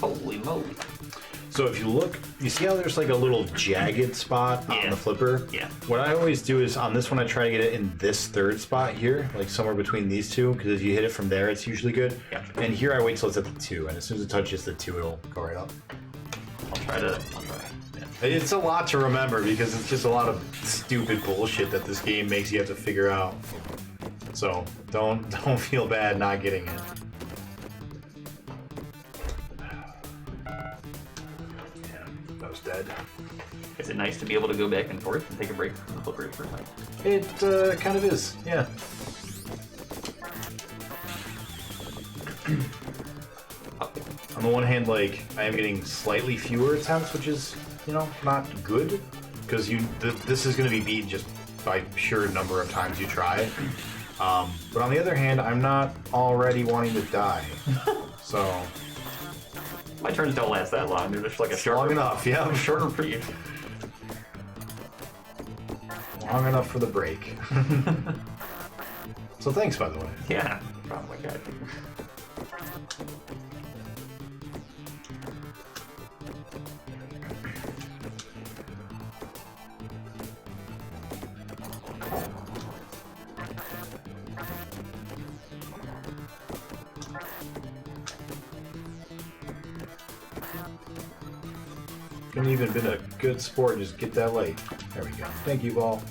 Speaker 2: Holy moly.
Speaker 1: So if you look, you see how there's like a little jagged spot on
Speaker 2: Yeah.
Speaker 1: the flipper?
Speaker 2: Yeah.
Speaker 1: What I always do is on this one, I try to get it in this third spot here, like somewhere between these two, because if you hit it from there, it's usually good.
Speaker 2: Gotcha.
Speaker 1: And here I wait till it's at the 2, and as soon as it touches the 2, it'll go right up.
Speaker 2: I'll try. Yeah.
Speaker 1: It's a lot to remember because it's just a lot of stupid bullshit that this game makes you have to figure out. So don't feel bad not getting it. Yeah, that was dead.
Speaker 2: Is it nice to be able to go back and forth and take a break from the flippers for a second?
Speaker 1: It kind of is, yeah. On the one hand, like, I am getting slightly fewer attempts, which is, you know, not good, because this is going to be beaten just by pure number of times you try. But on the other hand, I'm not already wanting to die, so
Speaker 2: My turns don't last that long. They're just like a
Speaker 1: it's
Speaker 2: short,
Speaker 1: long enough, yeah,
Speaker 2: short reprieve.
Speaker 1: long enough for the break. So thanks, by the way.
Speaker 2: Yeah. Oh my god.
Speaker 1: Couldn't even been a good sport and just get that light. There we go. Thank you, ball.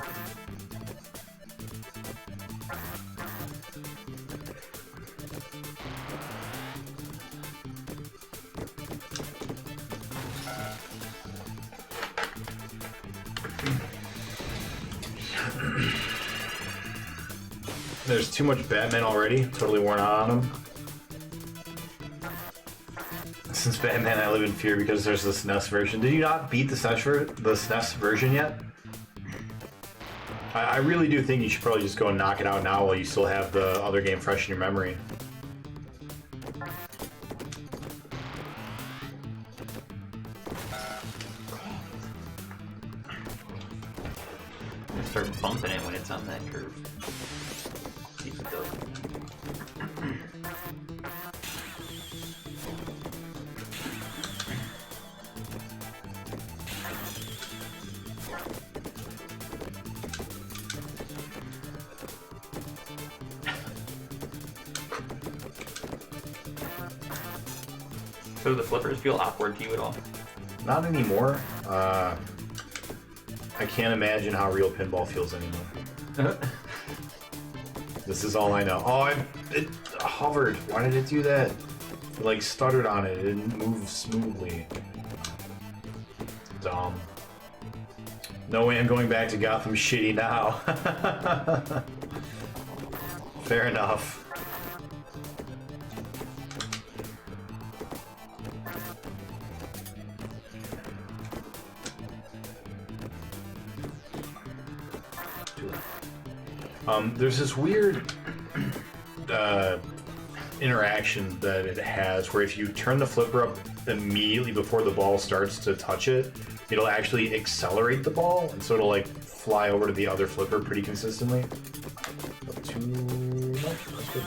Speaker 1: There's too much Batman already. Totally worn out on him. Since Batman, I live in fear because there's this SNES version. Did you not beat the SNES version yet? I really do think you should probably just go and knock it out now while you still have the other game fresh in your memory.
Speaker 2: I start bumping it when it's on that curve. See if it does. So do the flippers feel awkward to you at all?
Speaker 1: Not anymore. I can't imagine how real pinball feels anymore. This is all I know. Oh, it hovered. Why did it do that? It like stuttered on it. It didn't move smoothly. Dumb. No way I'm going back to Gotham Shitty now. Fair enough. There's this weird interaction that it has where if you turn the flipper up immediately before the ball starts to touch it, it'll actually accelerate the ball, and so it'll like fly over to the other flipper pretty consistently. Not too much. That's good.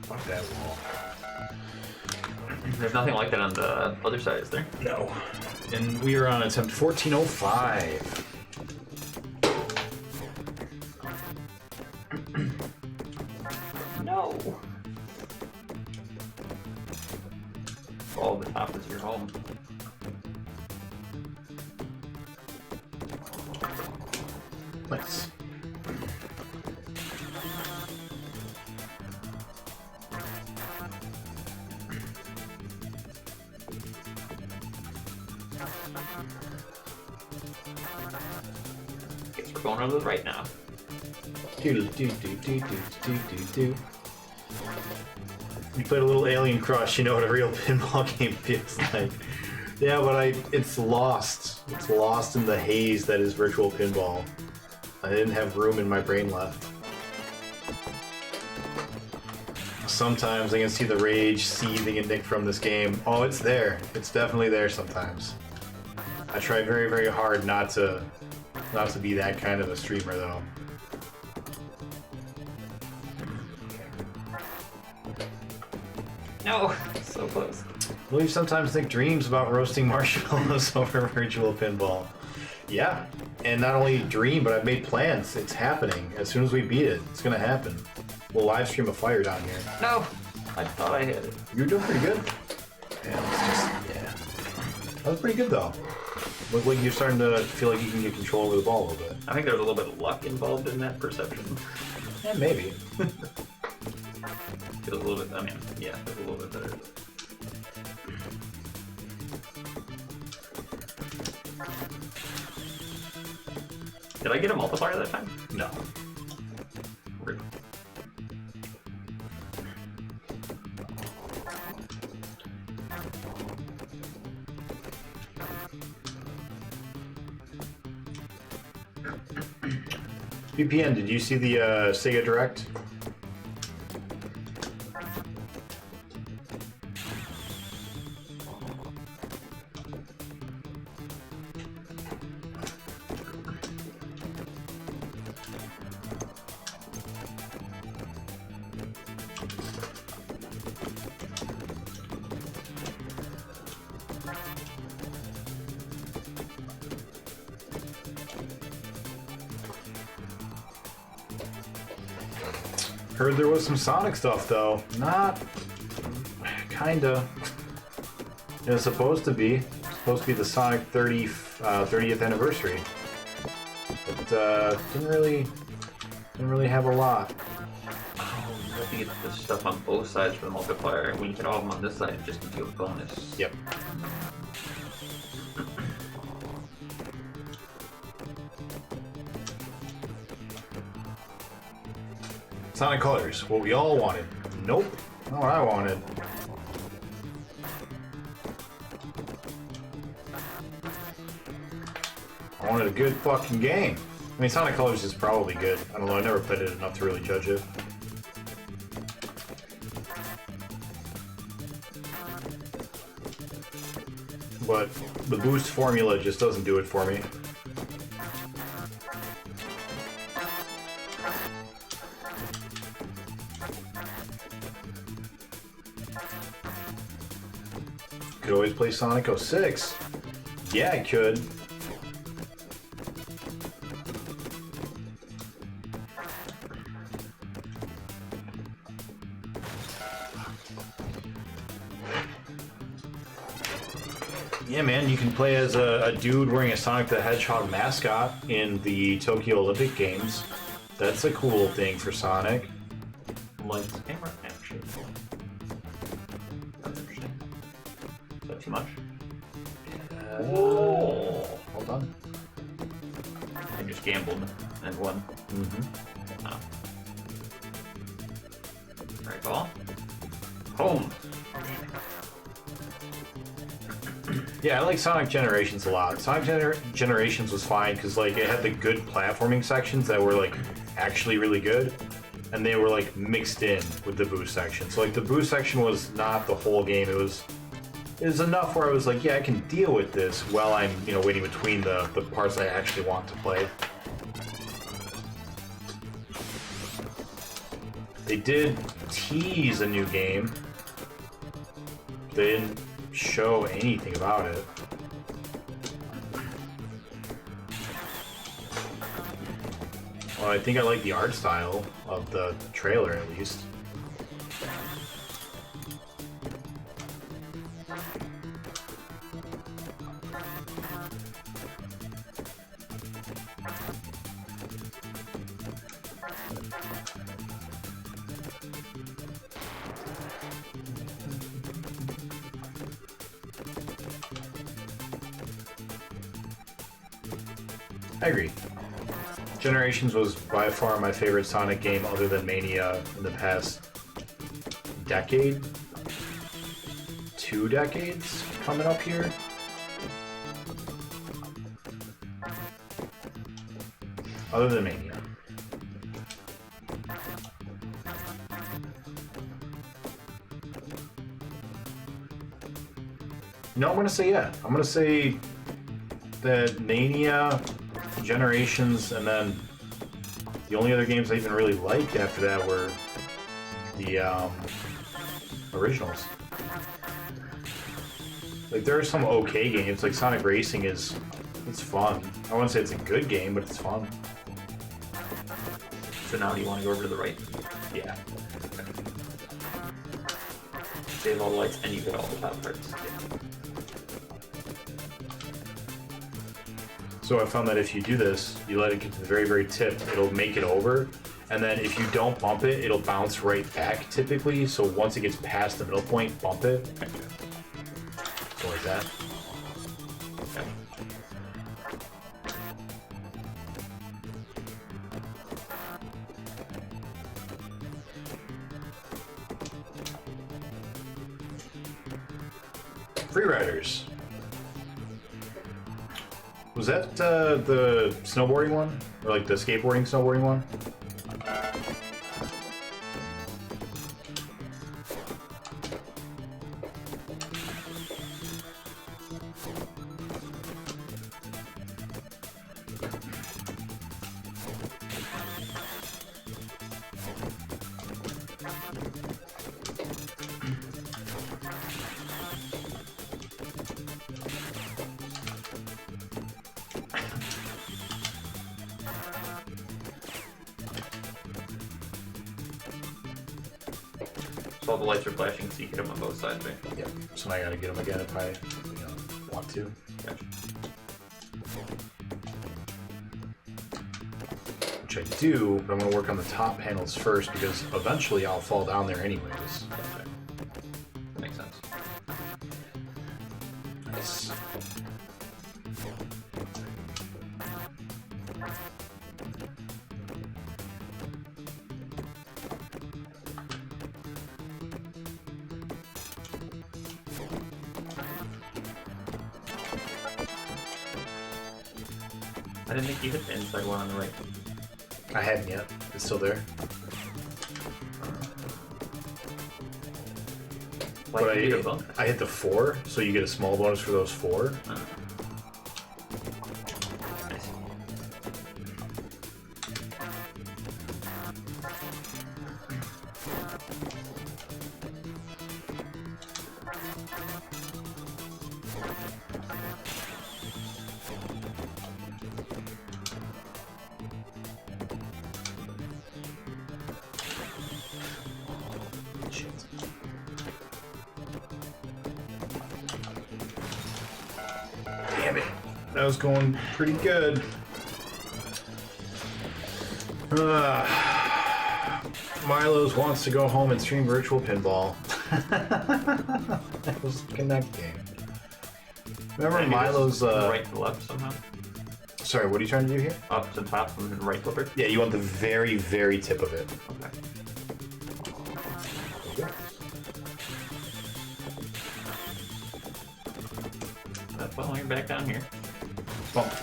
Speaker 1: Fuck that wall.
Speaker 2: There's nothing like that on the other side, is there?
Speaker 1: No. And we are on attempt 1405.
Speaker 2: No. Oh, the top is your home.
Speaker 1: Nice.
Speaker 2: Guess we're going over the right now.
Speaker 1: You played a little Alien Crush, you know what a real pinball game feels like. Yeah, but it's lost. It's lost in the haze that is virtual pinball. I didn't have room in my brain left. Sometimes I can see the rage seething in Nick from this game. Oh, it's there. It's definitely there sometimes. I try very, very hard not to be that kind of a streamer, though.
Speaker 2: No, so close.
Speaker 1: I believe sometimes Nick dreams about roasting marshmallows over virtual pinball. Yeah, and not only dream, but I've made plans. It's happening. As soon as we beat it, it's gonna happen. We'll live stream a fire down here.
Speaker 2: No, I thought I hit it.
Speaker 1: You're doing pretty good. Yeah. That was pretty good though. Look like you're starting to feel like you can get control over the ball a little bit.
Speaker 2: I think there's a little bit of luck involved in that perception.
Speaker 1: Yeah, maybe.
Speaker 2: Feels a little bit, I mean, yeah, feels a little bit better. Did I get a multiplier that time?
Speaker 1: No.
Speaker 2: Rude.
Speaker 1: VPN, did you see the Sega Direct? Heard there was some Sonic stuff though. Not kinda. It was supposed to be. Supposed to be the Sonic 30th anniversary. But didn't really have a lot.
Speaker 2: Oh, you have to get the stuff on both sides for the multiplier, and when you get all of them on this side, it just gives you a bonus.
Speaker 1: Yep. Sonic Colors, what we all wanted. Nope, not what I wanted. I wanted a good fucking game. I mean, Sonic Colors is probably good. I don't know, I never played it enough to really judge it. But the boost formula just doesn't do it for me. Could always play Sonic 06. Yeah, I could. Yeah, man, you can play as a dude wearing a Sonic the Hedgehog mascot in the Tokyo Olympic Games. That's a cool thing for Sonic.
Speaker 2: Lights, camera, action. That's interesting. Is that too much?
Speaker 1: Whoa. Hold on.
Speaker 2: I just gambled and won.
Speaker 1: Mm-hmm.
Speaker 2: Oh. Alright, ball. Home.
Speaker 1: Yeah, I like Sonic Generations a lot. Sonic Generations was fine because like it had the good platforming sections that were like actually really good, and they were like mixed in with the boost section. So like the boost section was not the whole game. It was enough where I was like, yeah, I can deal with this while I'm waiting between the parts I actually want to play. They did tease a new game. They didn't show anything about it. Well, I think I like the art style of the trailer at least. I agree. Generations was by far my favorite Sonic game other than Mania in the past decade. 2 decades coming up here. Other than Mania. No, I'm gonna say yeah. I'm gonna say that Mania, Generations, and then the only other games I even really liked after that were the originals. Like there are some okay games, like Sonic Racing it's fun. I wouldn't say it's a good game, but it's fun.
Speaker 2: So now do you want to go over to the right?
Speaker 1: Yeah.
Speaker 2: Save all the lights and you get all the top parts.
Speaker 1: So I found that if you do this, you let it get to the very, very tip, it'll make it over. And then if you don't bump it, it'll bounce right back typically. So once it gets past the middle point, bump it. So like that.
Speaker 2: Okay.
Speaker 1: Freeriders. Was that the snowboarding one? Or like the skateboarding, snowboarding one?
Speaker 2: So all the lights are flashing, so you hit them on both sides, right?
Speaker 1: Yep. So now I gotta get them again if I want to.
Speaker 2: Gotcha.
Speaker 1: Which I do, but I'm gonna work on the top panels first because eventually I'll fall down there anyways.
Speaker 2: Okay. That makes sense.
Speaker 1: Nice.
Speaker 2: I didn't think you hit the inside one on the right.
Speaker 1: I hadn't yet. It's still there.
Speaker 2: Why
Speaker 1: But
Speaker 2: did you hit a bump?
Speaker 1: I hit the 4, so you get a small bonus for those 4.
Speaker 2: Nice.
Speaker 1: Shit. Damn it. That was going pretty good. Milo's wants to go home and stream virtual pinball. That was a Connect game. Remember
Speaker 2: And you just
Speaker 1: Milo's
Speaker 2: from the right to left somehow?
Speaker 1: Sorry, what are you trying to do here?
Speaker 2: Up to top from the right flipper?
Speaker 1: Yeah, you want the very, very tip of it.
Speaker 2: Okay. Well, you're back down here.
Speaker 1: Bump.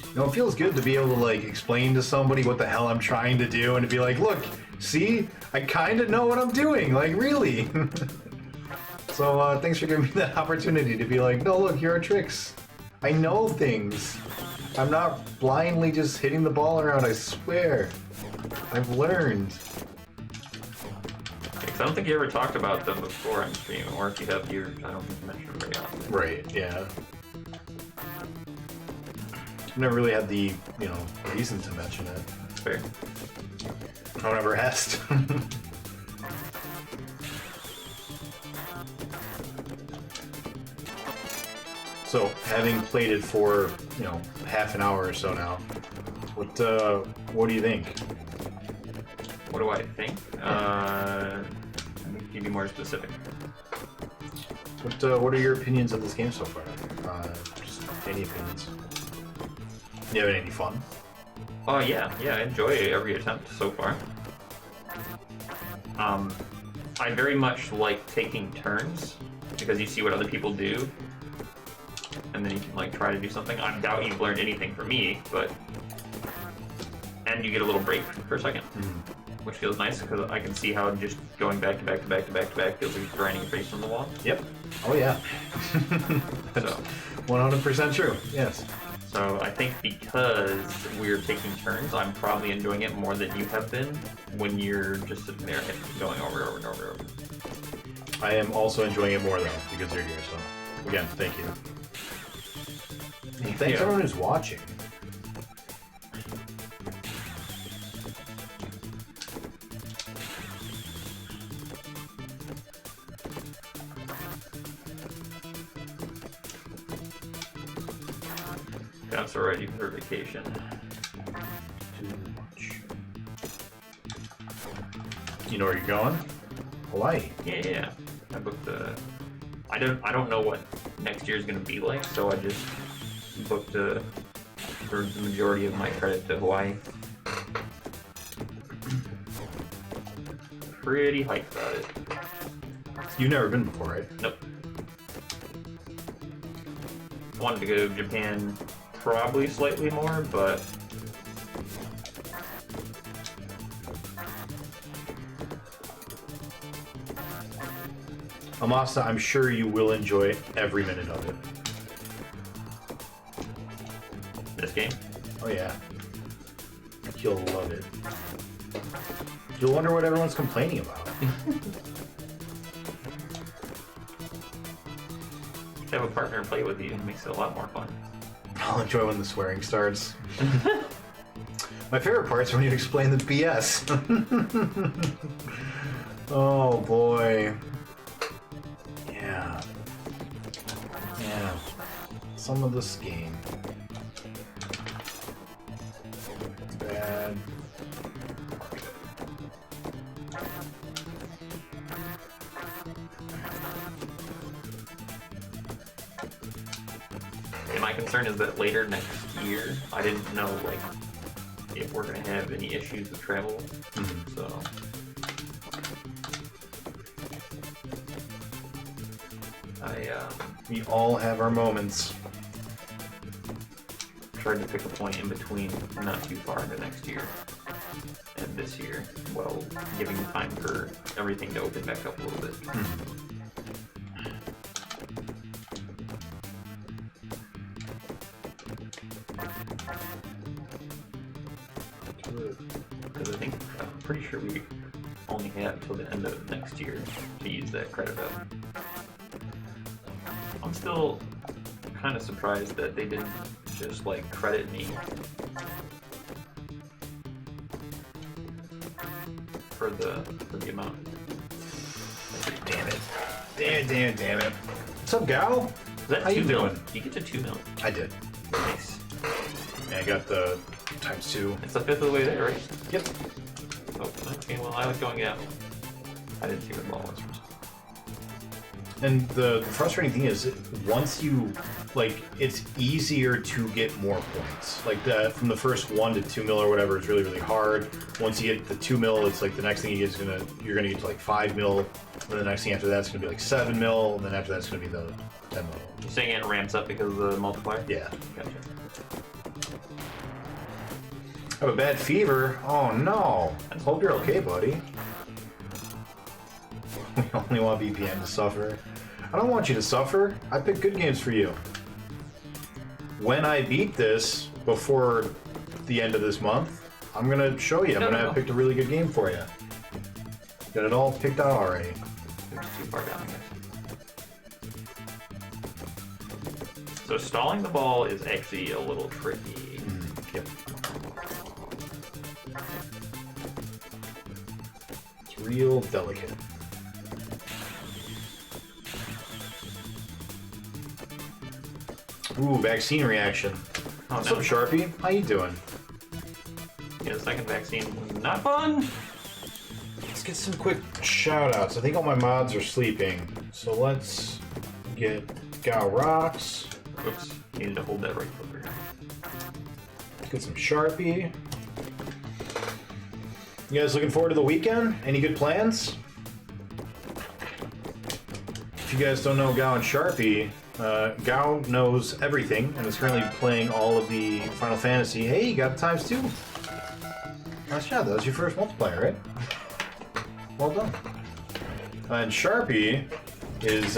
Speaker 1: You know, it feels good to be able to like explain to somebody what the hell I'm trying to do and to be like, look, see, I kind of know what I'm doing, like really. So thanks for giving me that opportunity to be like, no, look, here are tricks. I know things. I'm not blindly just hitting the ball around, I swear. I've learned.
Speaker 2: Because I don't think you ever talked about them before on stream, or if you have, I don't think you mentioned them very often.
Speaker 1: Right, yeah. I've never really had the, reason to mention it.
Speaker 2: Fair.
Speaker 1: No one ever asked. So, having played it for, half an hour or so now, what do you think?
Speaker 2: What do I think? Let me be more specific.
Speaker 1: What are your opinions of this game so far? Just any opinions? You having any fun?
Speaker 2: Oh yeah, I enjoy every attempt so far. I very much like taking turns because you see what other people do, and then you can like try to do something. I doubt you've learned anything from me, but and you get a little break for a second, which feels nice because I can see how just going back to back to back to back to back feels like grinding your face on the wall.
Speaker 1: Yep. Oh yeah.
Speaker 2: So
Speaker 1: 100% true. Yes.
Speaker 2: So I think because we're taking turns, I'm probably enjoying it more than you have been when you're just sitting there going over and over and over and over.
Speaker 1: I am also enjoying it more though because you're here. So again, thank you. And thanks
Speaker 2: Yeah.
Speaker 1: everyone who's watching.
Speaker 2: That's already for vacation.
Speaker 1: Too much. You know where you're going? Hawaii.
Speaker 2: Yeah. I booked the. I don't know what next year's gonna be like, so I just booked for the majority of my credit to Hawaii. Pretty hyped about it.
Speaker 1: You've never been before, right?
Speaker 2: Nope. Wanted to go to Japan probably slightly more, but
Speaker 1: Amasa, I'm sure you will enjoy every minute of it.
Speaker 2: this game.
Speaker 1: Oh yeah. You'll love it. You'll wonder what everyone's complaining about.
Speaker 2: To have a partner play with you makes it a lot more fun.
Speaker 1: I'll enjoy when the swearing starts. My favorite part's when you explain the BS. Oh boy. Yeah. Yeah. Some of this game. It's bad.
Speaker 2: And my concern is that later next year, I didn't know like if we're gonna have any issues with travel. So
Speaker 1: We all have our moments.
Speaker 2: tried to pick a point in between, not too far into next year and this year, while giving time for everything to open back up a little bit. Because I think, I'm pretty sure we only have until the end of next year to use that credit up. I'm still kind of surprised that they didn't just like credit me for the amount.
Speaker 1: Damn it. Damn it. What's up, gal?
Speaker 2: Is that
Speaker 1: How
Speaker 2: 2
Speaker 1: you
Speaker 2: mil?
Speaker 1: doing?
Speaker 2: You get to 2 mil.
Speaker 1: I did.
Speaker 2: Nice.
Speaker 1: Yeah, I got the ×2.
Speaker 2: It's a fifth of the way there, right?
Speaker 1: Yep.
Speaker 2: Oh, okay, well, I was going down. I didn't see where the ball was.
Speaker 1: And the frustrating thing is, once you, like, it's easier to get more points. Like, from the first 1 to 2 mil or whatever is really, really hard. Once you get the 2 mil, it's like the next thing you get is you're gonna get to like 5 mil. And then the next thing after that's gonna be like 7 mil. And then after that's gonna be the 10 mil.
Speaker 2: You're saying it ramps up because of the multiplier?
Speaker 1: Yeah.
Speaker 2: Gotcha.
Speaker 1: I have a bad fever. Oh no. Hope you're okay, buddy. We only want VPN to suffer. I don't want you to suffer. I picked good games for you. When I beat this before the end of this month, I'm gonna show you. I'm gonna have picked a really good game for you. Got it all picked out already.
Speaker 2: It's too far down, I guess. So stalling the ball is actually a little tricky.
Speaker 1: Yep. It's real delicate. Ooh, vaccine reaction.
Speaker 2: Oh,
Speaker 1: What's
Speaker 2: no.
Speaker 1: up, Sharpie? How you doing?
Speaker 2: Yeah, the second vaccine was not fun.
Speaker 1: Let's get some quick shout-outs. I think all my mods are sleeping. So let's get Gal Rocks.
Speaker 2: Oops, needed to hold that right clicker.
Speaker 1: Let's get some Sharpie. You guys looking forward to the weekend? Any good plans? If you guys don't know Gao and Sharpie, Gao knows everything and is currently playing all of the Final Fantasy. Hey, you got the ×2. Nice job. That was your first multiplayer, right? Well done. And Sharpie is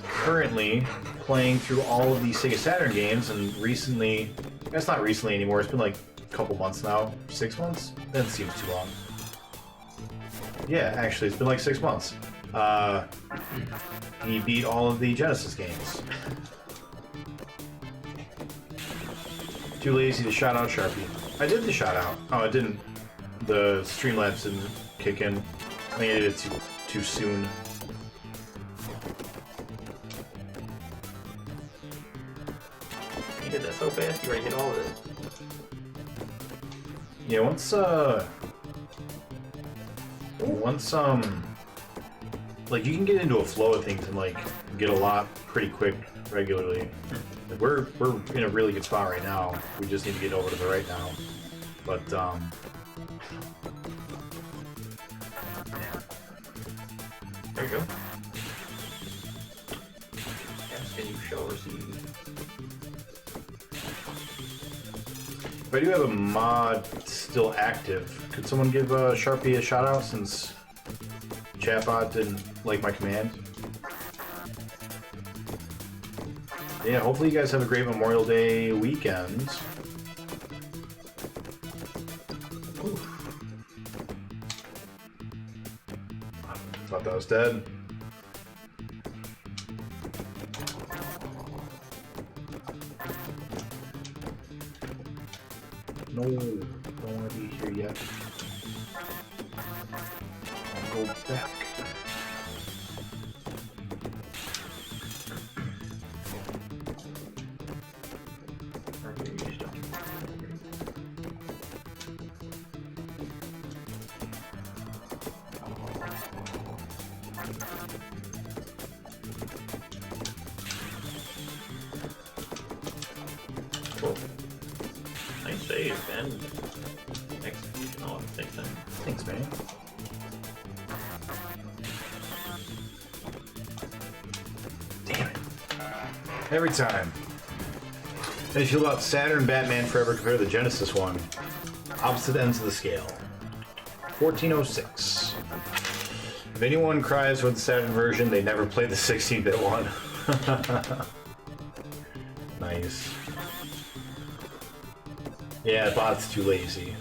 Speaker 1: currently playing through all of the Sega Saturn games, and recently, it's not recently anymore, it's been like a couple months now. 6 months? That seems too long. Yeah, actually, it's been like 6 months. He beat all of the Genesis games. Too lazy to shout out Sharpie. I did the shout out. Oh, it didn't. The Streamlabs didn't kick in. I think I did it too soon.
Speaker 2: You did that so fast, you already hit all of it.
Speaker 1: Yeah, like you can get into a flow of things and like get a lot pretty quick regularly. Like, we're in a really good spot right now. We just need to get over to the right now. But
Speaker 2: There you go. Ask and you shall receive.
Speaker 1: if I do have a mod still active, could someone give Sharpie a shout out since chatbot didn't like my command? Yeah, hopefully you guys have a great Memorial Day weekend. Oof. Thought that was dead. No, don't want to be here yet. I'll go back.
Speaker 2: Cool. Nice save and execution all at the same time.
Speaker 1: Thanks, man. Damn it. Every time. How do you feel about Saturn Batman Forever compared to the Genesis one? Opposite ends of the scale. 1406. If anyone cries for the Saturn version, they never played the 16-bit one. Nice. Yeah, the bot's too lazy.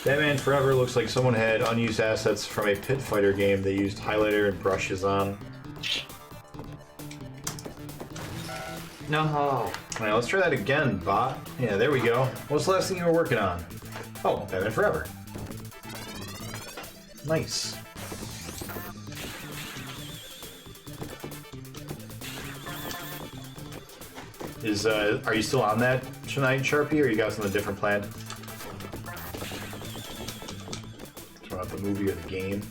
Speaker 1: Batman Forever looks like someone had unused assets from a Pit Fighter game they used highlighter and brushes on.
Speaker 2: No.
Speaker 1: Alright, let's try that again, bot. Yeah, there we go. What's the last thing you were working on? Oh, Batman Forever. Nice. Are you still on that tonight, Sharpie, or you got something different planned? Throw out the movie or the game.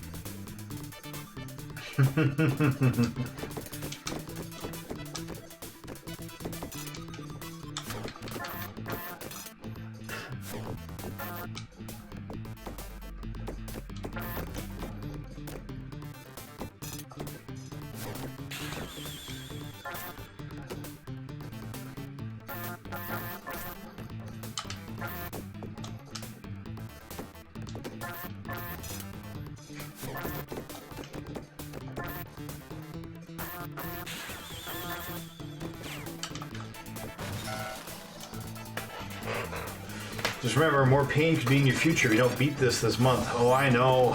Speaker 1: Just remember, more pain could be in your future if you don't beat this month. Oh, I know,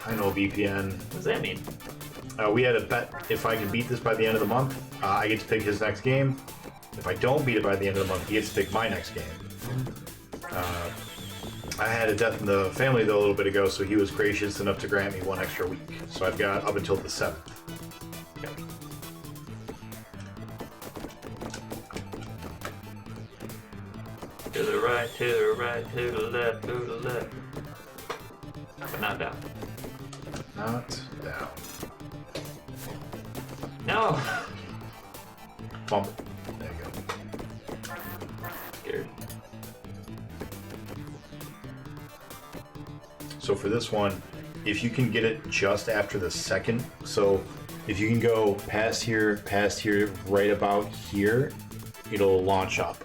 Speaker 1: VPN.
Speaker 2: What does that mean?
Speaker 1: We had a bet if I can beat this by the end of the month, I get to pick his next game. If I don't beat it by the end of the month, he gets to pick my next game. I had a death in the family though a little bit ago, so he was gracious enough to grant me one extra week. So I've got up until the 7th.
Speaker 2: Okay. To the right, to the right, to the left, to the left. But not down.
Speaker 1: Not down.
Speaker 2: No!
Speaker 1: Bump. There you go.
Speaker 2: Scared.
Speaker 1: So for this one, if you can get it just after the second, so if you can go past here, right about here, it'll launch up.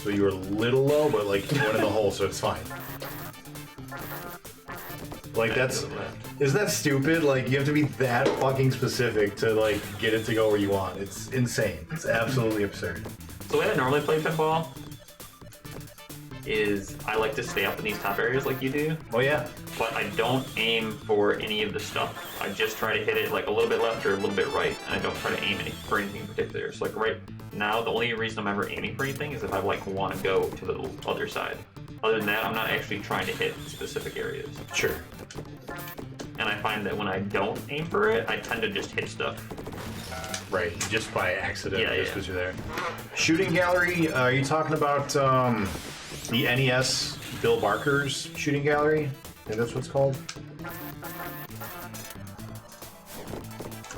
Speaker 1: So you were a little low, but like you went in the hole, so it's fine. Like that's, isn't that stupid? Like you have to be that fucking specific to like get it to go where you want. It's insane. It's absolutely absurd.
Speaker 2: So the way I normally play pinball is I like to stay up in these top areas like you do,
Speaker 1: Oh yeah.
Speaker 2: but I don't aim for any of the stuff. I just try to hit it like a little bit left or a little bit right, and I don't try to aim for anything in particular. So like right now, the only reason I'm ever aiming for anything is if I like want to go to the other side. Other than that, I'm not actually trying to hit specific areas.
Speaker 1: Sure.
Speaker 2: And I find that when I don't aim for it, I tend to just hit stuff.
Speaker 1: Right. Just by accident,
Speaker 2: Yeah,
Speaker 1: just
Speaker 2: yeah.
Speaker 1: because you're there. Shooting gallery. Are you talking about the NES Bill Barker's shooting gallery? I think that's what it's called.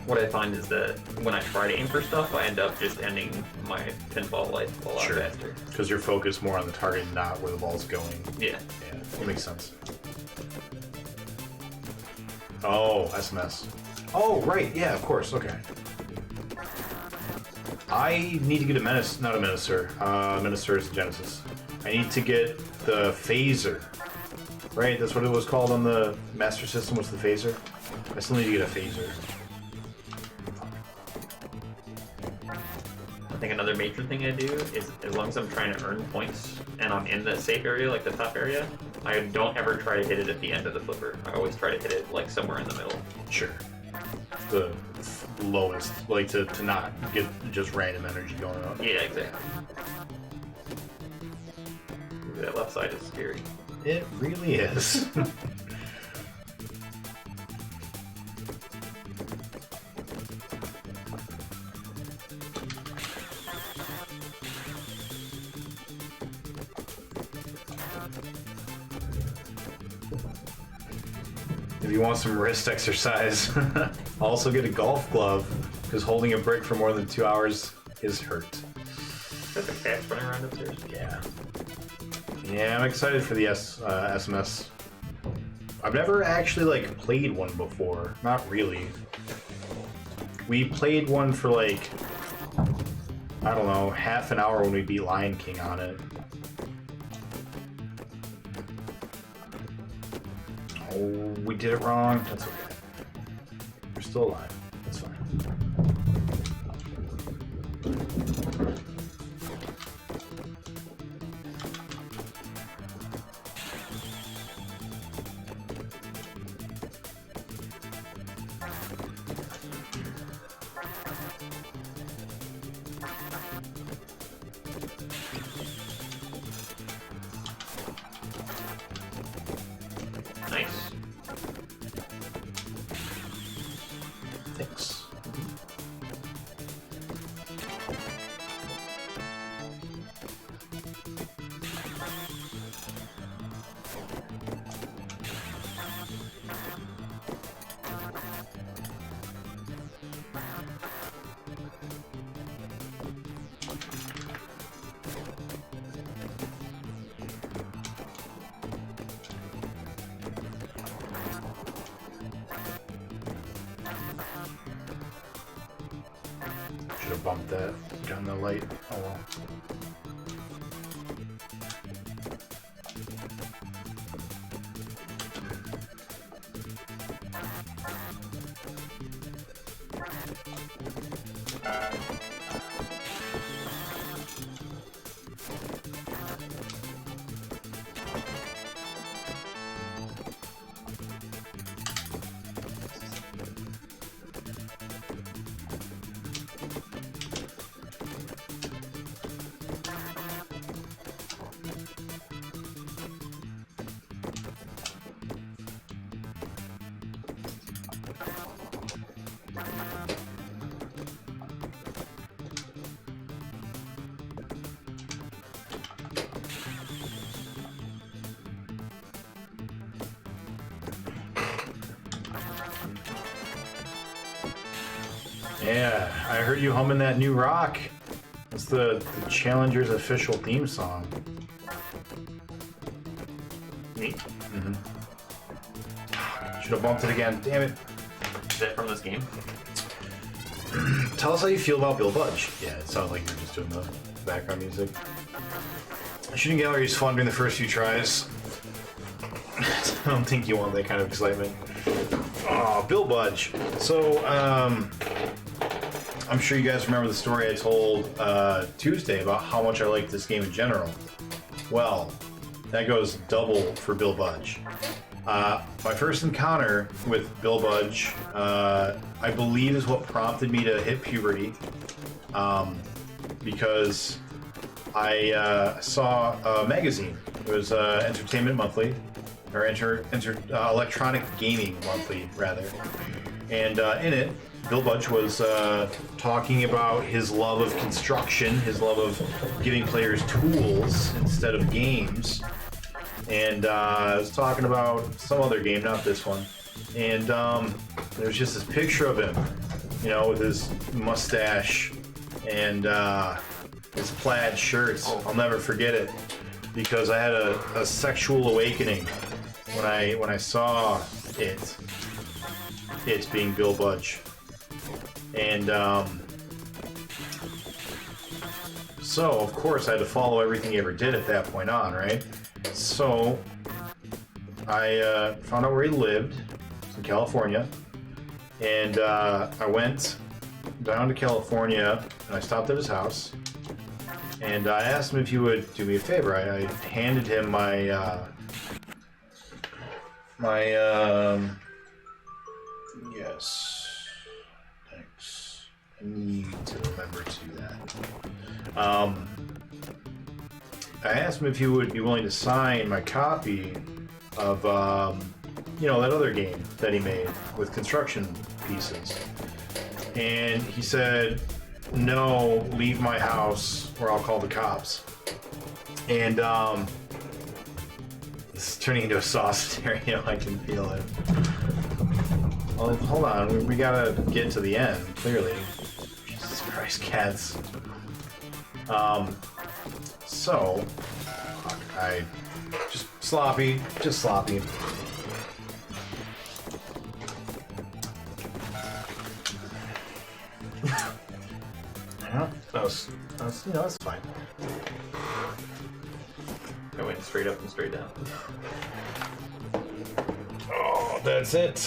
Speaker 2: What I find is that when I try to aim for stuff, I end up just ending my pinball life a lot faster.
Speaker 1: Because you're focused more on the target, not where the ball's going.
Speaker 2: Yeah.
Speaker 1: Yeah, that makes sense. Oh, SMS. Oh, right. Yeah, of course. Okay. I need to get a Menace, not a Menacer. Menacer is a Genesis. I need to get the Phaser. Right? That's what it was called on the Master System, was the Phaser? I still need to get a Phaser.
Speaker 2: I think another major thing I do is as long as I'm trying to earn points and I'm in the safe area, like the top area, I don't ever try to hit it at the end of the flipper. I always try to hit it like somewhere in the middle.
Speaker 1: Sure. The lowest, like to not get just random energy going on.
Speaker 2: Yeah, exactly. Ooh, that left side is scary.
Speaker 1: It really is. If you want some wrist exercise, also get a golf glove, because holding a brick for more than 2 hours is hurt.
Speaker 2: There's a cat running around upstairs.
Speaker 1: Yeah. Yeah, I'm excited for the SMS. I've never actually like played one before. Not really. We played one for like, I don't know, half an hour when we beat Lion King on it. Oh, we did it wrong. That's okay. We're still alive. That's fine.
Speaker 2: Nice.
Speaker 1: Thanks. Should have bumped that down the light. Oh well. Yeah, I heard you humming that new rock. It's the Challenger's official theme song.
Speaker 2: Neat.
Speaker 1: Should have bumped it again. Damn it.
Speaker 2: Is that from this game?
Speaker 1: Tell us how you feel about Bill Budge. Yeah, it sounds like you're just doing the background music. Shooting gallery is fun during the first few tries. I don't think you want that kind of excitement. Oh, Bill Budge. So, I'm sure you guys remember the story I told Tuesday about how much I like this game in general. Well, that goes double for Bill Budge. My first encounter with Bill Budge, I believe, is what prompted me to hit puberty, because I saw a magazine. It was Entertainment Monthly, or Electronic Gaming Monthly, rather. And in it, Bill Budge was talking about his love of construction, his love of giving players tools instead of games. And I was talking about some other game, not this one. And there was just this picture of him, you know, with his mustache and his plaid shirts. I'll never forget it, because I had a sexual awakening when I saw it being Bill Budge. And so, of course, I had to follow everything he ever did at that point on, right? So, I found out where he lived, in California, and I went down to California, and I stopped at his house, and I asked him if he would do me a favor. I handed him my yes, thanks. I need to remember to do that. I asked him if he would be willing to sign my copy of, you know, that other game that he made with construction pieces. And he said, no, leave my house or I'll call the cops. And this is turning into a sauce stereo. I can feel it. Well, hold on. We gotta get to the end, clearly. Jesus Christ, cats. So, I just sloppy. Yeah, that was, you know, that's fine.
Speaker 2: I went straight up and straight down.
Speaker 1: Oh, that's it.